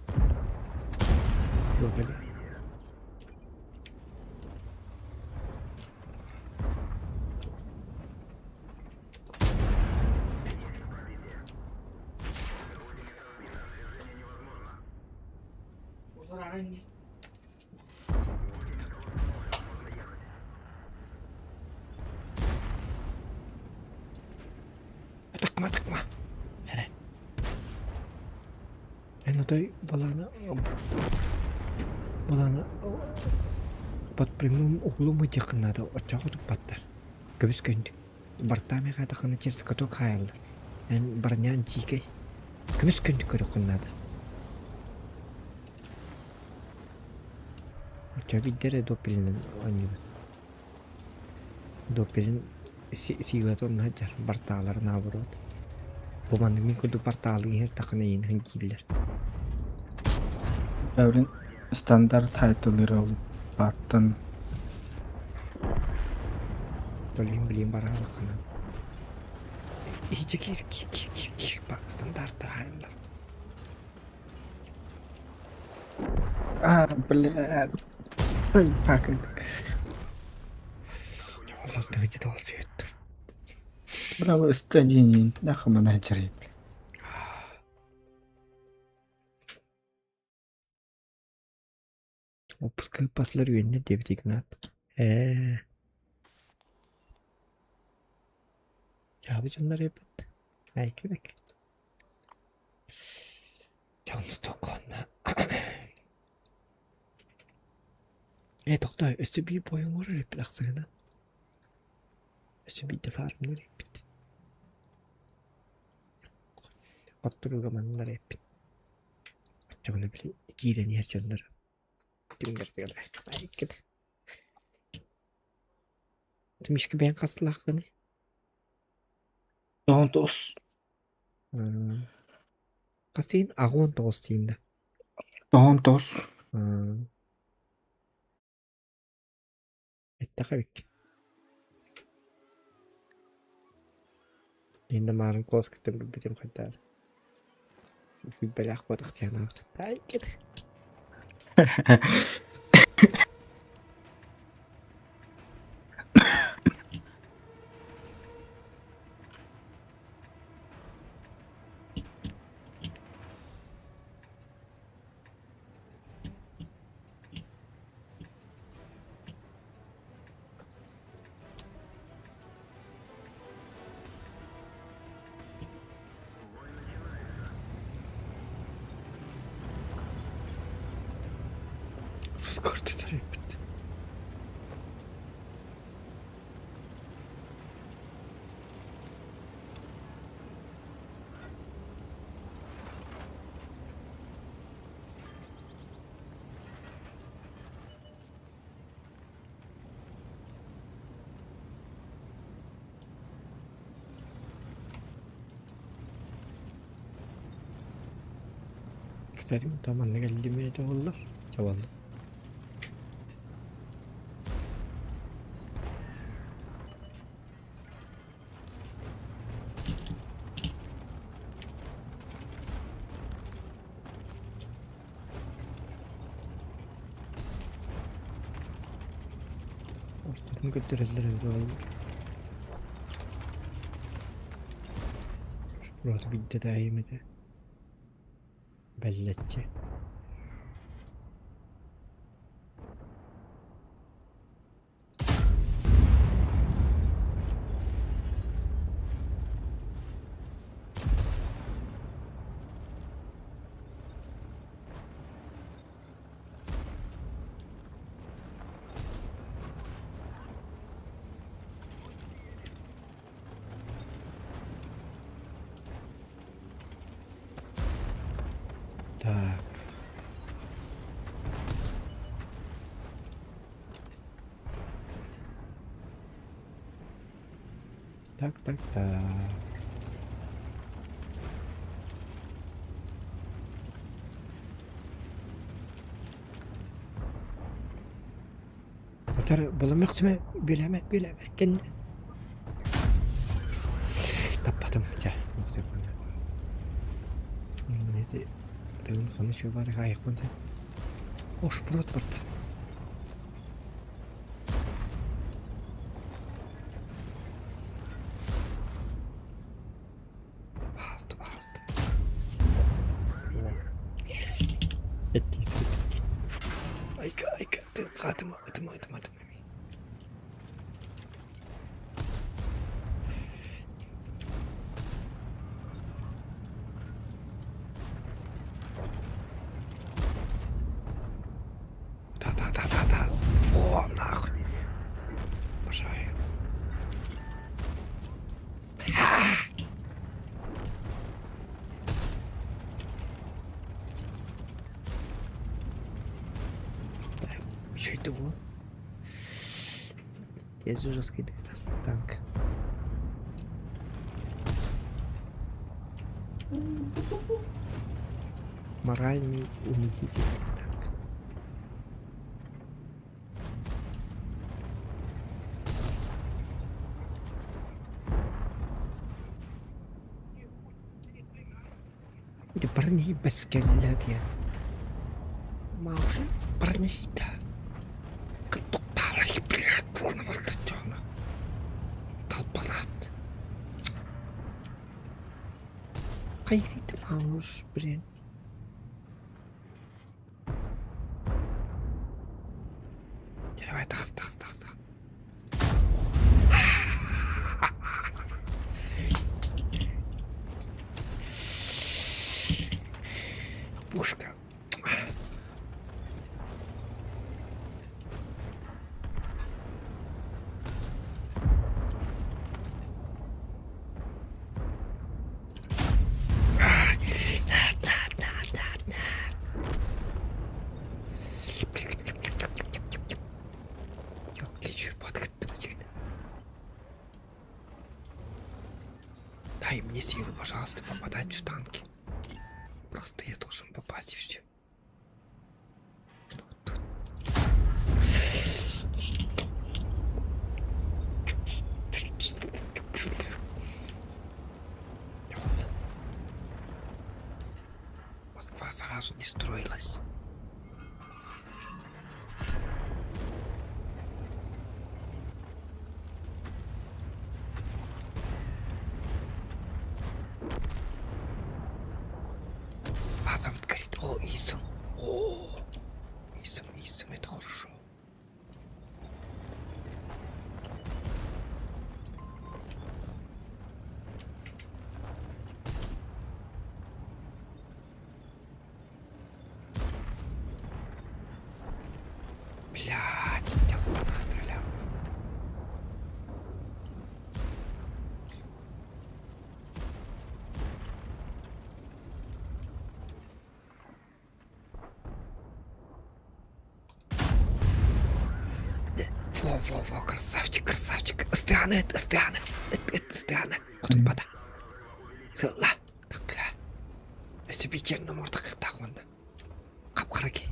شو كده تقمع أنا طيب والله بات بريموم أقولهم وجهنا ده أشوفه تبتر كبس كنت برتامي كذا خنا تشرس كتوك هايل أن برنيان جيكي كبس كنت كنا ده أشوف يدري دو بيلن أنيو دو بيلن سيغلاتون نهجر برتالر نابرود بمن مين كنتو برتالي هير تقنين هنجيلر Devrin standart title'ları olup Battan. Beliin barang makanan. Gir pak standar hayırlar. Beler. Bakın. Allah derece de olmuyor. Bravo istediğin ne kadar hecri. Пускай патлар үйіне деп дегнат. Жабы жандар епет. Ай керек. Жаныз тоққанна. Тоқтай, өсі бей бойың орыр епет ақсығынан. Өсі бейді фармлар епет. Оттыруға манлар епет. Жоғыны біле, кейрен ер жандар. Timber'da ay kede. Тимишки бен каслахны. Донтос. Касин агон тостинде. Донтос. Ettaqavik. Endi ma'lum koskitib bitim xatar. Fi balaq qot ixtiyanat. Ay kede. Скорти трепет. Kızarım tamam ne geldi mi de Çavallı. Ortadan götürürler evde olur. Burada bir de daha yemedi. Belletçi. Так. Тар буламыкчыма билеме кен. Таппадым. Жа, мықты қана. Неде дәуін қаны шо бары ғайық болса. Ош брод бұрды. Басты. Айка, ты қатыма. Да. Во, нахуй. Пожалуй. Что это было? Я же жесткий танк. Моральный унизительный танк. Это парни без скелета. Мауши парни да. Кто талый, блядь, полного стадиона. Толпанат. Кайри ты мауш, блядь. Давай, да. Пушка. Дай мне силы, пожалуйста, попадать в танки. Просто я должен попасть и все. Москва сразу не строилась. База вот говорит, о, Исам, Исам, это хорошо. Блядь, понадо. Во, красавчик. Стриана, это Стриана. Куда пада? Сылла. Так, бля. Если печерно можно так вон. Капхараги.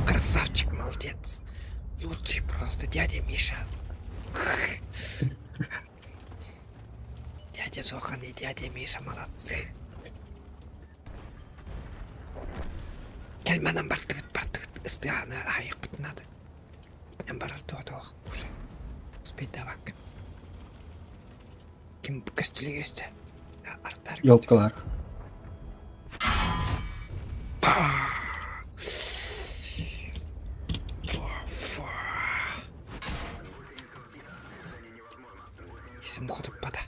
Красавчик, молодец. Лучший просто дядя Миша. Дядя Зохан и дядя Миша молодцы. Кельманам бартыгыт. Стриана, их быть надо. Номер 2 уже. Успеть давак. Ким костюлі есть? Артар. Ёлкалар. Если муху пада.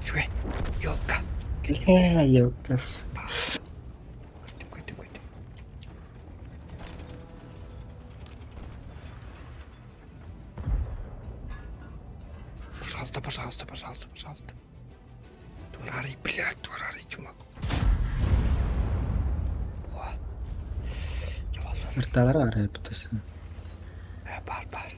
Чуй, ёлка. Ёлкас. Пожалуйста. Дурари, блядь, чумак. Ырталар бар репутасы. Бар.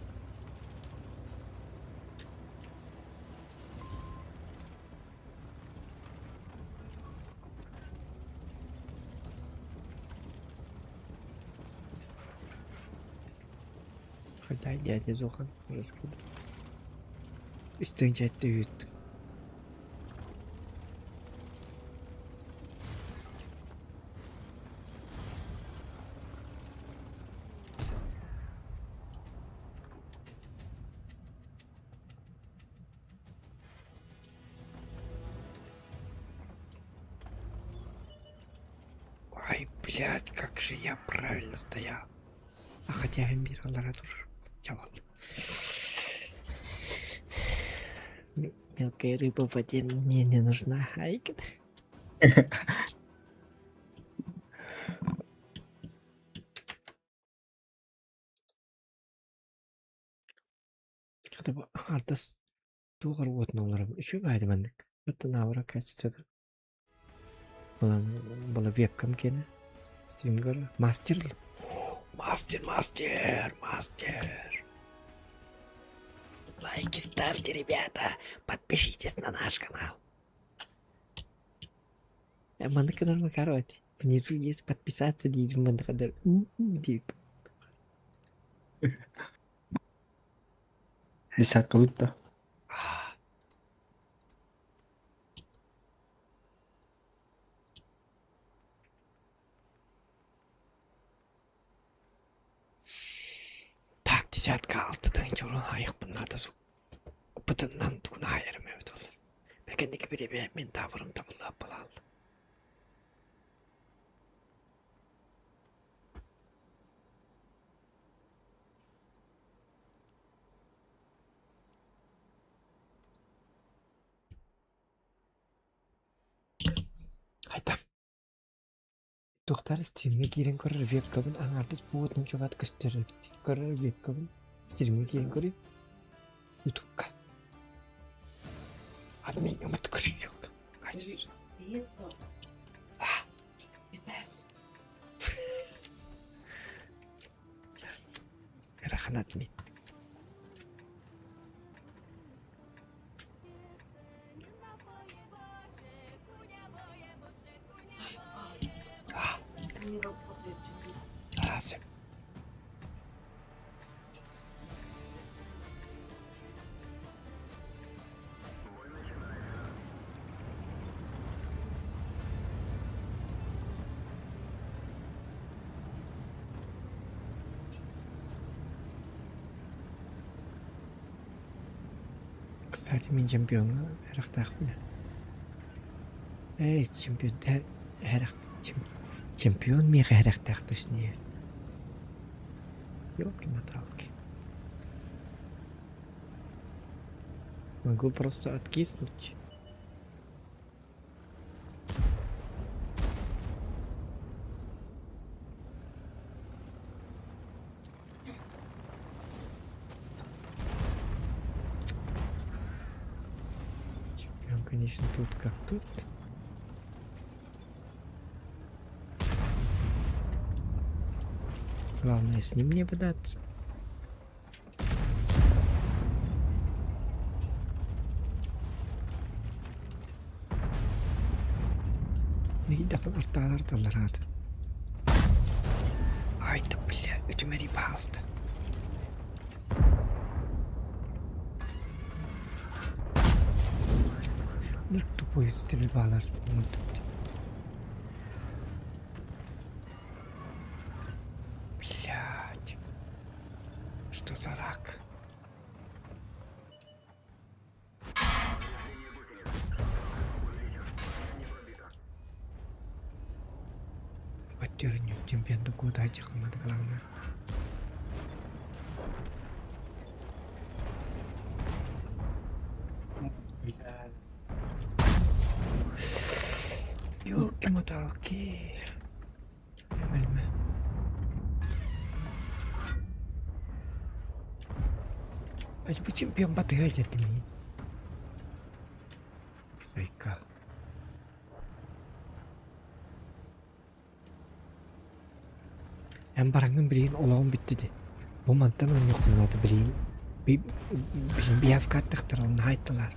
Хотя дядя Зохан рассказал. Üstün ciddi yuttum. Ай, блядь, как же я правильно стоял. А хотя Эмбир Алларатур. Чавал. Мелкая рыба в воде мне не нужна. Ай, когда бы артас тугар вот ноларым. Еще байда бандык. Это навра качественно. Была вебкам кене. Стримгар. Мастер. Мастер. Лайки ставьте, ребята. Подпишитесь на наш канал. Мандыкадар Макароти. Внизу есть подписаться, дейді Мандыкадар. Дип. 50 круто. Так, десятка алты тыңчы орын айықпын надасу. Бұтыннан туғын айырым өт олар. Мәкендік біребе мен тавырым табылы бұлалды. Айтам. Тоқтар стримге керен көрір вебкабын аңардыз бұғытның жоғат көстері көрір вебкабын стримге керен көріп ютубқа адмен үміт көріп yok. Kaçtır? Раханат мен. Разве? Кстати, мен чемпионға әрақтақ білі. Чемпион, чемпион мега әрақтақ точнее. Ёлки-моталки. Могу просто откиснуть. Чемпион, конечно, тут как тут. Главное с ним не бодаться. Неге дақын арталар. Ай да бля, өтіме риба алысты. Нұрк тупой стрельба алар. Блядь. Что за рак? Баттерни чемпионды года чықылмады қалаңна. Ёлки-моталки. Білме. Bu чемпион батыға жетті ме? Айка. Hem barangın bileğin olağan bitti de. Bu mantan onu yokunladı bileğin. Bir afkattıktır onu hayttılar.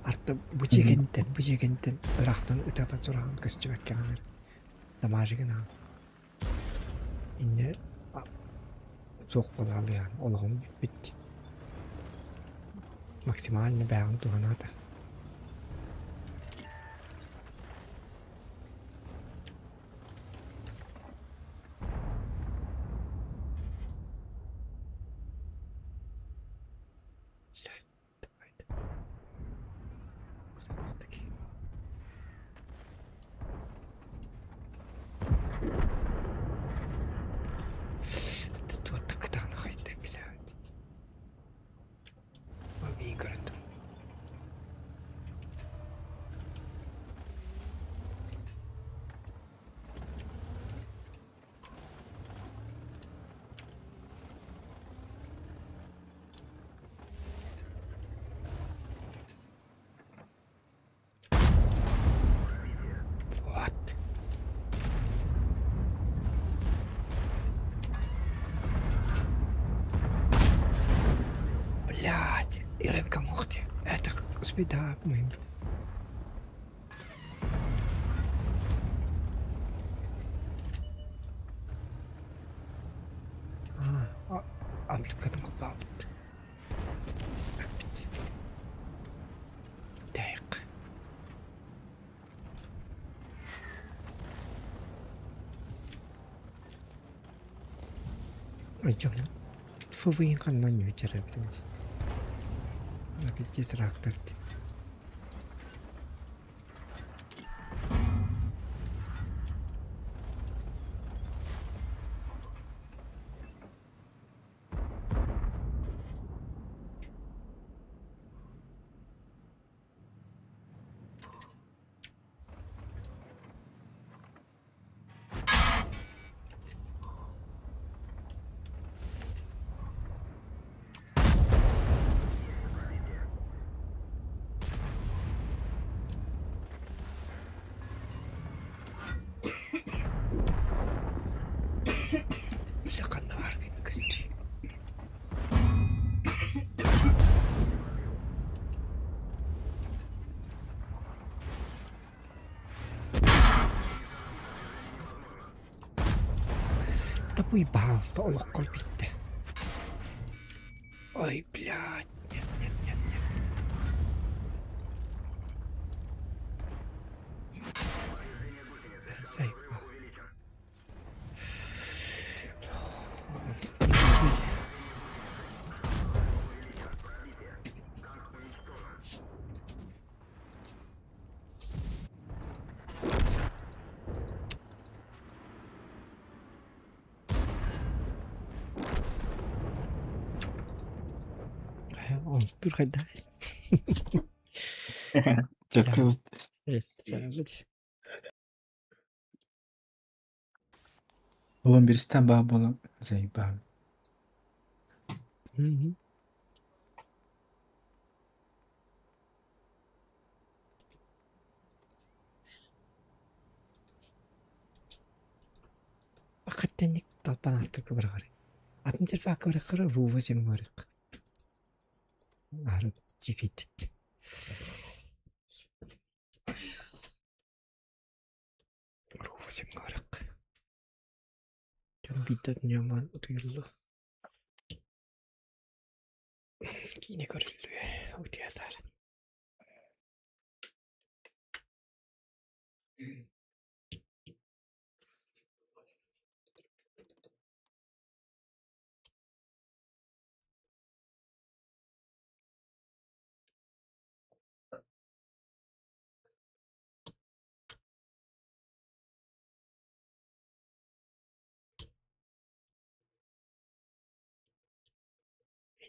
Artık bu çekenden Irak'tan ıtata duran göstümek kanır. Damajıgın ha. İnne çok balalı yani olağan bitti. Maksimalini beğen duana da. Блядь, Иренка Мухти. Это, господи, да, мы. عملت كده مقبض. دقيق. الجملة فوين قنن يجرب لي. ما قلت راكترت. Тобой балста, олох колбитте. Ой, блядь, нет. Заебал. Он стурхадай. Çok Oğlum birisi de bağlı. Zaybal. Акаттаник талпанааттык биргары. Атын серфак биргары рува семгарык. Ары жигит. Рува семгарык. Жон битет няман утуйлу. Кине көрүлү. Утуятар.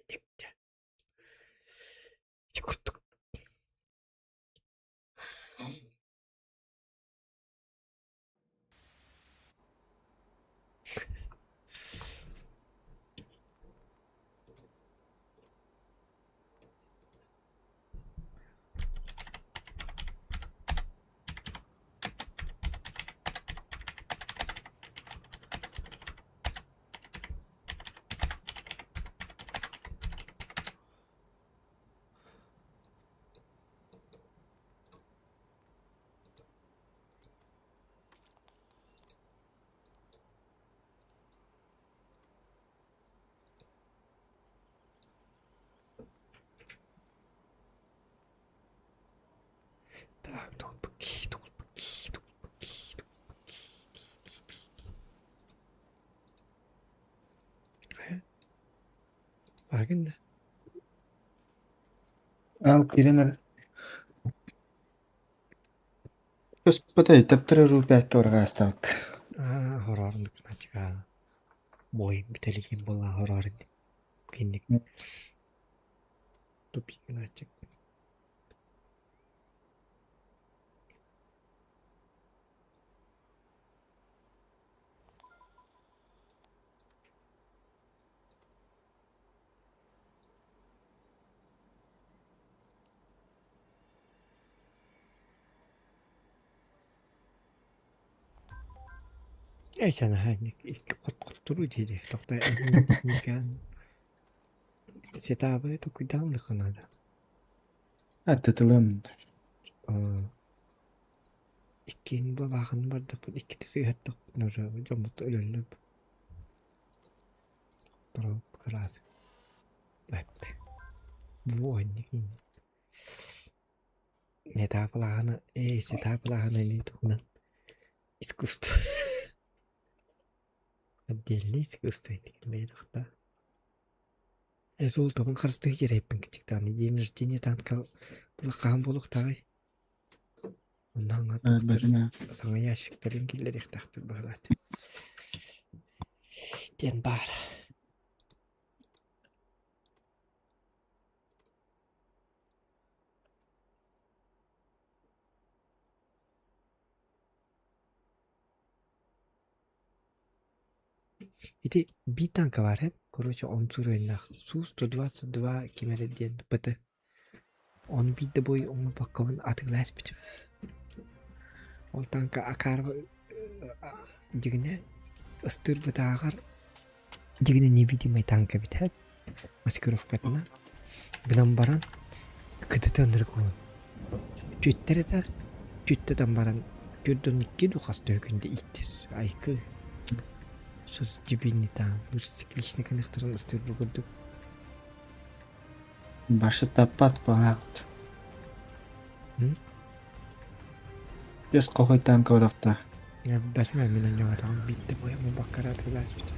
Никте. Юкуртук. Bakın da. Al kirenler. Господи, таптыры рубяк оргастат. Horarın dükkanı çıkar. Boyun bitelikin bolla horarın. Kinlik. Topikini açık. Sana hani ilk kot turu dedi. Doktor emin Setabı da kuydan da kanada. Atılım. İkinin bu bakın var da bu ikisi hatta nuru camut ölüp. Durup kıraz. Evet. Bu oyunun ne taplağını se taplağını ne tuğnan искусство. Отдельное искусство это да. Сол тобын қарысты жереппін кечіктен день рождения танка бұлаққан болық тағай. Ондан саңа яшықтарын келер ектақты бағылады. Ден бар. Это bir tanka var hep. Короче, он цуройнах. Су-122 кемерден быты. Он видді бой, он баққавын атығылас бітіп. Ол танка акарбы дегіне ыстыр бұты ағар дегіне невидимый танка бітіп. Маскировкатына. Бұнан баран күдітен үргуын. Түйттері де түйттеден баран көрдің икке дұқасты өгінде иттер. Айқы. Söz dibini tam. Уже цикличный коннекторын ыстырып көрдік. Başı tappat bağırt. Göz qo'ytan ko'raqda. Ya batman men yo'qam bitta bo'yam baqqara atlas bit.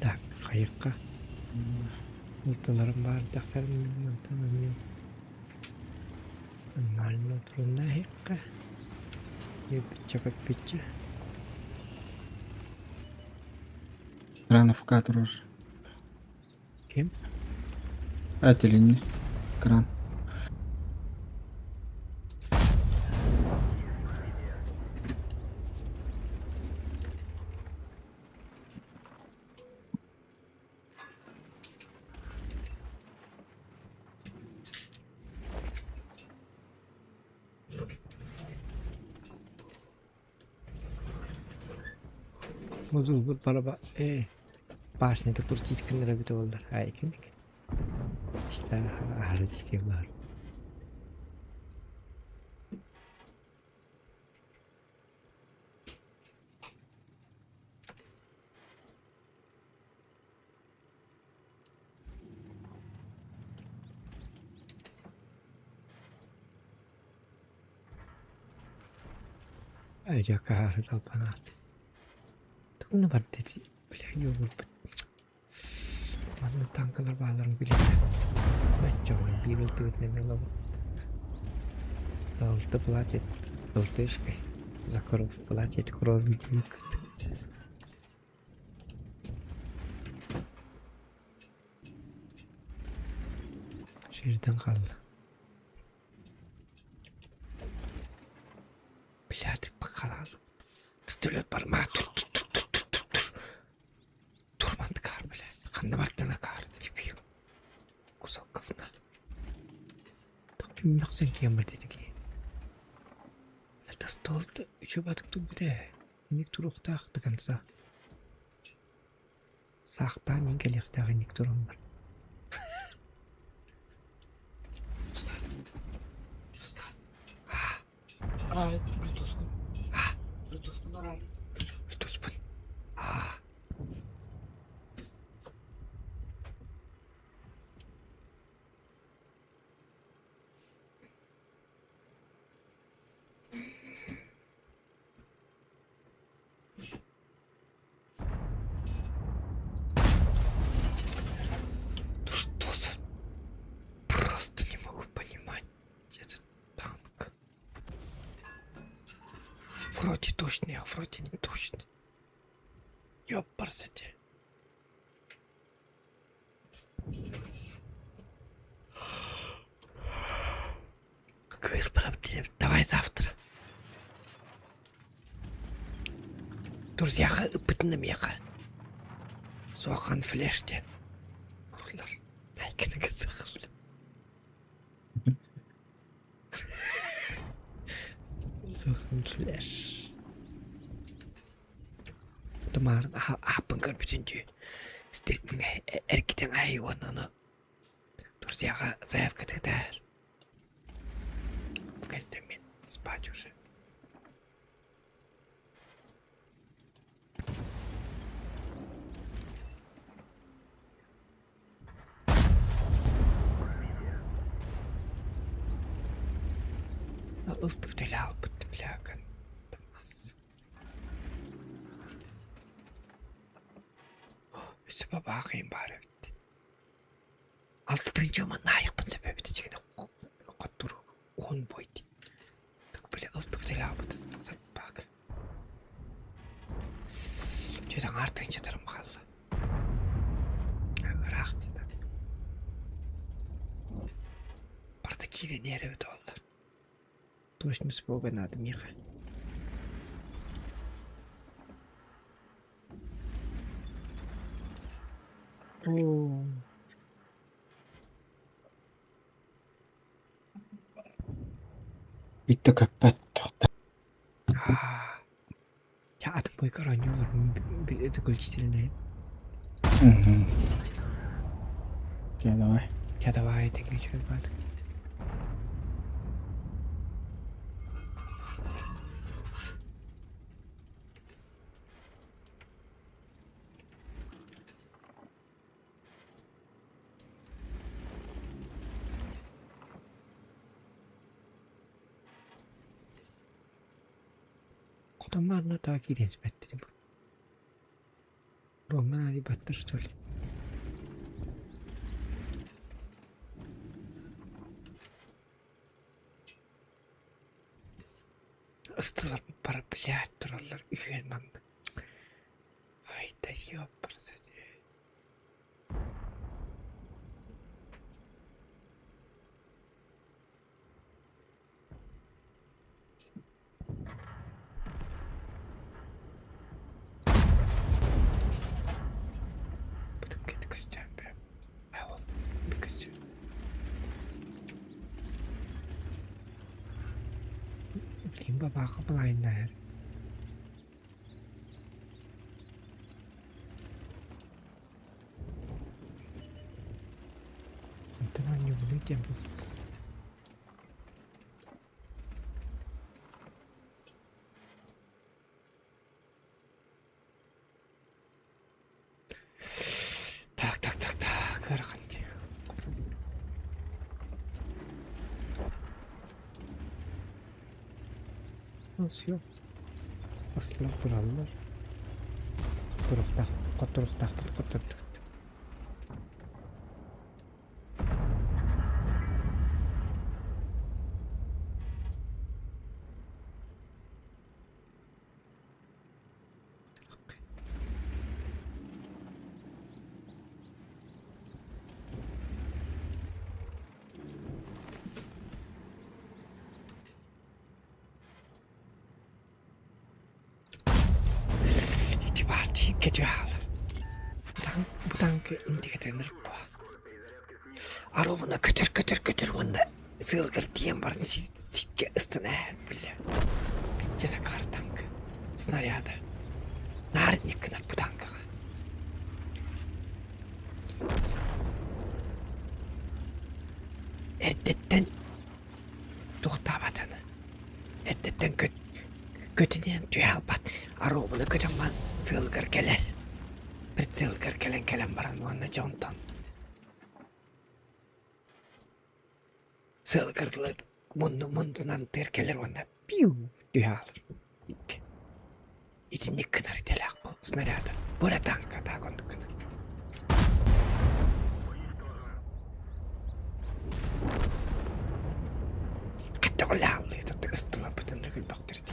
Tak, qayiqqa. Multalarım var, daktarım bilmem tamam. Malum turunda hekka. Cepat bitti. Кран в кадру. Kim? Ателин. Кран. Bu araba başını da kurti iskandara bir oldular. Haykinlik. İşte harcı ki var. Ayrıca kahır dalpana. Tukuna var dedi. Bile yok. Mana tankalar bağlarını bile. Бачок, бегал ты вот на мелову. Золото платит, желтышкой. За кровь платит кровью. Жерден қалды. Блядь, бақалады. Стөлет бар ма? Тур. Турманды кар, блядь. Қанды баттана кар, дебил. Кусок говна. Так мёртвый кембр дедики. Это стол-то еще батык тут буде. Никто рухтах до конца. Сахта никелехтағы никто бар. Рарит, Bluetooth. Bluetooth. Bluetooth. Вроде точно, а вроде не точно. Ёпарсете. Говорит, давай завтра. Друзьяха ıpıtnamıyaqa. Soğan flash'ten. Urlar. Haykırıga sağırlı. Soğan flash. Tomarın apın görpütüncü. Stilin erkiten hayvanını. Друзьяха заявка тегдер. Geldim ben. Спать уже. Ылтып Томас. Üstüme bakayım bari. Altıncı mı ne yapın sebebi de çıkın. Kotturu 10 boyut. Böyle ıltып bak. Çoğdan artınca tarım kaldı. Rahat dedim. Партакиве нервы доллар. Точно спога надо, Миха. О. Bitti köpet tohta. Ya adım boy karanıyorlar. Bir de gülçteline. Ya давай. Ya давай, tekne çöz bak. Adamlarla takip hizmetleri bu. Rongan Ali battır söyle. Istılar para блядь, durarlar üyen man. Ay da yok parası. Baba kapılayın der. Tamam yolu diye bu. Tak. Kırıkın. Nasıl yok? Asla durarlar. Koturuktak. Kötü hal. Bu tankı indikatörleri koy. Arabına kötür onda. Sığılgır diyen var. Sikke ıstına bile. Bitti sakar tank. Snaryada. Narin yıkınar bu tankı. Erdetten tohtavatını. Erdetten kötünen tüyal bat. Arabını kötüman sığılgır gelir. Bir sığılgır gelen baran ona jontan. Sığılgırlı mundunan terkeler ona piu tüyalır. İçinde kınar telak bu snaryada. Bura tanka da kondu kınar. Katta kolla allı tuttu ıstıla bütün rükül baktırdı.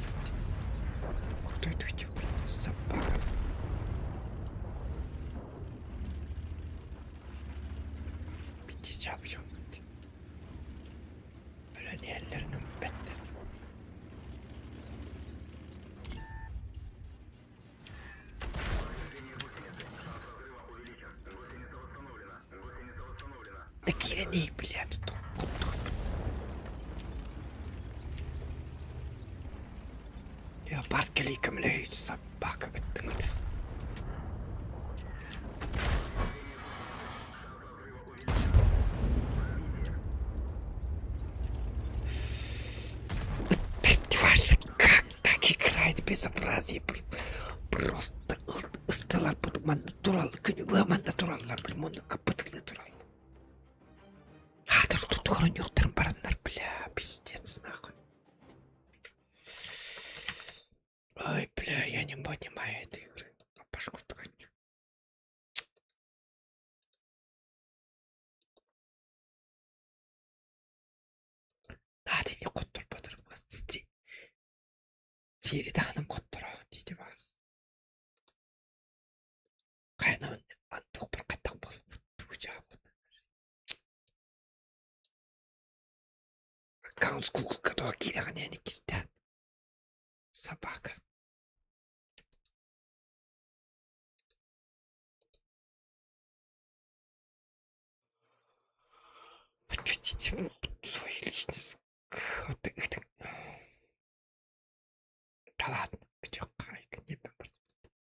Patates yapacağım. Böyle ellerinin better. Такие не, блядь, тут. Я парк ликом лежит, собака, ты надо. Издеваешься, как так играет безобразие, просто стала под натурал, книгуаман натуралlar, блин, капот натурал. А, тут хронёктырым барандар, бля, пиздец, нахуй. Ой, бля, я не понимаю этой игры. Пашку ткань. Надо не коттор батырмас. Сериданың коттора дейді бас. Қайнауын антық бір қаттақ болып өтіп. Аккаунт Google который келеген әне кестен. Собака.